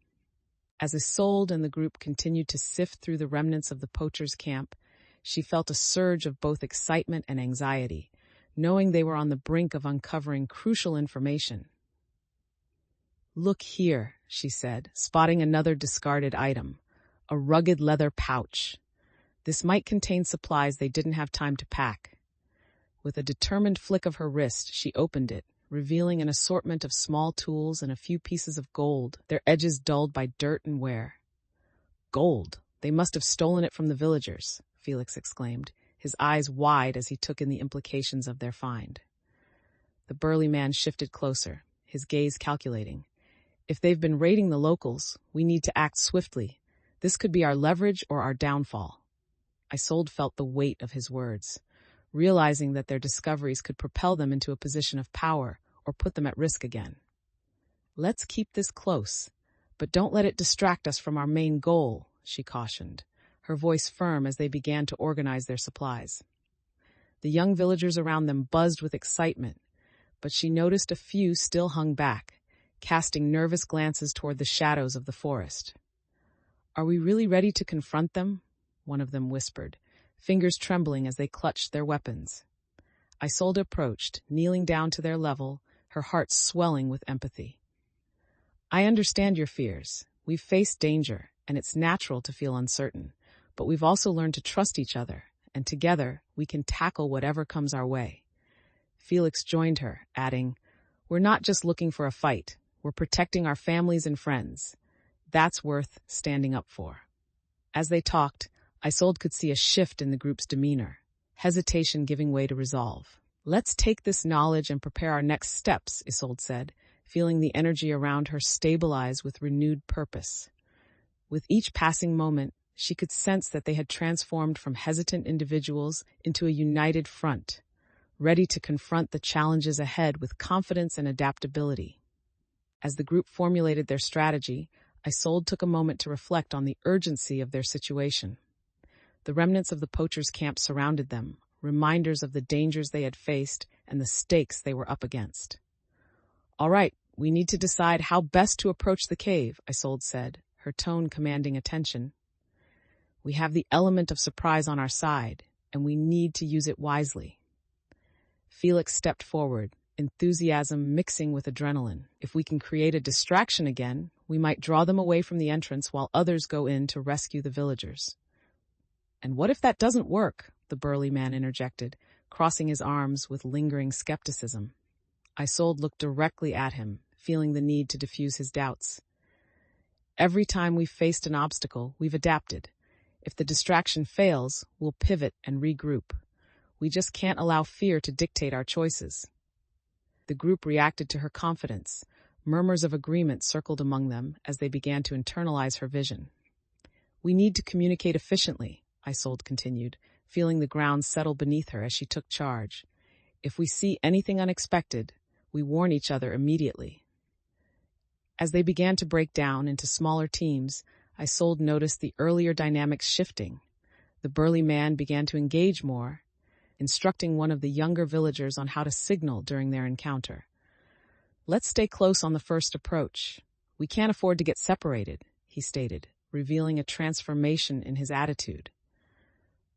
As Isolde and the group continued to sift through the remnants of the poachers' camp, she felt a surge of both excitement and anxiety, knowing they were on the brink of uncovering crucial information. "Look here," she said, spotting another discarded item, a rugged leather pouch. This might contain supplies they didn't have time to pack. With a determined flick of her wrist, she opened it, revealing an assortment of small tools and a few pieces of gold, their edges dulled by dirt and wear. "Gold! They must have stolen it from the villagers," Felix exclaimed, his eyes wide as he took in the implications of their find. The burly man shifted closer, his gaze calculating. "If they've been raiding the locals, we need to act swiftly. This could be our leverage or our downfall." Isolde felt the weight of his words, realizing that their discoveries could propel them into a position of power or put them at risk again. "Let's keep this close, but don't let it distract us from our main goal," she cautioned, her voice firm as they began to organize their supplies. The young villagers around them buzzed with excitement, but she noticed a few still hung back, casting nervous glances toward the shadows of the forest. "Are we really ready to confront them?" one of them whispered, fingers trembling as they clutched their weapons. Isolde approached, kneeling down to their level, her heart swelling with empathy. "I understand your fears. We've faced danger, and it's natural to feel uncertain, but we've also learned to trust each other, and together we can tackle whatever comes our way." Felix joined her, adding, "We're not just looking for a fight. We're protecting our families and friends. That's worth standing up for." As they talked, Isolde could see a shift in the group's demeanor, hesitation giving way to resolve. "Let's take this knowledge and prepare our next steps," Isolde said, feeling the energy around her stabilize with renewed purpose. With each passing moment, she could sense that they had transformed from hesitant individuals into a united front, ready to confront the challenges ahead with confidence and adaptability. As the group formulated their strategy, Isolde took a moment to reflect on the urgency of their situation. The remnants of the poachers' camp surrounded them, reminders of the dangers they had faced and the stakes they were up against. "All right, we need to decide how best to approach the cave," Isolde said, her tone commanding attention. "We have the element of surprise on our side, and we need to use it wisely." Felix stepped forward, enthusiasm mixing with adrenaline. "If we can create a distraction again, we We might draw them away from the entrance while others go in to rescue the villagers. And what if that doesn't work? The burly man interjected, crossing his arms with lingering skepticism. Isolde looked directly at him, feeling the need to diffuse his doubts. Every time we've faced an obstacle, we've adapted. If the distraction fails, we'll pivot and regroup. We just can't allow fear to dictate our choices. The group reacted to her confidence. Murmurs of agreement circled among them as they began to internalize her vision. We need to communicate efficiently, Isolde continued, feeling the ground settle beneath her as she took charge. If we see anything unexpected, we warn each other immediately. As they began to break down into smaller teams, Isolde noticed the earlier dynamics shifting. The burly man began to engage more, instructing one of the younger villagers on how to signal during their encounter. Let's stay close on the first approach. We can't afford to get separated, he stated, revealing a transformation in his attitude.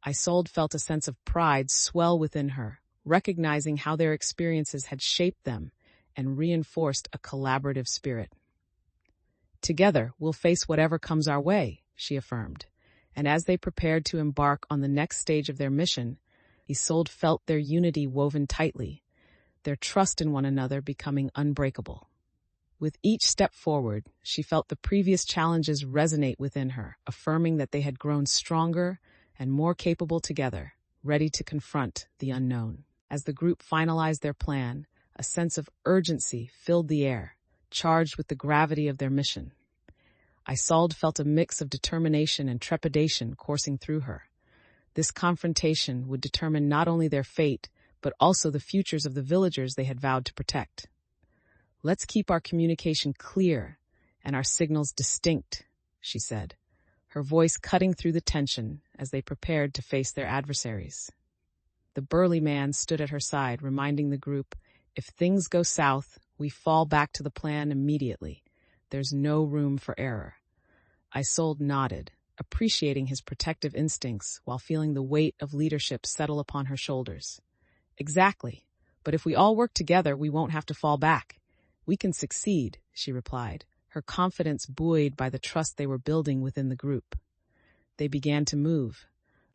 Isolde felt a sense of pride swell within her, recognizing how their experiences had shaped them and reinforced a collaborative spirit. Together, we'll face whatever comes our way, she affirmed, and as they prepared to embark on the next stage of their mission, Isolde felt their unity woven tightly, their trust in one another becoming unbreakable. With each step forward, she felt the previous challenges resonate within her, affirming that they had grown stronger and more capable together, ready to confront the unknown. As the group finalized their plan, a sense of urgency filled the air, charged with the gravity of their mission. Isolde felt a mix of determination and trepidation coursing through her. This confrontation would determine not only their fate, but also the futures of the villagers they had vowed to protect. Let's keep our communication clear and our signals distinct, she said, her voice cutting through the tension as they prepared to face their adversaries. The burly man stood at her side, reminding the group, if things go south, we fall back to the plan immediately. There's no room for error. Isolde nodded, appreciating his protective instincts while feeling the weight of leadership settle upon her shoulders. Exactly. But if we all work together, we won't have to fall back. We can succeed, she replied, her confidence buoyed by the trust they were building within the group. They began to move,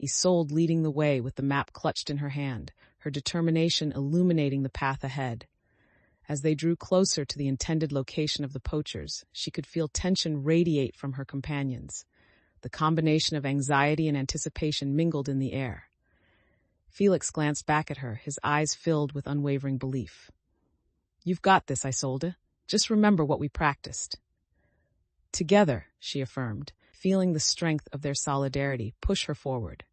Isolde leading the way with the map clutched in her hand, her determination illuminating the path ahead. As they drew closer to the intended location of the poachers, she could feel tension radiate from her companions. The combination of anxiety and anticipation mingled in the air. Felix glanced back at her, his eyes filled with unwavering belief. You've got this, Isolde. Just remember what we practiced. Together, she affirmed, feeling the strength of their solidarity push her forward.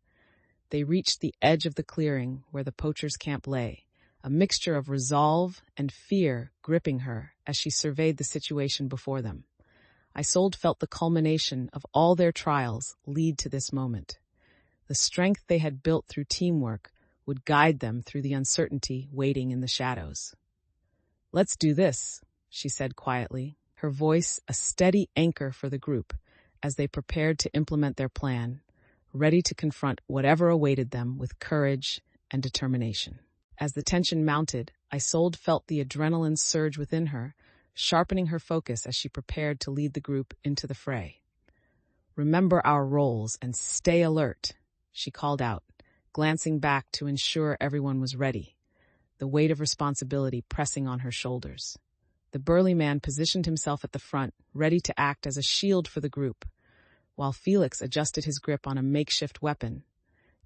They reached the edge of the clearing where the poachers' camp lay, a mixture of resolve and fear gripping her as she surveyed the situation before them. Isolde felt the culmination of all their trials lead to this moment. The strength they had built through teamwork would guide them through the uncertainty waiting in the shadows. Let's do this, she said quietly, her voice a steady anchor for the group as they prepared to implement their plan, ready to confront whatever awaited them with courage and determination. As the tension mounted, Isolde felt the adrenaline surge within her, sharpening her focus as she prepared to lead the group into the fray. Remember our roles and stay alert, she called out, glancing back to ensure everyone was ready, the weight of responsibility pressing on her shoulders. The burly man positioned himself at the front, ready to act as a shield for the group, while Felix adjusted his grip on a makeshift weapon.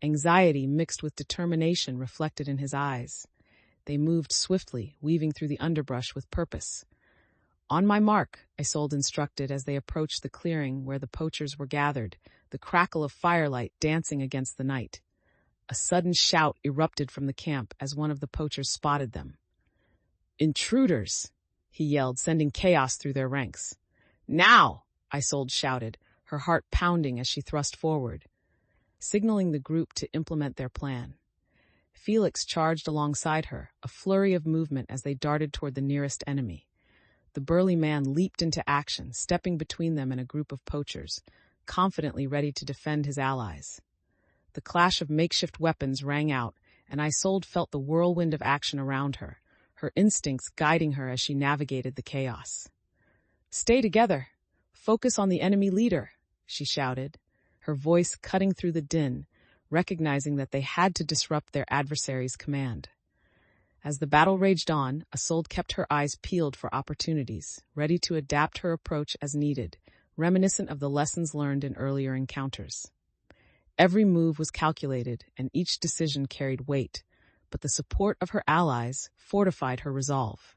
Anxiety mixed with determination reflected in his eyes. They moved swiftly, weaving through the underbrush with purpose. On my mark, Isolde instructed as they approached the clearing where the poachers were gathered, the crackle of firelight dancing against the night. A sudden shout erupted from the camp as one of the poachers spotted them. Intruders! He yelled, sending chaos through their ranks. Now! Isolde shouted, her heart pounding as she thrust forward, signaling the group to implement their plan. Felix charged alongside her, a flurry of movement as they darted toward the nearest enemy. The burly man leaped into action, stepping between them and a group of poachers, confidently ready to defend his allies. The clash of makeshift weapons rang out, and Isolde felt the whirlwind of action around her, her instincts guiding her as she navigated the chaos. Stay together. Focus on the enemy leader, she shouted, her voice cutting through the din, recognizing that they had to disrupt their adversary's command. As the battle raged on, Isolde kept her eyes peeled for opportunities, ready to adapt her approach as needed, reminiscent of the lessons learned in earlier encounters. Every move was calculated, and each decision carried weight, but the support of her allies fortified her resolve.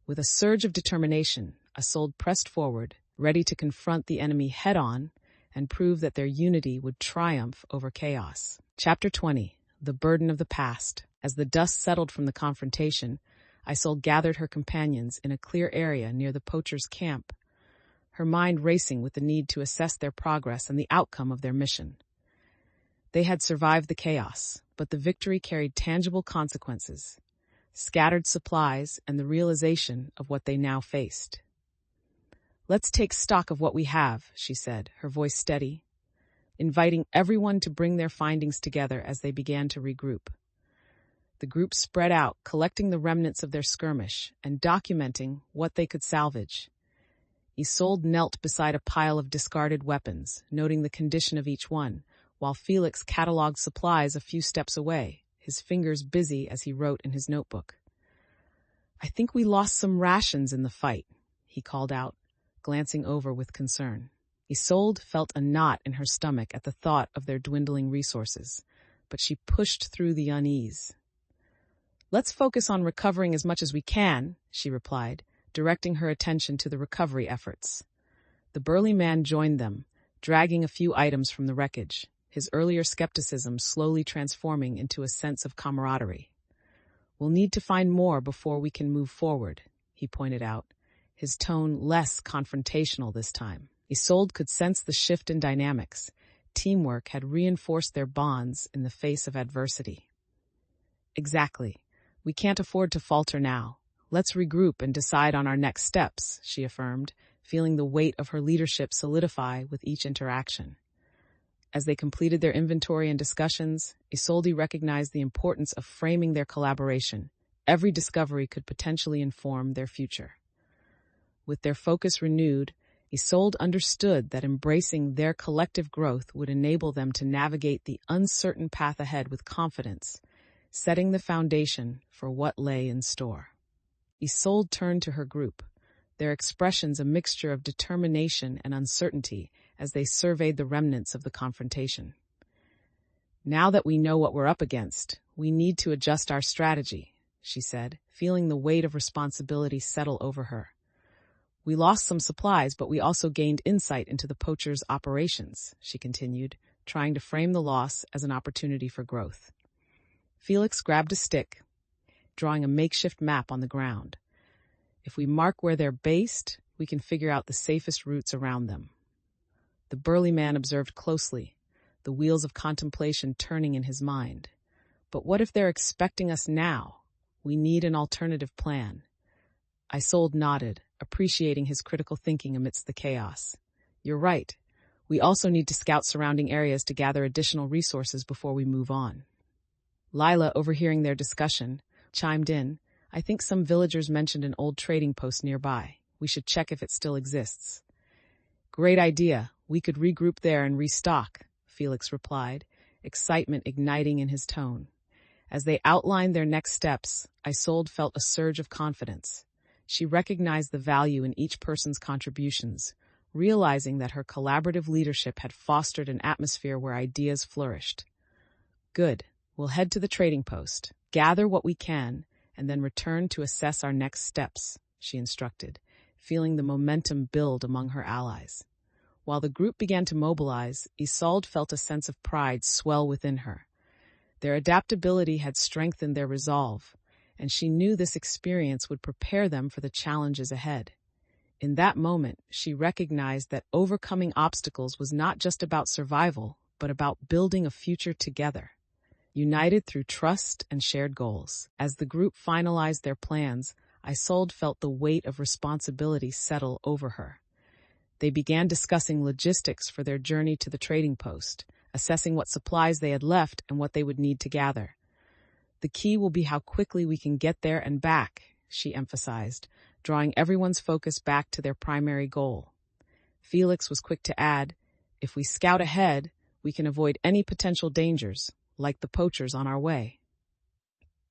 With a surge of determination, Isolde pressed forward, ready to confront the enemy head-on and prove that their unity would triumph over chaos. Chapter 20. The Burden of the Past. As the dust settled from the confrontation, Isolde gathered her companions in a clear area near the poachers' camp, her mind racing with the need to assess their progress and the outcome of their mission. They had survived the chaos, but the victory carried tangible consequences, scattered supplies, and the realization of what they now faced. "Let's take stock of what we have," she said, her voice steady, inviting everyone to bring their findings together as they began to regroup. The group spread out, collecting the remnants of their skirmish and documenting what they could salvage. Isolde knelt beside a pile of discarded weapons, noting the condition of each one, while Felix catalogued supplies a few steps away, his fingers busy as he wrote in his notebook. "I think we lost some rations in the fight," he called out, glancing over with concern. Isolde felt a knot in her stomach at the thought of their dwindling resources, but she pushed through the unease. "Let's focus on recovering as much as we can," she replied, directing her attention to the recovery efforts. The burly man joined them, dragging a few items from the wreckage, his earlier skepticism slowly transforming into a sense of camaraderie. "We'll need to find more before we can move forward," he pointed out, his tone less confrontational this time. Isolde could sense the shift in dynamics. Teamwork had reinforced their bonds in the face of adversity. "Exactly. We can't afford to falter now. Let's regroup and decide on our next steps," she affirmed, feeling the weight of her leadership solidify with each interaction. As they completed their inventory and discussions, Isolde recognized the importance of framing their collaboration. Every discovery could potentially inform their future. With their focus renewed, Isolde understood that embracing their collective growth would enable them to navigate the uncertain path ahead with confidence, setting the foundation for what lay in store. Isolde turned to her group, their expressions a mixture of determination and uncertainty as they surveyed the remnants of the confrontation. "Now that we know what we're up against, we need to adjust our strategy," she said, feeling the weight of responsibility settle over her. "We lost some supplies, but we also gained insight into the poachers' operations," she continued, trying to frame the loss as an opportunity for growth. Felix grabbed a stick, drawing a makeshift map on the ground. "If we mark where they're based, we can figure out the safest routes around them." The burly man observed closely, the wheels of contemplation turning in his mind. "But what if they're expecting us now? We need an alternative plan." Isolde nodded, appreciating his critical thinking amidst the chaos. "You're right. We also need to scout surrounding areas to gather additional resources before we move on." Lila, overhearing their discussion, chimed in, "I think some villagers mentioned an old trading post nearby. We should check if it still exists." "Great idea. We could regroup there and restock," Felix replied, excitement igniting in his tone. As they outlined their next steps, Isolde felt a surge of confidence. She recognized the value in each person's contributions, realizing that her collaborative leadership had fostered an atmosphere where ideas flourished. "Good. We'll head to the trading post, gather what we can, and then return to assess our next steps," she instructed, feeling the momentum build among her allies. While the group began to mobilize, Isolde felt a sense of pride swell within her. Their adaptability had strengthened their resolve, and she knew this experience would prepare them for the challenges ahead. In that moment, she recognized that overcoming obstacles was not just about survival, but about building a future together, united through trust and shared goals. As the group finalized their plans, Isolde felt the weight of responsibility settle over her. They began discussing logistics for their journey to the trading post, assessing what supplies they had left and what they would need to gather. "The key will be how quickly we can get there and back," she emphasized, drawing everyone's focus back to their primary goal. Felix was quick to add, "If we scout ahead, we can avoid any potential dangers, like the poachers on our way."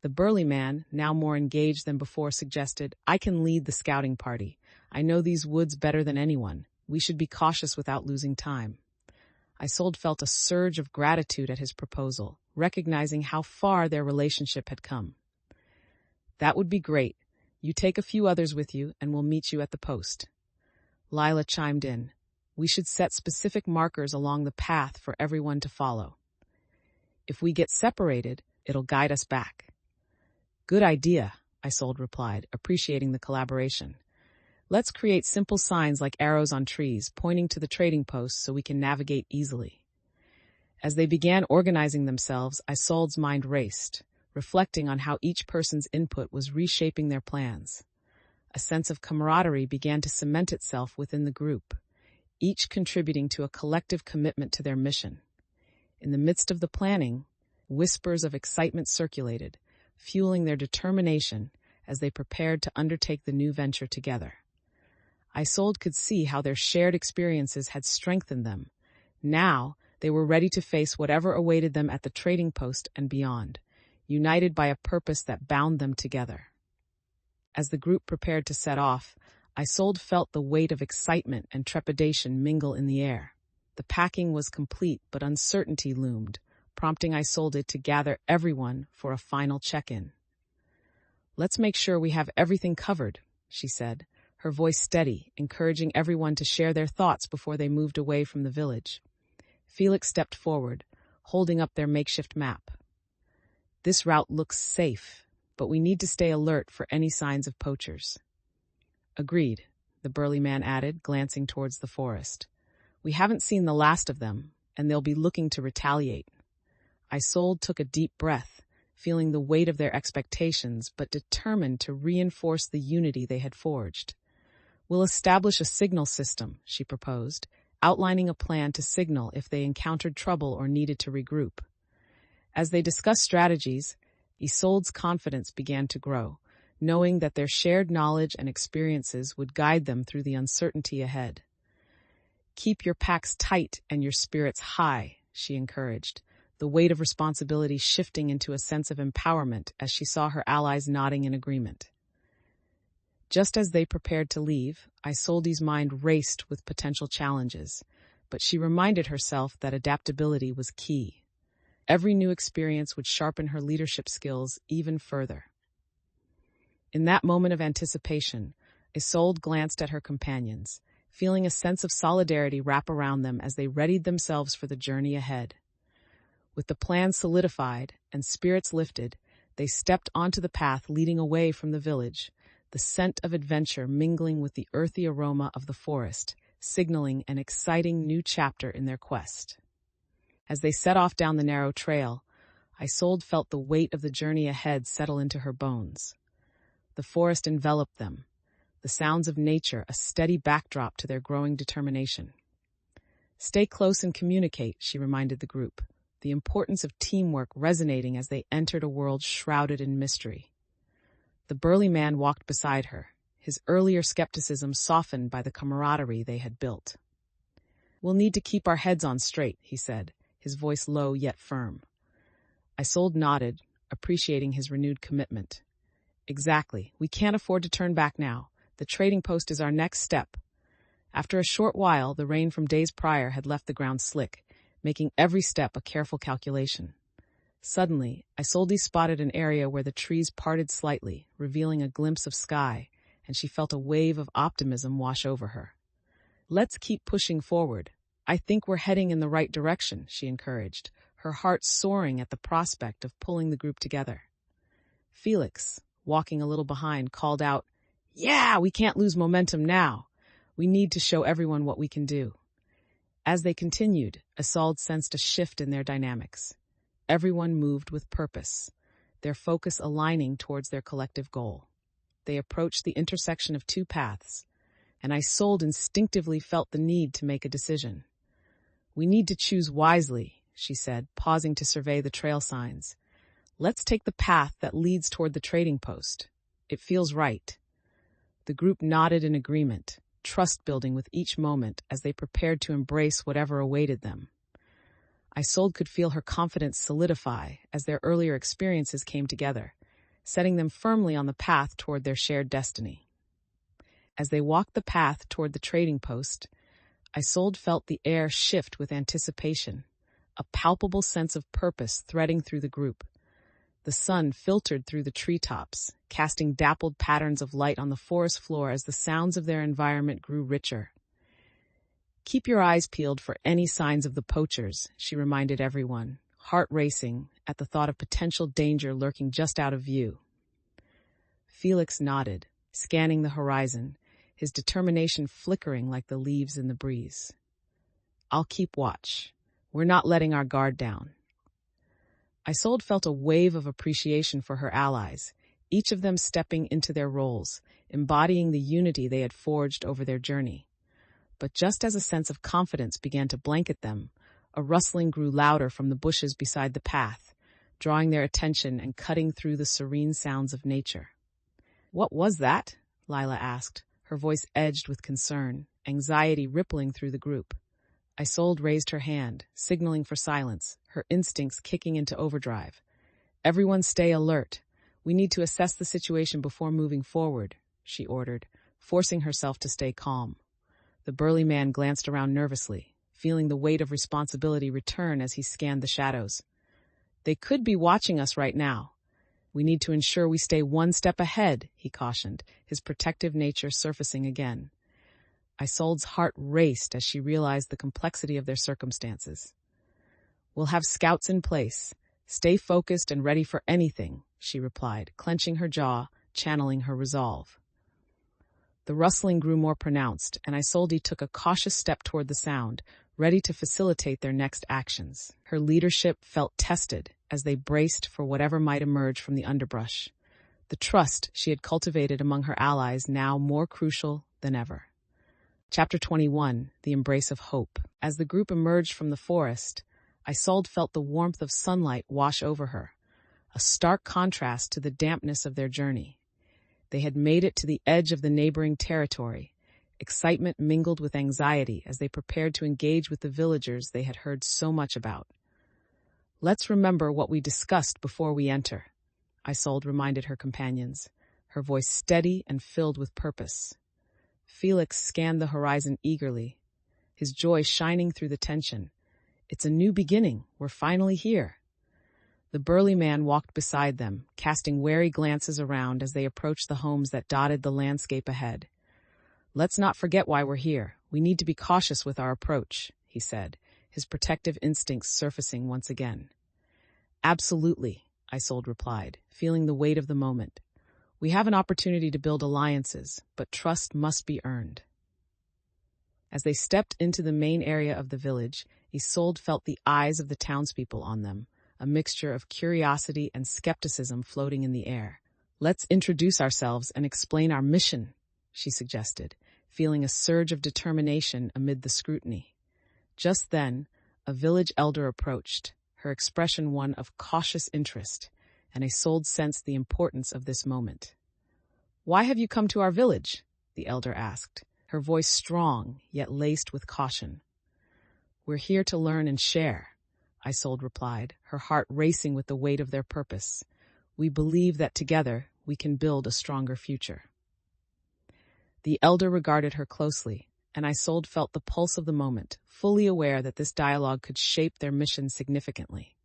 The burly man, now more engaged than before, suggested, "I can lead the scouting party. I know these woods better than anyone. We should be cautious without losing time." Isolde felt a surge of gratitude at his proposal, recognizing how far their relationship had come. "That would be great. You take a few others with you, and we'll meet you at the post." Lila chimed in, "We should set specific markers along the path for everyone to follow. If we get separated, it'll guide us back." "Good idea," Isolde replied, appreciating the collaboration. "Let's create simple signs like arrows on trees, pointing to the trading posts so we can navigate easily." As they began organizing themselves, Isolde's mind raced, reflecting on how each person's input was reshaping their plans. A sense of camaraderie began to cement itself within the group, each contributing to a collective commitment to their mission. In the midst of the planning, whispers of excitement circulated, fueling their determination as they prepared to undertake the new venture together. Isolde could see how their shared experiences had strengthened them. Now, they were ready to face whatever awaited them at the trading post and beyond, united by a purpose that bound them together. As the group prepared to set off, Isolde felt the weight of excitement and trepidation mingle in the air. The packing was complete, but uncertainty loomed, prompting Isolde to gather everyone for a final check-in. "Let's make sure we have everything covered," she said, her voice steady, encouraging everyone to share their thoughts before they moved away from the village. Felix stepped forward, holding up their makeshift map. "This route looks safe, but we need to stay alert for any signs of poachers." "Agreed," the burly man added, glancing towards the forest. "We haven't seen the last of them, and they'll be looking to retaliate." Isolde took a deep breath, feeling the weight of their expectations, but determined to reinforce the unity they had forged. "We'll establish a signal system," she proposed, outlining a plan to signal if they encountered trouble or needed to regroup. As they discussed strategies, Isolde's confidence began to grow, knowing that their shared knowledge and experiences would guide them through the uncertainty ahead. "Keep your packs tight and your spirits high," she encouraged, the weight of responsibility shifting into a sense of empowerment as she saw her allies nodding in agreement. Just as they prepared to leave, Isolde's mind raced with potential challenges, but she reminded herself that adaptability was key. Every new experience would sharpen her leadership skills even further. In that moment of anticipation, Isolde glanced at her companions, feeling a sense of solidarity wrap around them as they readied themselves for the journey ahead. With the plan solidified and spirits lifted, they stepped onto the path leading away from the village, the scent of adventure mingling with the earthy aroma of the forest, signaling an exciting new chapter in their quest. As they set off down the narrow trail, Isolde felt the weight of the journey ahead settle into her bones. The forest enveloped them, the sounds of nature a steady backdrop to their growing determination. "Stay close and communicate," she reminded the group, the importance of teamwork resonating as they entered a world shrouded in mystery. The burly man walked beside her, his earlier skepticism softened by the camaraderie they had built. "We'll need to keep our heads on straight," he said, his voice low yet firm. Isolde nodded, appreciating his renewed commitment. "Exactly. We can't afford to turn back now. The trading post is our next step." After a short while, the rain from days prior had left the ground slick, making every step a careful calculation. Suddenly, Isolde spotted an area where the trees parted slightly, revealing a glimpse of sky, and she felt a wave of optimism wash over her. "Let's keep pushing forward. I think we're heading in the right direction," she encouraged, her heart soaring at the prospect of pulling the group together. Felix, walking a little behind, called out, "Yeah, we can't lose momentum now. We need to show everyone what we can do." As they continued, Isolde sensed a shift in their dynamics. Everyone moved with purpose, their focus aligning towards their collective goal. They approached the intersection of two paths, and Isolde instinctively felt the need to make a decision. "We need to choose wisely," she said, pausing to survey the trail signs. "Let's take the path that leads toward the trading post. It feels right." The group nodded in agreement, trust building with each moment as they prepared to embrace whatever awaited them. Isolde could feel her confidence solidify as their earlier experiences came together, setting them firmly on the path toward their shared destiny. As they walked the path toward the trading post, Isolde felt the air shift with anticipation, a palpable sense of purpose threading through the group. The sun filtered through the treetops, casting dappled patterns of light on the forest floor as the sounds of their environment grew richer. "Keep your eyes peeled for any signs of the poachers," she reminded everyone, heart racing at the thought of potential danger lurking just out of view. Felix nodded, scanning the horizon, his determination flickering like the leaves in the breeze. "I'll keep watch. We're not letting our guard down." Isolde felt a wave of appreciation for her allies, each of them stepping into their roles, embodying the unity they had forged over their journey. But just as a sense of confidence began to blanket them, a rustling grew louder from the bushes beside the path, drawing their attention and cutting through the serene sounds of nature. "What was that?" Lila asked, her voice edged with concern, anxiety rippling through the group. Isolde raised her hand, signaling for silence, her instincts kicking into overdrive. "Everyone stay alert. We need to assess the situation before moving forward," she ordered, forcing herself to stay calm. The burly man glanced around nervously, feeling the weight of responsibility return as he scanned the shadows. "They could be watching us right now. We need to ensure we stay one step ahead," he cautioned, his protective nature surfacing again. Isolde's heart raced as she realized the complexity of their circumstances. "We'll have scouts in place. Stay focused and ready for anything," she replied, clenching her jaw, channeling her resolve. The rustling grew more pronounced, and Isolde took a cautious step toward the sound, ready to facilitate their next actions. Her leadership felt tested as they braced for whatever might emerge from the underbrush. The trust she had cultivated among her allies now more crucial than ever. Chapter 21, The Embrace of Hope. As the group emerged from the forest, Isolde felt the warmth of sunlight wash over her, a stark contrast to the dampness of their journey. They had made it to the edge of the neighboring territory. Excitement mingled with anxiety as they prepared to engage with the villagers they had heard so much about. "Let's remember what we discussed before we enter," Isolde reminded her companions, her voice steady and filled with purpose. Felix scanned the horizon eagerly, his joy shining through the tension. "It's a new beginning. We're finally here." The burly man walked beside them, casting wary glances around as they approached the homes that dotted the landscape ahead. "Let's not forget why we're here. We need to be cautious with our approach," he said, his protective instincts surfacing once again. "Absolutely," Isolde replied, feeling the weight of the moment. "We have an opportunity to build alliances, but trust must be earned." As they stepped into the main area of the village, Isolde felt the eyes of the townspeople on them, a mixture of curiosity and skepticism floating in the air. "Let's introduce ourselves and explain our mission," she suggested, feeling a surge of determination amid the scrutiny. Just then, a village elder approached, her expression one of cautious interest, and Isolde sensed the importance of this moment. "Why have you come to our village?" the elder asked, her voice strong yet laced with caution. "We're here to learn and share," Isolde replied, her heart racing with the weight of their purpose. "We believe that together we can build a stronger future." The elder regarded her closely, and Isolde felt the pulse of the moment, fully aware that this dialogue could shape their mission significantly.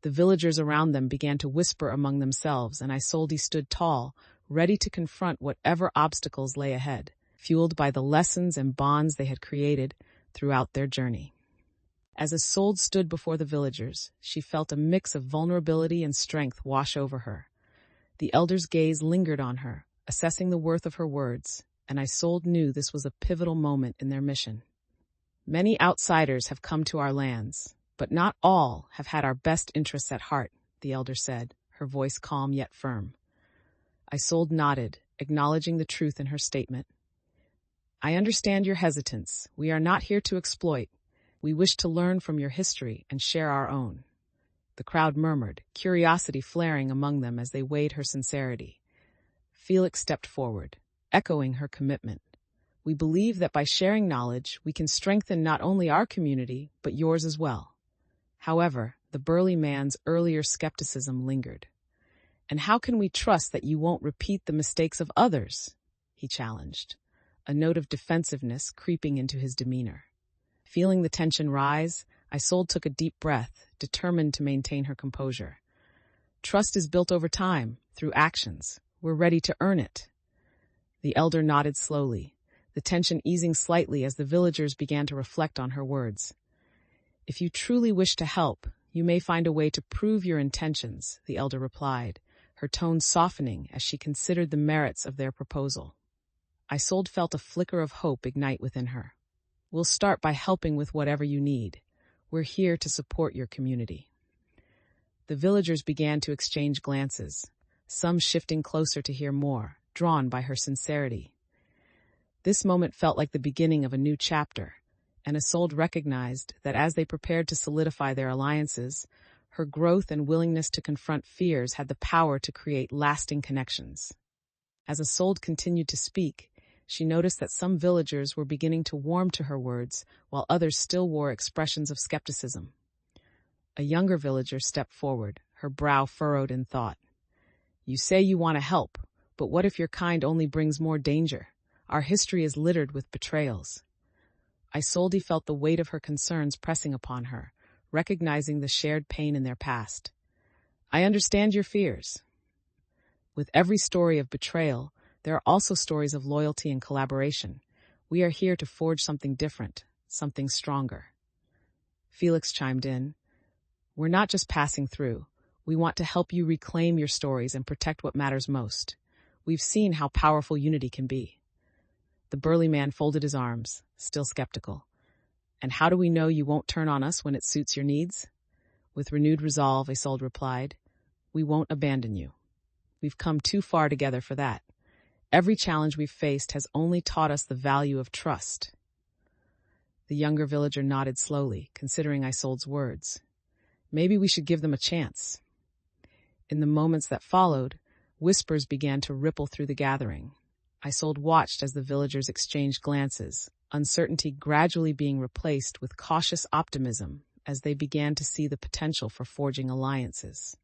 The villagers around them began to whisper among themselves, and Isolde stood tall, ready to confront whatever obstacles lay ahead, fueled by the lessons and bonds they had created throughout their journey. As Isolde stood before the villagers, she felt a mix of vulnerability and strength wash over her. The elder's gaze lingered on her, assessing the worth of her words, and Isolde knew this was a pivotal moment in their mission. "Many outsiders have come to our lands, but not all have had our best interests at heart," the elder said, her voice calm yet firm. Isolde nodded, acknowledging the truth in her statement. "I understand your hesitance. We are not here to exploit. We wish to learn from your history and share our own." The crowd murmured, curiosity flaring among them as they weighed her sincerity. Felix stepped forward, echoing her commitment. We believe that by sharing knowledge, we can strengthen not only our community, but yours as well. However, the burly man's earlier skepticism lingered. And how can we trust that you won't repeat the mistakes of others? He challenged, a note of defensiveness creeping into his demeanor. Feeling the tension rise, Isolde took a deep breath, determined to maintain her composure. Trust is built over time, through actions. We're ready to earn it. The elder nodded slowly, the tension easing slightly as the villagers began to reflect on her words. If you truly wish to help, you may find a way to prove your intentions, the elder replied, her tone softening as she considered the merits of their proposal. Isolde felt a flicker of hope ignite within her. We'll start by helping with whatever you need. We're here to support your community. The villagers began to exchange glances, some shifting closer to hear more, drawn by her sincerity. This moment felt like the beginning of a new chapter, and Isolde recognized that as they prepared to solidify their alliances, her growth and willingness to confront fears had the power to create lasting connections. As Isolde continued to speak, she noticed that some villagers were beginning to warm to her words, while others still wore expressions of skepticism. A younger villager stepped forward, her brow furrowed in thought. You say you want to help, but what if your kind only brings more danger? Our history is littered with betrayals. Isolde felt the weight of her concerns pressing upon her, recognizing the shared pain in their past. I understand your fears. With every story of betrayal, there are also stories of loyalty and collaboration. We are here to forge something different, something stronger. Felix chimed in. We're not just passing through. We want to help you reclaim your stories and protect what matters most. We've seen how powerful unity can be. The burly man folded his arms, still skeptical. And how do we know you won't turn on us when it suits your needs? With renewed resolve, Isolde replied, we won't abandon you. We've come too far together for that. Every challenge we've faced has only taught us the value of trust. The younger villager nodded slowly, considering Isolde's words. Maybe we should give them a chance. In the moments that followed, whispers began to ripple through the gathering. Isolde watched as the villagers exchanged glances, uncertainty gradually being replaced with cautious optimism as they began to see the potential for forging alliances.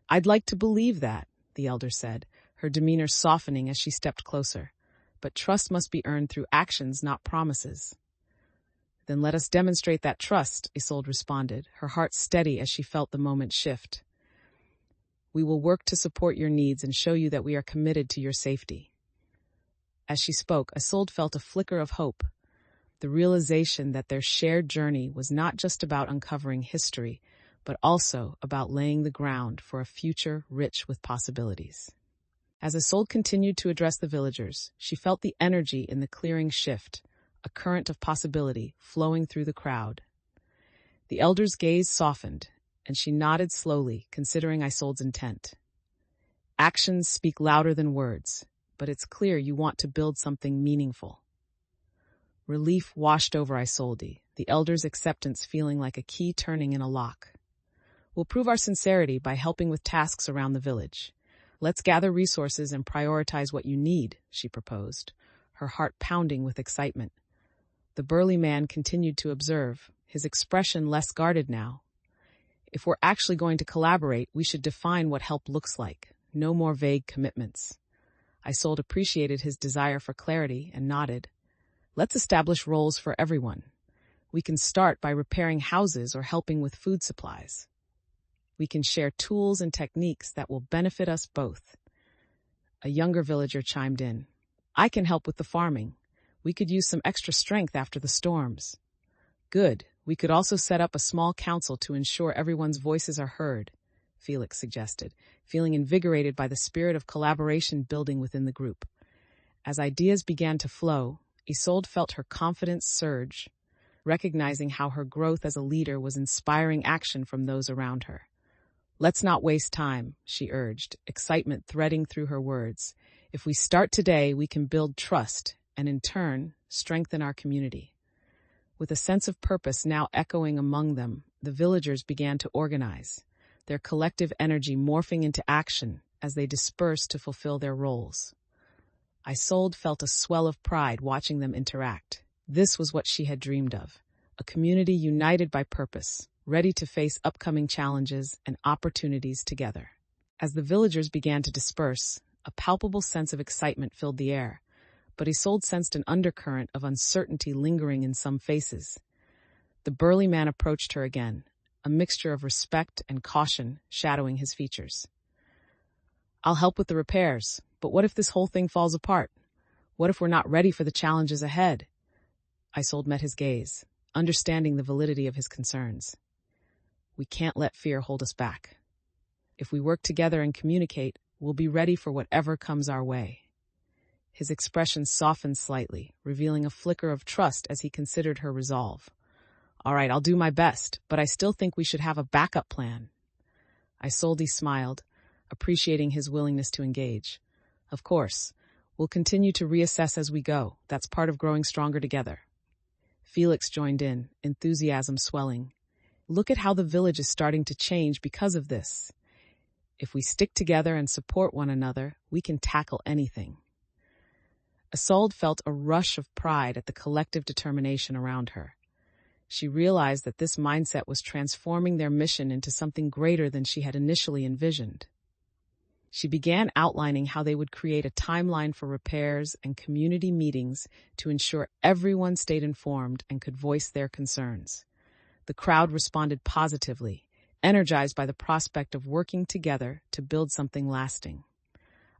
I'd like to believe that, the elder said, her demeanor softening as she stepped closer. But trust must be earned through actions, not promises. Then let us demonstrate that trust, Isolde responded, her heart steady as she felt the moment shift. We will work to support your needs and show you that we are committed to your safety. As she spoke, Isolde felt a flicker of hope, the realization that their shared journey was not just about uncovering history, but also about laying the ground for a future rich with possibilities. As Isolde continued to address the villagers, she felt the energy in the clearing shift, a current of possibility flowing through the crowd. The elder's gaze softened, and she nodded slowly, considering Isolde's intent. Actions speak louder than words, but it's clear you want to build something meaningful. Relief washed over Isolde, the elder's acceptance feeling like a key turning in a lock. We'll prove our sincerity by helping with tasks around the village. Let's gather resources and prioritize what you need, she proposed, her heart pounding with excitement. The burly man continued to observe, his expression less guarded now. If we're actually going to collaborate, we should define what help looks like. No more vague commitments. Isolde appreciated his desire for clarity and nodded. Let's establish roles for everyone. We can start by repairing houses or helping with food supplies. We can share tools and techniques that will benefit us both. A younger villager chimed in. I can help with the farming. We could use some extra strength after the storms. Good. We could also set up a small council to ensure everyone's voices are heard, Felix suggested, feeling invigorated by the spirit of collaboration building within the group. As ideas began to flow, Isolde felt her confidence surge, recognizing how her growth as a leader was inspiring action from those around her. Let's not waste time, she urged, excitement threading through her words. If we start today, we can build trust and, in turn, strengthen our community. With a sense of purpose now echoing among them, the villagers began to organize, their collective energy morphing into action as they dispersed to fulfill their roles. Isolde felt a swell of pride watching them interact. This was what she had dreamed of, a community united by purpose, ready to face upcoming challenges and opportunities together. As the villagers began to disperse, a palpable sense of excitement filled the air, but Isolde sensed an undercurrent of uncertainty lingering in some faces. The burly man approached her again, a mixture of respect and caution shadowing his features. "I'll help with the repairs, but what if this whole thing falls apart? What if we're not ready for the challenges ahead?" Isolde met his gaze, understanding the validity of his concerns. "We can't let fear hold us back. If we work together and communicate, we'll be ready for whatever comes our way." His expression softened slightly, revealing a flicker of trust as he considered her resolve. "All right, I'll do my best, but I still think we should have a backup plan." Isolde smiled, appreciating his willingness to engage. "Of course, we'll continue to reassess as we go. That's part of growing stronger together." Felix joined in, enthusiasm swelling. "Look at how the village is starting to change because of this. If we stick together and support one another, we can tackle anything." Isolde felt a rush of pride at the collective determination around her. She realized that this mindset was transforming their mission into something greater than she had initially envisioned. She began outlining how they would create a timeline for repairs and community meetings to ensure everyone stayed informed and could voice their concerns. The crowd responded positively, energized by the prospect of working together to build something lasting.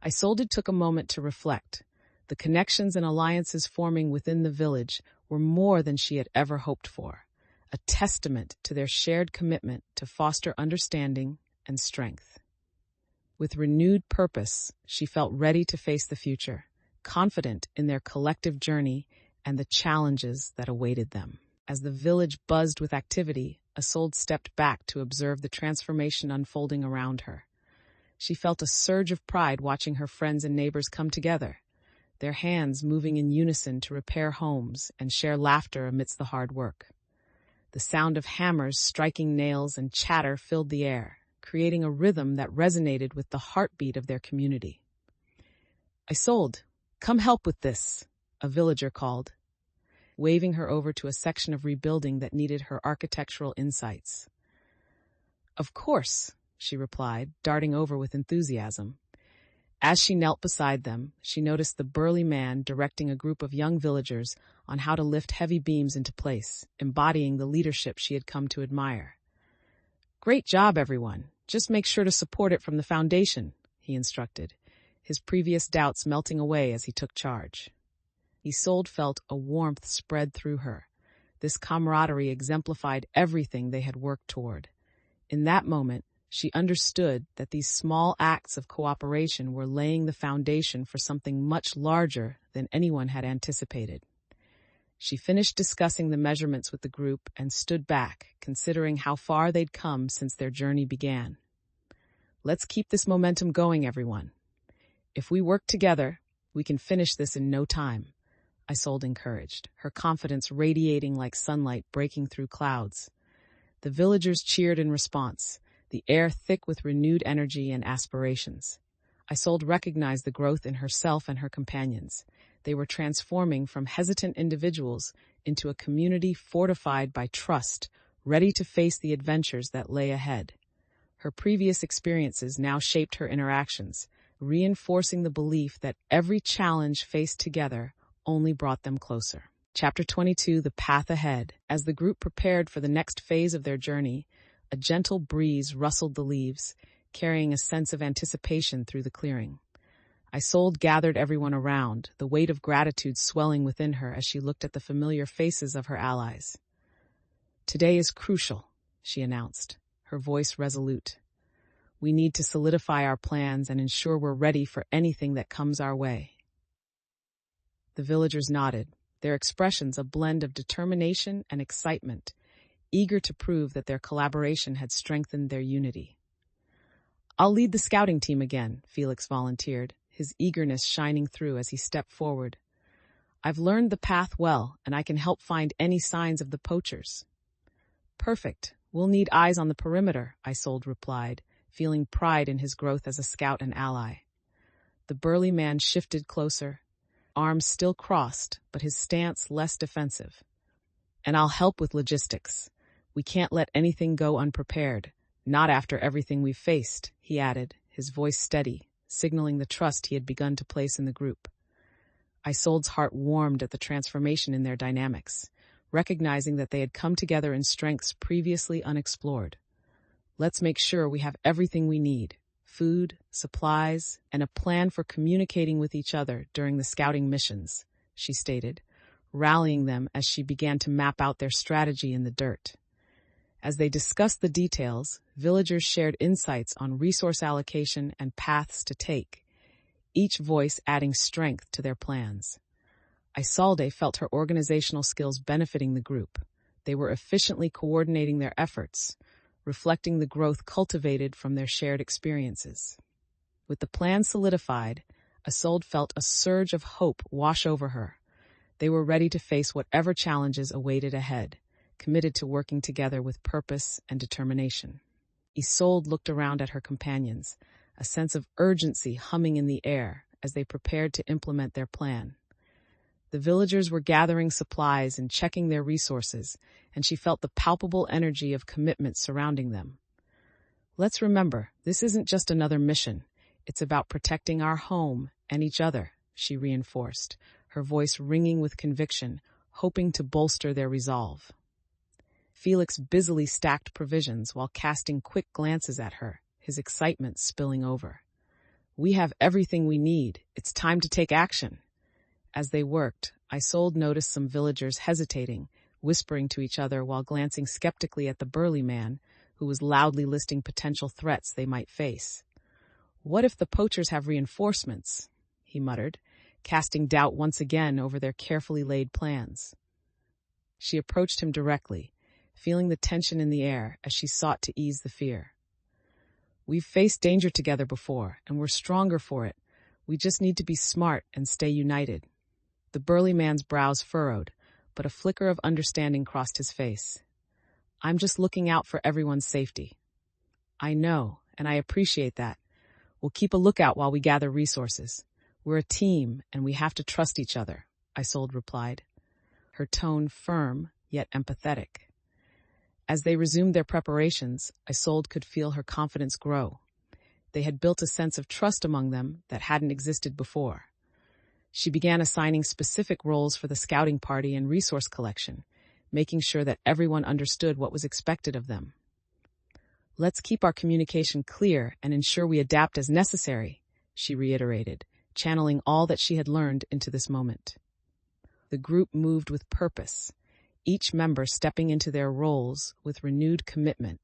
Isolde took a moment to reflect. The connections and alliances forming within the village were more than she had ever hoped for, a testament to their shared commitment to foster understanding and strength. With renewed purpose, she felt ready to face the future, confident in their collective journey and the challenges that awaited them. As the village buzzed with activity, Isolde stepped back to observe the transformation unfolding around her. She felt a surge of pride watching her friends and neighbors come together, their hands moving in unison to repair homes and share laughter amidst the hard work. The sound of hammers striking nails and chatter filled the air, creating a rhythm that resonated with the heartbeat of their community. "Isolde, come help with this," a villager called, waving her over to a section of rebuilding that needed her architectural insights. "Of course," she replied, darting over with enthusiasm. As she knelt beside them, she noticed the burly man directing a group of young villagers on how to lift heavy beams into place, embodying the leadership she had come to admire. "Great job, everyone. Just make sure to support it from the foundation," he instructed, his previous doubts melting away as he took charge. Isolde felt a warmth spread through her. This camaraderie exemplified everything they had worked toward. In that moment, she understood that these small acts of cooperation were laying the foundation for something much larger than anyone had anticipated. She finished discussing the measurements with the group and stood back, considering how far they'd come since their journey began. "Let's keep this momentum going, everyone. If we work together, we can finish this in no time," Isolde encouraged, her confidence radiating like sunlight breaking through clouds. The villagers cheered in response, the air thick with renewed energy and aspirations. Isolde recognized the growth in herself and her companions. They were transforming from hesitant individuals into a community fortified by trust, ready to face the adventures that lay ahead. Her previous experiences now shaped her interactions, reinforcing the belief that every challenge faced together only brought them closer. Chapter 22, The Path Ahead. As the group prepared for the next phase of their journey, a gentle breeze rustled the leaves, carrying a sense of anticipation through the clearing. Isolde gathered everyone around, the weight of gratitude swelling within her as she looked at the familiar faces of her allies. "Today is crucial," she announced, her voice resolute. "We need to solidify our plans and ensure we're ready for anything that comes our way." The villagers nodded, their expressions a blend of determination and excitement, eager to prove that their collaboration had strengthened their unity. "I'll lead the scouting team again," Felix volunteered, his eagerness shining through as he stepped forward. "I've learned the path well, and I can help find any signs of the poachers." "Perfect. We'll need eyes on the perimeter," Isolde replied, feeling pride in his growth as a scout and ally. The burly man shifted closer, arms still crossed, but his stance less defensive. "And I'll help with logistics. We can't let anything go unprepared, not after everything we've faced," he added, his voice steady, signaling the trust he had begun to place in the group. Isolde's heart warmed at the transformation in their dynamics, recognizing that they had come together in strengths previously unexplored. "Let's make sure we have everything we need: food, supplies, and a plan for communicating with each other during the scouting missions," she stated, rallying them as she began to map out their strategy in the dirt. As they discussed the details, villagers shared insights on resource allocation and paths to take, each voice adding strength to their plans. Isolde felt her organizational skills benefiting the group. They were efficiently coordinating their efforts, reflecting the growth cultivated from their shared experiences. With the plan solidified, Isolde felt a surge of hope wash over her. They were ready to face whatever challenges awaited ahead, committed to working together with purpose and determination. Isolde looked around at her companions, a sense of urgency humming in the air as they prepared to implement their plan. The villagers were gathering supplies and checking their resources, and she felt the palpable energy of commitment surrounding them. "Let's remember, this isn't just another mission. It's about protecting our home and each other," she reinforced, her voice ringing with conviction, hoping to bolster their resolve. Felix busily stacked provisions while casting quick glances at her, his excitement spilling over. "We have everything we need. It's time to take action." As they worked, Isolde noticed some villagers hesitating, whispering to each other while glancing skeptically at the burly man, who was loudly listing potential threats they might face. "What if the poachers have reinforcements?" he muttered, casting doubt once again over their carefully laid plans. She approached him directly, feeling the tension in the air as she sought to ease the fear. "We've faced danger together before, and we're stronger for it. We just need to be smart and stay united." The burly man's brows furrowed, but a flicker of understanding crossed his face. "I'm just looking out for everyone's safety." "I know, and I appreciate that. We'll keep a lookout while we gather resources. We're a team, and we have to trust each other," Isolde replied, her tone firm yet empathetic. As they resumed their preparations, Isolde could feel her confidence grow. They had built a sense of trust among them that hadn't existed before. She began assigning specific roles for the scouting party and resource collection, making sure that everyone understood what was expected of them. "Let's keep our communication clear and ensure we adapt as necessary," she reiterated, channeling all that she had learned into this moment. The group moved with purpose, each member stepping into their roles with renewed commitment,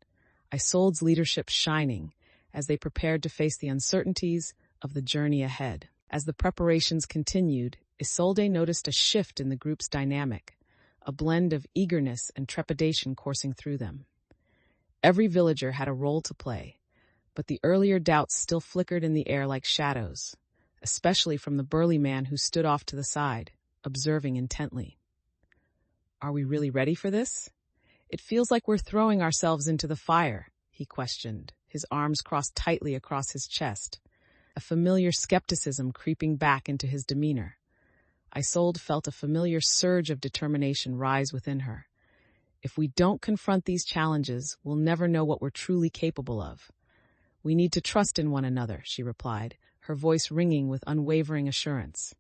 Isolde's leadership shining as they prepared to face the uncertainties of the journey ahead. As the preparations continued, Isolde noticed a shift in the group's dynamic, a blend of eagerness and trepidation coursing through them. Every villager had a role to play, but the earlier doubts still flickered in the air like shadows, especially from the burly man who stood off to the side, observing intently. "Are we really ready for this? It feels like we're throwing ourselves into the fire," he questioned, his arms crossed tightly across his chest, a familiar skepticism creeping back into his demeanor. Isolde felt a familiar surge of determination rise within her. "If we don't confront these challenges, we'll never know what we're truly capable of. We need to trust in one another," she replied, her voice ringing with unwavering assurance.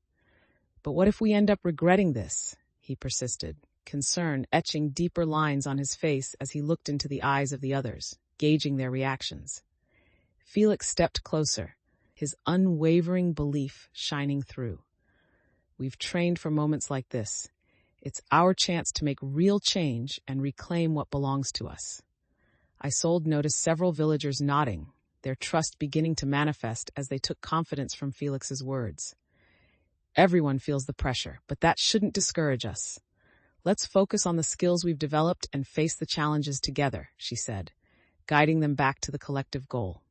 "But what if we end up regretting this?" he persisted, concern etching deeper lines on his face as he looked into the eyes of the others, gauging their reactions. Felix stepped closer, his unwavering belief shining through. "We've trained for moments like this. It's our chance to make real change and reclaim what belongs to us." Isolde noticed several villagers nodding, their trust beginning to manifest as they took confidence from Felix's words. "Everyone feels the pressure, but that shouldn't discourage us. Let's focus on the skills we've developed and face the challenges together," she said, guiding them back to the collective goal.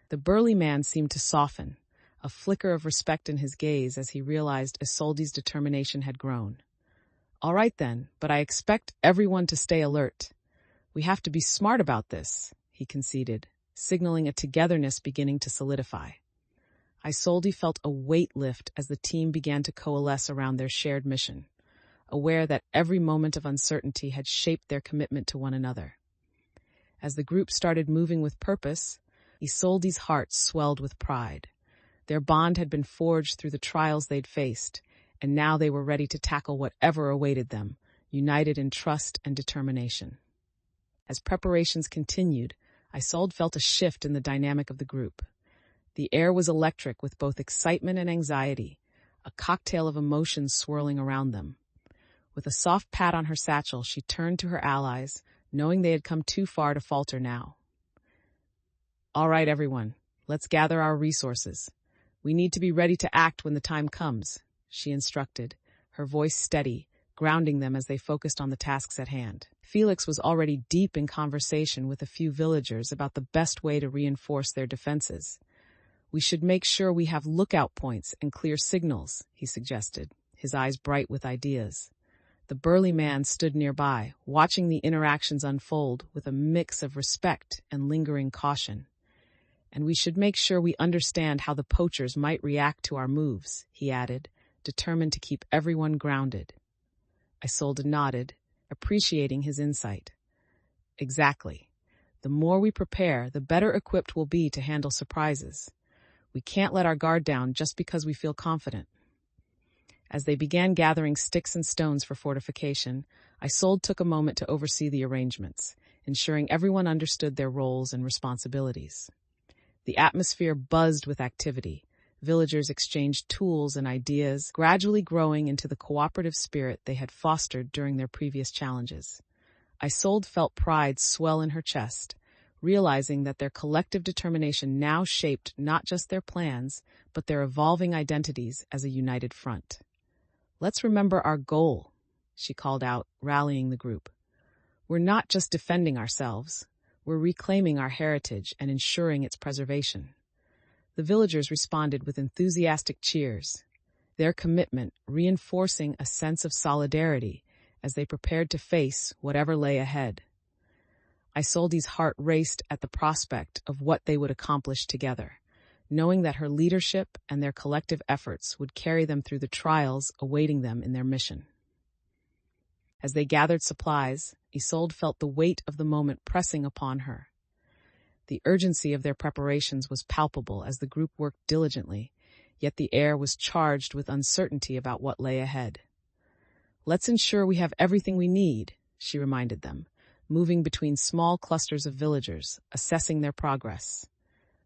The burly man seemed to soften, a flicker of respect in his gaze as he realized Isolde's determination had grown. "All right then, but I expect everyone to stay alert. We have to be smart about this," he conceded, signaling a togetherness beginning to solidify. Isolde felt a weight lift as the team began to coalesce around their shared mission, aware that every moment of uncertainty had shaped their commitment to one another. As the group started moving with purpose, Isolde's heart swelled with pride. Their bond had been forged through the trials they'd faced, and now they were ready to tackle whatever awaited them, united in trust and determination. As preparations continued, Isolde felt a shift in the dynamic of the group. The air was electric with both excitement and anxiety, a cocktail of emotions swirling around them. With a soft pat on her satchel, she turned to her allies, knowing they had come too far to falter now. "All right, everyone, let's gather our resources. We need to be ready to act when the time comes," she instructed, her voice steady, grounding them as they focused on the tasks at hand. Felix was already deep in conversation with a few villagers about the best way to reinforce their defenses. "We should make sure we have lookout points and clear signals," he suggested, his eyes bright with ideas. The burly man stood nearby, watching the interactions unfold with a mix of respect and lingering caution. "And we should make sure we understand how the poachers might react to our moves," he added, determined to keep everyone grounded. Isolde nodded, appreciating his insight. "Exactly. The more we prepare, the better equipped we'll be to handle surprises. We can't let our guard down just because we feel confident." As they began gathering sticks and stones for fortification, Isolde took a moment to oversee the arrangements, ensuring everyone understood their roles and responsibilities. The atmosphere buzzed with activity. Villagers exchanged tools and ideas, gradually growing into the cooperative spirit they had fostered during their previous challenges. Isolde felt pride swell in her chest, realizing that their collective determination now shaped not just their plans, but their evolving identities as a united front. "Let's remember our goal," she called out, rallying the group. "We're not just defending ourselves, we're reclaiming our heritage and ensuring its preservation." The villagers responded with enthusiastic cheers, their commitment reinforcing a sense of solidarity as they prepared to face whatever lay ahead. Isolde's heart raced at the prospect of what they would accomplish together, knowing that her leadership and their collective efforts would carry them through the trials awaiting them in their mission. As they gathered supplies, Isolde felt the weight of the moment pressing upon her. The urgency of their preparations was palpable as the group worked diligently, yet the air was charged with uncertainty about what lay ahead. "Let's ensure we have everything we need," she reminded them, moving between small clusters of villagers, assessing their progress.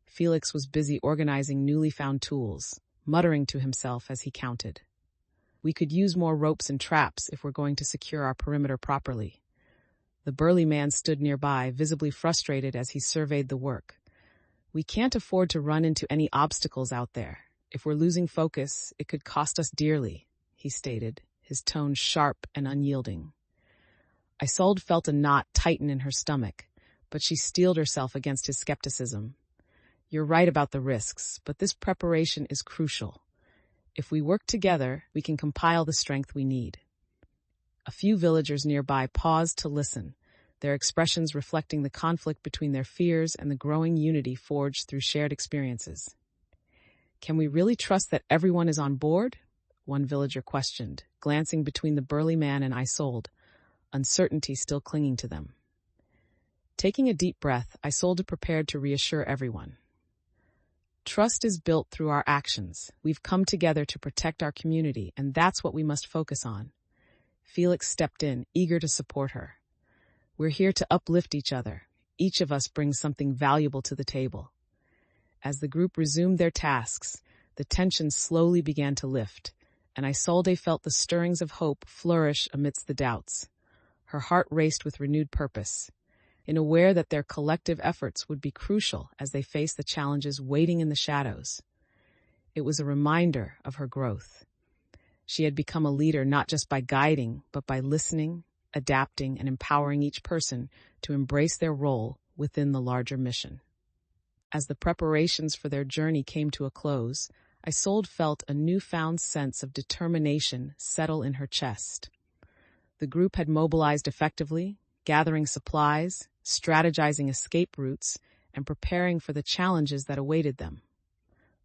Felix was busy organizing newly found tools, muttering to himself as he counted. "We could use more ropes and traps if we're going to secure our perimeter properly." The burly man stood nearby, visibly frustrated as he surveyed the work. "We can't afford to run into any obstacles out there. If we're losing focus, it could cost us dearly," he stated, his tone sharp and unyielding. Isolde felt a knot tighten in her stomach, but she steeled herself against his skepticism. "You're right about the risks, but this preparation is crucial. If we work together, we can compile the strength we need." A few villagers nearby paused to listen, their expressions reflecting the conflict between their fears and the growing unity forged through shared experiences. "Can we really trust that everyone is on board?" one villager questioned, glancing between the burly man and Isolde, uncertainty still clinging to them. Taking a deep breath, Isolde prepared to reassure everyone. "Trust is built through our actions. We've come together to protect our community, and that's what we must focus on." Felix stepped in, eager to support her. "We're here to uplift each other. Each of us brings something valuable to the table." As the group resumed their tasks, the tension slowly began to lift, and Isolde felt the stirrings of hope flourish amidst the doubts. Her heart raced with renewed purpose, aware that their collective efforts would be crucial as they faced the challenges waiting in the shadows. It was a reminder of her growth. She had become a leader not just by guiding, but by listening, adapting, and empowering each person to embrace their role within the larger mission. As the preparations for their journey came to a close, Isolde felt a newfound sense of determination settle in her chest. The group had mobilized effectively, gathering supplies, strategizing escape routes, and preparing for the challenges that awaited them.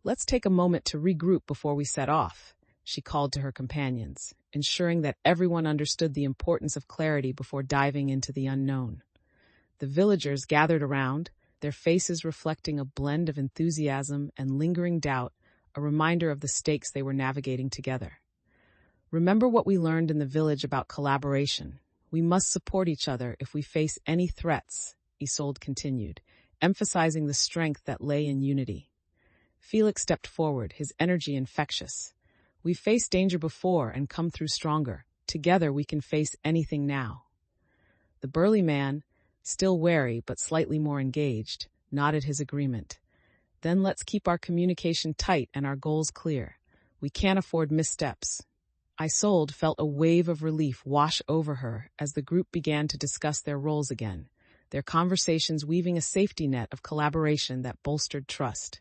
Let's take a moment to regroup before we set off, she called to her companions, ensuring that everyone understood the importance of clarity before diving into the unknown. The villagers gathered around, their faces reflecting a blend of enthusiasm and lingering doubt, a reminder of the stakes they were navigating together. Remember what we learned in the village about collaboration. We must support each other if we face any threats, Isolde continued, emphasizing the strength that lay in unity. Felix stepped forward, his energy infectious. We've faced danger before and come through stronger. Together we can face anything now. The burly man, still wary but slightly more engaged, nodded his agreement. Then let's keep our communication tight and our goals clear. We can't afford missteps. Isolde felt a wave of relief wash over her as the group began to discuss their roles again, their conversations weaving a safety net of collaboration that bolstered trust.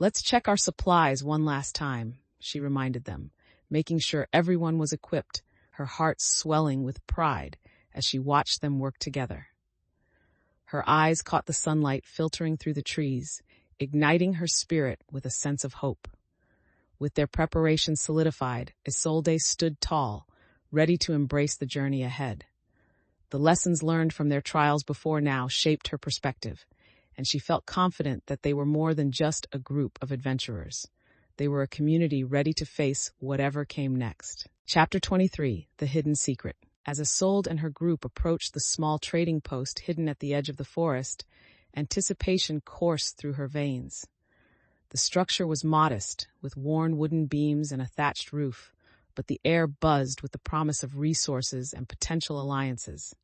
Let's check our supplies one last time, she reminded them, making sure everyone was equipped, her heart swelling with pride as she watched them work together. Her eyes caught the sunlight filtering through the trees, igniting her spirit with a sense of hope. With their preparations solidified, Isolde stood tall, ready to embrace the journey ahead. The lessons learned from their trials before now shaped her perspective, and she felt confident that they were more than just a group of adventurers. They were a community ready to face whatever came next. Chapter 23, The Hidden Secret. As Isolde and her group approached the small trading post hidden at the edge of the forest, anticipation coursed through her veins. The structure was modest, with worn wooden beams and a thatched roof, but the air buzzed with the promise of resources and potential alliances.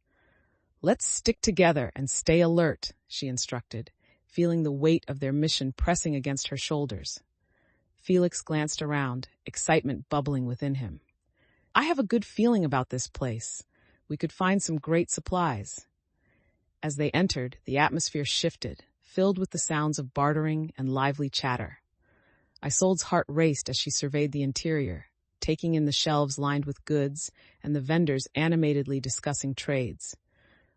Let's stick together and stay alert, she instructed, feeling the weight of their mission pressing against her shoulders. Felix glanced around, excitement bubbling within him. I have a good feeling about this place. We could find some great supplies. As they entered, the atmosphere shifted, filled with the sounds of bartering and lively chatter. Isolde's heart raced as she surveyed the interior, taking in the shelves lined with goods and the vendors animatedly discussing trades.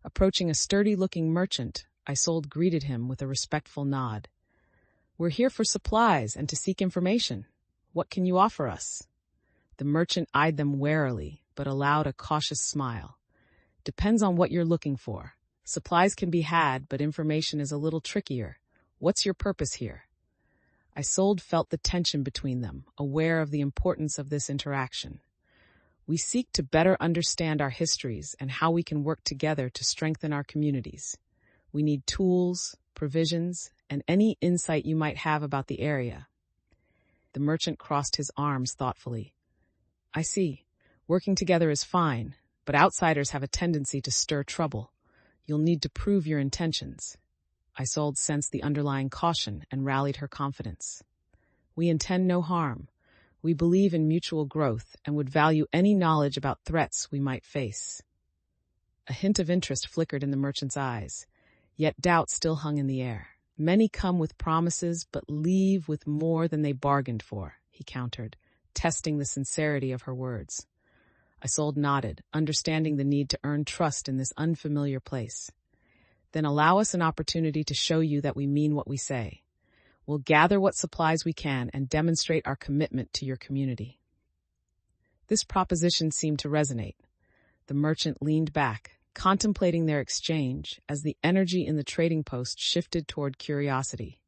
Approaching a sturdy-looking merchant, Isolde greeted him with a respectful nod. We're here for supplies and to seek information. What can you offer us? The merchant eyed them warily, but allowed a cautious smile. Depends on what you're looking for. Supplies can be had, but information is a little trickier. What's your purpose here? Isolde felt the tension between them, aware of the importance of this interaction. We seek to better understand our histories and how we can work together to strengthen our communities. We need tools, provisions, and any insight you might have about the area. The merchant crossed his arms thoughtfully. I see. Working together is fine, but outsiders have a tendency to stir trouble. You'll need to prove your intentions. Isolde sensed the underlying caution and rallied her confidence. We intend no harm. We believe in mutual growth and would value any knowledge about threats we might face. A hint of interest flickered in the merchant's eyes, yet doubt still hung in the air. Many come with promises but leave with more than they bargained for, he countered, testing the sincerity of her words. Isolde nodded, understanding the need to earn trust in this unfamiliar place. Then allow us an opportunity to show you that we mean what we say. We'll gather what supplies we can and demonstrate our commitment to your community. This proposition seemed to resonate. The merchant leaned back, contemplating their exchange as the energy in the trading post shifted toward curiosity.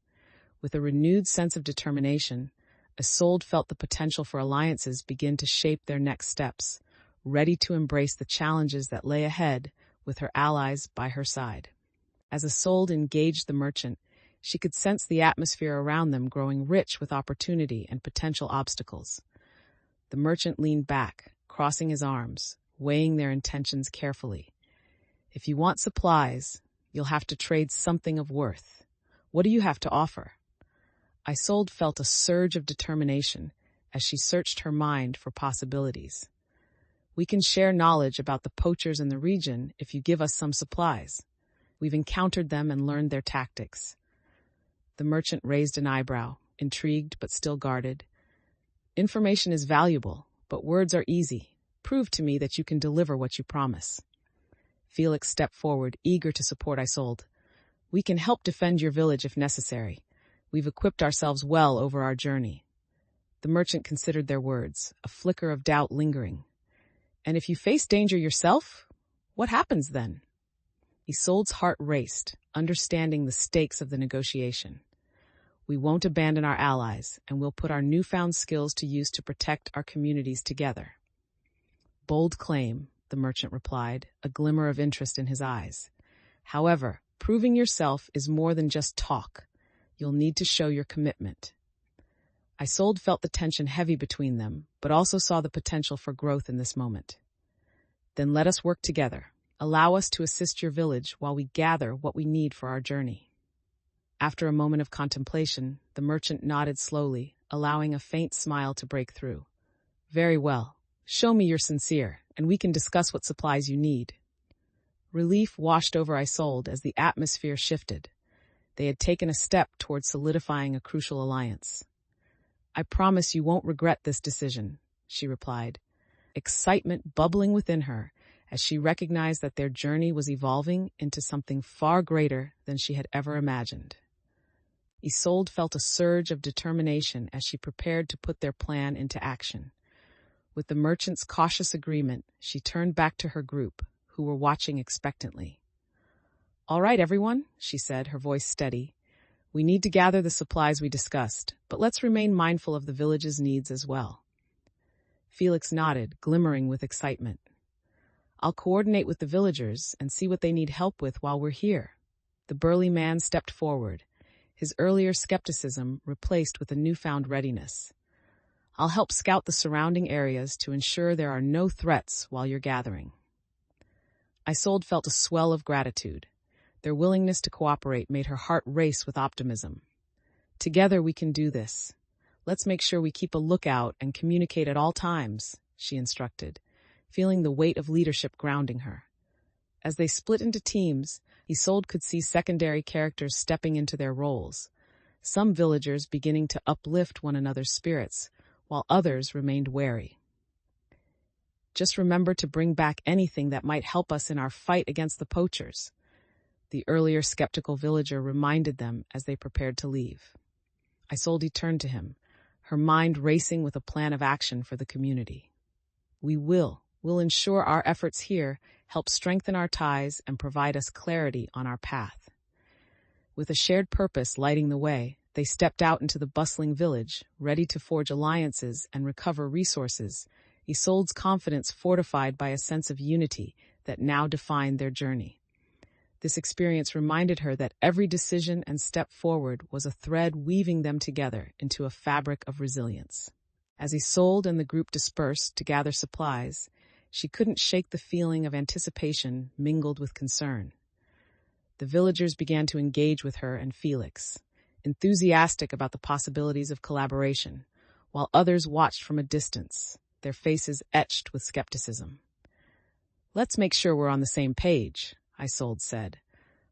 With a renewed sense of determination, Isolde felt the potential for alliances begin to shape their next steps, ready to embrace the challenges that lay ahead with her allies by her side. As Isolde engaged the merchant, she could sense the atmosphere around them growing rich with opportunity and potential obstacles. The merchant leaned back, crossing his arms, weighing their intentions carefully. If you want supplies, you'll have to trade something of worth. What do you have to offer? Isolde felt a surge of determination as she searched her mind for possibilities. We can share knowledge about the poachers in the region if you give us some supplies. We've encountered them and learned their tactics. The merchant raised an eyebrow, intrigued but still guarded. Information is valuable, but words are easy. Prove to me that you can deliver what you promise. Felix stepped forward, eager to support Isolde. We can help defend your village if necessary. We've equipped ourselves well over our journey. The merchant considered their words, a flicker of doubt lingering. And if you face danger yourself, what happens then? Isolde's heart raced, understanding the stakes of the negotiation. We won't abandon our allies, and we'll put our newfound skills to use to protect our communities together. Bold claim, the merchant replied, a glimmer of interest in his eyes. However, proving yourself is more than just talk. You'll need to show your commitment. Isolde felt the tension heavy between them, but also saw the potential for growth in this moment. Then let us work together. Allow us to assist your village while we gather what we need for our journey. After a moment of contemplation, the merchant nodded slowly, allowing a faint smile to break through. Very well. Show me you're sincere, and we can discuss what supplies you need. Relief washed over Isolde as the atmosphere shifted. They had taken a step towards solidifying a crucial alliance. I promise you won't regret this decision, she replied, excitement bubbling within her as she recognized that their journey was evolving into something far greater than she had ever imagined. Isolde felt a surge of determination as she prepared to put their plan into action. With the merchant's cautious agreement, she turned back to her group, who were watching expectantly. All right, everyone, she said, her voice steady. We need to gather the supplies we discussed, but let's remain mindful of the village's needs as well. Felix nodded, glimmering with excitement. I'll coordinate with the villagers and see what they need help with while we're here. The burly man stepped forward, his earlier skepticism replaced with a newfound readiness. I'll help scout the surrounding areas to ensure there are no threats while you're gathering. Isolde felt a swell of gratitude. Their willingness to cooperate made her heart race with optimism. Together we can do this. Let's make sure we keep a lookout and communicate at all times, she instructed, feeling the weight of leadership grounding her. As they split into teams, Isolde could see secondary characters stepping into their roles, some villagers beginning to uplift one another's spirits, while others remained wary. Just remember to bring back anything that might help us in our fight against the poachers, the earlier skeptical villager reminded them as they prepared to leave. Isolde turned to him, her mind racing with a plan of action for the community. We'll ensure our efforts here help strengthen our ties and provide us clarity on our path. With a shared purpose lighting the way, they stepped out into the bustling village, ready to forge alliances and recover resources, Isolde's confidence fortified by a sense of unity that now defined their journey. This experience reminded her that every decision and step forward was a thread weaving them together into a fabric of resilience. As Isolde and the group dispersed to gather supplies, she couldn't shake the feeling of anticipation mingled with concern. The villagers began to engage with her and Felix, enthusiastic about the possibilities of collaboration, while others watched from a distance, their faces etched with skepticism. Let's make sure we're on the same page, Isolde said,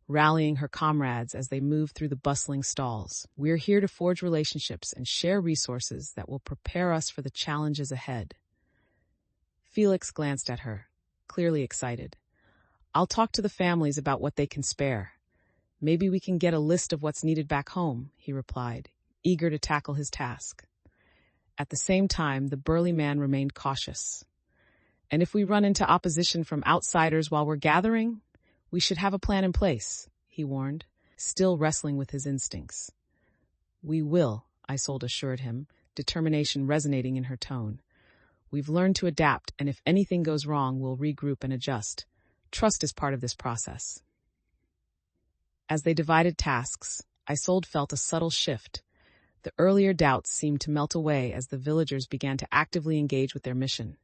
rallying her comrades as they moved through the bustling stalls. We're here to forge relationships and share resources that will prepare us for the challenges ahead. Felix glanced at her, clearly excited. I'll talk to the families about what they can spare. Maybe we can get a list of what's needed back home, he replied, eager to tackle his task. At the same time, the burly man remained cautious. And if we run into opposition from outsiders while we're gathering, we should have a plan in place, he warned, still wrestling with his instincts. We will, Isolde assured him, determination resonating in her tone. We've learned to adapt, and if anything goes wrong, we'll regroup and adjust. Trust is part of this process. As they divided tasks, Isolde felt a subtle shift. The earlier doubts seemed to melt away as the villagers began to actively engage with their mission.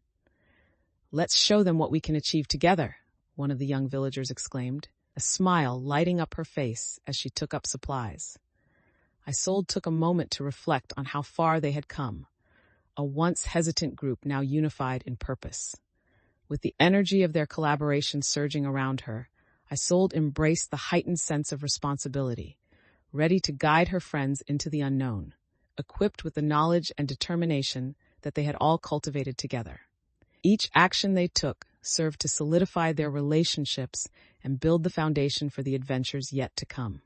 Let's show them what we can achieve together, one of the young villagers exclaimed, a smile lighting up her face as she took up supplies. Isolde took a moment to reflect on how far they had come, a once hesitant group now unified in purpose. With the energy of their collaboration surging around her, Isolde embraced the heightened sense of responsibility, ready to guide her friends into the unknown, equipped with the knowledge and determination that they had all cultivated together. Each action they took served to solidify their relationships and build the foundation for the adventures yet to come.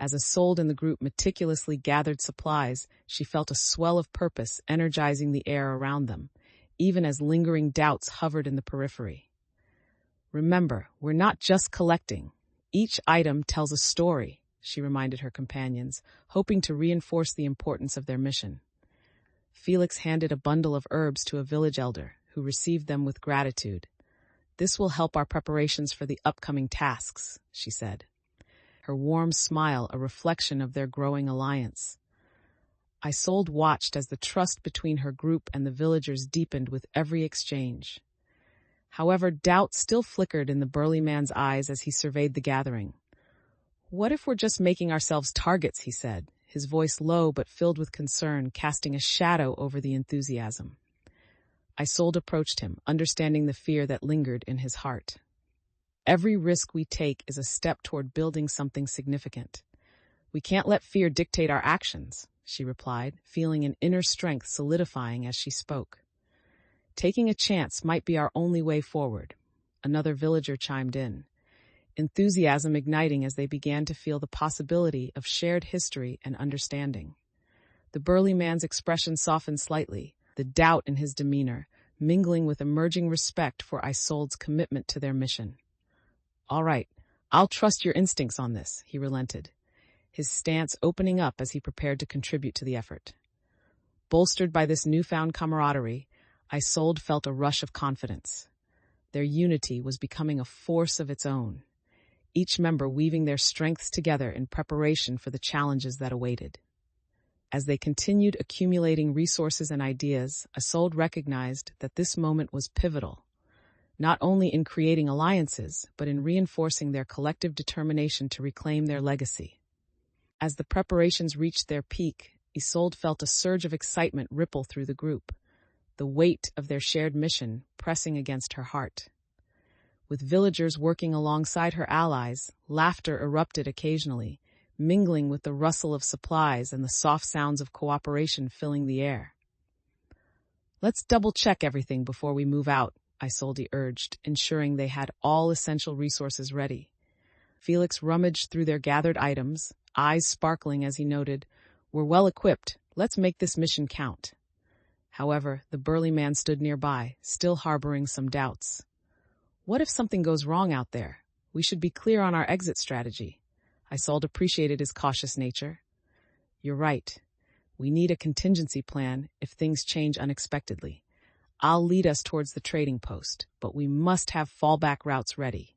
As Isolde and the group meticulously gathered supplies, she felt a swell of purpose energizing the air around them, even as lingering doubts hovered in the periphery. "Remember, we're not just collecting. Each item tells a story," she reminded her companions, hoping to reinforce the importance of their mission. Felix handed a bundle of herbs to a village elder, who received them with gratitude. "This will help our preparations for the upcoming tasks," she said, her warm smile a reflection of their growing alliance. Isolde watched as the trust between her group and the villagers deepened with every exchange. However, doubt still flickered in the burly man's eyes as he surveyed the gathering. "What if we're just making ourselves targets?" he said, his voice low but filled with concern, casting a shadow over the enthusiasm. Isolde approached him, understanding the fear that lingered in his heart. "Every risk we take is a step toward building something significant. We can't let fear dictate our actions," she replied, feeling an inner strength solidifying as she spoke. "Taking a chance might be our only way forward," another villager chimed in, enthusiasm igniting as they began to feel the possibility of shared history and understanding. The burly man's expression softened slightly, the doubt in his demeanor mingling with emerging respect for Isolde's commitment to their mission. "All right, I'll trust your instincts on this," he relented, his stance opening up as he prepared to contribute to the effort. Bolstered by this newfound camaraderie, Isolde felt a rush of confidence. Their unity was becoming a force of its own, each member weaving their strengths together in preparation for the challenges that awaited. As they continued accumulating resources and ideas, Isolde recognized that this moment was pivotal, not only in creating alliances, but in reinforcing their collective determination to reclaim their legacy. As the preparations reached their peak, Isolde felt a surge of excitement ripple through the group, the weight of their shared mission pressing against her heart. With villagers working alongside her allies, laughter erupted occasionally, mingling with the rustle of supplies and the soft sounds of cooperation filling the air. "Let's double-check everything before we move out," Isolde urged, ensuring they had all essential resources ready. Felix rummaged through their gathered items, eyes sparkling as he noted, "We're well equipped. Let's make this mission count." However, the burly man stood nearby, still harboring some doubts. "What if something goes wrong out there? We should be clear on our exit strategy." Isolde appreciated his cautious nature. "You're right. We need a contingency plan if things change unexpectedly. I'll lead us towards the trading post, but we must have fallback routes ready."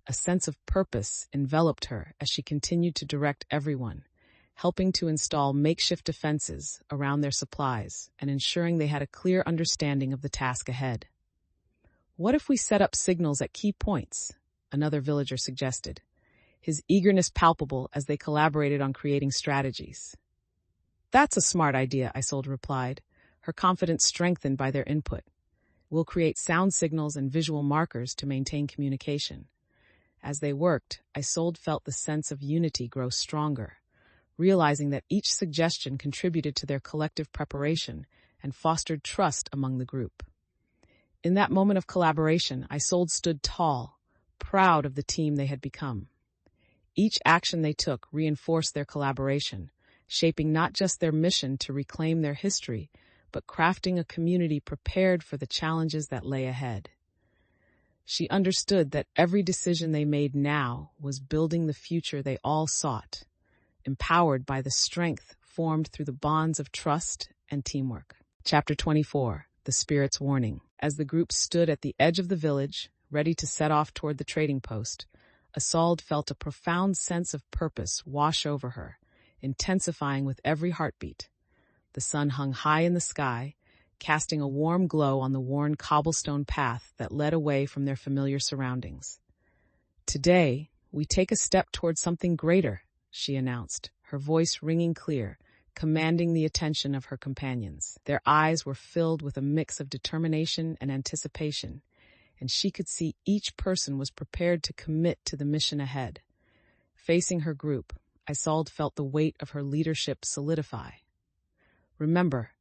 A sense of purpose enveloped her as she continued to direct everyone, helping to install makeshift defenses around their supplies and ensuring they had a clear understanding of the task ahead. "What if we set up signals at key points?" another villager suggested, his eagerness palpable as they collaborated on creating strategies. "That's a smart idea," Isolde replied, her confidence strengthened by their input. "We'll create sound signals and visual markers to maintain communication." As they worked, Isolde felt the sense of unity grow stronger, realizing that each suggestion contributed to their collective preparation and fostered trust among the group. In that moment of collaboration, Isolde stood tall, proud of the team they had become. Each action they took reinforced their collaboration, shaping not just their mission to reclaim their history, but crafting a community prepared for the challenges that lay ahead. She understood that every decision they made now was building the future they all sought, empowered by the strength formed through the bonds of trust and teamwork. Chapter 24, The Spirit's Warning. As the group stood at the edge of the village, ready to set off toward the trading post, Isolde felt a profound sense of purpose wash over her, intensifying with every heartbeat. The sun hung high in the sky, casting a warm glow on the worn cobblestone path that led away from their familiar surroundings. "Today, we take a step toward something greater," she announced, her voice ringing clear, commanding the attention of her companions. Their eyes were filled with a mix of determination and anticipation, and she could see each person was prepared to commit to the mission ahead. Facing her group, Isolde felt the weight of her leadership solidify. "Remember,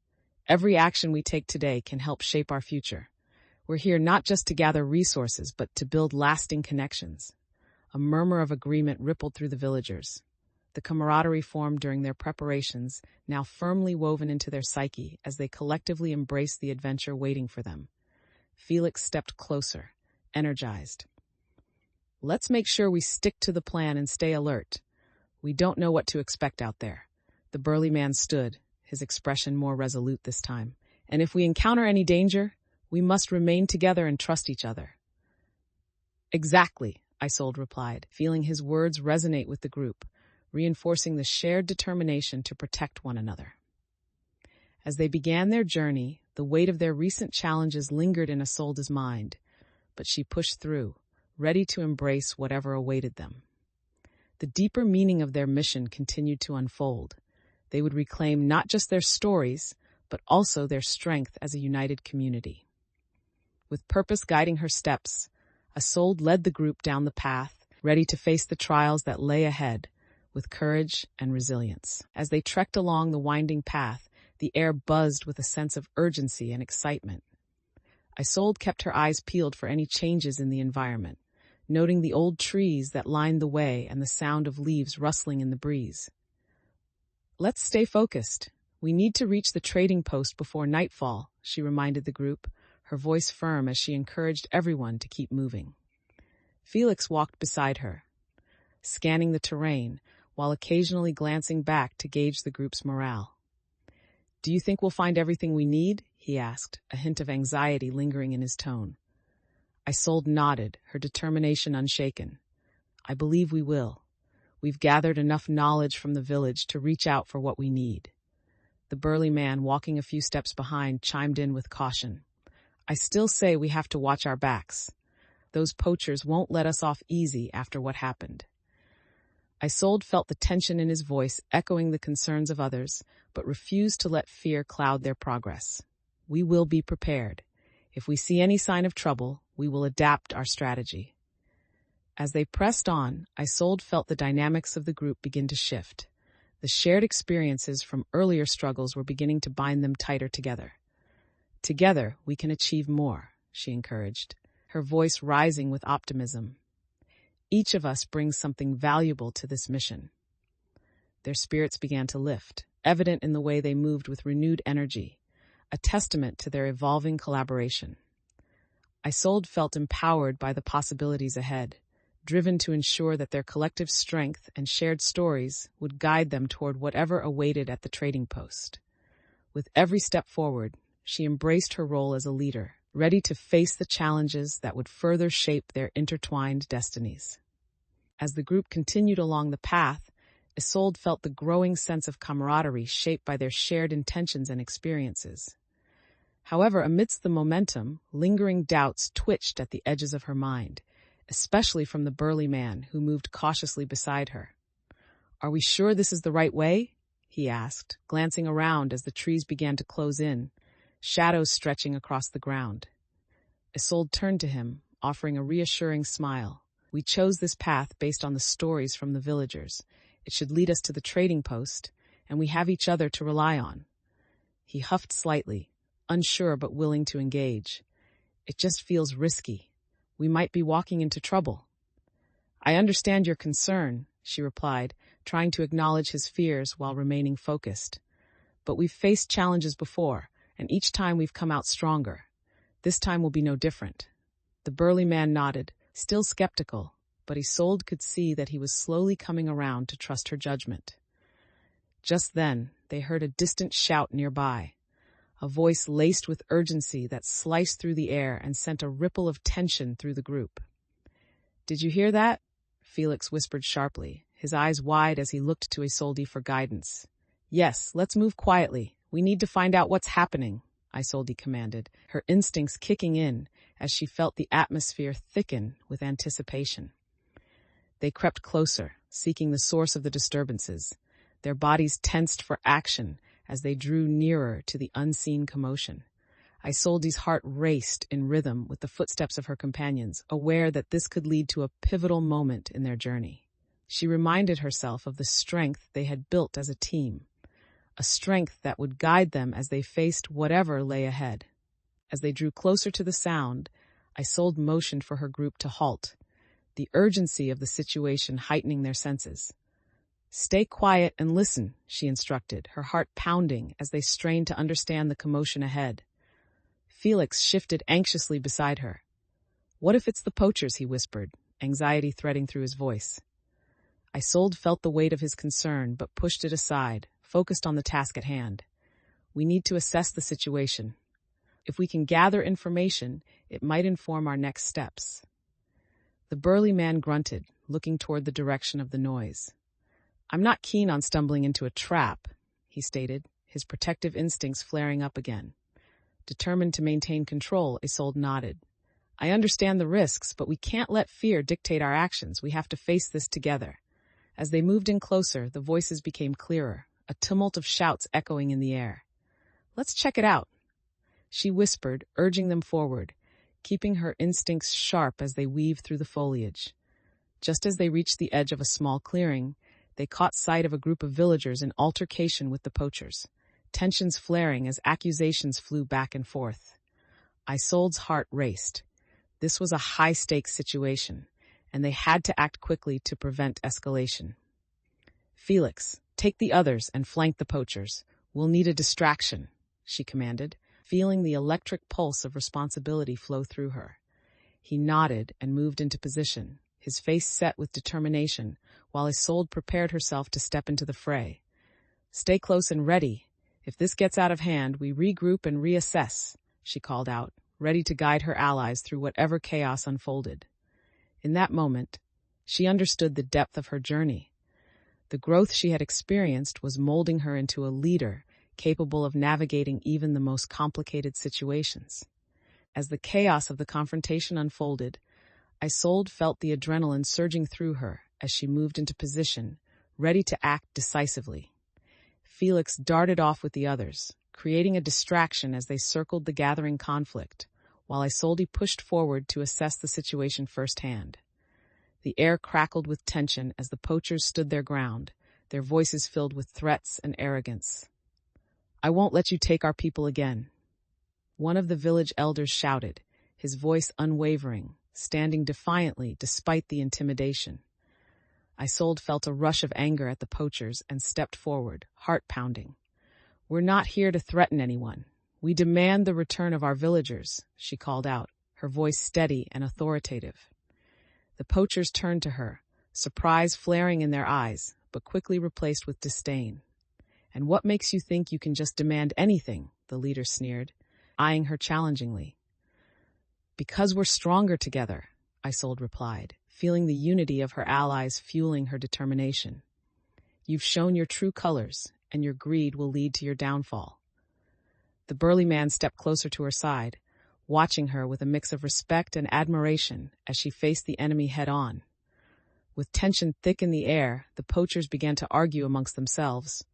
every action we take today can help shape our future. We're here not just to gather resources, but to build lasting connections." A murmur of agreement rippled through the villagers. The camaraderie formed during their preparations, now firmly woven into their psyche as they collectively embraced the adventure waiting for them. Felix stepped closer, energized. "Let's make sure we stick to the plan and stay alert. We don't know what to expect out there." The burly man stood, his expression more resolute this time. "And if we encounter any danger, we must remain together and trust each other." "Exactly," Isolde replied, feeling his words resonate with the group, reinforcing the shared determination to protect one another. As they began their journey, the weight of their recent challenges lingered in Isolde's mind, but she pushed through, ready to embrace whatever awaited them. The deeper meaning of their mission continued to unfold. They would reclaim not just their stories, but also their strength as a united community. With purpose guiding her steps, Isolde led the group down the path, ready to face the trials that lay ahead, with courage and resilience. As they trekked along the winding path, the air buzzed with a sense of urgency and excitement. Isolde kept her eyes peeled for any changes in the environment, noting the old trees that lined the way and the sound of leaves rustling in the breeze. "Let's stay focused. We need to reach the trading post before nightfall," she reminded the group, her voice firm as she encouraged everyone to keep moving. Felix walked beside her, scanning the terrain while occasionally glancing back to gauge the group's morale. "Do you think we'll find everything we need?" he asked, a hint of anxiety lingering in his tone. Isolde nodded, her determination unshaken. "I believe we will. We've gathered enough knowledge from the village to reach out for what we need." The burly man, walking a few steps behind, chimed in with caution. "I still say we have to watch our backs. Those poachers won't let us off easy after what happened." Isolde felt the tension in his voice, echoing the concerns of others, but refused to let fear cloud their progress. "We will be prepared. If we see any sign of trouble, we will adapt our strategy." As they pressed on, Isolde felt the dynamics of the group begin to shift. The shared experiences from earlier struggles were beginning to bind them tighter together. "Together, we can achieve more," she encouraged, her voice rising with optimism. "Each of us brings something valuable to this mission." Their spirits began to lift, evident in the way they moved with renewed energy, a testament to their evolving collaboration. Isolde felt empowered by the possibilities ahead, driven to ensure that their collective strength and shared stories would guide them toward whatever awaited at the trading post. With every step forward, she embraced her role as a leader, ready to face the challenges that would further shape their intertwined destinies. As the group continued along the path, Isolde felt the growing sense of camaraderie shaped by their shared intentions and experiences. However, amidst the momentum, lingering doubts twitched at the edges of her mind, especially from the burly man who moved cautiously beside her. "Are we sure this is the right way?" he asked, glancing around as the trees began to close in, shadows stretching across the ground. Isolde turned to him, offering a reassuring smile. "We chose this path based on the stories from the villagers. It should lead us to the trading post, and we have each other to rely on." He huffed slightly, unsure but willing to engage. "It just feels risky. We might be walking into trouble." "I understand your concern," she replied, trying to acknowledge his fears while remaining focused. "But we've faced challenges before, and each time we've come out stronger. This time will be no different." The burly man nodded, still skeptical, but Isolde could see that he was slowly coming around to trust her judgment. Just then, they heard a distant shout nearby, a voice laced with urgency that sliced through the air and sent a ripple of tension through the group. "Did you hear that?" Felix whispered sharply, his eyes wide as he looked to Isolde for guidance. "Yes, let's move quietly. We need to find out what's happening," Isolde commanded, her instincts kicking in as she felt the atmosphere thicken with anticipation. They crept closer, seeking the source of the disturbances, their bodies tensed for action as they drew nearer to the unseen commotion. Isolde's heart raced in rhythm with the footsteps of her companions, aware that this could lead to a pivotal moment in their journey. She reminded herself of the strength they had built as a team, a strength that would guide them as they faced whatever lay ahead. As they drew closer to the sound, Isolde motioned for her group to halt, the urgency of the situation heightening their senses. Stay quiet and listen, she instructed, her heart pounding as they strained to understand the commotion ahead. Felix shifted anxiously beside her. What if it's the poachers, he whispered, anxiety threading through his voice. Isolde felt the weight of his concern, but pushed it aside, focused on the task at hand. We need to assess the situation. If we can gather information, it might inform our next steps. The burly man grunted, looking toward the direction of the noise. I'm not keen on stumbling into a trap, he stated, his protective instincts flaring up again. Determined to maintain control, Isolde nodded. I understand the risks, but we can't let fear dictate our actions. We have to face this together. As they moved in closer, the voices became clearer, a tumult of shouts echoing in the air. Let's check it out, she whispered, urging them forward, keeping her instincts sharp as they weaved through the foliage. Just as they reached the edge of a small clearing, they caught sight of a group of villagers in altercation with the poachers, tensions flaring as accusations flew back and forth. Isolde's heart raced. This was a high-stakes situation, and they had to act quickly to prevent escalation. Felix, take the others and flank the poachers. We'll need a distraction, she commanded, feeling the electric pulse of responsibility flow through her. He nodded and moved into position, his face set with determination, while Isolde prepared herself to step into the fray. Stay close and ready. If this gets out of hand, we regroup and reassess, she called out, ready to guide her allies through whatever chaos unfolded. In that moment, she understood the depth of her journey. The growth she had experienced was molding her into a leader capable of navigating even the most complicated situations. As the chaos of the confrontation unfolded, Isolde felt the adrenaline surging through her as she moved into position, ready to act decisively. Felix darted off with the others, creating a distraction as they circled the gathering conflict, while Isolde pushed forward to assess the situation firsthand. The air crackled with tension as the poachers stood their ground, their voices filled with threats and arrogance. I won't let you take our people again, one of the village elders shouted, his voice unwavering, standing defiantly despite the intimidation. Isolde felt a rush of anger at the poachers and stepped forward, heart pounding. We're not here to threaten anyone. We demand the return of our villagers, she called out, her voice steady and authoritative. The poachers turned to her, surprise flaring in their eyes, but quickly replaced with disdain. And what makes you think you can just demand anything? The leader sneered, eyeing her challengingly. Because we're stronger together, Isolde replied, feeling the unity of her allies fueling her determination. You've shown your true colors, and your greed will lead to your downfall. The burly man stepped closer to her side, watching her with a mix of respect and admiration as she faced the enemy head-on. With tension thick in the air, the poachers began to argue amongst themselves,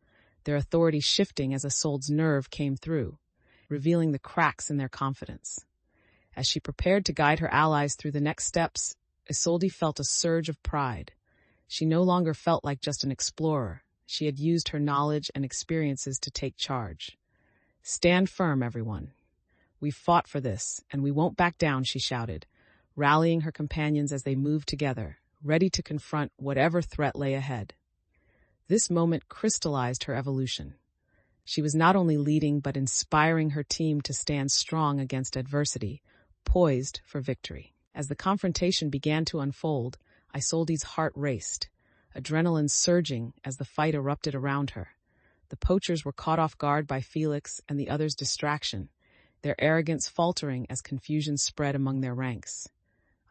their authority shifting as Isolde's nerve came through, revealing the cracks in their confidence. As she prepared to guide her allies through the next steps, Isolde felt a surge of pride. She no longer felt like just an explorer. She had used her knowledge and experiences to take charge. Stand firm, everyone. We've fought for this, and we won't back down, she shouted, rallying her companions as they moved together, ready to confront whatever threat lay ahead. This moment crystallized her evolution. She was not only leading but inspiring her team to stand strong against adversity, poised for victory. As the confrontation began to unfold, Isolde's heart raced, adrenaline surging as the fight erupted around her. The poachers were caught off guard by Felix and the others' distraction, their arrogance faltering as confusion spread among their ranks.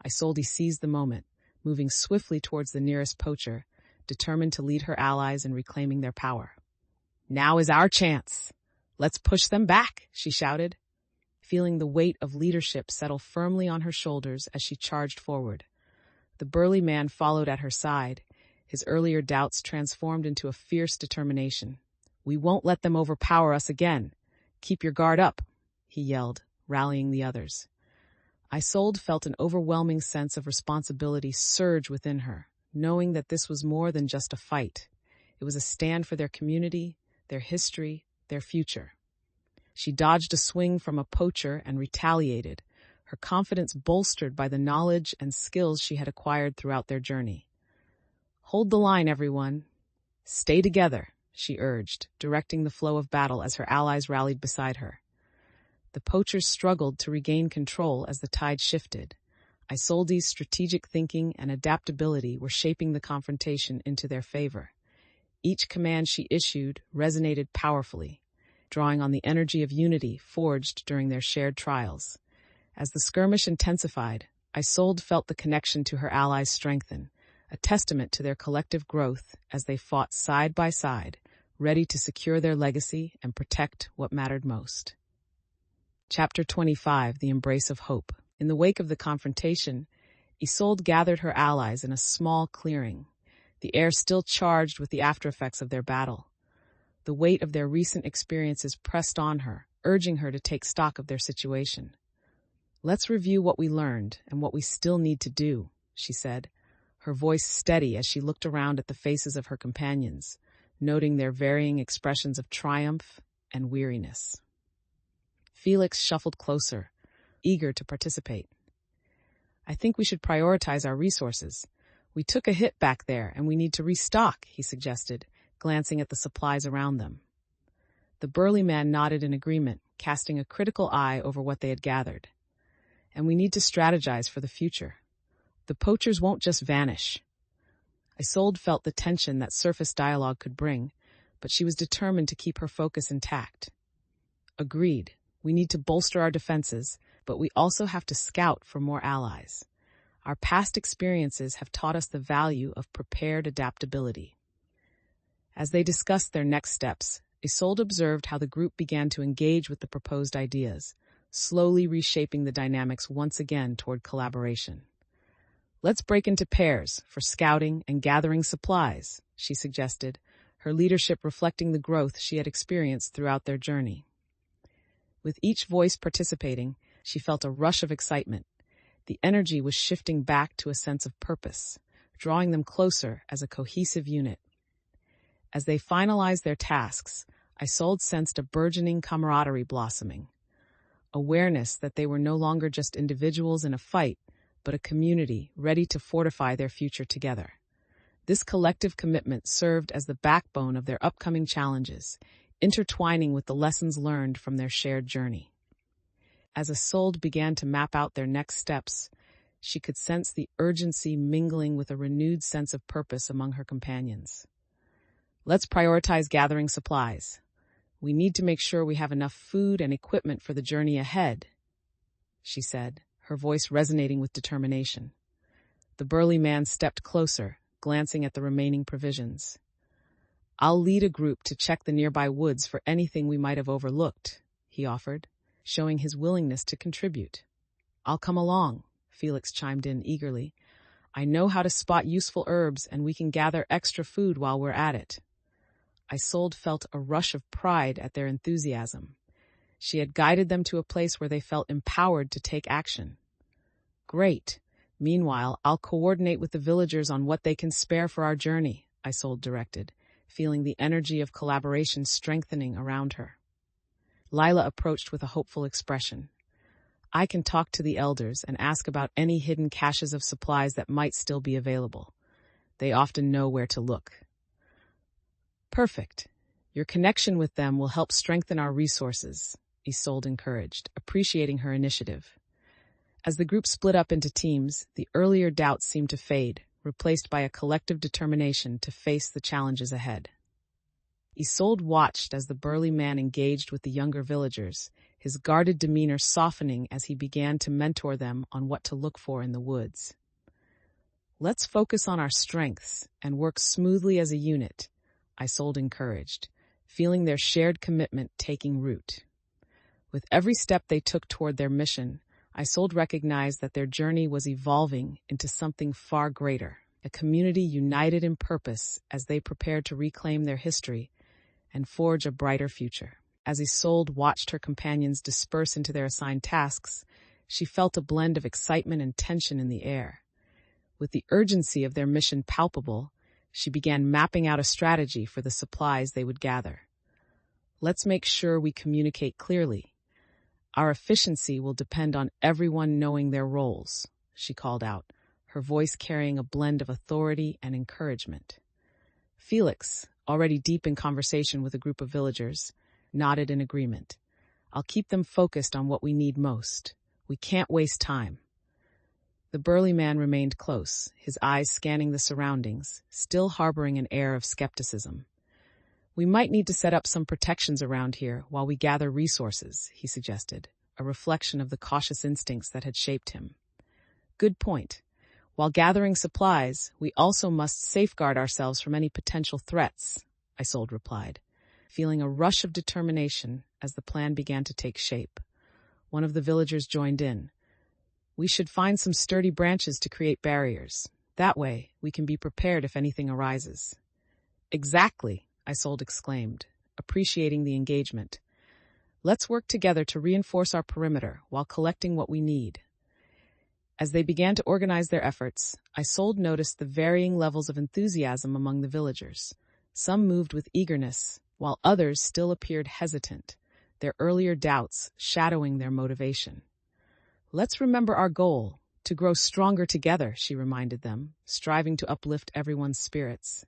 Isolde seized the moment, moving swiftly towards the nearest poacher, determined to lead her allies in reclaiming their power. Now is our chance. Let's push them back, she shouted, feeling the weight of leadership settle firmly on her shoulders as she charged forward. The burly man followed at her side, his earlier doubts transformed into a fierce determination. We won't let them overpower us again. Keep your guard up, he yelled, rallying the others. Isolde felt an overwhelming sense of responsibility surge within her, knowing that this was more than just a fight. It was a stand for their community, their history, their future. She dodged a swing from a poacher and retaliated, her confidence bolstered by the knowledge and skills she had acquired throughout their journey. Hold the line, everyone. Stay together, she urged, directing the flow of battle as her allies rallied beside her. The poachers struggled to regain control as the tide shifted. Isolde's strategic thinking and adaptability were shaping the confrontation into their favor. Each command she issued resonated powerfully, drawing on the energy of unity forged during their shared trials. As the skirmish intensified, Isolde felt the connection to her allies strengthen, a testament to their collective growth as they fought side by side, ready to secure their legacy and protect what mattered most. Chapter 25, The Embrace of Hope. In the wake of the confrontation, Isolde gathered her allies in a small clearing, the air still charged with the aftereffects of their battle. The weight of their recent experiences pressed on her, urging her to take stock of their situation. "Let's review what we learned and what we still need to do," she said, her voice steady as she looked around at the faces of her companions, noting their varying expressions of triumph and weariness. Felix shuffled closer, eager to participate. "I think we should prioritize our resources. We took a hit back there and we need to restock," he suggested, glancing at the supplies around them. The burly man nodded in agreement, casting a critical eye over what they had gathered. "And we need to strategize for the future. The poachers won't just vanish." Isolde felt the tension that surface dialogue could bring, but she was determined to keep her focus intact. "Agreed. We need to bolster our defenses, but we also have to scout for more allies. Our past experiences have taught us the value of prepared adaptability." As they discussed their next steps, Isolde observed how the group began to engage with the proposed ideas, slowly reshaping the dynamics once again toward collaboration. "Let's break into pairs for scouting and gathering supplies," she suggested, her leadership reflecting the growth she had experienced throughout their journey. With each voice participating, she felt a rush of excitement. The energy was shifting back to a sense of purpose, drawing them closer as a cohesive unit. As they finalized their tasks, Isolde sensed a burgeoning camaraderie blossoming, awareness that they were no longer just individuals in a fight, but a community ready to fortify their future together. This collective commitment served as the backbone of their upcoming challenges, intertwining with the lessons learned from their shared journey. As Isolde began to map out their next steps, she could sense the urgency mingling with a renewed sense of purpose among her companions. "Let's prioritize gathering supplies. We need to make sure we have enough food and equipment for the journey ahead," she said, her voice resonating with determination. The burly man stepped closer, glancing at the remaining provisions. "I'll lead a group to check the nearby woods for anything we might have overlooked," he offered, showing his willingness to contribute. "I'll come along," Felix chimed in eagerly. "I know how to spot useful herbs and we can gather extra food while we're at it." Isolde felt a rush of pride at their enthusiasm. She had guided them to a place where they felt empowered to take action. "Great. Meanwhile, I'll coordinate with the villagers on what they can spare for our journey," Isolde directed, feeling the energy of collaboration strengthening around her. Lila approached with a hopeful expression. "I can talk to the elders and ask about any hidden caches of supplies that might still be available. They often know where to look." "Perfect. Your connection with them will help strengthen our resources," Isolde encouraged, appreciating her initiative. As the group split up into teams, the earlier doubts seemed to fade, replaced by a collective determination to face the challenges ahead. Isolde watched as the burly man engaged with the younger villagers, his guarded demeanor softening as he began to mentor them on what to look for in the woods. "Let's focus on our strengths and work smoothly as a unit," Isolde encouraged, feeling their shared commitment taking root. With every step they took toward their mission, Isolde recognized that their journey was evolving into something far greater, a community united in purpose as they prepared to reclaim their history and forge a brighter future. As Isolde watched her companions disperse into their assigned tasks, she felt a blend of excitement and tension in the air. With the urgency of their mission palpable, she began mapping out a strategy for the supplies they would gather. "Let's make sure we communicate clearly. Our efficiency will depend on everyone knowing their roles," she called out, her voice carrying a blend of authority and encouragement. Felix, already deep in conversation with a group of villagers, nodded in agreement. I'll keep them focused on what we need most. We can't waste time. The burly man remained close, his eyes scanning the surroundings, still harboring an air of skepticism. We might need to set up some protections around here while we gather resources, he suggested, a reflection of the cautious instincts that had shaped him. Good point. While gathering supplies, we also must safeguard ourselves from any potential threats, Isolde replied, feeling a rush of determination as the plan began to take shape. One of the villagers joined in. We should find some sturdy branches to create barriers. That way, we can be prepared if anything arises. Exactly, Isolde exclaimed, appreciating the engagement. Let's work together to reinforce our perimeter while collecting what we need. As they began to organize their efforts, Isolde noticed the varying levels of enthusiasm among the villagers. Some moved with eagerness, while others still appeared hesitant, their earlier doubts shadowing their motivation. Let's remember our goal, to grow stronger together, she reminded them, striving to uplift everyone's spirits.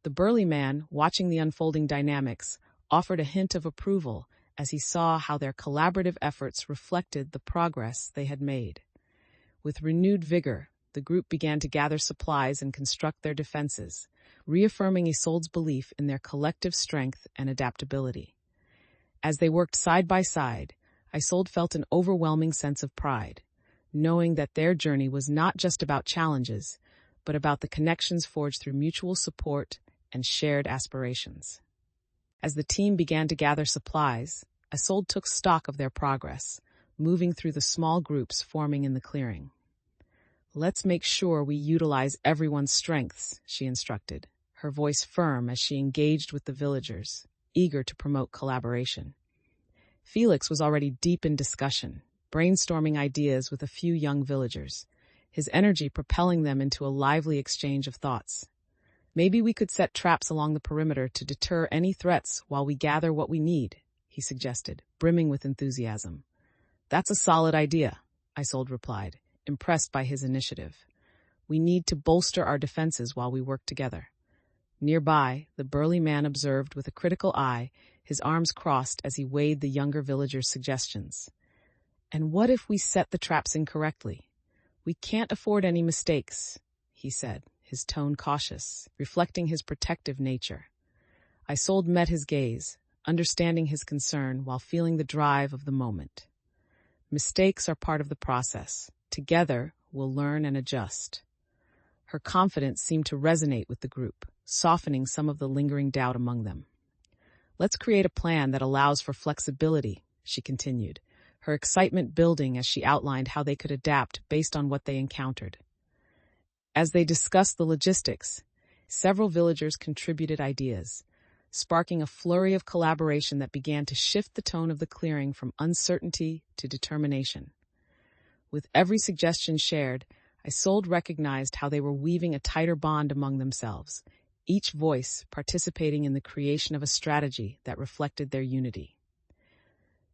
The burly man, watching the unfolding dynamics, offered a hint of approval as he saw how their collaborative efforts reflected the progress they had made. With renewed vigor, the group began to gather supplies and construct their defenses, reaffirming Isolde's belief in their collective strength and adaptability. As they worked side by side, Isolde felt an overwhelming sense of pride, knowing that their journey was not just about challenges, but about the connections forged through mutual support and shared aspirations. As the team began to gather supplies, Isolde took stock of their progress, moving through the small groups forming in the clearing. Let's make sure we utilize everyone's strengths, she instructed, her voice firm as she engaged with the villagers, eager to promote collaboration. Felix was already deep in discussion, brainstorming ideas with a few young villagers, his energy propelling them into a lively exchange of thoughts. Maybe we could set traps along the perimeter to deter any threats while we gather what we need, he suggested, brimming with enthusiasm. That's a solid idea, Isolde replied, impressed by his initiative. We need to bolster our defenses while we work together. Nearby, the burly man observed with a critical eye, his arms crossed as he weighed the younger villagers' suggestions. And what if we set the traps incorrectly? We can't afford any mistakes, he said, his tone cautious, reflecting his protective nature. Isolde met his gaze, understanding his concern while feeling the drive of the moment. Mistakes are part of the process. Together, we'll learn and adjust. Her confidence seemed to resonate with the group, softening some of the lingering doubt among them. Let's create a plan that allows for flexibility, she continued, her excitement building as she outlined how they could adapt based on what they encountered. As they discussed the logistics, several villagers contributed ideas, sparking a flurry of collaboration that began to shift the tone of the clearing from uncertainty to determination. With every suggestion shared, Isolde recognized how they were weaving a tighter bond among themselves, each voice participating in the creation of a strategy that reflected their unity.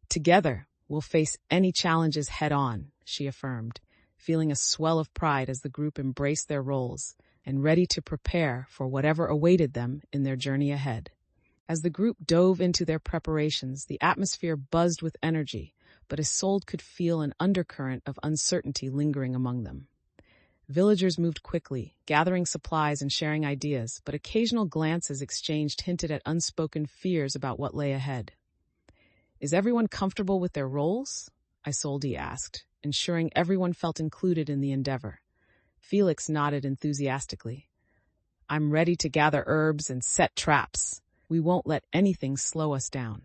Together, we'll face any challenges head-on, she affirmed, feeling a swell of pride as the group embraced their roles and ready to prepare for whatever awaited them in their journey ahead. As the group dove into their preparations, the atmosphere buzzed with energy, but Isolde could feel an undercurrent of uncertainty lingering among them. Villagers moved quickly, gathering supplies and sharing ideas, but occasional glances exchanged hinted at unspoken fears about what lay ahead. Is everyone comfortable with their roles? Isolde asked, ensuring everyone felt included in the endeavor. Felix nodded enthusiastically. I'm ready to gather herbs and set traps. We won't let anything slow us down.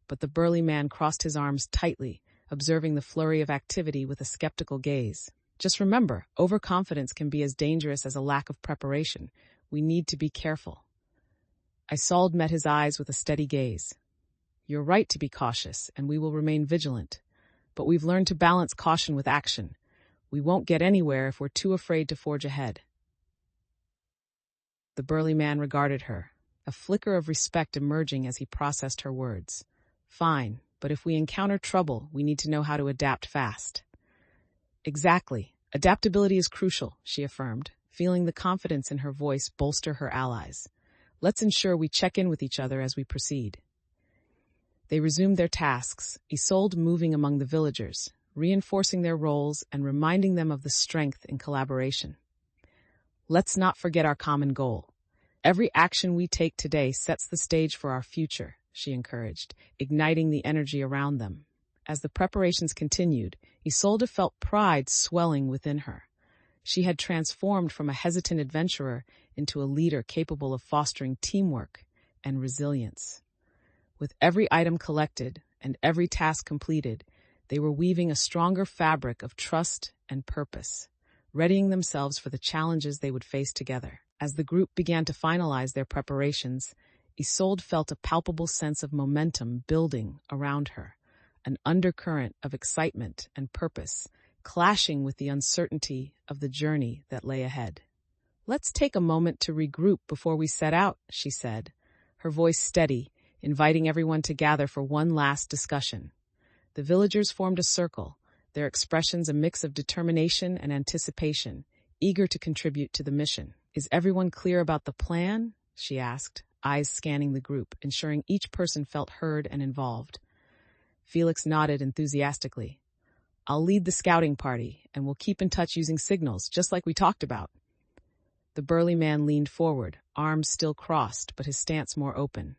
But the burly man crossed his arms tightly, observing the flurry of activity with a skeptical gaze. Just remember, overconfidence can be as dangerous as a lack of preparation. We need to be careful. Isolde met his eyes with a steady gaze. You're right to be cautious, and we will remain vigilant. But we've learned to balance caution with action. We won't get anywhere if we're too afraid to forge ahead. The burly man regarded her, a flicker of respect emerging as he processed her words. Fine, but if we encounter trouble, we need to know how to adapt fast. Exactly. Adaptability is crucial, she affirmed, feeling the confidence in her voice bolster her allies. Let's ensure we check in with each other as we proceed. They resumed their tasks, Isolde moving among the villagers, reinforcing their roles and reminding them of the strength in collaboration. Let's not forget our common goal. Every action we take today sets the stage for our future, she encouraged, igniting the energy around them. As the preparations continued, Isolde felt pride swelling within her. She had transformed from a hesitant adventurer into a leader capable of fostering teamwork and resilience. With every item collected and every task completed, they were weaving a stronger fabric of trust and purpose, readying themselves for the challenges they would face together. As the group began to finalize their preparations, Isolde felt a palpable sense of momentum building around her, an undercurrent of excitement and purpose, clashing with the uncertainty of the journey that lay ahead. "Let's take a moment to regroup before we set out," she said, her voice steady, inviting everyone to gather for one last discussion. The villagers formed a circle, their expressions a mix of determination and anticipation, eager to contribute to the mission. "Is everyone clear about the plan?" she asked, eyes scanning the group, ensuring each person felt heard and involved. Felix nodded enthusiastically. "I'll lead the scouting party, and we'll keep in touch using signals, just like we talked about." The burly man leaned forward, arms still crossed, but his stance more open.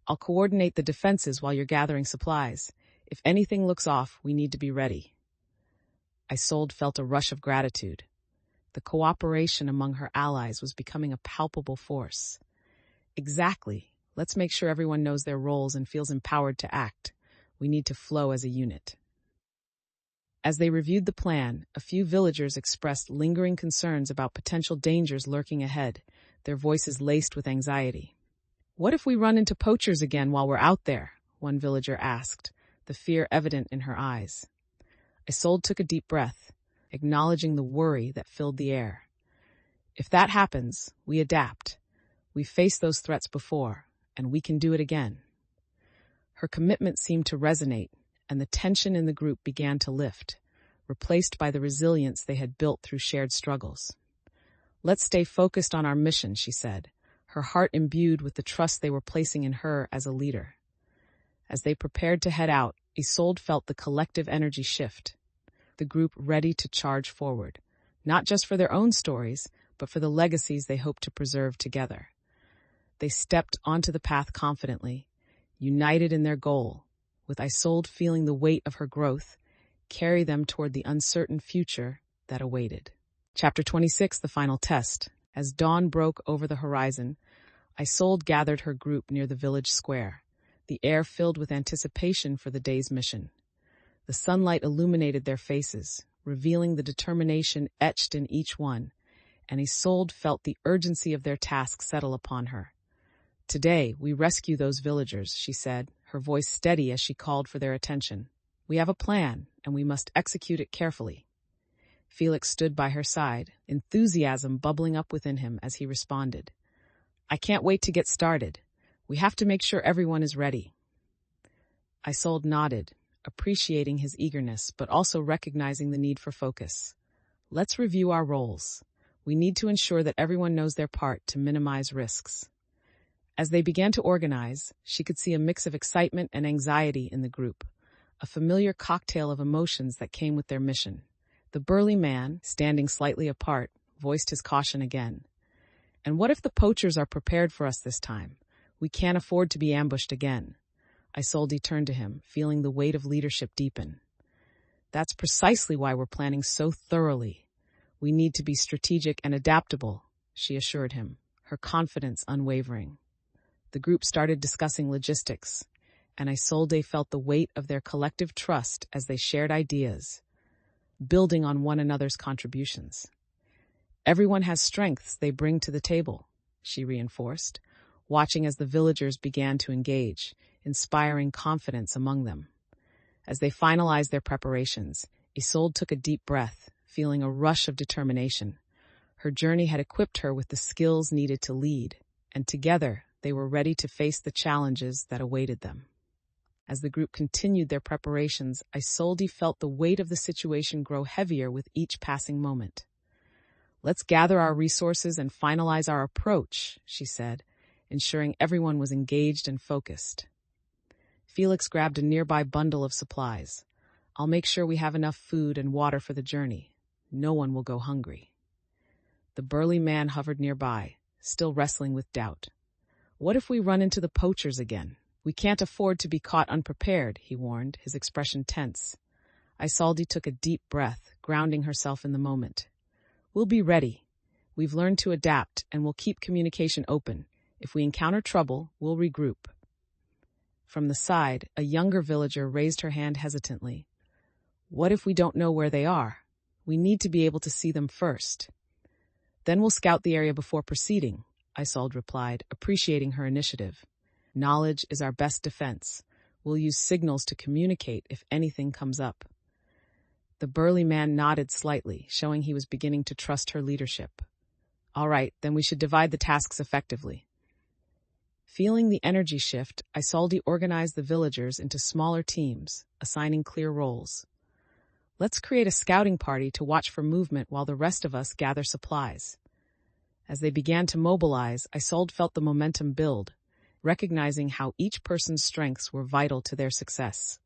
"I'll coordinate the defenses while you're gathering supplies. If anything looks off, we need to be ready." Isolde felt a rush of gratitude. The cooperation among her allies was becoming a palpable force. "Exactly. Let's make sure everyone knows their roles and feels empowered to act. We need to flow as a unit." As they reviewed the plan, a few villagers expressed lingering concerns about potential dangers lurking ahead, their voices laced with anxiety. "What if we run into poachers again while we're out there?" one villager asked, the fear evident in her eyes. Isolde took a deep breath, acknowledging the worry that filled the air. "If that happens, we adapt. We've faced those threats before, and we can do it again." Her commitment seemed to resonate, and the tension in the group began to lift, replaced by the resilience they had built through shared struggles. "Let's stay focused on our mission," she said, her heart imbued with the trust they were placing in her as a leader. As they prepared to head out, Isolde felt the collective energy shift, the group ready to charge forward, not just for their own stories, but for the legacies they hoped to preserve together. They stepped onto the path confidently, united in their goal, with Isolde feeling the weight of her growth carry them toward the uncertain future that awaited. Chapter 26, The Final Test. As dawn broke over the horizon, Isolde gathered her group near the village square, the air filled with anticipation for the day's mission. The sunlight illuminated their faces, revealing the determination etched in each one, and Isolde felt the urgency of their task settle upon her. "Today, we rescue those villagers," she said, her voice steady as she called for their attention. "We have a plan, and we must execute it carefully." Felix stood by her side, enthusiasm bubbling up within him as he responded. "I can't wait to get started. We have to make sure everyone is ready." Isolde nodded, appreciating his eagerness, but also recognizing the need for focus. "Let's review our roles. We need to ensure that everyone knows their part to minimize risks." As they began to organize, she could see a mix of excitement and anxiety in the group, a familiar cocktail of emotions that came with their mission. The burly man, standing slightly apart, voiced his caution again. "And what if the poachers are prepared for us this time? We can't afford to be ambushed again." Isolde turned to him, feeling the weight of leadership deepen. "That's precisely why we're planning so thoroughly. We need to be strategic and adaptable," she assured him, her confidence unwavering. The group started discussing logistics, and Isolde felt the weight of their collective trust as they shared ideas, building on one another's contributions. "Everyone has strengths they bring to the table," she reinforced, watching as the villagers began to engage, inspiring confidence among them. As they finalized their preparations, Isolde took a deep breath, feeling a rush of determination. Her journey had equipped her with the skills needed to lead, and together they were ready to face the challenges that awaited them. As the group continued their preparations, Isolde felt the weight of the situation grow heavier with each passing moment. "Let's gather our resources and finalize our approach," she said, ensuring everyone was engaged and focused. Felix grabbed a nearby bundle of supplies. I'll make sure we have enough food and water for the journey. No one will go hungry. The burly man hovered nearby, still wrestling with doubt. What if we run into the poachers again? We can't afford to be caught unprepared, he warned, his expression tense. Isolde took a deep breath, grounding herself in the moment. We'll be ready. We've learned to adapt, and we'll keep communication open. If we encounter trouble, we'll regroup. From the side, a younger villager raised her hand hesitantly. What if we don't know where they are? We need to be able to see them first. Then we'll scout the area before proceeding, Isolde replied, appreciating her initiative. Knowledge is our best defense. We'll use signals to communicate if anything comes up. The burly man nodded slightly, showing he was beginning to trust her leadership. All right, then we should divide the tasks effectively. Feeling the energy shift, Isolde organized the villagers into smaller teams, assigning clear roles. Let's create a scouting party to watch for movement while the rest of us gather supplies. As they began to mobilize, Isolde felt the momentum build, recognizing how each person's strengths were vital to their success.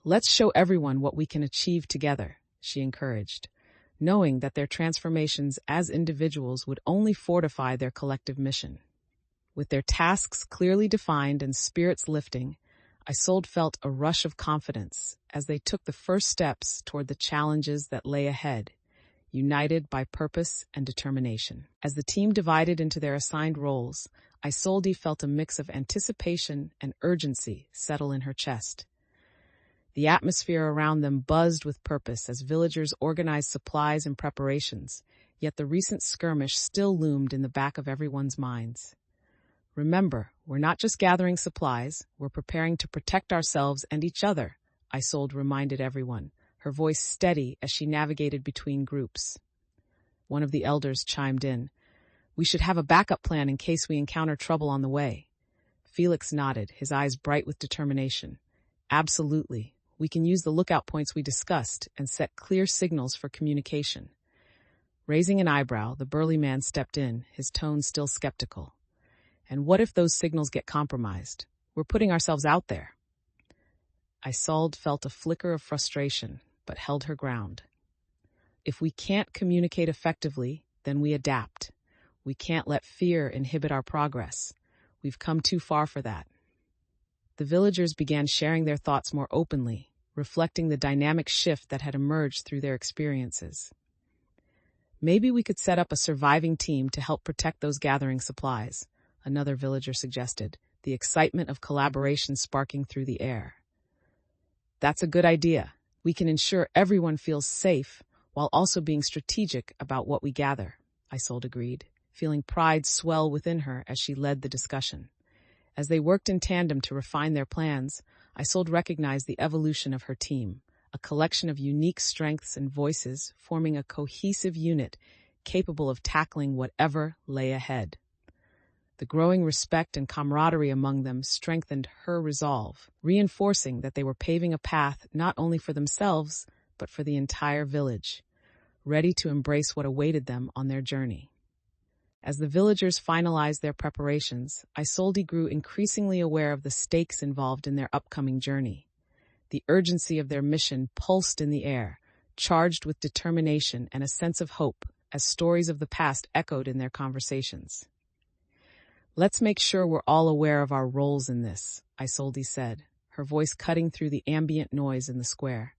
Let's show everyone what we can achieve together, she encouraged, knowing that their transformations as individuals would only fortify their collective mission. With their tasks clearly defined and spirits lifting, Isolde felt a rush of confidence as they took the first steps toward the challenges that lay ahead, united by purpose and determination. As the team divided into their assigned roles, Isolde felt a mix of anticipation and urgency settle in her chest. The atmosphere around them buzzed with purpose as villagers organized supplies and preparations, yet the recent skirmish still loomed in the back of everyone's minds. Remember, we're not just gathering supplies, we're preparing to protect ourselves and each other, Isolde reminded everyone, her voice steady as she navigated between groups. One of the elders chimed in. We should have a backup plan in case we encounter trouble on the way. Felix nodded, his eyes bright with determination. Absolutely. We can use the lookout points we discussed and set clear signals for communication. Raising an eyebrow, the burly man stepped in, his tone still skeptical. And what if those signals get compromised? We're putting ourselves out there. Isolde felt a flicker of frustration, but held her ground. If we can't communicate effectively, then we adapt. We can't let fear inhibit our progress. We've come too far for that. The villagers began sharing their thoughts more openly, reflecting the dynamic shift that had emerged through their experiences. Maybe we could set up a surviving team to help protect those gathering supplies, another villager suggested, the excitement of collaboration sparking through the air. That's a good idea. We can ensure everyone feels safe while also being strategic about what we gather, Isolde agreed, feeling pride swell within her as she led the discussion. As they worked in tandem to refine their plans, Isolde recognized the evolution of her team, a collection of unique strengths and voices forming a cohesive unit capable of tackling whatever lay ahead. The growing respect and camaraderie among them strengthened her resolve, reinforcing that they were paving a path not only for themselves, but for the entire village, ready to embrace what awaited them on their journey. As the villagers finalized their preparations, Isolde grew increasingly aware of the stakes involved in their upcoming journey. The urgency of their mission pulsed in the air, charged with determination and a sense of hope as stories of the past echoed in their conversations. Let's make sure we're all aware of our roles in this, Isolde said, her voice cutting through the ambient noise in the square.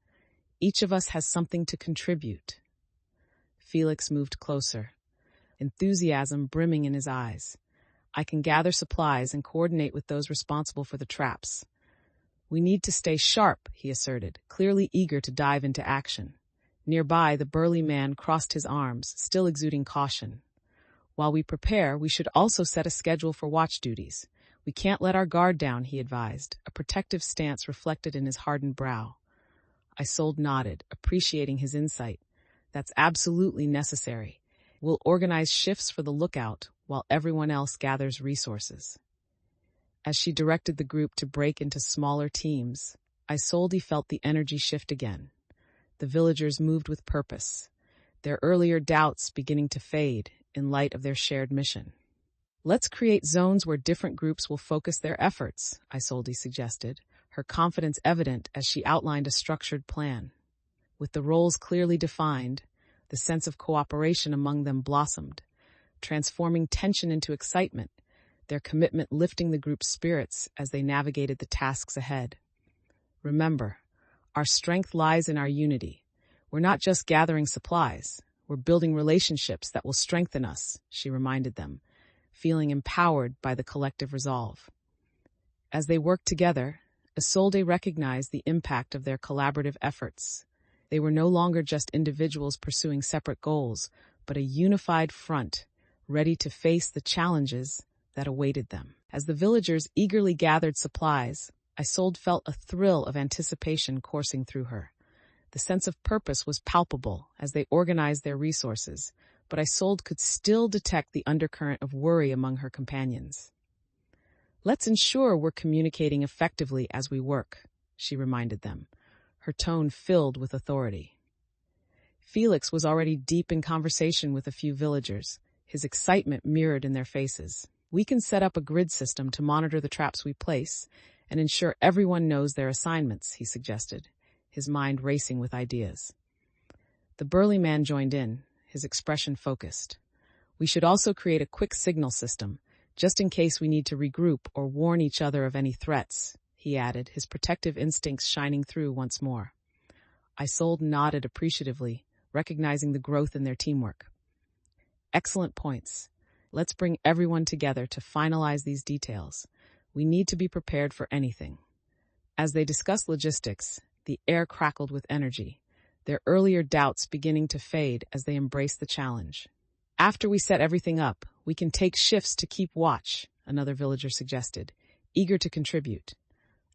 Each of us has something to contribute. Felix moved closer, enthusiasm brimming in his eyes. I can gather supplies and coordinate with those responsible for the traps. We need to stay sharp, he asserted, clearly eager to dive into action. Nearby, the burly man crossed his arms, still exuding caution. While we prepare, we should also set a schedule for watch duties. We can't let our guard down, he advised, a protective stance reflected in his hardened brow. Isolde nodded, appreciating his insight. That's absolutely necessary. We'll organize shifts for the lookout while everyone else gathers resources. As she directed the group to break into smaller teams, Isolde felt the energy shift again. The villagers moved with purpose, their earlier doubts beginning to fade in light of their shared mission. Let's create zones where different groups will focus their efforts, Isolde suggested, her confidence evident as she outlined a structured plan. With the roles clearly defined, the sense of cooperation among them blossomed, transforming tension into excitement, their commitment lifting the group's spirits as they navigated the tasks ahead. Remember, our strength lies in our unity. We're not just gathering supplies, we're building relationships that will strengthen us, she reminded them, feeling empowered by the collective resolve. As they worked together, Isolde recognized the impact of their collaborative efforts. They were no longer just individuals pursuing separate goals, but a unified front, ready to face the challenges that awaited them. As the villagers eagerly gathered supplies, Isolde felt a thrill of anticipation coursing through her. The sense of purpose was palpable as they organized their resources, but Isolde could still detect the undercurrent of worry among her companions. "Let's ensure we're communicating effectively as we work," she reminded them, her tone filled with authority. Felix was already deep in conversation with a few villagers, his excitement mirrored in their faces. "We can set up a grid system to monitor the traps we place and ensure everyone knows their assignments," he suggested, his mind racing with ideas. The burly man joined in, his expression focused. "We should also create a quick signal system, just in case we need to regroup or warn each other of any threats," he added, his protective instincts shining through once more. Isolde nodded appreciatively, recognizing the growth in their teamwork. "Excellent points. Let's bring everyone together to finalize these details. We need to be prepared for anything." As they discussed logistics, the air crackled with energy, their earlier doubts beginning to fade as they embraced the challenge. "After we set everything up, we can take shifts to keep watch," another villager suggested, eager to contribute.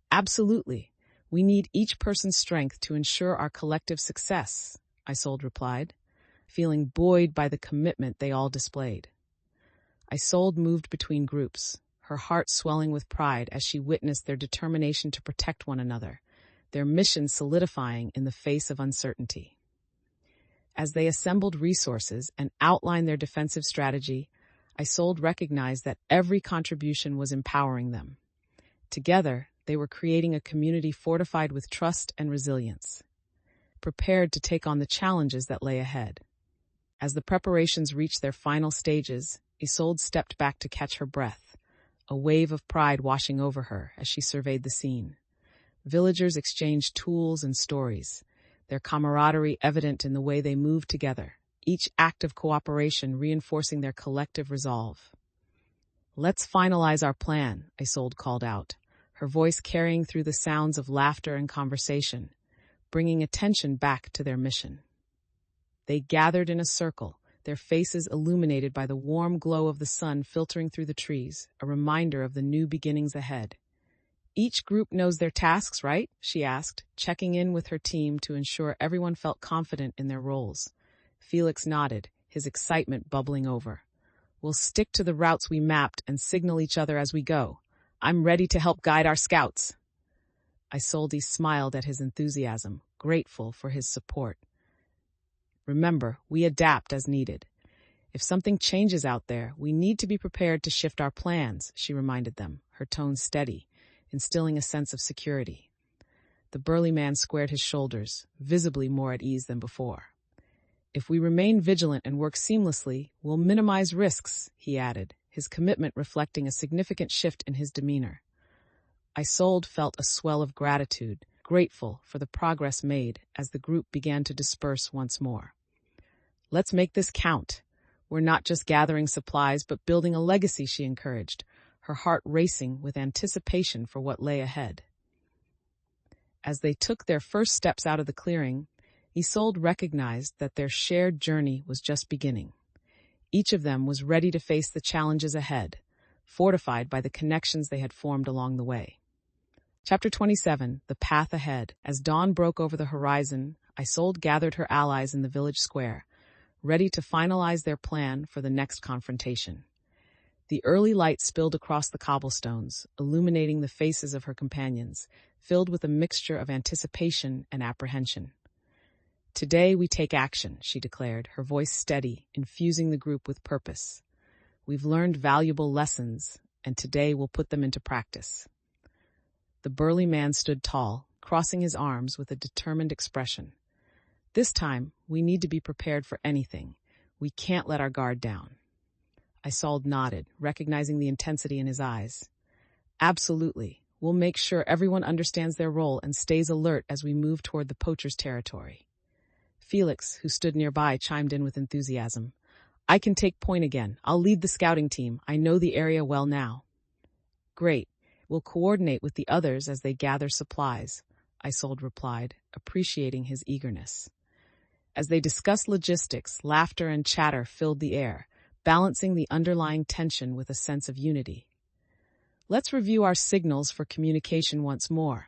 "Absolutely. We need each person's strength to ensure our collective success," Isolde replied, feeling buoyed by the commitment they all displayed. Isolde moved between groups, her heart swelling with pride as she witnessed their determination to protect one another, their mission solidifying in the face of uncertainty. As they assembled resources and outlined their defensive strategy, Isolde recognized that every contribution was empowering them. Together, they were creating a community fortified with trust and resilience, prepared to take on the challenges that lay ahead. As the preparations reached their final stages, Isolde stepped back to catch her breath, a wave of pride washing over her as she surveyed the scene. Villagers exchanged tools and stories, their camaraderie evident in the way they moved together, each act of cooperation reinforcing their collective resolve. "Let's finalize our plan," Isolde called out, her voice carrying through the sounds of laughter and conversation, bringing attention back to their mission. They gathered in a circle, their faces illuminated by the warm glow of the sun filtering through the trees, a reminder of the new beginnings ahead. "Each group knows their tasks, right?" she asked, checking in with her team to ensure everyone felt confident in their roles. Felix nodded, his excitement bubbling over. "We'll stick to the routes we mapped and signal each other as we go. I'm ready to help guide our scouts." Isolde smiled at his enthusiasm, grateful for his support. "Remember, we adapt as needed. If something changes out there, we need to be prepared to shift our plans," she reminded them, her tone steady, instilling a sense of security. The burly man squared his shoulders, visibly more at ease than before. "If we remain vigilant and work seamlessly, we'll minimize risks," he added, his commitment reflecting a significant shift in his demeanor. Isolde felt a swell of gratitude, grateful for the progress made as the group began to disperse once more. "Let's make this count. We're not just gathering supplies, but building a legacy," she encouraged, her heart racing with anticipation for what lay ahead. As they took their first steps out of the clearing, Isolde recognized that their shared journey was just beginning. Each of them was ready to face the challenges ahead, fortified by the connections they had formed along the way. Chapter 27, The Path Ahead. As dawn broke over the horizon, Isolde gathered her allies in the village square, ready to finalize their plan for the next confrontation. The early light spilled across the cobblestones, illuminating the faces of her companions, filled with a mixture of anticipation and apprehension. "Today we take action," she declared, her voice steady, infusing the group with purpose. We've learned valuable lessons, and today we'll put them into practice. The burly man stood tall, crossing his arms with a determined expression. This time, we need to be prepared for anything. We can't let our guard down. Isolde nodded, recognizing the intensity in his eyes. Absolutely. We'll make sure everyone understands their role and stays alert as we move toward the poachers' territory. Felix, who stood nearby, chimed in with enthusiasm. I can take point again. I'll lead the scouting team. I know the area well now. Great. We'll coordinate with the others as they gather supplies, Isolde replied, appreciating his eagerness. As they discussed logistics, laughter and chatter filled the air, balancing the underlying tension with a sense of unity. Let's review our signals for communication once more,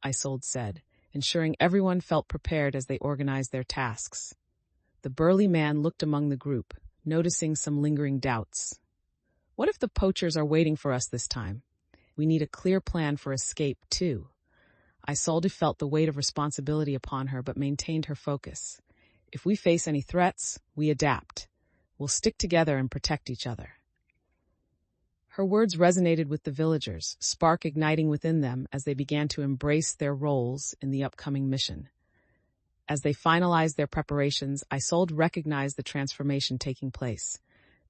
Isolde said, ensuring everyone felt prepared as they organized their tasks. The burly man looked among the group, noticing some lingering doubts. What if the poachers are waiting for us this time? We need a clear plan for escape, too. Isolde felt the weight of responsibility upon her but maintained her focus. If we face any threats, we adapt. We'll stick together and protect each other. Her words resonated with the villagers, spark igniting within them as they began to embrace their roles in the upcoming mission. As they finalized their preparations, Isolde recognized the transformation taking place.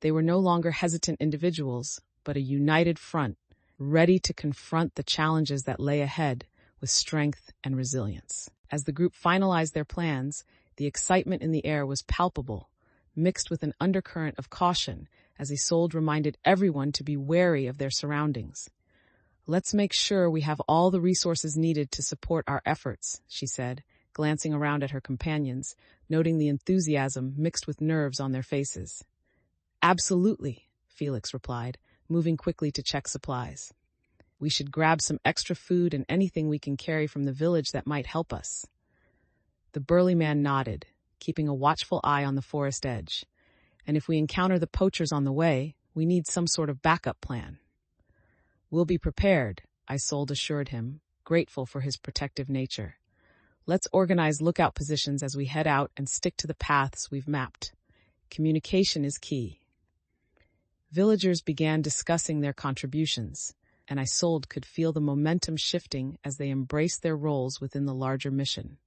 They were no longer hesitant individuals, but a united front, ready to confront the challenges that lay ahead with strength and resilience. As the group finalized their plans, the excitement in the air was palpable, mixed with an undercurrent of caution, as Isolde reminded everyone to be wary of their surroundings. Let's make sure we have all the resources needed to support our efforts, she said, glancing around at her companions, noting the enthusiasm mixed with nerves on their faces. Absolutely, Felix replied, moving quickly to check supplies. We should grab some extra food and anything we can carry from the village that might help us. The burly man nodded, keeping a watchful eye on the forest edge. And if we encounter the poachers on the way, we need some sort of backup plan. We'll be prepared, Isolde assured him, grateful for his protective nature. Let's organize lookout positions as we head out and stick to the paths we've mapped. Communication is key. Villagers began discussing their contributions, and Isolde could feel the momentum shifting as they embraced their roles within the larger mission.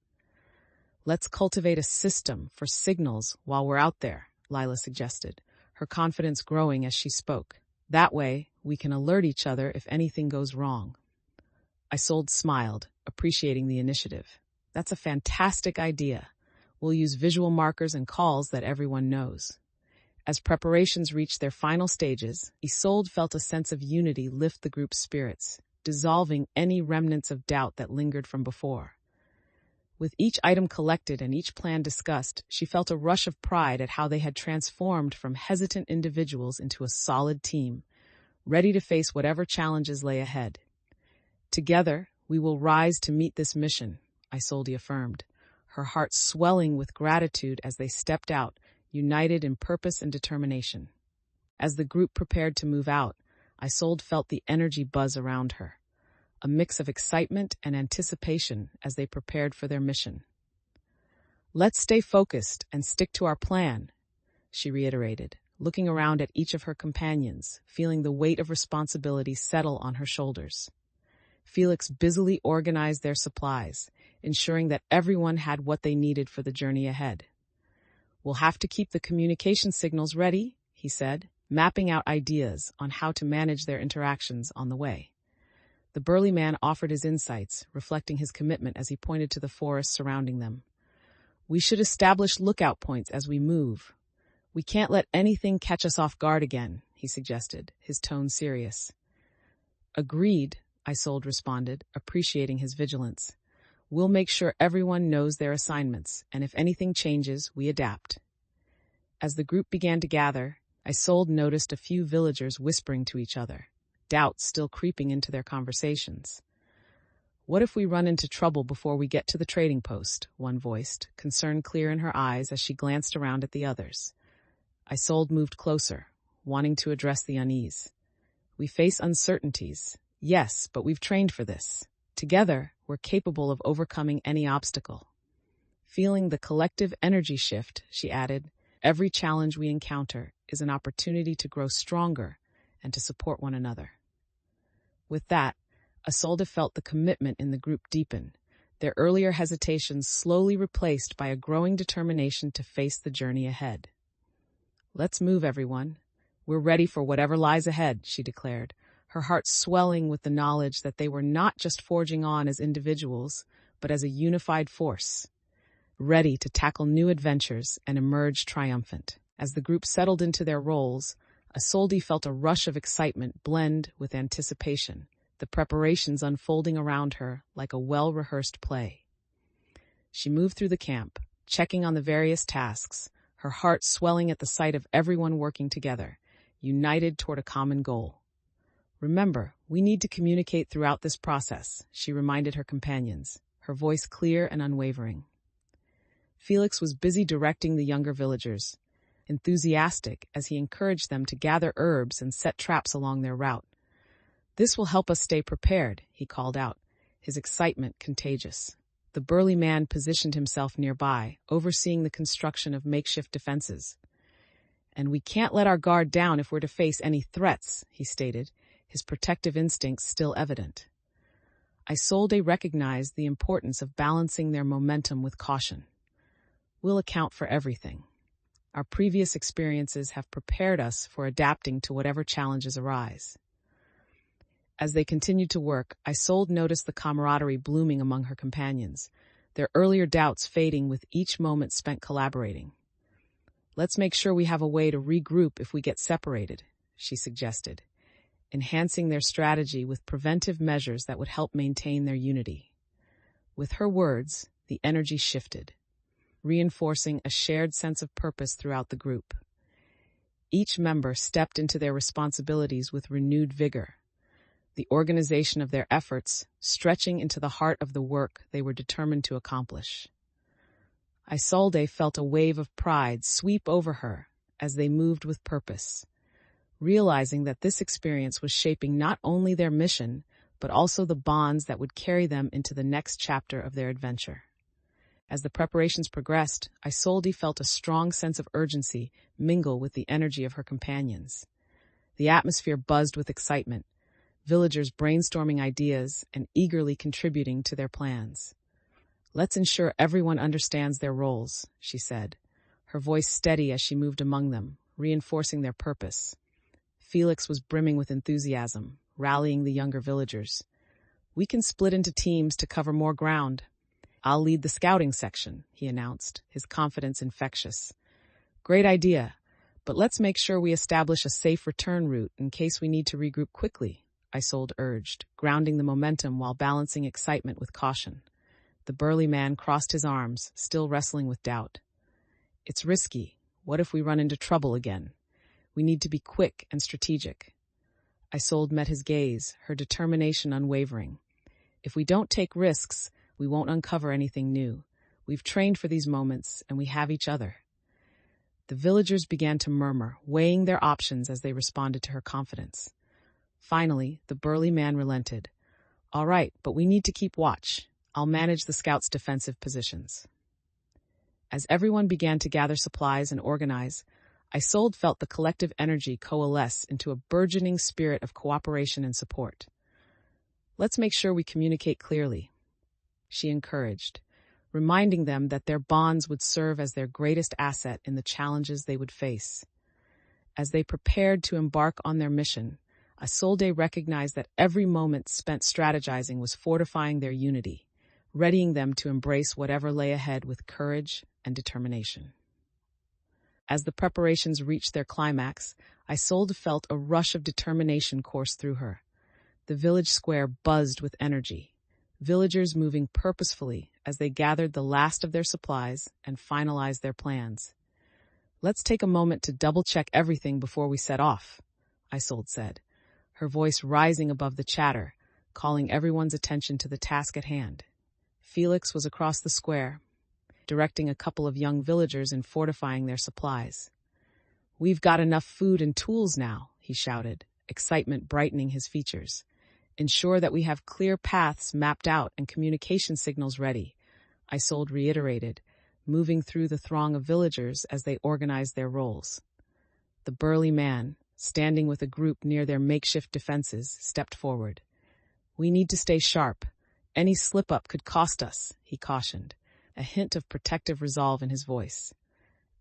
Let's cultivate a system for signals while we're out there, Lila suggested, her confidence growing as she spoke. That way, we can alert each other if anything goes wrong. Isolde smiled, appreciating the initiative. That's a fantastic idea. We'll use visual markers and calls that everyone knows. As preparations reached their final stages, Isolde felt a sense of unity lift the group's spirits, dissolving any remnants of doubt that lingered from before. With each item collected and each plan discussed, she felt a rush of pride at how they had transformed from hesitant individuals into a solid team, ready to face whatever challenges lay ahead. Together, we will rise to meet this mission, Isolde affirmed, her heart swelling with gratitude as they stepped out, united in purpose and determination. As the group prepared to move out, Isolde felt the energy buzz around her, a mix of excitement and anticipation as they prepared for their mission. Let's stay focused and stick to our plan, she reiterated, looking around at each of her companions, feeling the weight of responsibility settle on her shoulders. Felix busily organized their supplies, ensuring that everyone had what they needed for the journey ahead. We'll have to keep the communication signals ready, he said, mapping out ideas on how to manage their interactions on the way. The burly man offered his insights, reflecting his commitment as he pointed to the forest surrounding them. We should establish lookout points as we move. We can't let anything catch us off guard again, he suggested, his tone serious. Agreed, Isolde responded, appreciating his vigilance. We'll make sure everyone knows their assignments, and if anything changes, we adapt. As the group began to gather, Isolde noticed a few villagers whispering to each other, doubts still creeping into their conversations. What if we run into trouble before we get to the trading post? One voiced, concern clear in her eyes as she glanced around at the others. Isolde moved closer, wanting to address the unease. We face uncertainties, yes, but we've trained for this. Together, we're capable of overcoming any obstacle. Feeling the collective energy shift, she added, every challenge we encounter is an opportunity to grow stronger and to support one another. With that, Isolde felt the commitment in the group deepen, their earlier hesitations slowly replaced by a growing determination to face the journey ahead. "Let's move, everyone. We're ready for whatever lies ahead," she declared, her heart swelling with the knowledge that they were not just forging on as individuals, but as a unified force, ready to tackle new adventures and emerge triumphant. As the group settled into their roles, Isolde felt a rush of excitement blend with anticipation, the preparations unfolding around her like a well-rehearsed play. She moved through the camp, checking on the various tasks, her heart swelling at the sight of everyone working together, united toward a common goal. "Remember, we need to communicate throughout this process," she reminded her companions, her voice clear and unwavering. Felix was busy directing the younger villagers, enthusiastic as he encouraged them to gather herbs and set traps along their route. "This will help us stay prepared," he called out, his excitement contagious. The burly man positioned himself nearby, overseeing the construction of makeshift defenses. "And we can't let our guard down if we're to face any threats," he stated, his protective instincts still evident. Isolde recognized the importance of balancing their momentum with caution. "We'll account for everything. Our previous experiences have prepared us for adapting to whatever challenges arise." As they continued to work, Isolde noticed the camaraderie blooming among her companions, their earlier doubts fading with each moment spent collaborating. "Let's make sure we have a way to regroup if we get separated," she suggested, enhancing their strategy with preventive measures that would help maintain their unity. With her words, the energy shifted, reinforcing a shared sense of purpose throughout the group. Each member stepped into their responsibilities with renewed vigor, the organization of their efforts stretching into the heart of the work they were determined to accomplish. Isolde felt a wave of pride sweep over her as they moved with purpose, realizing that this experience was shaping not only their mission, but also the bonds that would carry them into the next chapter of their adventure. As the preparations progressed, Isolde felt a strong sense of urgency mingle with the energy of her companions. The atmosphere buzzed with excitement, villagers brainstorming ideas and eagerly contributing to their plans. "Let's ensure everyone understands their roles," she said, her voice steady as she moved among them, reinforcing their purpose. Felix was brimming with enthusiasm, rallying the younger villagers. "We can split into teams to cover more ground. I'll lead the scouting section," he announced, his confidence infectious. "Great idea, but let's make sure we establish a safe return route in case we need to regroup quickly," Isolde urged, grounding the momentum while balancing excitement with caution. The burly man crossed his arms, still wrestling with doubt. "It's risky. What if we run into trouble again? We need to be quick and strategic." Isolde met his gaze, her determination unwavering. "If we don't take risks, we won't uncover anything new. We've trained for these moments, and we have each other." The villagers began to murmur, weighing their options as they responded to her confidence. Finally, the burly man relented. "All right, but we need to keep watch. I'll manage the scouts' defensive positions." As everyone began to gather supplies and organize, Isolde felt the collective energy coalesce into a burgeoning spirit of cooperation and support. "Let's make sure we communicate clearly," she encouraged, reminding them that their bonds would serve as their greatest asset in the challenges they would face. As they prepared to embark on their mission, Isolde recognized that every moment spent strategizing was fortifying their unity, readying them to embrace whatever lay ahead with courage and determination. As the preparations reached their climax, Isolde felt a rush of determination course through her. The village square buzzed with energy, villagers moving purposefully as they gathered the last of their supplies and finalized their plans. "Let's take a moment to double-check everything before we set off," Isolde said, her voice rising above the chatter, calling everyone's attention to the task at hand. Felix was across the square, directing a couple of young villagers in fortifying their supplies. "We've got enough food and tools now," he shouted, excitement brightening his features. "Ensure that we have clear paths mapped out and communication signals ready," Isolde reiterated, moving through the throng of villagers as they organized their roles. The burly man, standing with a group near their makeshift defenses, stepped forward. "We need to stay sharp. Any slip-up could cost us," he cautioned, a hint of protective resolve in his voice.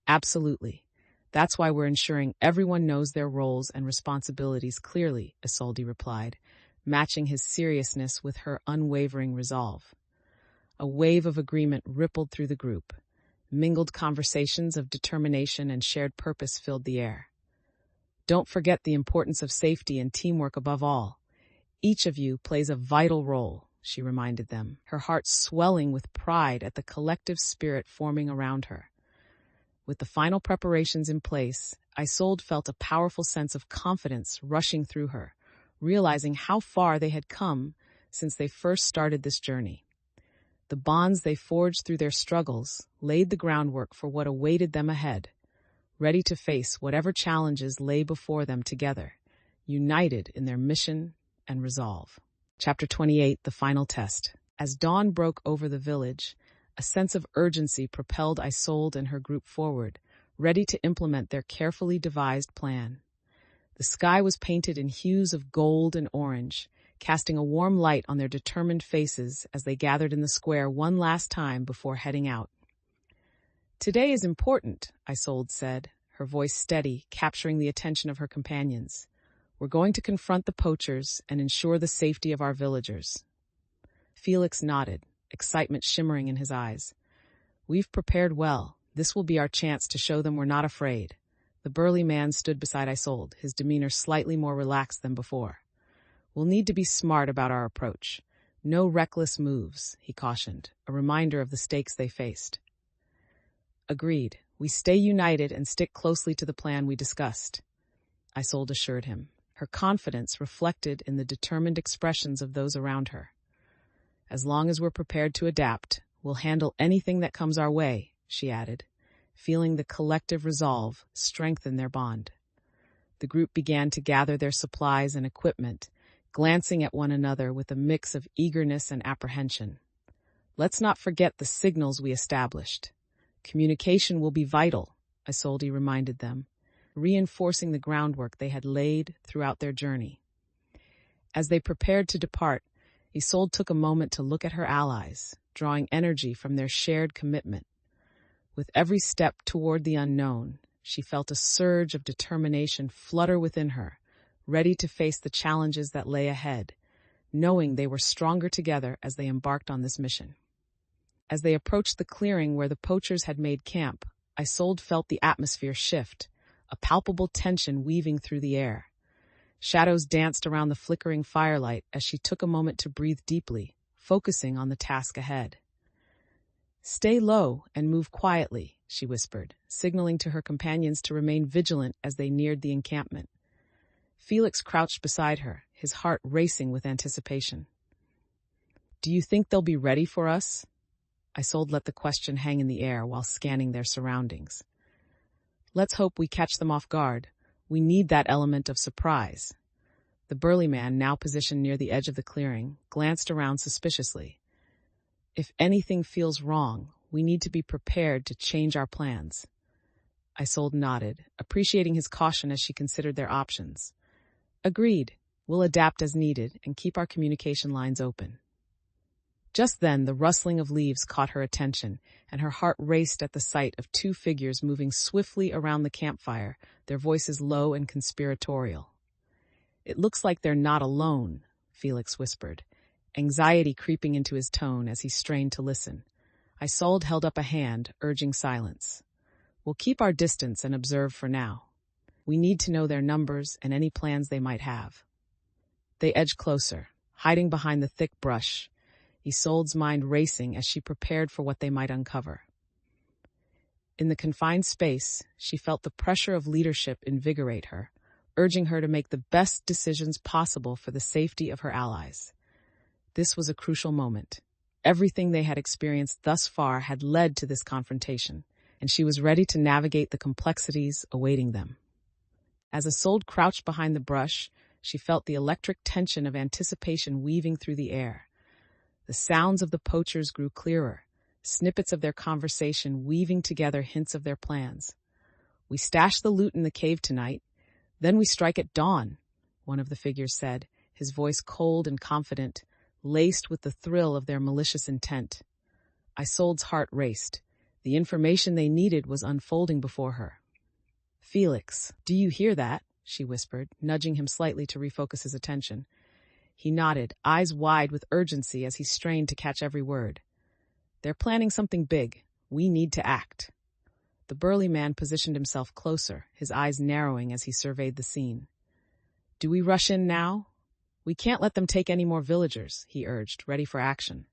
"Absolutely. That's why we're ensuring everyone knows their roles and responsibilities clearly," Isolde replied, matching his seriousness with her unwavering resolve. A wave of agreement rippled through the group. Mingled conversations of determination and shared purpose filled the air. "Don't forget the importance of safety and teamwork above all. Each of you plays a vital role," she reminded them, her heart swelling with pride at the collective spirit forming around her. With the final preparations in place, Isolde felt a powerful sense of confidence rushing through her, realizing how far they had come since they first started this journey. The bonds they forged through their struggles laid the groundwork for what awaited them ahead, ready to face whatever challenges lay before them together, united in their mission and resolve. Chapter 28, The Final Test. As dawn broke over the village, a sense of urgency propelled Isolde and her group forward, ready to implement their carefully devised plan. The sky was painted in hues of gold and orange, casting a warm light on their determined faces as they gathered in the square one last time before heading out. "Today is important," Isolde said, her voice steady, capturing the attention of her companions. "We're going to confront the poachers and ensure the safety of our villagers." Felix nodded, excitement shimmering in his eyes. "We've prepared well. This will be our chance to show them we're not afraid." The burly man stood beside Isolde, his demeanor slightly more relaxed than before. "We'll need to be smart about our approach. No reckless moves," he cautioned, a reminder of the stakes they faced. "Agreed. We stay united and stick closely to the plan we discussed," Isolde assured him, her confidence reflected in the determined expressions of those around her. "As long as we're prepared to adapt, we'll handle anything that comes our way," she added, feeling the collective resolve strengthen their bond. The group began to gather their supplies and equipment, glancing at one another with a mix of eagerness and apprehension. "Let's not forget the signals we established. Communication will be vital," Isolde reminded them, reinforcing the groundwork they had laid throughout their journey. As they prepared to depart, Isolde took a moment to look at her allies, drawing energy from their shared commitment. With every step toward the unknown, she felt a surge of determination flutter within her, ready to face the challenges that lay ahead, knowing they were stronger together as they embarked on this mission. As they approached the clearing where the poachers had made camp, Isolde felt the atmosphere shift, a palpable tension weaving through the air. Shadows danced around the flickering firelight as she took a moment to breathe deeply, focusing on the task ahead. "Stay low and move quietly," she whispered, signaling to her companions to remain vigilant as they neared the encampment. Felix crouched beside her, his heart racing with anticipation. "Do you think they'll be ready for us?" Isolde let the question hang in the air while scanning their surroundings. "Let's hope we catch them off guard. We need that element of surprise." The burly man, now positioned near the edge of the clearing, glanced around suspiciously. "If anything feels wrong, we need to be prepared to change our plans." Isolde nodded, appreciating his caution as she considered their options. "Agreed. We'll adapt as needed and keep our communication lines open." Just then, the rustling of leaves caught her attention, and her heart raced at the sight of two figures moving swiftly around the campfire, their voices low and conspiratorial. "It looks like they're not alone," Felix whispered, anxiety creeping into his tone as he strained to listen. Isolde held up a hand, urging silence. "We'll keep our distance and observe for now. We need to know their numbers and any plans they might have." They edged closer, hiding behind the thick brush, Isolde's mind racing as she prepared for what they might uncover. In the confined space, she felt the pressure of leadership invigorate her, urging her to make the best decisions possible for the safety of her allies. This was a crucial moment. Everything they had experienced thus far had led to this confrontation, and she was ready to navigate the complexities awaiting them. As Isolde crouched behind the brush, she felt the electric tension of anticipation weaving through the air. The sounds of the poachers grew clearer, snippets of their conversation weaving together hints of their plans. "We stash the loot in the cave tonight, then we strike at dawn," one of the figures said, his voice cold and confident, laced with the thrill of their malicious intent. Isolde's heart raced. The information they needed was unfolding before her. "Felix, do you hear that?" she whispered, nudging him slightly to refocus his attention. He nodded, eyes wide with urgency as he strained to catch every word. "They're planning something big. We need to act." The burly man positioned himself closer, his eyes narrowing as he surveyed the scene. "Do we rush in now? We can't let them take any more villagers," he urged, ready for action.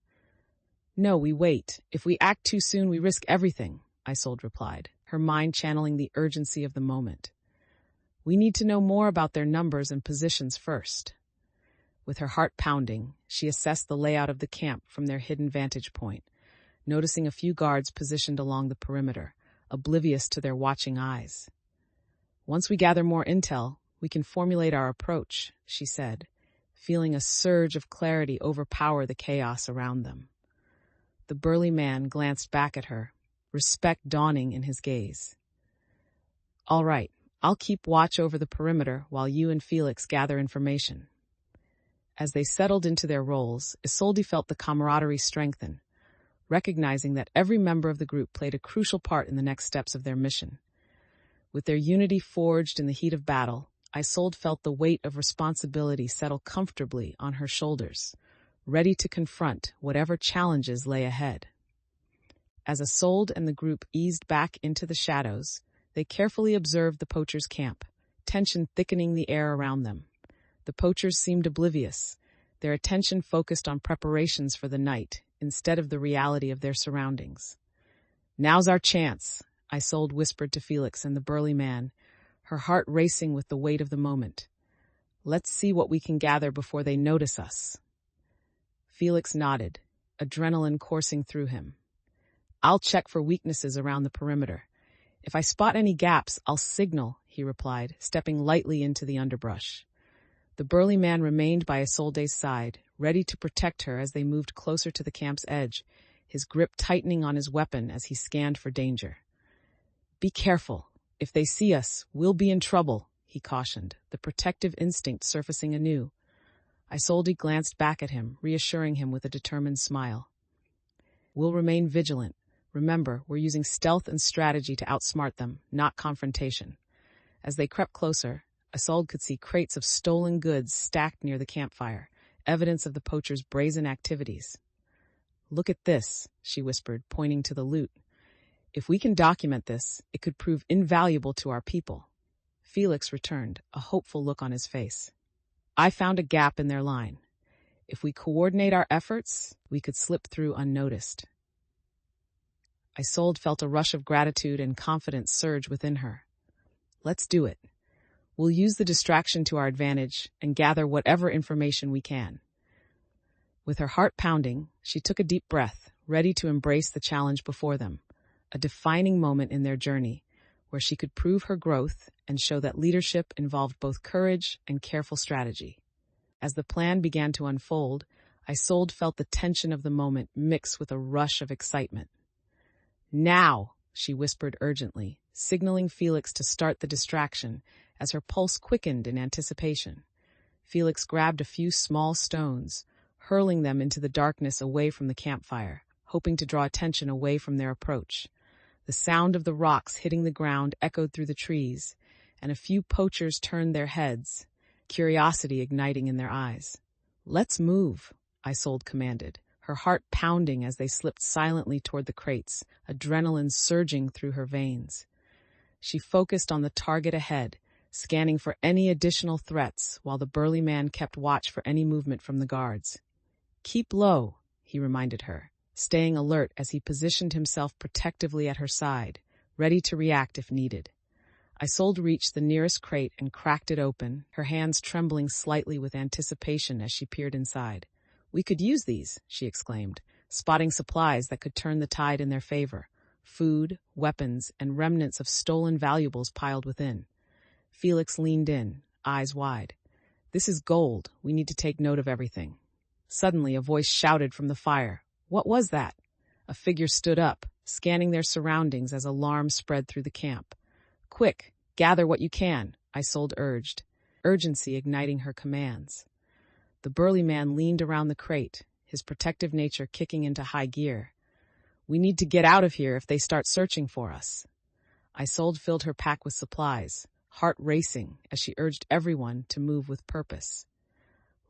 "No, we wait. If we act too soon, we risk everything," Isolde replied, her mind channeling the urgency of the moment. "We need to know more about their numbers and positions first." With her heart pounding, she assessed the layout of the camp from their hidden vantage point, noticing a few guards positioned along the perimeter, oblivious to their watching eyes. "Once we gather more intel, we can formulate our approach," she said, feeling a surge of clarity overpower the chaos around them. The burly man glanced back at her, respect dawning in his gaze. "All right, I'll keep watch over the perimeter while you and Felix gather information." As they settled into their roles, Isolde felt the camaraderie strengthen, recognizing that every member of the group played a crucial part in the next steps of their mission. With their unity forged in the heat of battle, Isolde felt the weight of responsibility settle comfortably on her shoulders, ready to confront whatever challenges lay ahead. As Isolde and the group eased back into the shadows, they carefully observed the poachers' camp, tension thickening the air around them. The poachers seemed oblivious, their attention focused on preparations for the night instead of the reality of their surroundings. "Now's our chance," Isolde whispered to Felix and the burly man, her heart racing with the weight of the moment. "Let's see what we can gather before they notice us." Felix nodded, adrenaline coursing through him. "I'll check for weaknesses around the perimeter. If I spot any gaps, I'll signal," he replied, stepping lightly into the underbrush. The burly man remained by Isolde's side, ready to protect her as they moved closer to the camp's edge, his grip tightening on his weapon as he scanned for danger. "Be careful. If they see us, we'll be in trouble," he cautioned, the protective instinct surfacing anew. Isolde glanced back at him, reassuring him with a determined smile. "We'll remain vigilant. Remember, we're using stealth and strategy to outsmart them, not confrontation." As they crept closer, Isolde could see crates of stolen goods stacked near the campfire, evidence of the poachers' brazen activities. "Look at this," she whispered, pointing to the loot. "If we can document this, it could prove invaluable to our people." Felix returned, a hopeful look on his face. "I found a gap in their line. If we coordinate our efforts, we could slip through unnoticed." Isolde felt a rush of gratitude and confidence surge within her. "Let's do it. We'll use the distraction to our advantage and gather whatever information we can." With her heart pounding, she took a deep breath, ready to embrace the challenge before them, a defining moment in their journey, where she could prove her growth and show that leadership involved both courage and careful strategy. As the plan began to unfold, Isolde felt the tension of the moment mix with a rush of excitement. "Now," she whispered urgently, signaling Felix to start the distraction as her pulse quickened in anticipation. Felix grabbed a few small stones, hurling them into the darkness away from the campfire, hoping to draw attention away from their approach. The sound of the rocks hitting the ground echoed through the trees, and a few poachers turned their heads, curiosity igniting in their eyes. "Let's move," Isolde commanded, her heart pounding as they slipped silently toward the crates, adrenaline surging through her veins. She focused on the target ahead, scanning for any additional threats while the burly man kept watch for any movement from the guards. "Keep low," he reminded her, staying alert as he positioned himself protectively at her side, ready to react if needed. Isolde reached the nearest crate and cracked it open, her hands trembling slightly with anticipation as she peered inside. "We could use these," she exclaimed, spotting supplies that could turn the tide in their favor. Food, weapons, and remnants of stolen valuables piled within. Felix leaned in, eyes wide. "This is gold. We need to take note of everything." Suddenly, a voice shouted from the fire. "What was that?" A figure stood up, scanning their surroundings as alarm spread through the camp. "Quick, gather what you can," Isolde urged, urgency igniting her commands. The burly man leaned around the crate, his protective nature kicking into high gear. "We need to get out of here if they start searching for us." Isolde filled her pack with supplies, heart racing as she urged everyone to move with purpose.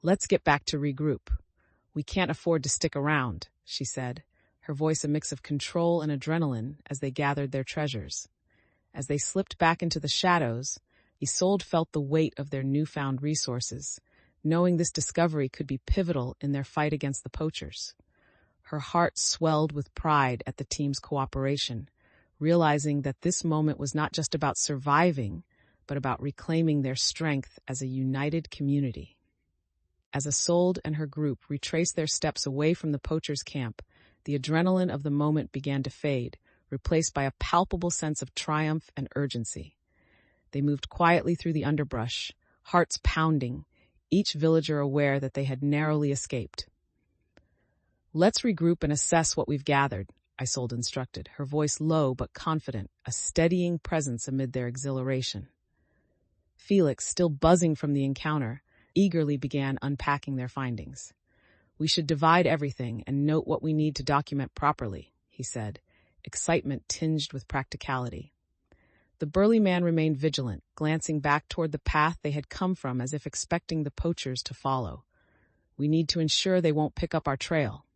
"Let's get back to regroup. We can't afford to stick around," she said, her voice a mix of control and adrenaline as they gathered their treasures. As they slipped back into the shadows, Isolde felt the weight of their newfound resources, knowing this discovery could be pivotal in their fight against the poachers. Her heart swelled with pride at the team's cooperation, realizing that this moment was not just about surviving, but about reclaiming their strength as a united community. As Isolde and her group retraced their steps away from the poachers' camp, the adrenaline of the moment began to fade, replaced by a palpable sense of triumph and urgency. They moved quietly through the underbrush, hearts pounding, each villager aware that they had narrowly escaped. "Let's regroup and assess what we've gathered," Isolde instructed, her voice low but confident, a steadying presence amid their exhilaration. Felix, still buzzing from the encounter, eagerly began unpacking their findings. "We should divide everything and note what we need to document properly," he said, excitement tinged with practicality. The burly man remained vigilant, glancing back toward the path they had come from as if expecting the poachers to follow. "We need to ensure they won't pick up our trail."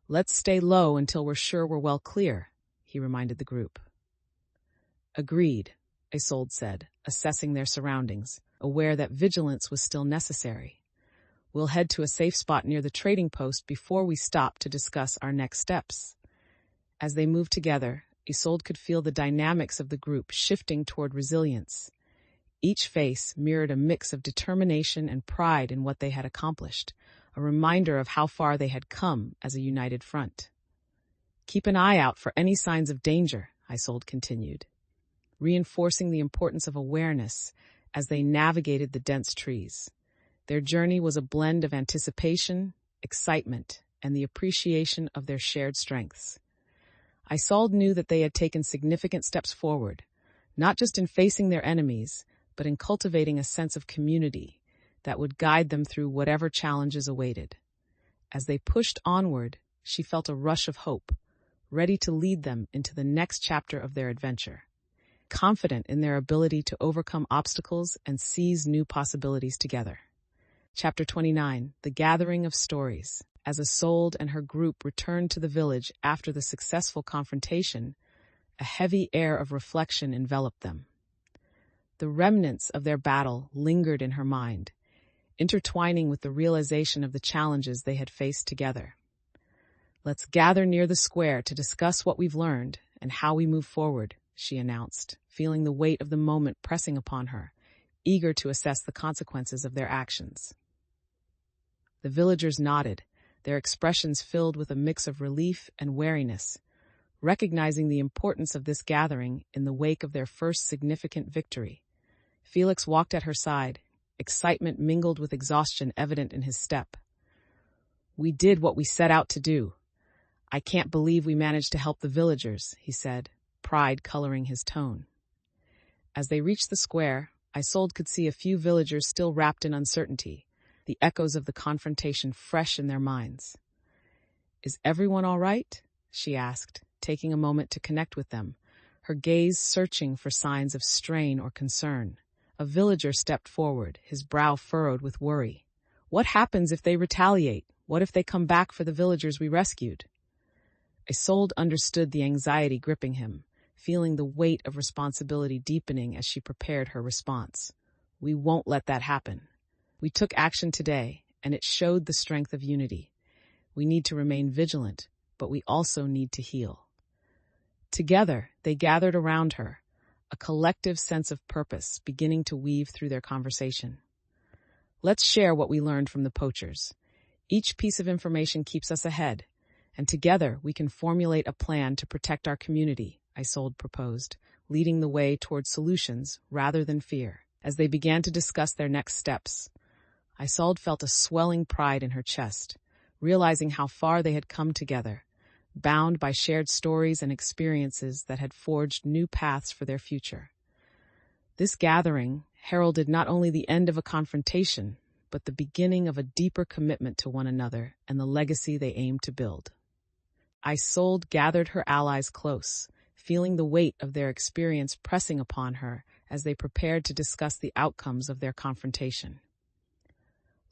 "Let's stay low until we're sure we're well clear," he reminded the group. "Agreed," Isolde said, assessing their surroundings, aware that vigilance was still necessary. "We'll head to a safe spot near the trading post before we stop to discuss our next steps." As they moved together, Isolde could feel the dynamics of the group shifting toward resilience. Each face mirrored a mix of determination and pride in what they had accomplished, a reminder of how far they had come as a united front. "Keep an eye out for any signs of danger," Isolde continued, reinforcing the importance of awareness as they navigated the dense trees. Their journey was a blend of anticipation, excitement, and the appreciation of their shared strengths. Isolde knew that they had taken significant steps forward, not just in facing their enemies, but in cultivating a sense of community that would guide them through whatever challenges awaited. As they pushed onward, she felt a rush of hope, ready to lead them into the next chapter of their adventure, confident in their ability to overcome obstacles and seize new possibilities together. Chapter 29, The Gathering of Stories. As Isolde and her group returned to the village after the successful confrontation, a heavy air of reflection enveloped them. The remnants of their battle lingered in her mind, intertwining with the realization of the challenges they had faced together. "Let's gather near the square to discuss what we've learned and how we move forward," she announced, feeling the weight of the moment pressing upon her, eager to assess the consequences of their actions. The villagers nodded, their expressions filled with a mix of relief and wariness, recognizing the importance of this gathering in the wake of their first significant victory. Felix walked at her side, excitement mingled with exhaustion evident in his step. "We did what we set out to do. I can't believe we managed to help the villagers," he said, pride coloring his tone. As they reached the square, Isolde could see a few villagers still wrapped in uncertainty, the echoes of the confrontation fresh in their minds. "Is everyone all right?" she asked, taking a moment to connect with them, her gaze searching for signs of strain or concern. A villager stepped forward, his brow furrowed with worry. "What happens if they retaliate? What if they come back for the villagers we rescued?" Isolde understood the anxiety gripping him, feeling the weight of responsibility deepening as she prepared her response. "We won't let that happen. We took action today, and it showed the strength of unity. We need to remain vigilant, but we also need to heal." Together, they gathered around her, a collective sense of purpose beginning to weave through their conversation. "Let's share what we learned from the poachers. Each piece of information keeps us ahead, and together we can formulate a plan to protect our community," Isolde proposed, leading the way towards solutions rather than fear. As they began to discuss their next steps, Isolde felt a swelling pride in her chest, realizing how far they had come together, bound by shared stories and experiences that had forged new paths for their future. This gathering heralded not only the end of a confrontation, but the beginning of a deeper commitment to one another and the legacy they aimed to build. Isolde gathered her allies close, feeling the weight of their experience pressing upon her as they prepared to discuss the outcomes of their confrontation.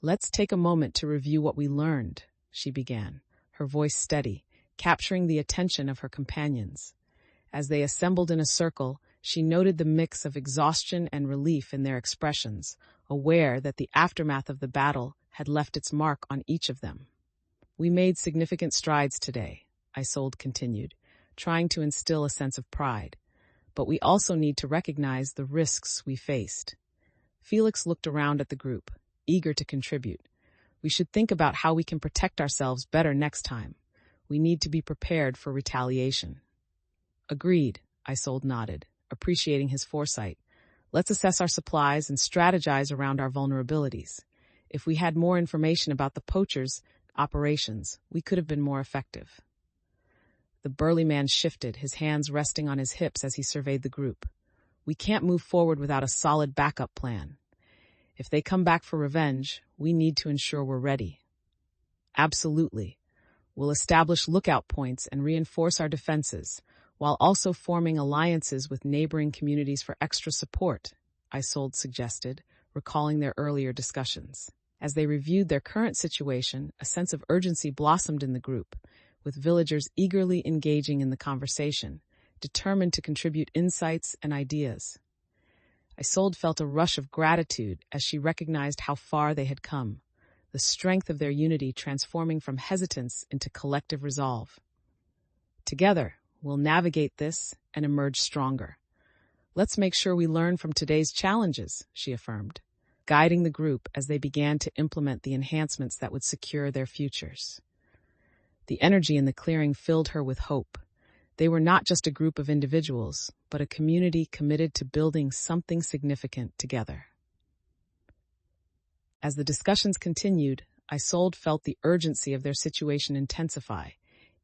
"Let's take a moment to review what we learned," she began, her voice steady, capturing the attention of her companions. As they assembled in a circle, she noted the mix of exhaustion and relief in their expressions, aware that the aftermath of the battle had left its mark on each of them. "We made significant strides today," Isolde continued, trying to instill a sense of pride. "But we also need to recognize the risks we faced." Felix looked around at the group, eager to contribute. "We should think about how we can protect ourselves better next time. We need to be prepared for retaliation." "Agreed," Isolde nodded, appreciating his foresight. "Let's assess our supplies and strategize around our vulnerabilities. If we had more information about the poachers' operations, we could have been more effective." The burly man shifted, his hands resting on his hips as he surveyed the group. "We can't move forward without a solid backup plan. If they come back for revenge, we need to ensure we're ready." "Absolutely. We'll establish lookout points and reinforce our defenses, while also forming alliances with neighboring communities for extra support," Isolde suggested, recalling their earlier discussions. As they reviewed their current situation, a sense of urgency blossomed in the group, with villagers eagerly engaging in the conversation, determined to contribute insights and ideas. Isolde felt a rush of gratitude as she recognized how far they had come, the strength of their unity transforming from hesitance into collective resolve. "Together, we'll navigate this and emerge stronger. Let's make sure we learn from today's challenges," she affirmed, guiding the group as they began to implement the enhancements that would secure their futures. The energy in the clearing filled her with hope. They were not just a group of individuals, but a community committed to building something significant together. As the discussions continued, Isolde felt the urgency of their situation intensify,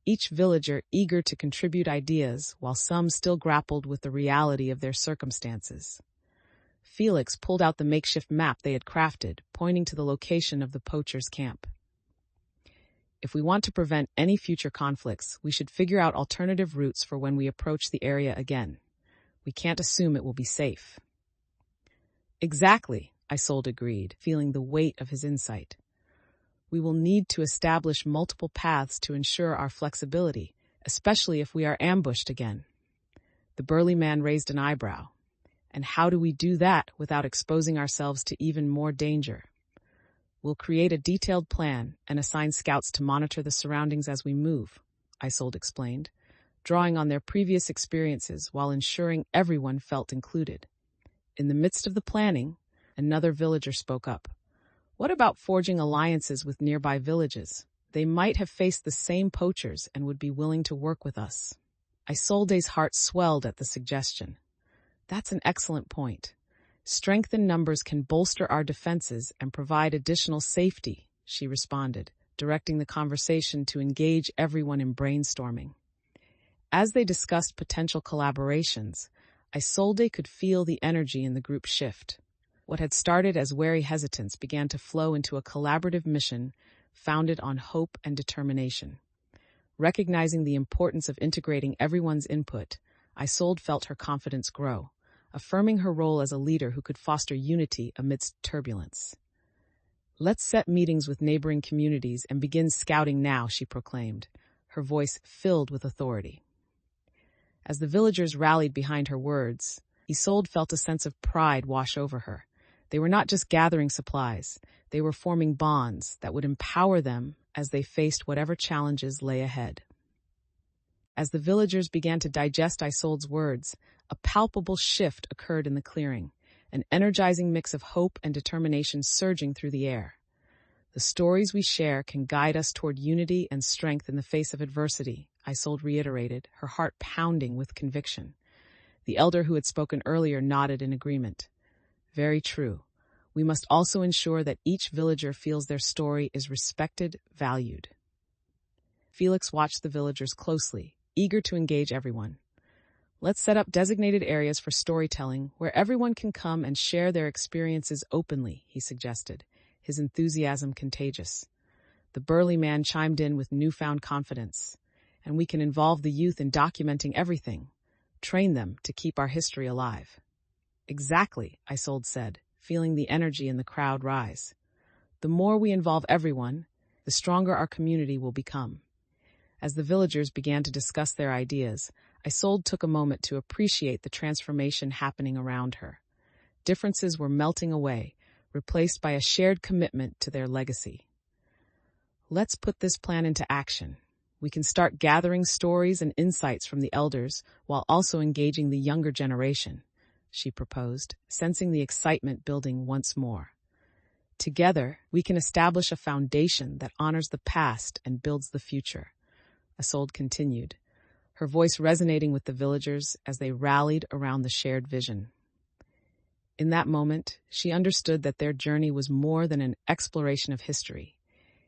each villager eager to contribute ideas while some still grappled with the reality of their circumstances. Felix pulled out the makeshift map they had crafted, pointing to the location of the poachers' camp. "If we want to prevent any future conflicts, we should figure out alternative routes for when we approach the area again. We can't assume it will be safe." "Exactly," Isolde agreed, feeling the weight of his insight. "We will need to establish multiple paths to ensure our flexibility, especially if we are ambushed again." The burly man raised an eyebrow. "And how do we do that without exposing ourselves to even more danger?" "We'll create a detailed plan and assign scouts to monitor the surroundings as we move," Isolde explained, drawing on their previous experiences while ensuring everyone felt included. In the midst of the planning, another villager spoke up. "What about forging alliances with nearby villages? They might have faced the same poachers and would be willing to work with us." Isolde's heart swelled at the suggestion. "That's an excellent point. Strength in numbers can bolster our defenses and provide additional safety," she responded, directing the conversation to engage everyone in brainstorming. As they discussed potential collaborations, Isolde could feel the energy in the group shift. What had started as wary hesitance began to flow into a collaborative mission founded on hope and determination. Recognizing the importance of integrating everyone's input, Isolde felt her confidence grow, affirming her role as a leader who could foster unity amidst turbulence. "Let's set meetings with neighboring communities and begin scouting now," she proclaimed, her voice filled with authority. As the villagers rallied behind her words, Isolde felt a sense of pride wash over her. They were not just gathering supplies, they were forming bonds that would empower them as they faced whatever challenges lay ahead. As the villagers began to digest Isolde's words, a palpable shift occurred in the clearing, an energizing mix of hope and determination surging through the air. "The stories we share can guide us toward unity and strength in the face of adversity," Isolde reiterated, her heart pounding with conviction. The elder who had spoken earlier nodded in agreement. "Very true. We must also ensure that each villager feels their story is respected, valued." Felix watched the villagers closely, eager to engage everyone. Let's set up designated areas for storytelling where everyone can come and share their experiences openly, he suggested, his enthusiasm contagious. The burly man chimed in with newfound confidence. And we can involve the youth in documenting everything, train them to keep our history alive. Exactly, Isolde said, feeling the energy in the crowd rise. The more we involve everyone, the stronger our community will become. As the villagers began to discuss their ideas, Isolde took a moment to appreciate the transformation happening around her. Differences were melting away, replaced by a shared commitment to their legacy. Let's put this plan into action. We can start gathering stories and insights from the elders while also engaging the younger generation, she proposed, sensing the excitement building once more. Together, we can establish a foundation that honors the past and builds the future, Isolde continued, her voice resonating with the villagers as they rallied around the shared vision. In that moment, she understood that their journey was more than an exploration of history.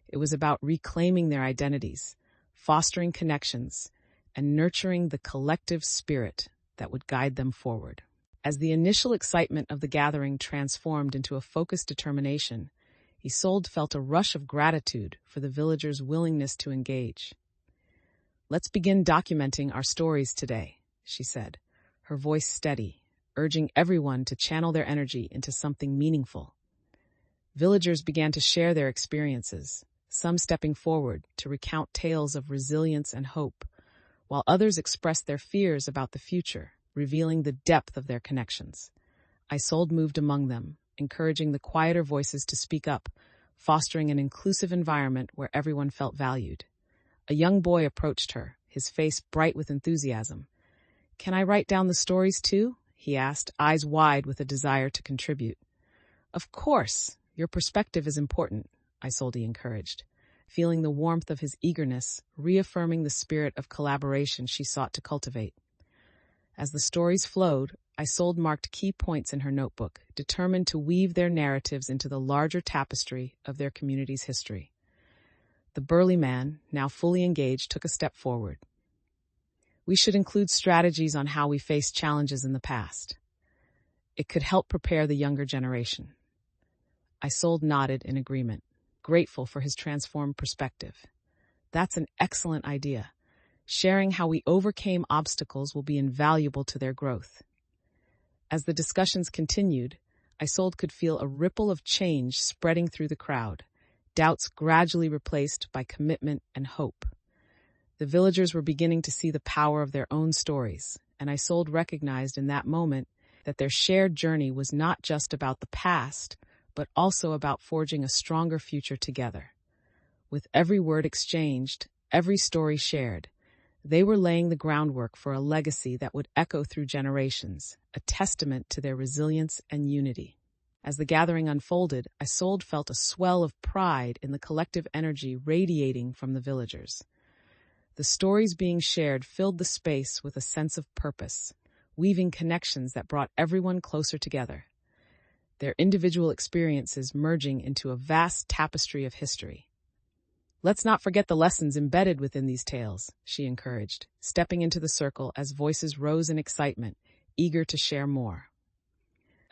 It was about reclaiming their identities, fostering connections, and nurturing the collective spirit that would guide them forward. As the initial excitement of the gathering transformed into a focused determination, Isolde felt a rush of gratitude for the villagers' willingness to engage. Let's begin documenting our stories today, she said, her voice steady, urging everyone to channel their energy into something meaningful. Villagers began to share their experiences, some stepping forward to recount tales of resilience and hope, while others expressed their fears about the future, revealing the depth of their connections. Isolde moved among them, encouraging the quieter voices to speak up, fostering an inclusive environment where everyone felt valued. A young boy approached her, his face bright with enthusiasm. "Can I write down the stories too?" he asked, eyes wide with a desire to contribute. "Of course, your perspective is important," Isolde encouraged, feeling the warmth of his eagerness, reaffirming the spirit of collaboration she sought to cultivate. As the stories flowed, Isolde marked key points in her notebook, determined to weave their narratives into the larger tapestry of their community's history. The burly man, now fully engaged, took a step forward. "We should include strategies on how we faced challenges in the past. It could help prepare the younger generation." Isolde nodded in agreement, grateful for his transformed perspective. "That's an excellent idea. Sharing how we overcame obstacles will be invaluable to their growth." As the discussions continued, Isolde could feel a ripple of change spreading through the crowd, doubts gradually replaced by commitment and hope. The villagers were beginning to see the power of their own stories, and Isolde recognized in that moment that their shared journey was not just about the past, but also about forging a stronger future together. With every word exchanged, every story shared, they were laying the groundwork for a legacy that would echo through generations, a testament to their resilience and unity. As the gathering unfolded, Isolde felt a swell of pride in the collective energy radiating from the villagers. The stories being shared filled the space with a sense of purpose, weaving connections that brought everyone closer together, their individual experiences merging into a vast tapestry of history. "Let's not forget the lessons embedded within these tales," she encouraged, stepping into the circle as voices rose in excitement, eager to share more.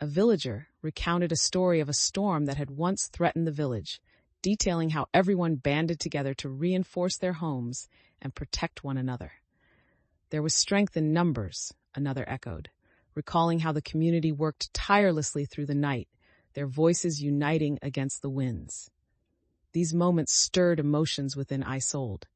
A villager recounted a story of a storm that had once threatened the village, detailing how everyone banded together to reinforce their homes and protect one another. "There was strength in numbers," another echoed, recalling how the community worked tirelessly through the night, their voices uniting against the winds. These moments stirred emotions within Isolde,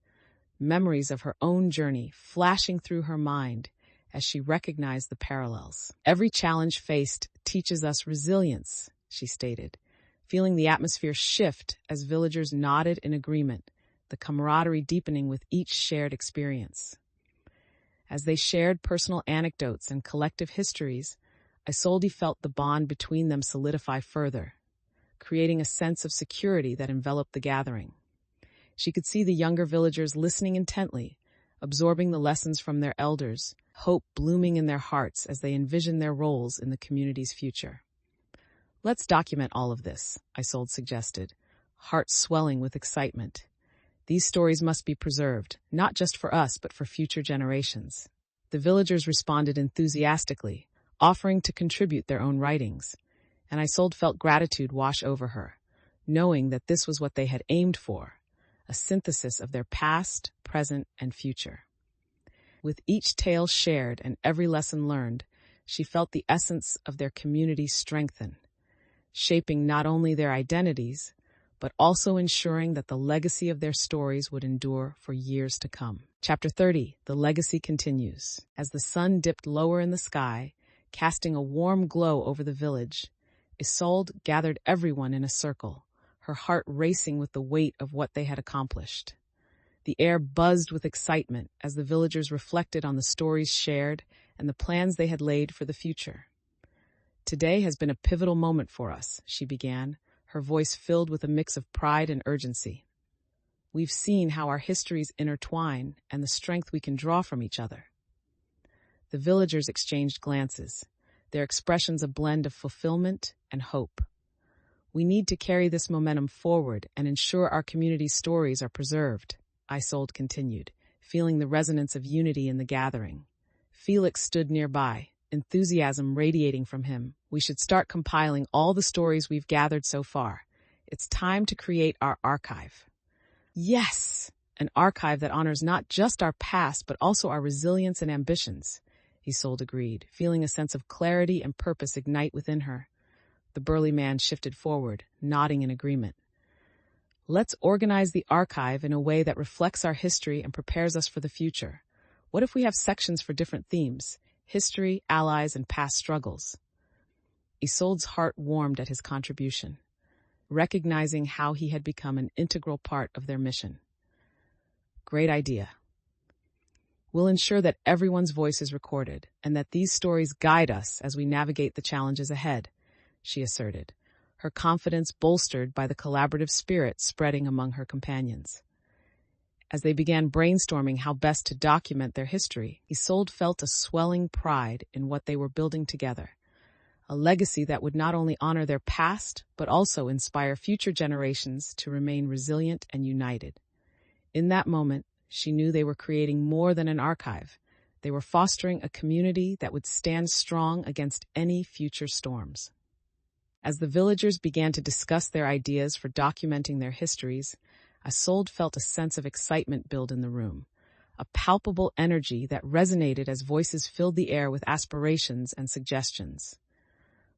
memories of her own journey flashing through her mind as she recognized the parallels. "Every challenge faced teaches us resilience," she stated, feeling the atmosphere shift as villagers nodded in agreement, the camaraderie deepening with each shared experience. As they shared personal anecdotes and collective histories, Isolde felt the bond between them solidify further, creating a sense of security that enveloped the gathering. She could see the younger villagers listening intently, absorbing the lessons from their elders, hope blooming in their hearts as they envisioned their roles in the community's future. "Let's document all of this," Isolde suggested, heart swelling with excitement. These stories must be preserved, not just for us, but for future generations. The villagers responded enthusiastically, offering to contribute their own writings, and Isolde felt gratitude wash over her, knowing that this was what they had aimed for, a synthesis of their past, present, and future. With each tale shared and every lesson learned, she felt the essence of their community strengthen, shaping not only their identities, but also ensuring that the legacy of their stories would endure for years to come. Chapter 30, The Legacy Continues. As the sun dipped lower in the sky, casting a warm glow over the village, Isolde gathered everyone in a circle, her heart racing with the weight of what they had accomplished. The air buzzed with excitement as the villagers reflected on the stories shared and the plans they had laid for the future. "Today has been a pivotal moment for us," she began, her voice filled with a mix of pride and urgency. "We've seen how our histories intertwine and the strength we can draw from each other." The villagers exchanged glances, their expressions a blend of fulfillment and hope. "We need to carry this momentum forward and ensure our community's stories are preserved," Isolde continued, feeling the resonance of unity in the gathering. Felix stood nearby, enthusiasm radiating from him. "We should start compiling all the stories we've gathered so far. It's time to create our archive." "Yes! An archive that honors not just our past, but also our resilience and ambitions," Isolde agreed, feeling a sense of clarity and purpose ignite within her. The burly man shifted forward, nodding in agreement. "Let's organize the archive in a way that reflects our history and prepares us for the future. What if we have sections for different themes? History, allies, and past struggles?" Isolde's heart warmed at his contribution, recognizing how he had become an integral part of their mission. "Great idea. We'll ensure that everyone's voice is recorded and that these stories guide us as we navigate the challenges ahead," she asserted, her confidence bolstered by the collaborative spirit spreading among her companions. As they began brainstorming how best to document their history, Isolde felt a swelling pride in what they were building together, a legacy that would not only honor their past, but also inspire future generations to remain resilient and united. In that moment, she knew they were creating more than an archive. They were fostering a community that would stand strong against any future storms. As the villagers began to discuss their ideas for documenting their histories, Isolde felt a sense of excitement build in the room, a palpable energy that resonated as voices filled the air with aspirations and suggestions.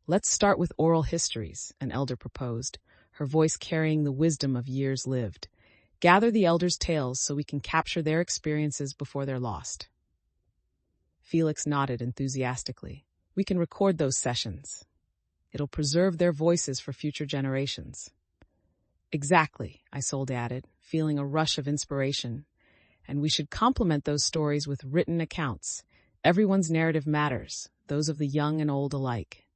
"Let's start with oral histories," an elder proposed, her voice carrying the wisdom of years lived. "Gather the elders' tales so we can capture their experiences before they're lost." Felix nodded enthusiastically. "We can record those sessions. It'll preserve their voices for future generations." "Exactly," Isolde added, feeling a rush of inspiration. "And we should complement those stories with written accounts. Everyone's narrative matters, those of the young and old alike."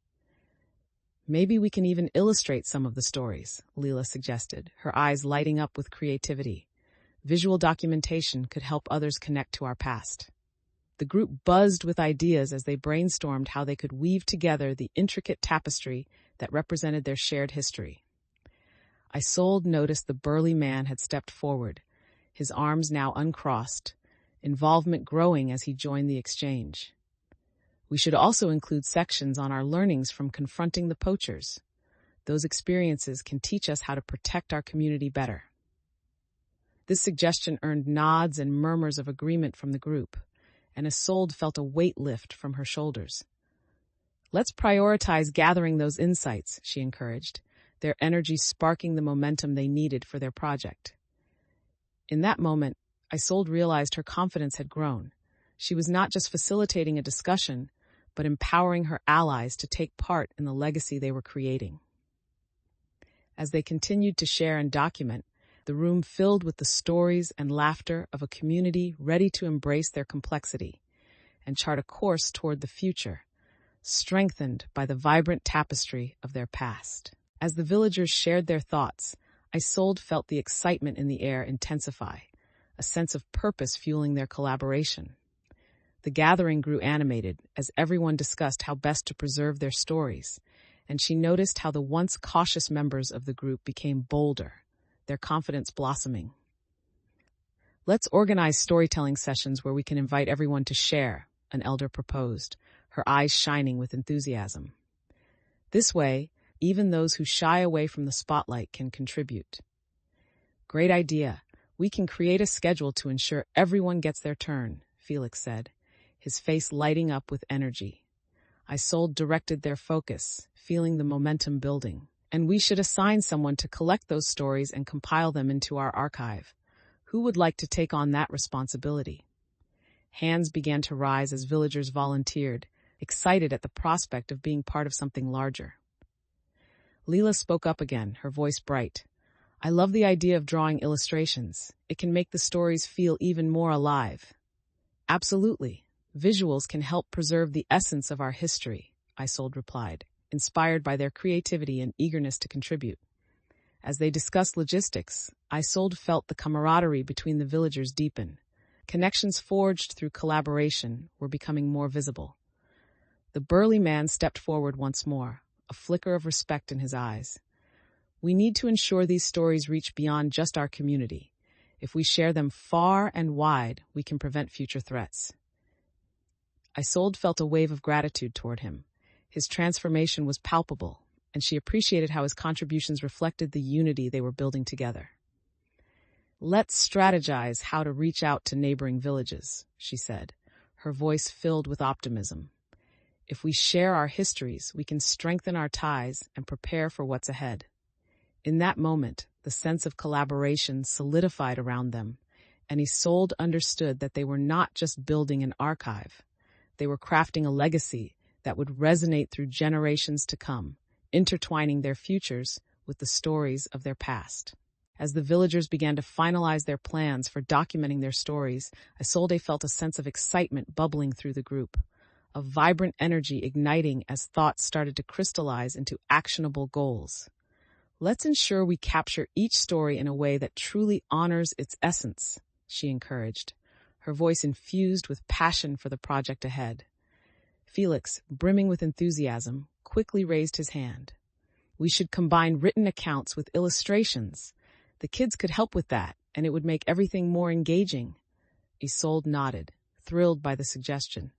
"Maybe we can even illustrate some of the stories," Leela suggested, her eyes lighting up with creativity. "Visual documentation could help others connect to our past." The group buzzed with ideas as they brainstormed how they could weave together the intricate tapestry that represented their shared history. Isolde noticed the burly man had stepped forward, his arms now uncrossed, involvement growing as he joined the exchange. "We should also include sections on our learnings from confronting the poachers. Those experiences can teach us how to protect our community better." This suggestion earned nods and murmurs of agreement from the group, and Isolde felt a weight lift from her shoulders. "Let's prioritize gathering those insights," she encouraged, their energy sparking the momentum they needed for their project. In that moment, Isolde realized her confidence had grown. She was not just facilitating a discussion, but empowering her allies to take part in the legacy they were creating. As they continued to share and document, the room filled with the stories and laughter of a community ready to embrace their complexity and chart a course toward the future, strengthened by the vibrant tapestry of their past. As the villagers shared their thoughts, Isolde felt the excitement in the air intensify, a sense of purpose fueling their collaboration. The gathering grew animated as everyone discussed how best to preserve their stories, and she noticed how the once cautious members of the group became bolder, their confidence blossoming. Let's organize storytelling sessions where we can invite everyone to share, an elder proposed, her eyes shining with enthusiasm. This way, even those who shy away from the spotlight can contribute. Great idea. We can create a schedule to ensure everyone gets their turn, Felix said, his face lighting up with energy. Isolde directed their focus, feeling the momentum building. And we should assign someone to collect those stories and compile them into our archive. Who would like to take on that responsibility? Hands began to rise as villagers volunteered, excited at the prospect of being part of something larger. Leela spoke up again, her voice bright. I love the idea of drawing illustrations. It can make the stories feel even more alive. Absolutely. Visuals can help preserve the essence of our history, Isolde replied, inspired by their creativity and eagerness to contribute. As they discussed logistics, Isolde felt the camaraderie between the villagers deepen. Connections forged through collaboration were becoming more visible. The burly man stepped forward once more, a flicker of respect in his eyes. We need to ensure these stories reach beyond just our community. If we share them far and wide, we can prevent future threats. Isolde felt a wave of gratitude toward him. His transformation was palpable, and she appreciated how his contributions reflected the unity they were building together. Let's strategize how to reach out to neighboring villages, she said, her voice filled with optimism. If we share our histories, we can strengthen our ties and prepare for what's ahead. In that moment, the sense of collaboration solidified around them, and Isolde understood that they were not just building an archive. They were crafting a legacy that would resonate through generations to come, intertwining their futures with the stories of their past. As the villagers began to finalize their plans for documenting their stories, Isolde felt a sense of excitement bubbling through the group, a vibrant energy igniting as thoughts started to crystallize into actionable goals. Let's ensure we capture each story in a way that truly honors its essence, she encouraged, her voice infused with passion for the project ahead. Felix, brimming with enthusiasm, quickly raised his hand. We should combine written accounts with illustrations. The kids could help with that, and it would make everything more engaging. Isolde nodded, thrilled by the suggestion.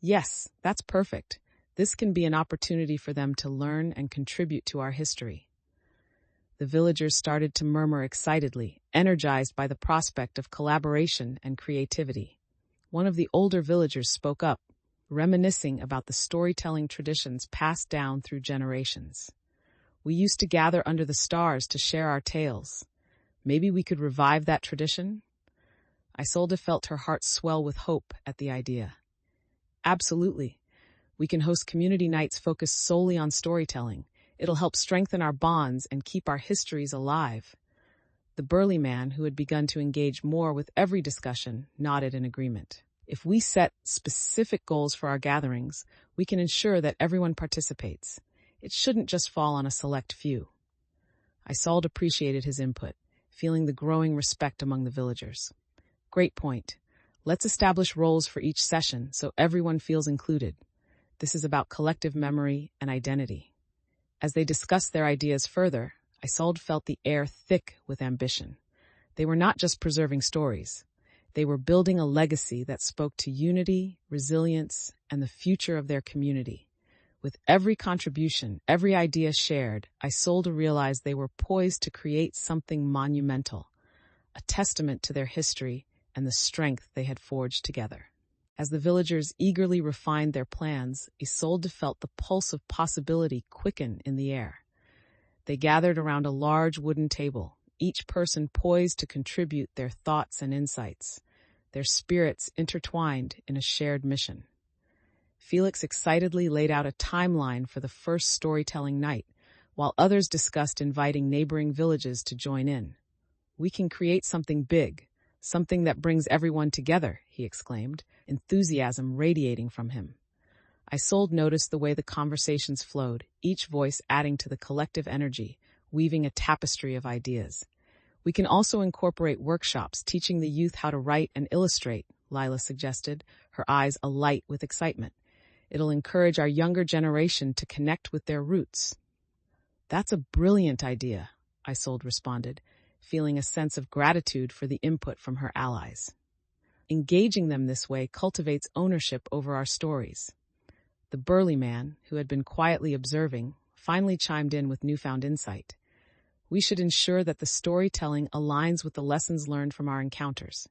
Yes, that's perfect. This can be an opportunity for them to learn and contribute to our history. The villagers started to murmur excitedly, energized by the prospect of collaboration and creativity. One of the older villagers spoke up, reminiscing about the storytelling traditions passed down through generations. We used to gather under the stars to share our tales. Maybe we could revive that tradition? Isolde felt her heart swell with hope at the idea. Absolutely. We can host community nights focused solely on storytelling. It'll help strengthen our bonds and keep our histories alive. The burly man, who had begun to engage more with every discussion, nodded in agreement. If we set specific goals for our gatherings, we can ensure that everyone participates. It shouldn't just fall on a select few. Isolde appreciated his input, feeling the growing respect among the villagers. Great point. Let's establish roles for each session so everyone feels included. This is about collective memory and identity. As they discussed their ideas further, Isolde felt the air thick with ambition. They were not just preserving stories. They were building a legacy that spoke to unity, resilience, and the future of their community. With every contribution, every idea shared, Isolde realized they were poised to create something monumental, a testament to their history and the strength they had forged together. As the villagers eagerly refined their plans, Isolde felt the pulse of possibility quicken in the air. They gathered around a large wooden table, each person poised to contribute their thoughts and insights, their spirits intertwined in a shared mission. Felix excitedly laid out a timeline for the first storytelling night, while others discussed inviting neighboring villages to join in. We can create something big, something that brings everyone together, he exclaimed, enthusiasm radiating from him. Isolde noticed the way the conversations flowed, each voice adding to the collective energy, weaving a tapestry of ideas. We can also incorporate workshops teaching the youth how to write and illustrate, Lila suggested, her eyes alight with excitement. It'll encourage our younger generation to connect with their roots. That's a brilliant idea, Isolde responded, feeling a sense of gratitude for the input from her allies. Engaging them this way cultivates ownership over our stories. The burly man, who had been quietly observing, finally chimed in with newfound insight. We should ensure that the storytelling aligns with the lessons learned from our encounters.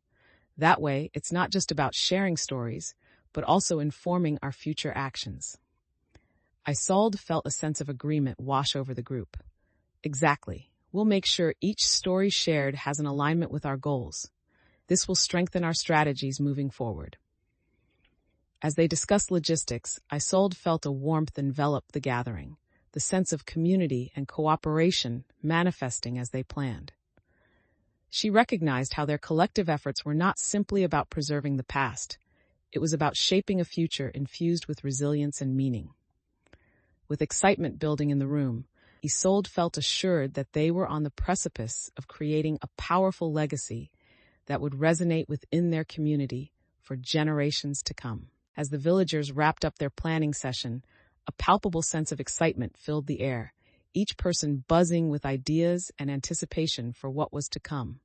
That way, it's not just about sharing stories, but also informing our future actions. Isolde felt a sense of agreement wash over the group. Exactly. We'll make sure each story shared has an alignment with our goals. This will strengthen our strategies moving forward. As they discussed logistics, Isolde felt a warmth envelop the gathering, the sense of community and cooperation manifesting as they planned. She recognized how their collective efforts were not simply about preserving the past. It was about shaping a future infused with resilience and meaning. With excitement building in the room, Isolde felt assured that they were on the precipice of creating a powerful legacy that would resonate within their community for generations to come. As the villagers wrapped up their planning session, a palpable sense of excitement filled the air, each person buzzing with ideas and anticipation for what was to come.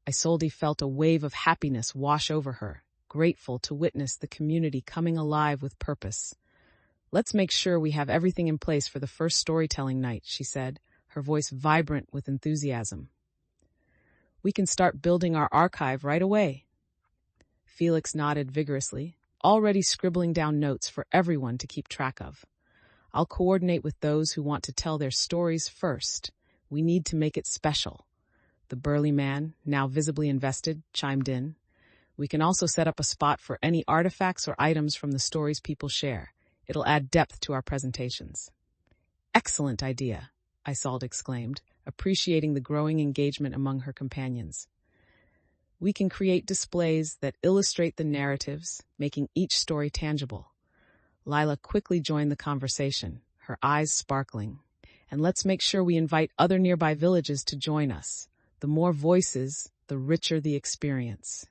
Isolde felt a wave of happiness wash over her, grateful to witness the community coming alive with purpose. "Let's make sure we have everything in place for the first storytelling night," she said, her voice vibrant with enthusiasm. "We can start building our archive right away." Felix nodded vigorously, already scribbling down notes for everyone to keep track of. "I'll coordinate with those who want to tell their stories first. We need to make it special." The burly man, now visibly invested, chimed in. "We can also set up a spot for any artifacts or items from the stories people share. It'll add depth to our presentations." "Excellent idea," Isolde exclaimed, appreciating the growing engagement among her companions. "We can create displays that illustrate the narratives, making each story tangible." Lila quickly joined the conversation, her eyes sparkling. "And let's make sure we invite other nearby villages to join us. The more voices, the richer the experience."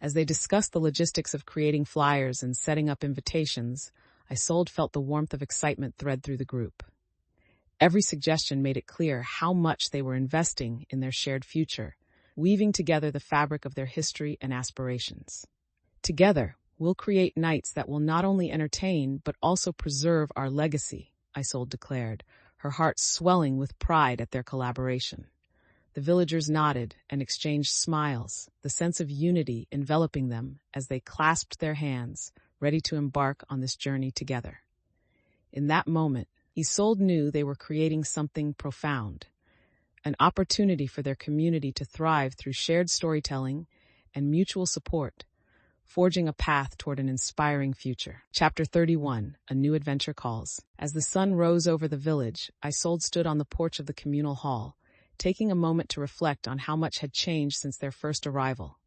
As they discussed the logistics of creating flyers and setting up invitations, Isolde felt the warmth of excitement thread through the group. Every suggestion made it clear how much they were investing in their shared future, weaving together the fabric of their history and aspirations. "Together, we'll create nights that will not only entertain but also preserve our legacy," Isolde declared, her heart swelling with pride at their collaboration. The villagers nodded and exchanged smiles, the sense of unity enveloping them as they clasped their hands, ready to embark on this journey together. In that moment, Isolde knew they were creating something profound, an opportunity for their community to thrive through shared storytelling and mutual support, forging a path toward an inspiring future. Chapter 31, A New Adventure Calls. As the sun rose over the village, Isolde stood on the porch of the communal hall, taking a moment to reflect on how much had changed since their first arrival.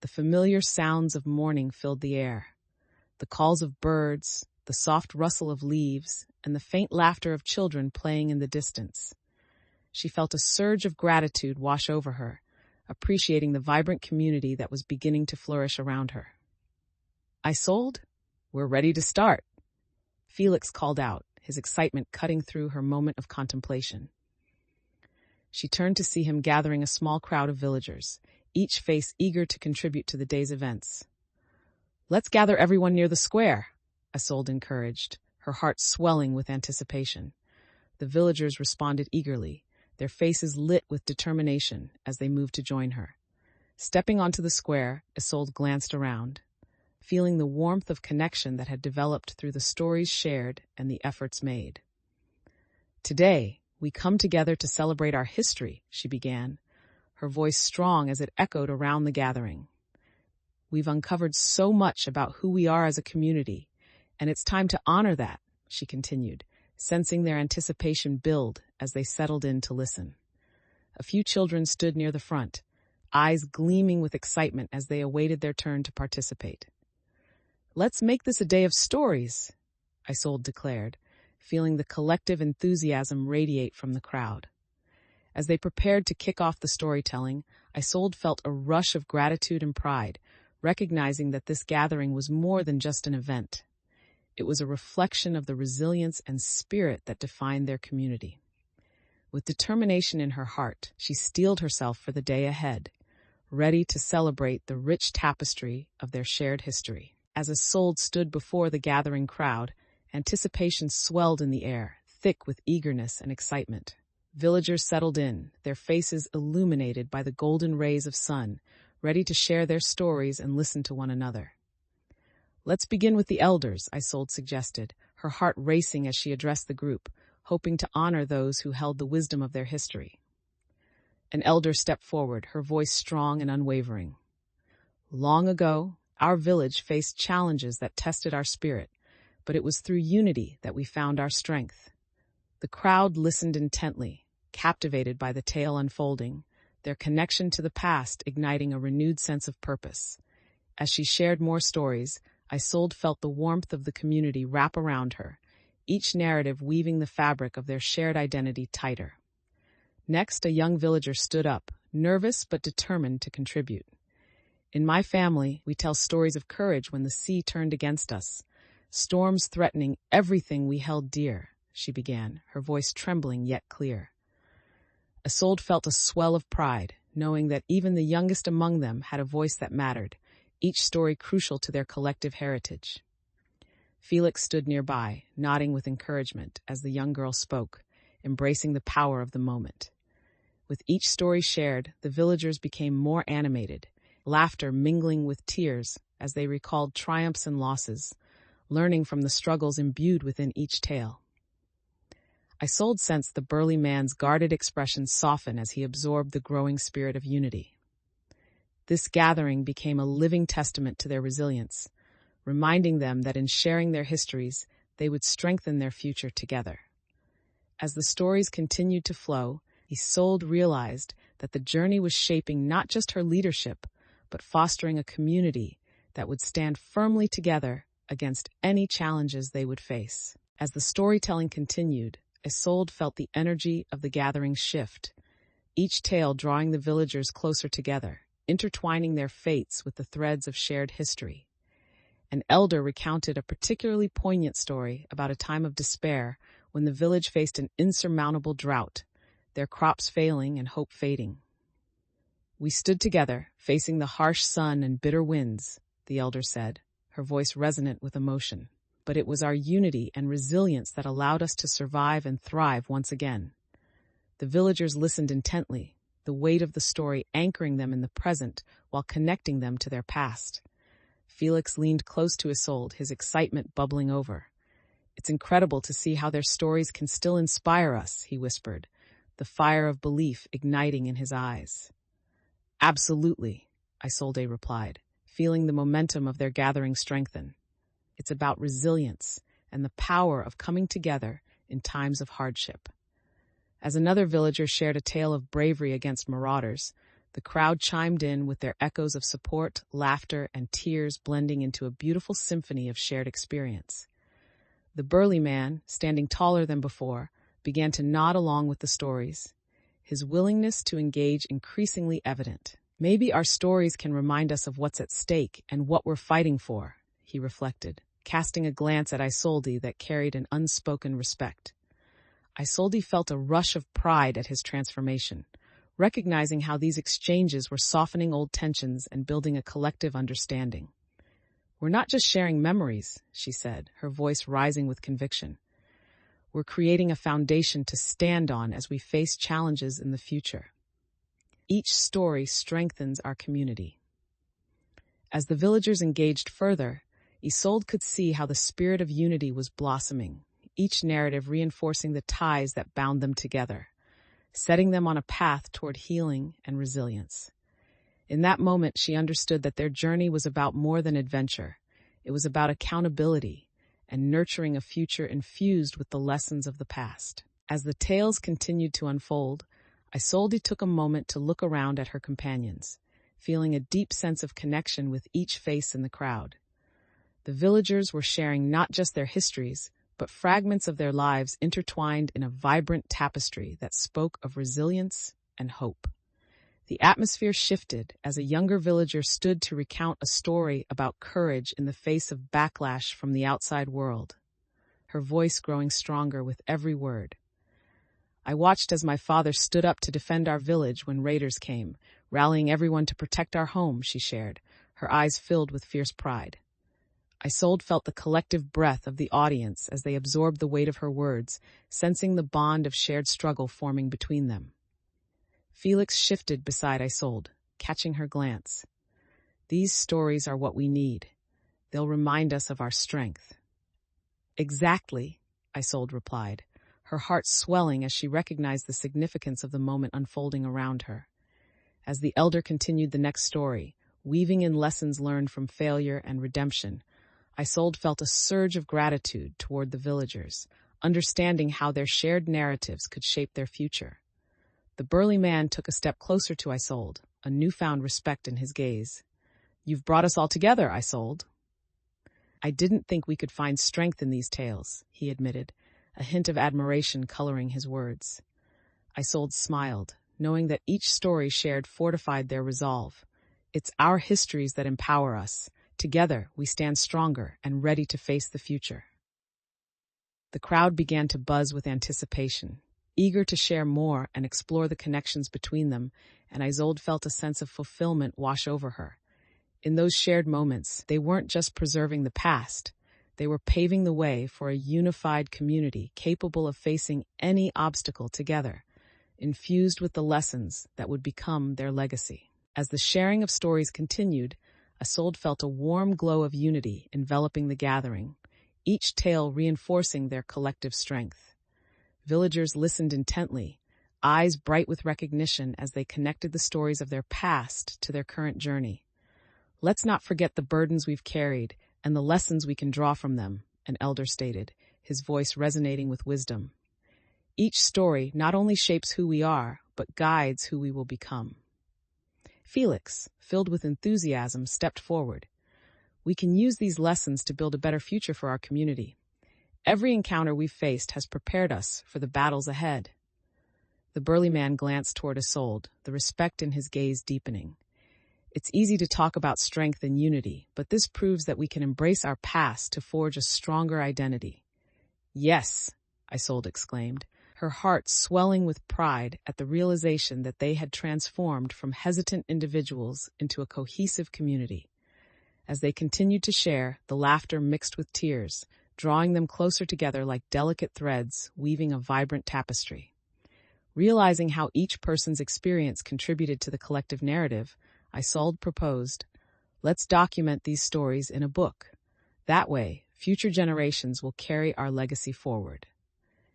The familiar sounds of morning filled the air. The calls of birds, the soft rustle of leaves, and the faint laughter of children playing in the distance. She felt a surge of gratitude wash over her, appreciating the vibrant community that was beginning to flourish around her. "Isolde, we're ready to start," Felix called out, his excitement cutting through her moment of contemplation. She turned to see him gathering a small crowd of villagers, each face eager to contribute to the day's events. "Let's gather everyone near the square," Isolde encouraged, her heart swelling with anticipation. The villagers responded eagerly, their faces lit with determination as they moved to join her. Stepping onto the square, Isolde glanced around, feeling the warmth of connection that had developed through the stories shared and the efforts made. "Today, we come together to celebrate our history," she began, her voice strong as it echoed around the gathering. "We've uncovered so much about who we are as a community, and it's time to honor that," she continued, sensing their anticipation build as they settled in to listen. A few children stood near the front, eyes gleaming with excitement as they awaited their turn to participate. "Let's make this a day of stories," Isolde declared, feeling the collective enthusiasm radiate from the crowd. As they prepared to kick off the storytelling, Isolde felt a rush of gratitude and pride, recognizing that this gathering was more than just an event. It was a reflection of the resilience and spirit that defined their community. With determination in her heart, she steeled herself for the day ahead, ready to celebrate the rich tapestry of their shared history. As Isolde stood before the gathering crowd, anticipation swelled in the air, thick with eagerness and excitement. Villagers settled in, their faces illuminated by the golden rays of sun, ready to share their stories and listen to one another. "Let's begin with the elders," Isolde suggested, her heart racing as she addressed the group, hoping to honor those who held the wisdom of their history. An elder stepped forward, her voice strong and unwavering. "Long ago, our village faced challenges that tested our spirit, but it was through unity that we found our strength." The crowd listened intently, captivated by the tale unfolding, their connection to the past igniting a renewed sense of purpose. As she shared more stories, Isolde felt the warmth of the community wrap around her, each narrative weaving the fabric of their shared identity tighter. Next, a young villager stood up, nervous but determined to contribute. "In my family, we tell stories of courage when the sea turned against us, storms threatening everything we held dear," she began, her voice trembling yet clear. Isolde felt a swell of pride, knowing that even the youngest among them had a voice that mattered, each story crucial to their collective heritage. Felix stood nearby, nodding with encouragement as the young girl spoke, embracing the power of the moment. With each story shared, the villagers became more animated, laughter mingling with tears as they recalled triumphs and losses, learning from the struggles imbued within each tale. Isolde sensed the burly man's guarded expression soften as he absorbed the growing spirit of unity. This gathering became a living testament to their resilience, reminding them that in sharing their histories, they would strengthen their future together. As the stories continued to flow, Isolde realized that the journey was shaping not just her leadership, but fostering a community that would stand firmly together against any challenges they would face. As the storytelling continued, Isolde felt the energy of the gathering shift, each tale drawing the villagers closer together, intertwining their fates with the threads of shared history. An elder recounted a particularly poignant story about a time of despair when the village faced an insurmountable drought, their crops failing and hope fading. "We stood together, facing the harsh sun and bitter winds," the elder said, her voice resonant with emotion. "But it was our unity and resilience that allowed us to survive and thrive once again." The villagers listened intently, the weight of the story anchoring them in the present while connecting them to their past. Felix leaned close to Isolde, his excitement bubbling over. "It's incredible to see how their stories can still inspire us," he whispered, the fire of belief igniting in his eyes. "Absolutely," Isolde replied, feeling the momentum of their gathering strengthen. "It's about resilience and the power of coming together in times of hardship." As another villager shared a tale of bravery against marauders, the crowd chimed in with their echoes of support, laughter, and tears blending into a beautiful symphony of shared experience. The burly man, standing taller than before, began to nod along with the stories, his willingness to engage increasingly evident. "Maybe our stories can remind us of what's at stake and what we're fighting for," he reflected, casting a glance at Isolde that carried an unspoken respect. Isolde felt a rush of pride at his transformation, recognizing how these exchanges were softening old tensions and building a collective understanding. "We're not just sharing memories," she said, her voice rising with conviction. "We're creating a foundation to stand on as we face challenges in the future. Each story strengthens our community." As the villagers engaged further, Isolde could see how the spirit of unity was blossoming, each narrative reinforcing the ties that bound them together, setting them on a path toward healing and resilience. In that moment, she understood that their journey was about more than adventure. It was about accountability and nurturing a future infused with the lessons of the past. As the tales continued to unfold, Isolde took a moment to look around at her companions, feeling a deep sense of connection with each face in the crowd. The villagers were sharing not just their histories, but fragments of their lives intertwined in a vibrant tapestry that spoke of resilience and hope. The atmosphere shifted as a younger villager stood to recount a story about courage in the face of backlash from the outside world, her voice growing stronger with every word. I watched as my father stood up to defend our village when raiders came, rallying everyone to protect our home, she shared, her eyes filled with fierce pride. Isolde felt the collective breath of the audience as they absorbed the weight of her words, sensing the bond of shared struggle forming between them. Felix shifted beside Isolde, catching her glance. These stories are what we need. They'll remind us of our strength. Exactly, Isolde replied, her heart swelling as she recognized the significance of the moment unfolding around her. As the elder continued the next story, weaving in lessons learned from failure and redemption, Isolde felt a surge of gratitude toward the villagers, understanding how their shared narratives could shape their future. The burly man took a step closer to Isolde, a newfound respect in his gaze. "You've brought us all together, Isolde." "I didn't think we could find strength in these tales," he admitted, a hint of admiration coloring his words. Isolde smiled, knowing that each story shared fortified their resolve. "It's our histories that empower us. Together, we stand stronger and ready to face the future." The crowd began to buzz with anticipation, eager to share more and explore the connections between them, and Isolde felt a sense of fulfillment wash over her. In those shared moments, they weren't just preserving the past, they were paving the way for a unified community capable of facing any obstacle together, infused with the lessons that would become their legacy. As the sharing of stories continued, Isolde felt a warm glow of unity enveloping the gathering, each tale reinforcing their collective strength. Villagers listened intently, eyes bright with recognition as they connected the stories of their past to their current journey. "Let's not forget the burdens we've carried and the lessons we can draw from them," an elder stated, his voice resonating with wisdom. "Each story not only shapes who we are, but guides who we will become." Felix, filled with enthusiasm, stepped forward. "We can use these lessons to build a better future for our community. Every encounter we've faced has prepared us for the battles ahead." The burly man glanced toward Isolde, the respect in his gaze deepening. "It's easy to talk about strength and unity, but this proves that we can embrace our past to forge a stronger identity." "Yes," Isolde exclaimed, her heart swelling with pride at the realization that they had transformed from hesitant individuals into a cohesive community. As they continued to share, the laughter mixed with tears, drawing them closer together like delicate threads weaving a vibrant tapestry. Realizing how each person's experience contributed to the collective narrative, Isolde proposed, "Let's document these stories in a book. That way, future generations will carry our legacy forward."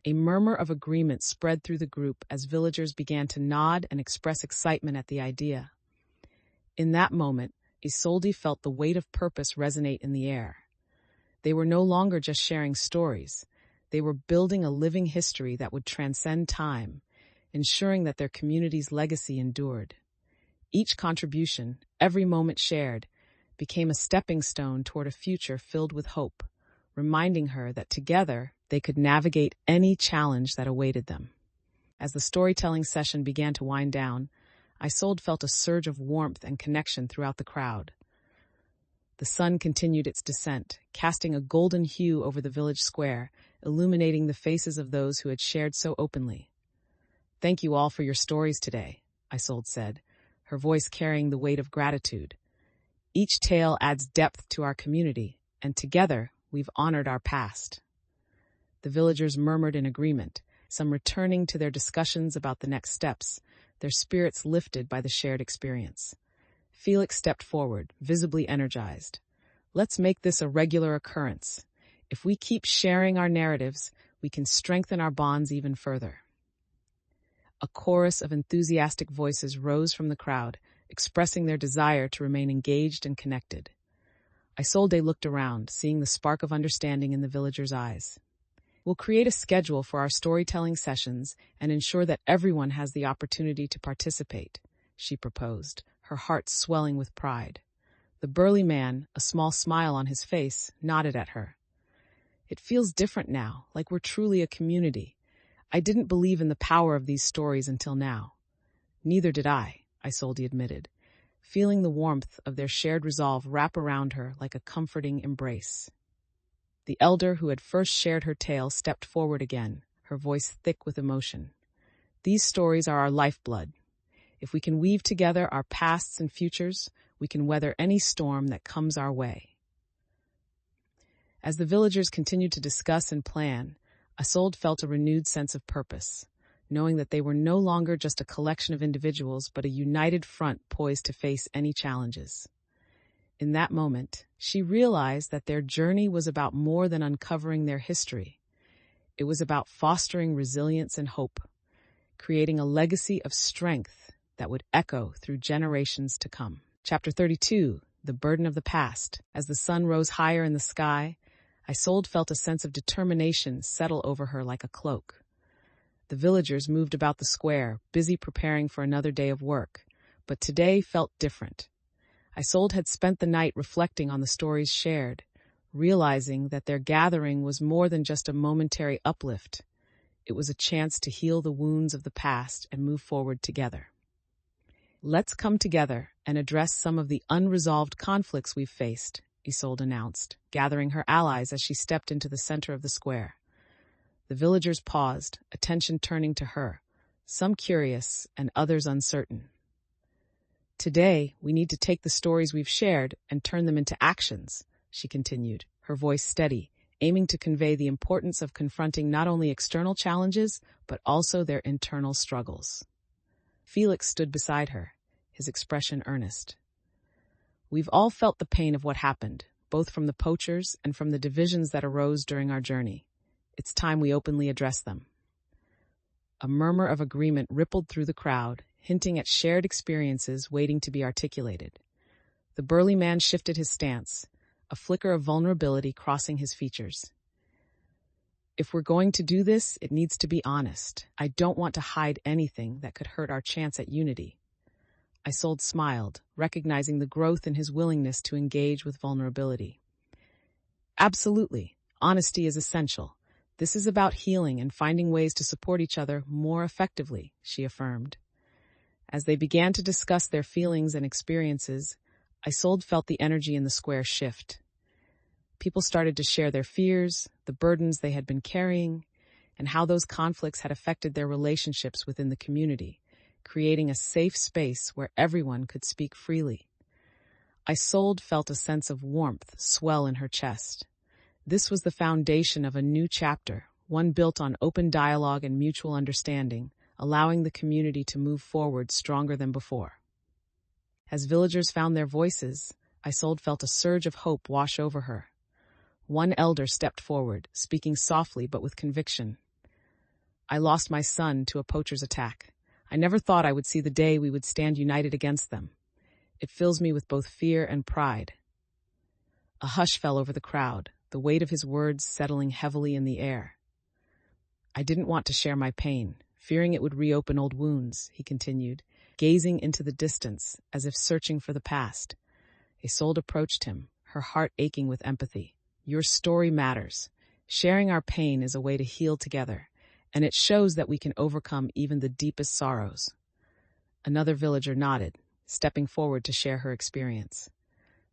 A murmur of agreement spread through the group as villagers began to nod and express excitement at the idea. In that moment, Isolde felt the weight of purpose resonate in the air. They were no longer just sharing stories. They were building a living history that would transcend time, ensuring that their community's legacy endured. Each contribution, every moment shared, became a stepping stone toward a future filled with hope, reminding her that together they could navigate any challenge that awaited them. As the storytelling session began to wind down, Isolde felt a surge of warmth and connection throughout the crowd. The sun continued its descent, casting a golden hue over the village square, illuminating the faces of those who had shared so openly. "Thank you all for your stories today," Isolde said, her voice carrying the weight of gratitude. "Each tale adds depth to our community, and together we've honored our past." The villagers murmured in agreement, some returning to their discussions about the next steps, their spirits lifted by the shared experience. Felix stepped forward, visibly energized. "Let's make this a regular occurrence. If we keep sharing our narratives, we can strengthen our bonds even further." A chorus of enthusiastic voices rose from the crowd, expressing their desire to remain engaged and connected. Isolde looked around, seeing the spark of understanding in the villagers' eyes. "We'll create a schedule for our storytelling sessions and ensure that everyone has the opportunity to participate," she proposed, her heart swelling with pride. The burly man, a small smile on his face, nodded at her. "It feels different now, like we're truly a community. I didn't believe in the power of these stories until now." "Neither did I," Isolde admitted, feeling the warmth of their shared resolve wrap around her like a comforting embrace. The elder who had first shared her tale stepped forward again, her voice thick with emotion. These stories are our lifeblood. If we can weave together our pasts and futures, we can weather any storm that comes our way. As the villagers continued to discuss and plan, Isolde felt a renewed sense of purpose, knowing that they were no longer just a collection of individuals, but a united front poised to face any challenges. In that moment, she realized that their journey was about more than uncovering their history. It was about fostering resilience and hope, creating a legacy of strength that would echo through generations to come. Chapter 32, The Burden of the Past. As the sun rose higher in the sky, Isolde felt a sense of determination settle over her like a cloak. The villagers moved about the square, busy preparing for another day of work, but today felt different. Isolde had spent the night reflecting on the stories shared, realizing that their gathering was more than just a momentary uplift. It was a chance to heal the wounds of the past and move forward together. "Let's come together and address some of the unresolved conflicts we've faced," Isolde announced, gathering her allies as she stepped into the center of the square. The villagers paused, attention turning to her, some curious and others uncertain. "Today, we need to take the stories we've shared and turn them into actions," she continued, her voice steady, aiming to convey the importance of confronting not only external challenges, but also their internal struggles. Felix stood beside her, his expression earnest. "We've all felt the pain of what happened, both from the poachers and from the divisions that arose during our journey. It's time we openly address them." A murmur of agreement rippled through the crowd, hinting at shared experiences waiting to be articulated. The burly man shifted his stance, a flicker of vulnerability crossing his features. "If we're going to do this, it needs to be honest. I don't want to hide anything that could hurt our chance at unity." Isolde smiled, recognizing the growth in his willingness to engage with vulnerability. "Absolutely. Honesty is essential. This is about healing and finding ways to support each other more effectively," she affirmed. As they began to discuss their feelings and experiences, Isolde felt the energy in the square shift. People started to share their fears, the burdens they had been carrying, and how those conflicts had affected their relationships within the community, creating a safe space where everyone could speak freely. Isolde felt a sense of warmth swell in her chest. This was the foundation of a new chapter, one built on open dialogue and mutual understanding, allowing the community to move forward stronger than before. As villagers found their voices, Isolde felt a surge of hope wash over her. One elder stepped forward, speaking softly but with conviction. "I lost my son to a poacher's attack. I never thought I would see the day we would stand united against them. It fills me with both fear and pride." A hush fell over the crowd, the weight of his words settling heavily in the air. "I didn't want to share my pain, fearing it would reopen old wounds," he continued, gazing into the distance as if searching for the past. Isolde approached him, her heart aching with empathy. "Your story matters. Sharing our pain is a way to heal together, and it shows that we can overcome even the deepest sorrows." Another villager nodded, stepping forward to share her experience.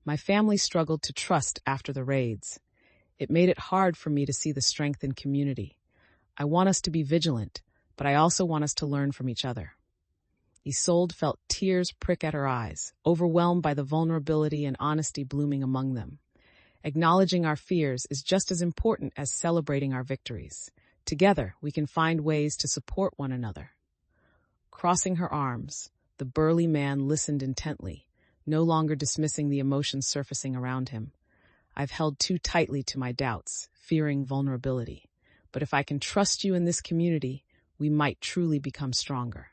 "My family struggled to trust after the raids. It made it hard for me to see the strength in community. I want us to be vigilant, but I also want us to learn from each other." Isolde felt tears prick at her eyes, overwhelmed by the vulnerability and honesty blooming among them. Acknowledging our fears is just as important as celebrating our victories. Together, we can find ways to support one another. Crossing her arms, the burly man listened intently, no longer dismissing the emotions surfacing around him. "I've held too tightly to my doubts, fearing vulnerability. But if I can trust you in this community, we might truly become stronger."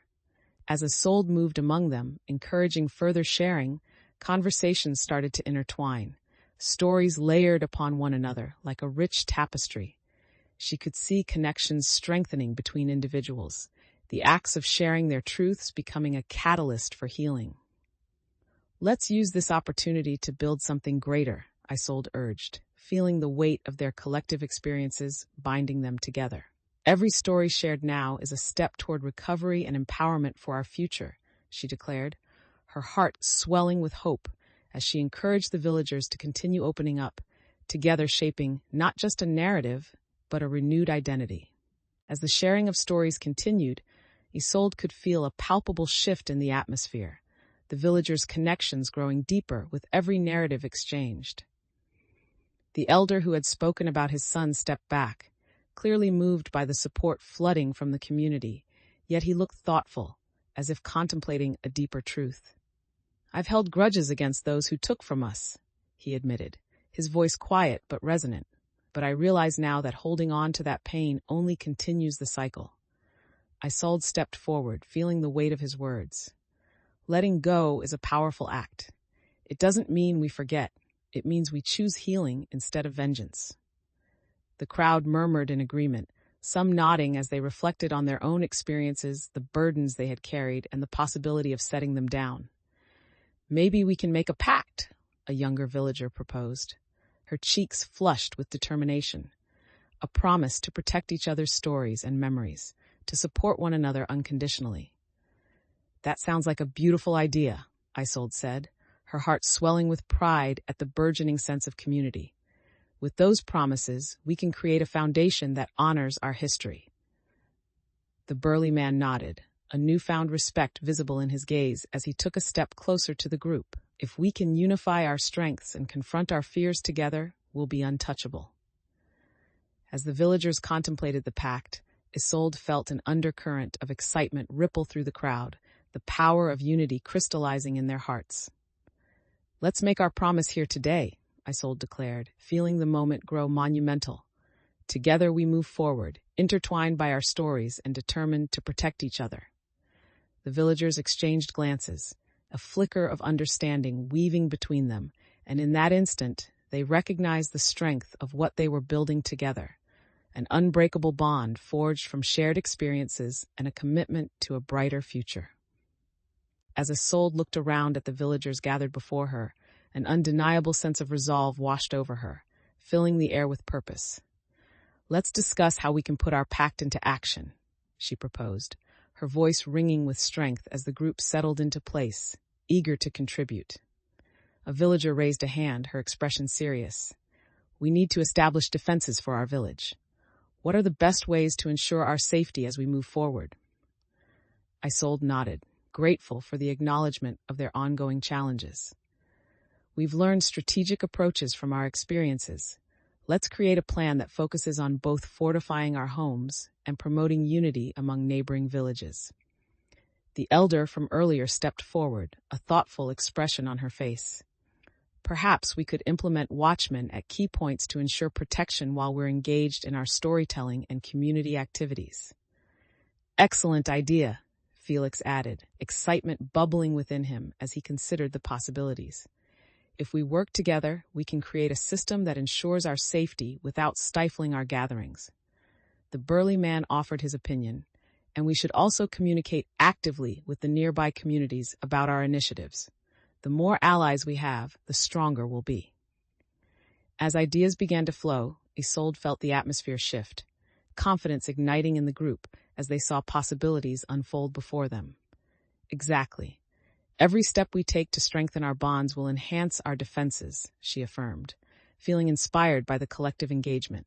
As Isolde moved among them, encouraging further sharing, conversations started to intertwine, stories layered upon one another like a rich tapestry. She could see connections strengthening between individuals, the acts of sharing their truths becoming a catalyst for healing. "Let's use this opportunity to build something greater," Isolde urged, feeling the weight of their collective experiences binding them together. "Every story shared now is a step toward recovery and empowerment for our future," she declared, her heart swelling with hope as she encouraged the villagers to continue opening up, together shaping not just a narrative, but a renewed identity. As the sharing of stories continued, Isolde could feel a palpable shift in the atmosphere, the villagers' connections growing deeper with every narrative exchanged. The elder who had spoken about his son stepped back, clearly moved by the support flooding from the community, yet he looked thoughtful, as if contemplating a deeper truth. "I've held grudges against those who took from us," he admitted, his voice quiet but resonant. "But I realize now that holding on to that pain only continues the cycle." Isolde stepped forward, feeling the weight of his words. Letting go is a powerful act. It doesn't mean we forget. It means we choose healing instead of vengeance. The crowd murmured in agreement, some nodding as they reflected on their own experiences, the burdens they had carried, and the possibility of setting them down. "Maybe we can make a pact," a younger villager proposed, her cheeks flushed with determination. A promise to protect each other's stories and memories, to support one another unconditionally. "That sounds like a beautiful idea," Isolde said, her heart swelling with pride at the burgeoning sense of community. "With those promises, we can create a foundation that honors our history." The burly man nodded, a newfound respect visible in his gaze as he took a step closer to the group. "If we can unify our strengths and confront our fears together, we'll be untouchable." As the villagers contemplated the pact, Isolde felt an undercurrent of excitement ripple through the crowd, the power of unity crystallizing in their hearts. "Let's make our promise here today," Isolde declared, feeling the moment grow monumental. "Together we move forward, intertwined by our stories and determined to protect each other." The villagers exchanged glances, a flicker of understanding weaving between them, and in that instant, they recognized the strength of what they were building together, an unbreakable bond forged from shared experiences and a commitment to a brighter future. As Isolde looked around at the villagers gathered before her, an undeniable sense of resolve washed over her, filling the air with purpose. "Let's discuss how we can put our pact into action," she proposed, her voice ringing with strength as the group settled into place, eager to contribute. A villager raised a hand, her expression serious. "We need to establish defenses for our village. What are the best ways to ensure our safety as we move forward?" Isolde nodded, grateful for the acknowledgement of their ongoing challenges. "We've learned strategic approaches from our experiences. Let's create a plan that focuses on both fortifying our homes and promoting unity among neighboring villages." The elder from earlier stepped forward, a thoughtful expression on her face. "Perhaps we could implement watchmen at key points to ensure protection while we're engaged in our storytelling and community activities." "Excellent idea," Felix added, excitement bubbling within him as he considered the possibilities. "If we work together, we can create a system that ensures our safety without stifling our gatherings." The burly man offered his opinion, and we should also communicate actively with the nearby communities about our initiatives. The more allies we have, the stronger we'll be. As ideas began to flow, Isolde felt the atmosphere shift, confidence igniting in the group as they saw possibilities unfold before them. "Exactly. Every step we take to strengthen our bonds will enhance our defenses," she affirmed, feeling inspired by the collective engagement.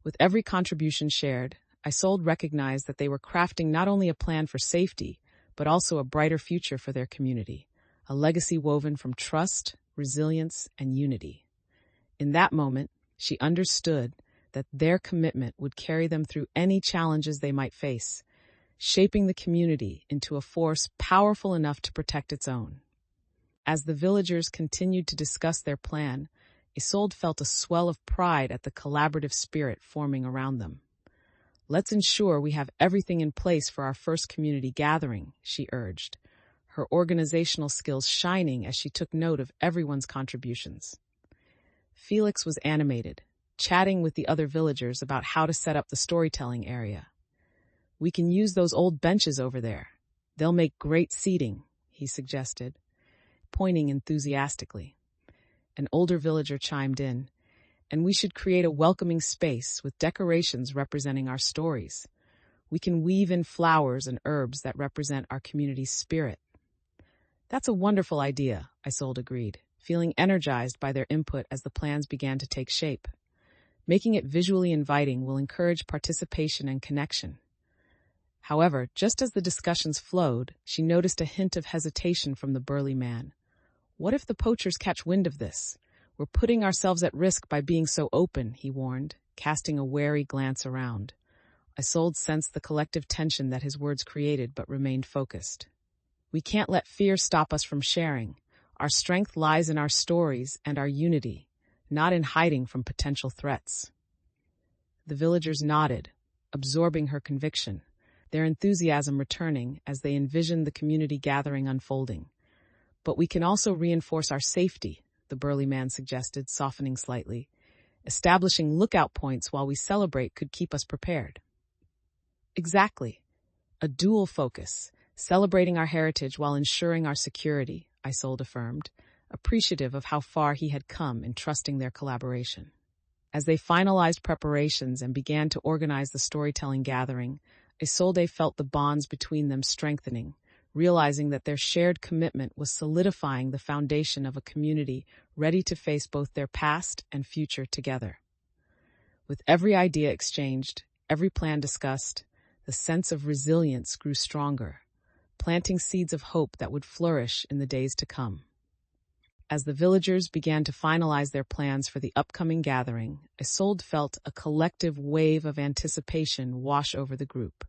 With every contribution shared, Isolde recognized that they were crafting not only a plan for safety, but also a brighter future for their community, a legacy woven from trust, resilience, and unity. In that moment, she understood that their commitment would carry them through any challenges they might face, shaping the community into a force powerful enough to protect its own. As the villagers continued to discuss their plan, Isolde felt a swell of pride at the collaborative spirit forming around them. "Let's ensure we have everything in place for our first community gathering," she urged, her organizational skills shining as she took note of everyone's contributions. Felix was animated, chatting with the other villagers about how to set up the storytelling area. "We can use those old benches over there. They'll make great seating," he suggested, pointing enthusiastically. An older villager chimed in, "And we should create a welcoming space with decorations representing our stories. We can weave in flowers and herbs that represent our community's spirit." "That's a wonderful idea," Isolde agreed, feeling energized by their input as the plans began to take shape. Making it visually inviting will encourage participation and connection. However, just as the discussions flowed, she noticed a hint of hesitation from the burly man. What if the poachers catch wind of this? We're putting ourselves at risk by being so open, he warned, casting a wary glance around. Isolde sensed the collective tension that his words created but remained focused. We can't let fear stop us from sharing. Our strength lies in our stories and our unity, not in hiding from potential threats. The villagers nodded, absorbing her conviction, their enthusiasm returning as they envisioned the community gathering unfolding. But we can also reinforce our safety, the burly man suggested, softening slightly. Establishing lookout points while we celebrate could keep us prepared. Exactly. A dual focus, celebrating our heritage while ensuring our security, Isolde affirmed, appreciative of how far he had come in trusting their collaboration. As they finalized preparations and began to organize the storytelling gathering, Isolde felt the bonds between them strengthening, realizing that their shared commitment was solidifying the foundation of a community ready to face both their past and future together. With every idea exchanged, every plan discussed, the sense of resilience grew stronger, planting seeds of hope that would flourish in the days to come. As the villagers began to finalize their plans for the upcoming gathering, Isolde felt a collective wave of anticipation wash over the group.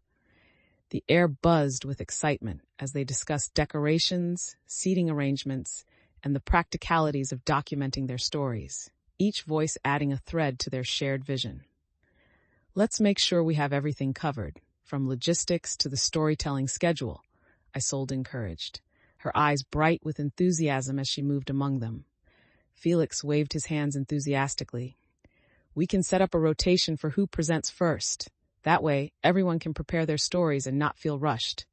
The air buzzed with excitement as they discussed decorations, seating arrangements, and the practicalities of documenting their stories, each voice adding a thread to their shared vision. Let's make sure we have everything covered, from logistics to the storytelling schedule, Isolde encouraged, her eyes bright with enthusiasm as she moved among them. Felix waved his hands enthusiastically. We can set up a rotation for who presents first. That way, everyone can prepare their stories and not feel rushed.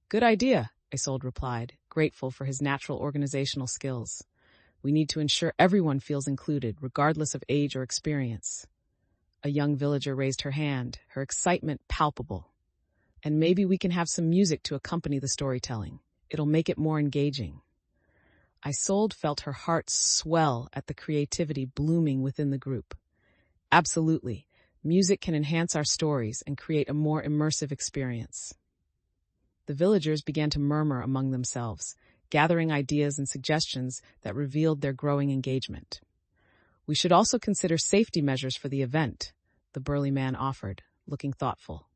Good idea, Isolde replied, grateful for his natural organizational skills. We need to ensure everyone feels included, regardless of age or experience. A young villager raised her hand, her excitement palpable. And maybe we can have some music to accompany the storytelling. It'll make it more engaging. Isolde felt her heart swell at the creativity blooming within the group. Absolutely. Music can enhance our stories and create a more immersive experience. The villagers began to murmur among themselves, gathering ideas and suggestions that revealed their growing engagement. We should also consider safety measures for the event, the burly man offered, looking thoughtful.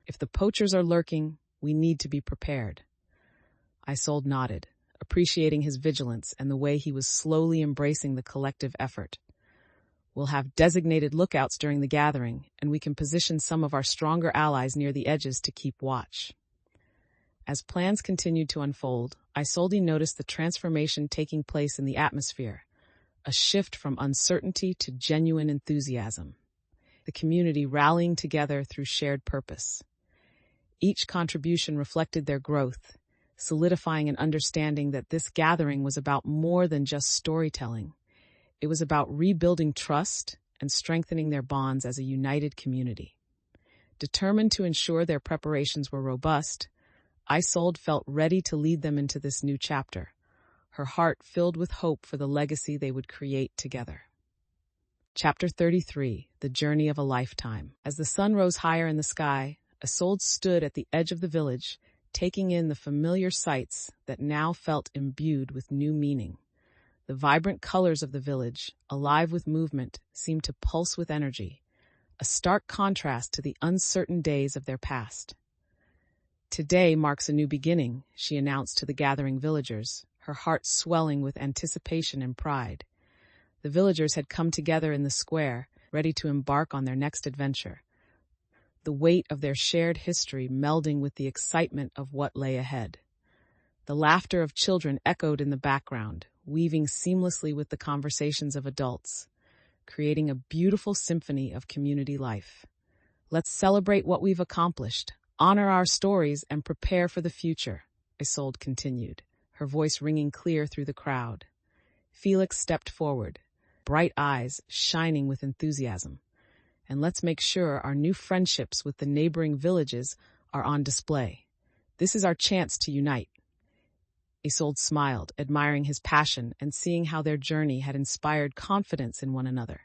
If the poachers are lurking, we need to be prepared. Isolde nodded, appreciating his vigilance and the way he was slowly embracing the collective effort. We'll have designated lookouts during the gathering, and we can position some of our stronger allies near the edges to keep watch. As plans continued to unfold, Isolde noticed the transformation taking place in the atmosphere, a shift from uncertainty to genuine enthusiasm. The community rallying together through shared purpose. Each contribution reflected their growth, solidifying an understanding that this gathering was about more than just storytelling. It was about rebuilding trust and strengthening their bonds as a united community. Determined to ensure their preparations were robust, Isolde felt ready to lead them into this new chapter, her heart filled with hope for the legacy they would create together. Chapter 33, The Journey of a Lifetime. As the sun rose higher in the sky, Isolde stood at the edge of the village, taking in the familiar sights that now felt imbued with new meaning. The vibrant colors of the village, alive with movement, seemed to pulse with energy, a stark contrast to the uncertain days of their past. Today marks a new beginning, she announced to the gathering villagers, her heart swelling with anticipation and pride. The villagers had come together in the square, ready to embark on their next adventure, the weight of their shared history melding with the excitement of what lay ahead. The laughter of children echoed in the background, weaving seamlessly with the conversations of adults, creating a beautiful symphony of community life. Let's celebrate what we've accomplished, honor our stories, and prepare for the future, Isolde continued, her voice ringing clear through the crowd. Felix stepped forward, bright eyes shining with enthusiasm. And let's make sure our new friendships with the neighboring villages are on display. This is our chance to unite. Isolde smiled, admiring his passion and seeing how their journey had inspired confidence in one another.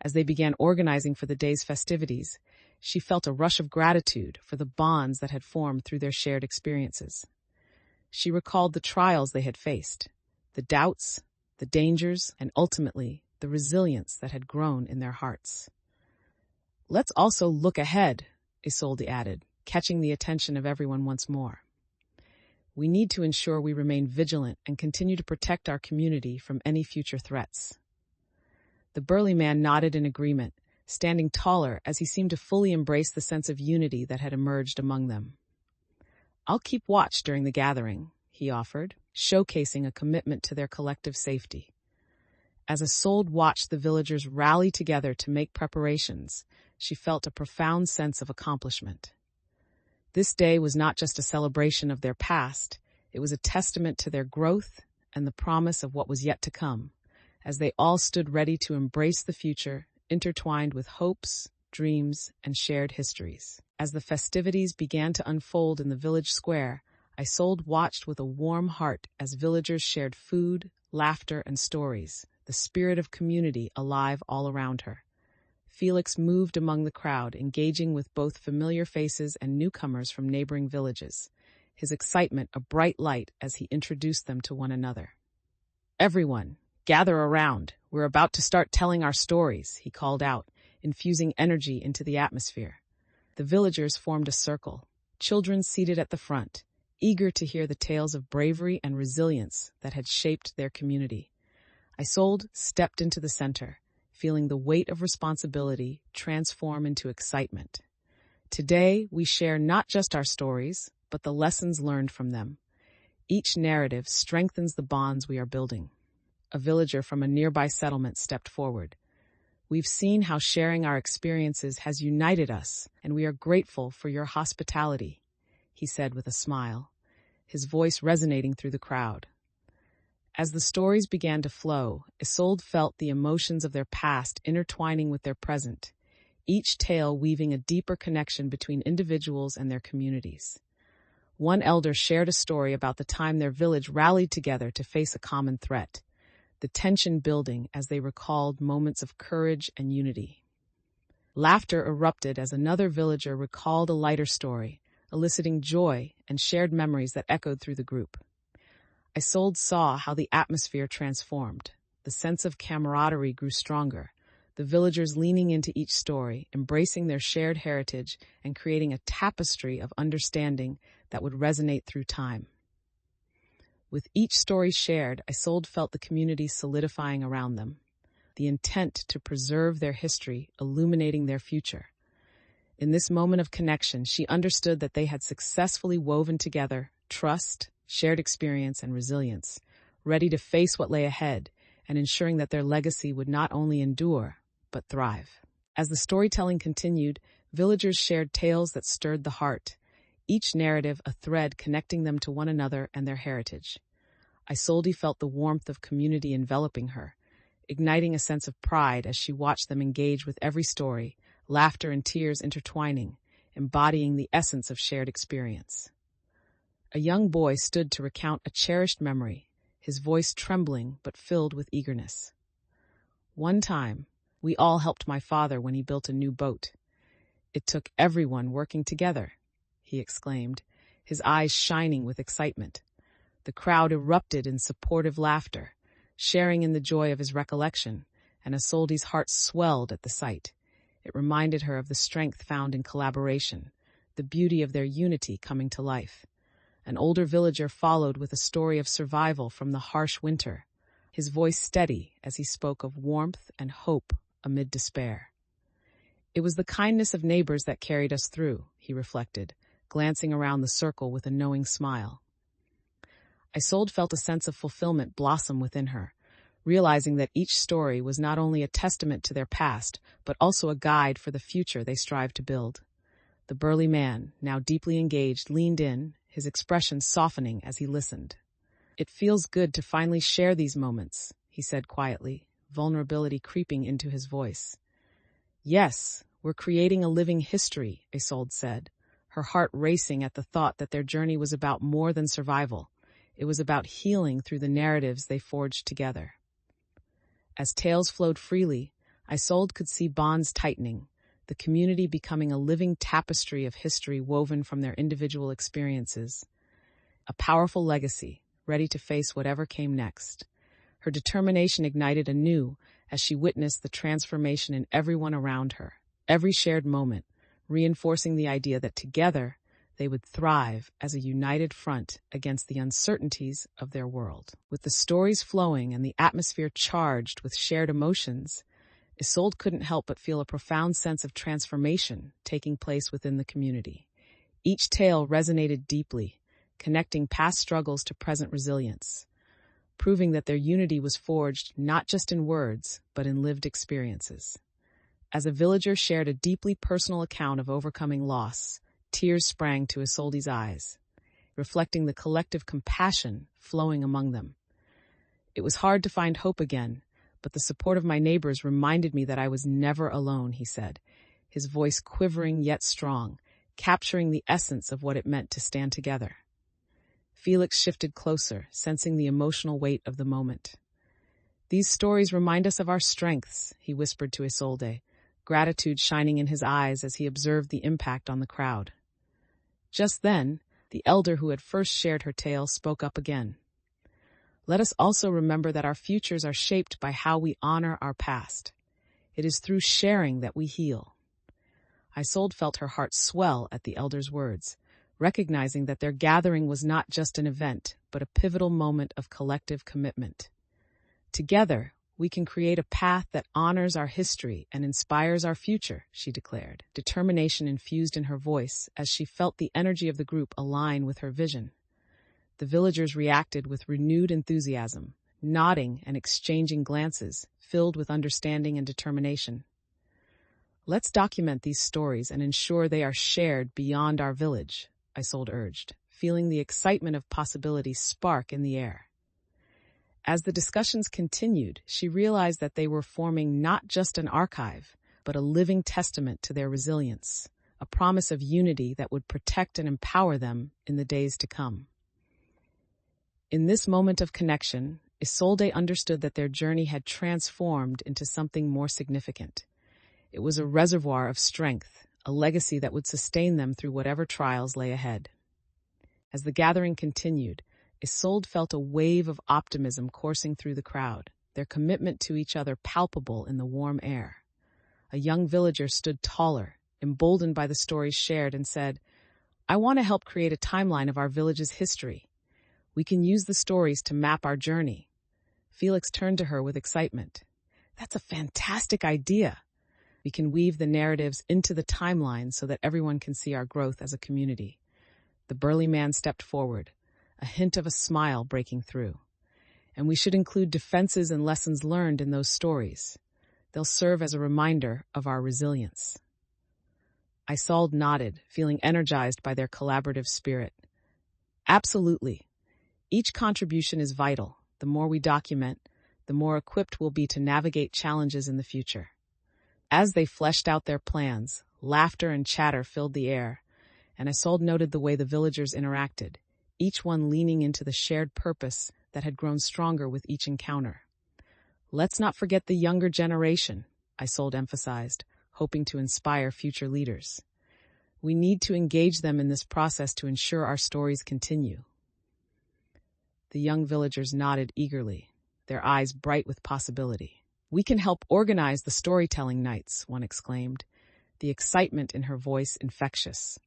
As they began organizing for the day's festivities, she felt a rush of gratitude for the bonds that had formed through their shared experiences. She recalled the trials they had faced, the doubts, the dangers, and ultimately, the resilience that had grown in their hearts. "Let's also look ahead," Isolde added, catching the attention of everyone once more. "We need to ensure we remain vigilant and continue to protect our community from any future threats." The burly man nodded in agreement, standing taller as he seemed to fully embrace the sense of unity that had emerged among them. "I'll keep watch during the gathering," he offered, showcasing a commitment to their collective safety. As Isolde watched the villagers rally together to make preparations, she felt a profound sense of accomplishment. This day was not just a celebration of their past, it was a testament to their growth and the promise of what was yet to come, as they all stood ready to embrace the future, intertwined with hopes, dreams, and shared histories. As the festivities began to unfold in the village square, Isolde watched with a warm heart as villagers shared food, laughter, and stories, the spirit of community alive all around her. Felix moved among the crowd, engaging with both familiar faces and newcomers from neighboring villages, his excitement a bright light as he introduced them to one another. "Everyone, gather around. We're about to start telling our stories," he called out, infusing energy into the atmosphere. The villagers formed a circle, children seated at the front, eager to hear the tales of bravery and resilience that had shaped their community. Isolde stepped into the center, feeling the weight of responsibility transform into excitement. Today, we share not just our stories, but the lessons learned from them. Each narrative strengthens the bonds we are building. A villager from a nearby settlement stepped forward. "We've seen how sharing our experiences has united us, and we are grateful for your hospitality," he said with a smile, his voice resonating through the crowd. As the stories began to flow, Isolde felt the emotions of their past intertwining with their present, each tale weaving a deeper connection between individuals and their communities. One elder shared a story about the time their village rallied together to face a common threat, the tension building as they recalled moments of courage and unity. Laughter erupted as another villager recalled a lighter story, eliciting joy and shared memories that echoed through the group. Isolde saw how the atmosphere transformed. The sense of camaraderie grew stronger, the villagers leaning into each story, embracing their shared heritage, and creating a tapestry of understanding that would resonate through time. With each story shared, Isolde felt the community solidifying around them, the intent to preserve their history, illuminating their future. In this moment of connection, she understood that they had successfully woven together trust, shared experience, and resilience, ready to face what lay ahead and ensuring that their legacy would not only endure, but thrive. As the storytelling continued, villagers shared tales that stirred the heart, each narrative a thread connecting them to one another and their heritage. Isolde felt the warmth of community enveloping her, igniting a sense of pride as she watched them engage with every story, laughter and tears intertwining, embodying the essence of shared experience. A young boy stood to recount a cherished memory, his voice trembling but filled with eagerness. "One time, we all helped my father when he built a new boat. It took everyone working together," he exclaimed, his eyes shining with excitement. The crowd erupted in supportive laughter, sharing in the joy of his recollection, and Isolde's heart swelled at the sight. It reminded her of the strength found in collaboration, the beauty of their unity coming to life. An older villager followed with a story of survival from the harsh winter, his voice steady as he spoke of warmth and hope amid despair. "It was the kindness of neighbors that carried us through," he reflected, glancing around the circle with a knowing smile. Isolde felt a sense of fulfillment blossom within her, realizing that each story was not only a testament to their past, but also a guide for the future they strived to build. The burly man, now deeply engaged, leaned in, his expression softening as he listened. "It feels good to finally share these moments," he said quietly, vulnerability creeping into his voice. "Yes, we're creating a living history," Isolde said, her heart racing at the thought that their journey was about more than survival. It was about healing through the narratives they forged together. As tales flowed freely, Isolde could see bonds tightening, the community becoming a living tapestry of history woven from their individual experiences. A powerful legacy, ready to face whatever came next. Her determination ignited anew as she witnessed the transformation in everyone around her, every shared moment, reinforcing the idea that together they would thrive as a united front against the uncertainties of their world. With the stories flowing and the atmosphere charged with shared emotions, Isolde couldn't help but feel a profound sense of transformation taking place within the community. Each tale resonated deeply, connecting past struggles to present resilience, proving that their unity was forged not just in words, but in lived experiences. As a villager shared a deeply personal account of overcoming loss, tears sprang to Isolde's eyes, reflecting the collective compassion flowing among them. It was hard to find hope again, but the support of my neighbors reminded me that I was never alone, he said, his voice quivering yet strong, capturing the essence of what it meant to stand together. Felix shifted closer, sensing the emotional weight of the moment. These stories remind us of our strengths, he whispered to Isolde, gratitude shining in his eyes as he observed the impact on the crowd. Just then, the elder who had first shared her tale spoke up again. Let us also remember that our futures are shaped by how we honor our past. It is through sharing that we heal. Isolde felt her heart swell at the elder's words, recognizing that their gathering was not just an event, but a pivotal moment of collective commitment. Together, we can create a path that honors our history and inspires our future, she declared, determination infused in her voice as she felt the energy of the group align with her vision. The villagers reacted with renewed enthusiasm, nodding and exchanging glances, filled with understanding and determination. Let's document these stories and ensure they are shared beyond our village, Isolde urged, feeling the excitement of possibility spark in the air. As the discussions continued, she realized that they were forming not just an archive, but a living testament to their resilience, a promise of unity that would protect and empower them in the days to come. In this moment of connection, Isolde understood that their journey had transformed into something more significant. It was a reservoir of strength, a legacy that would sustain them through whatever trials lay ahead. As the gathering continued, Isolde felt a wave of optimism coursing through the crowd, their commitment to each other palpable in the warm air. A young villager stood taller, emboldened by the stories shared, and said, "I want to help create a timeline of our village's history. We can use the stories to map our journey." Felix turned to her with excitement. "That's a fantastic idea. We can weave the narratives into the timeline so that everyone can see our growth as a community." The burly man stepped forward, a hint of a smile breaking through. "And we should include defenses and lessons learned in those stories. They'll serve as a reminder of our resilience." Isolde nodded, feeling energized by their collaborative spirit. "Absolutely. Each contribution is vital. The more we document, the more equipped we'll be to navigate challenges in the future." As they fleshed out their plans, laughter and chatter filled the air, and Isolde noted the way the villagers interacted, each one leaning into the shared purpose that had grown stronger with each encounter. "Let's not forget the younger generation," Isolde emphasized, hoping to inspire future leaders. "We need to engage them in this process to ensure our stories continue." The young villagers nodded eagerly, their eyes bright with possibility. "We can help organize the storytelling nights," one exclaimed, the excitement in her voice infectious.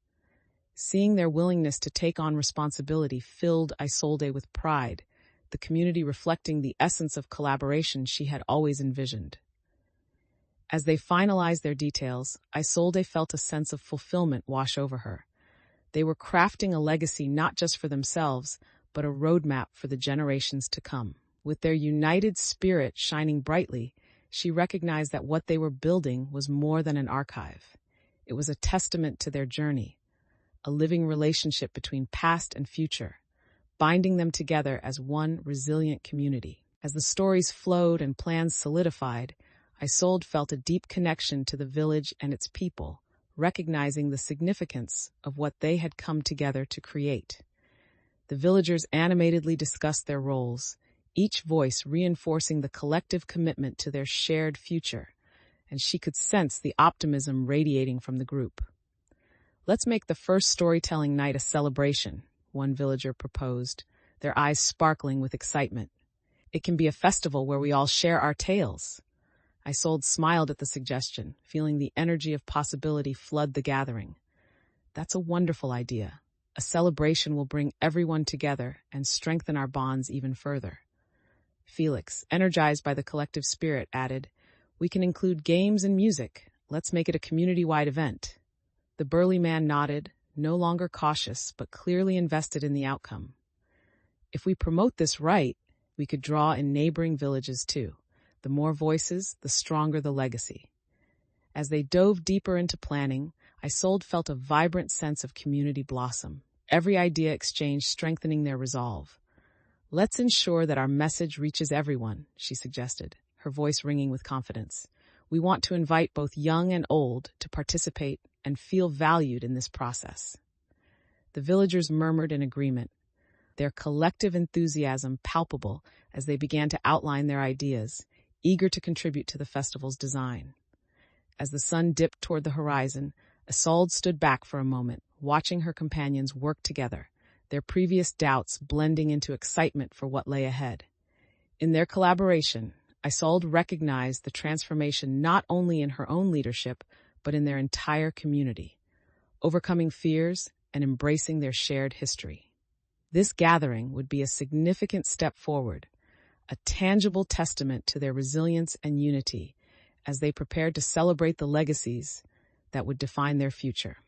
Seeing their willingness to take on responsibility filled Isolde with pride, the community reflecting the essence of collaboration she had always envisioned. As they finalized their details, Isolde felt a sense of fulfillment wash over her. They were crafting a legacy not just for themselves, but a roadmap for the generations to come. With their united spirit shining brightly, she recognized that what they were building was more than an archive. It was a testament to their journey, a living relationship between past and future, binding them together as one resilient community. As the stories flowed and plans solidified, Isolde felt a deep connection to the village and its people, recognizing the significance of what they had come together to create. The villagers animatedly discussed their roles, each voice reinforcing the collective commitment to their shared future. and she could sense the optimism radiating from the group. "Let's make the first storytelling night a celebration," one villager proposed, their eyes sparkling with excitement. "It can be a festival where we all share our tales." Isolde smiled at the suggestion, feeling the energy of possibility flood the gathering. "That's a wonderful idea. A celebration will bring everyone together and strengthen our bonds even further." Felix, energized by the collective spirit, added, "We can include games and music. Let's make it a community-wide event." The burly man nodded, no longer cautious, but clearly invested in the outcome. "If we promote this right, we could draw in neighboring villages too. The more voices, the stronger the legacy." As they dove deeper into planning, Isolde felt a vibrant sense of community blossom, every idea exchanged strengthening their resolve. "Let's ensure that our message reaches everyone," she suggested, her voice ringing with confidence. "We want to invite both young and old to participate and feel valued in this process." The villagers murmured in agreement, their collective enthusiasm palpable as they began to outline their ideas, eager to contribute to the festival's design. As the sun dipped toward the horizon, Isolde stood back for a moment, watching her companions work together, their previous doubts blending into excitement for what lay ahead. In their collaboration, Isolde recognized the transformation not only in her own leadership, but in their entire community, overcoming fears and embracing their shared history. This gathering would be a significant step forward, a tangible testament to their resilience and unity as they prepared to celebrate the legacies that would define their future.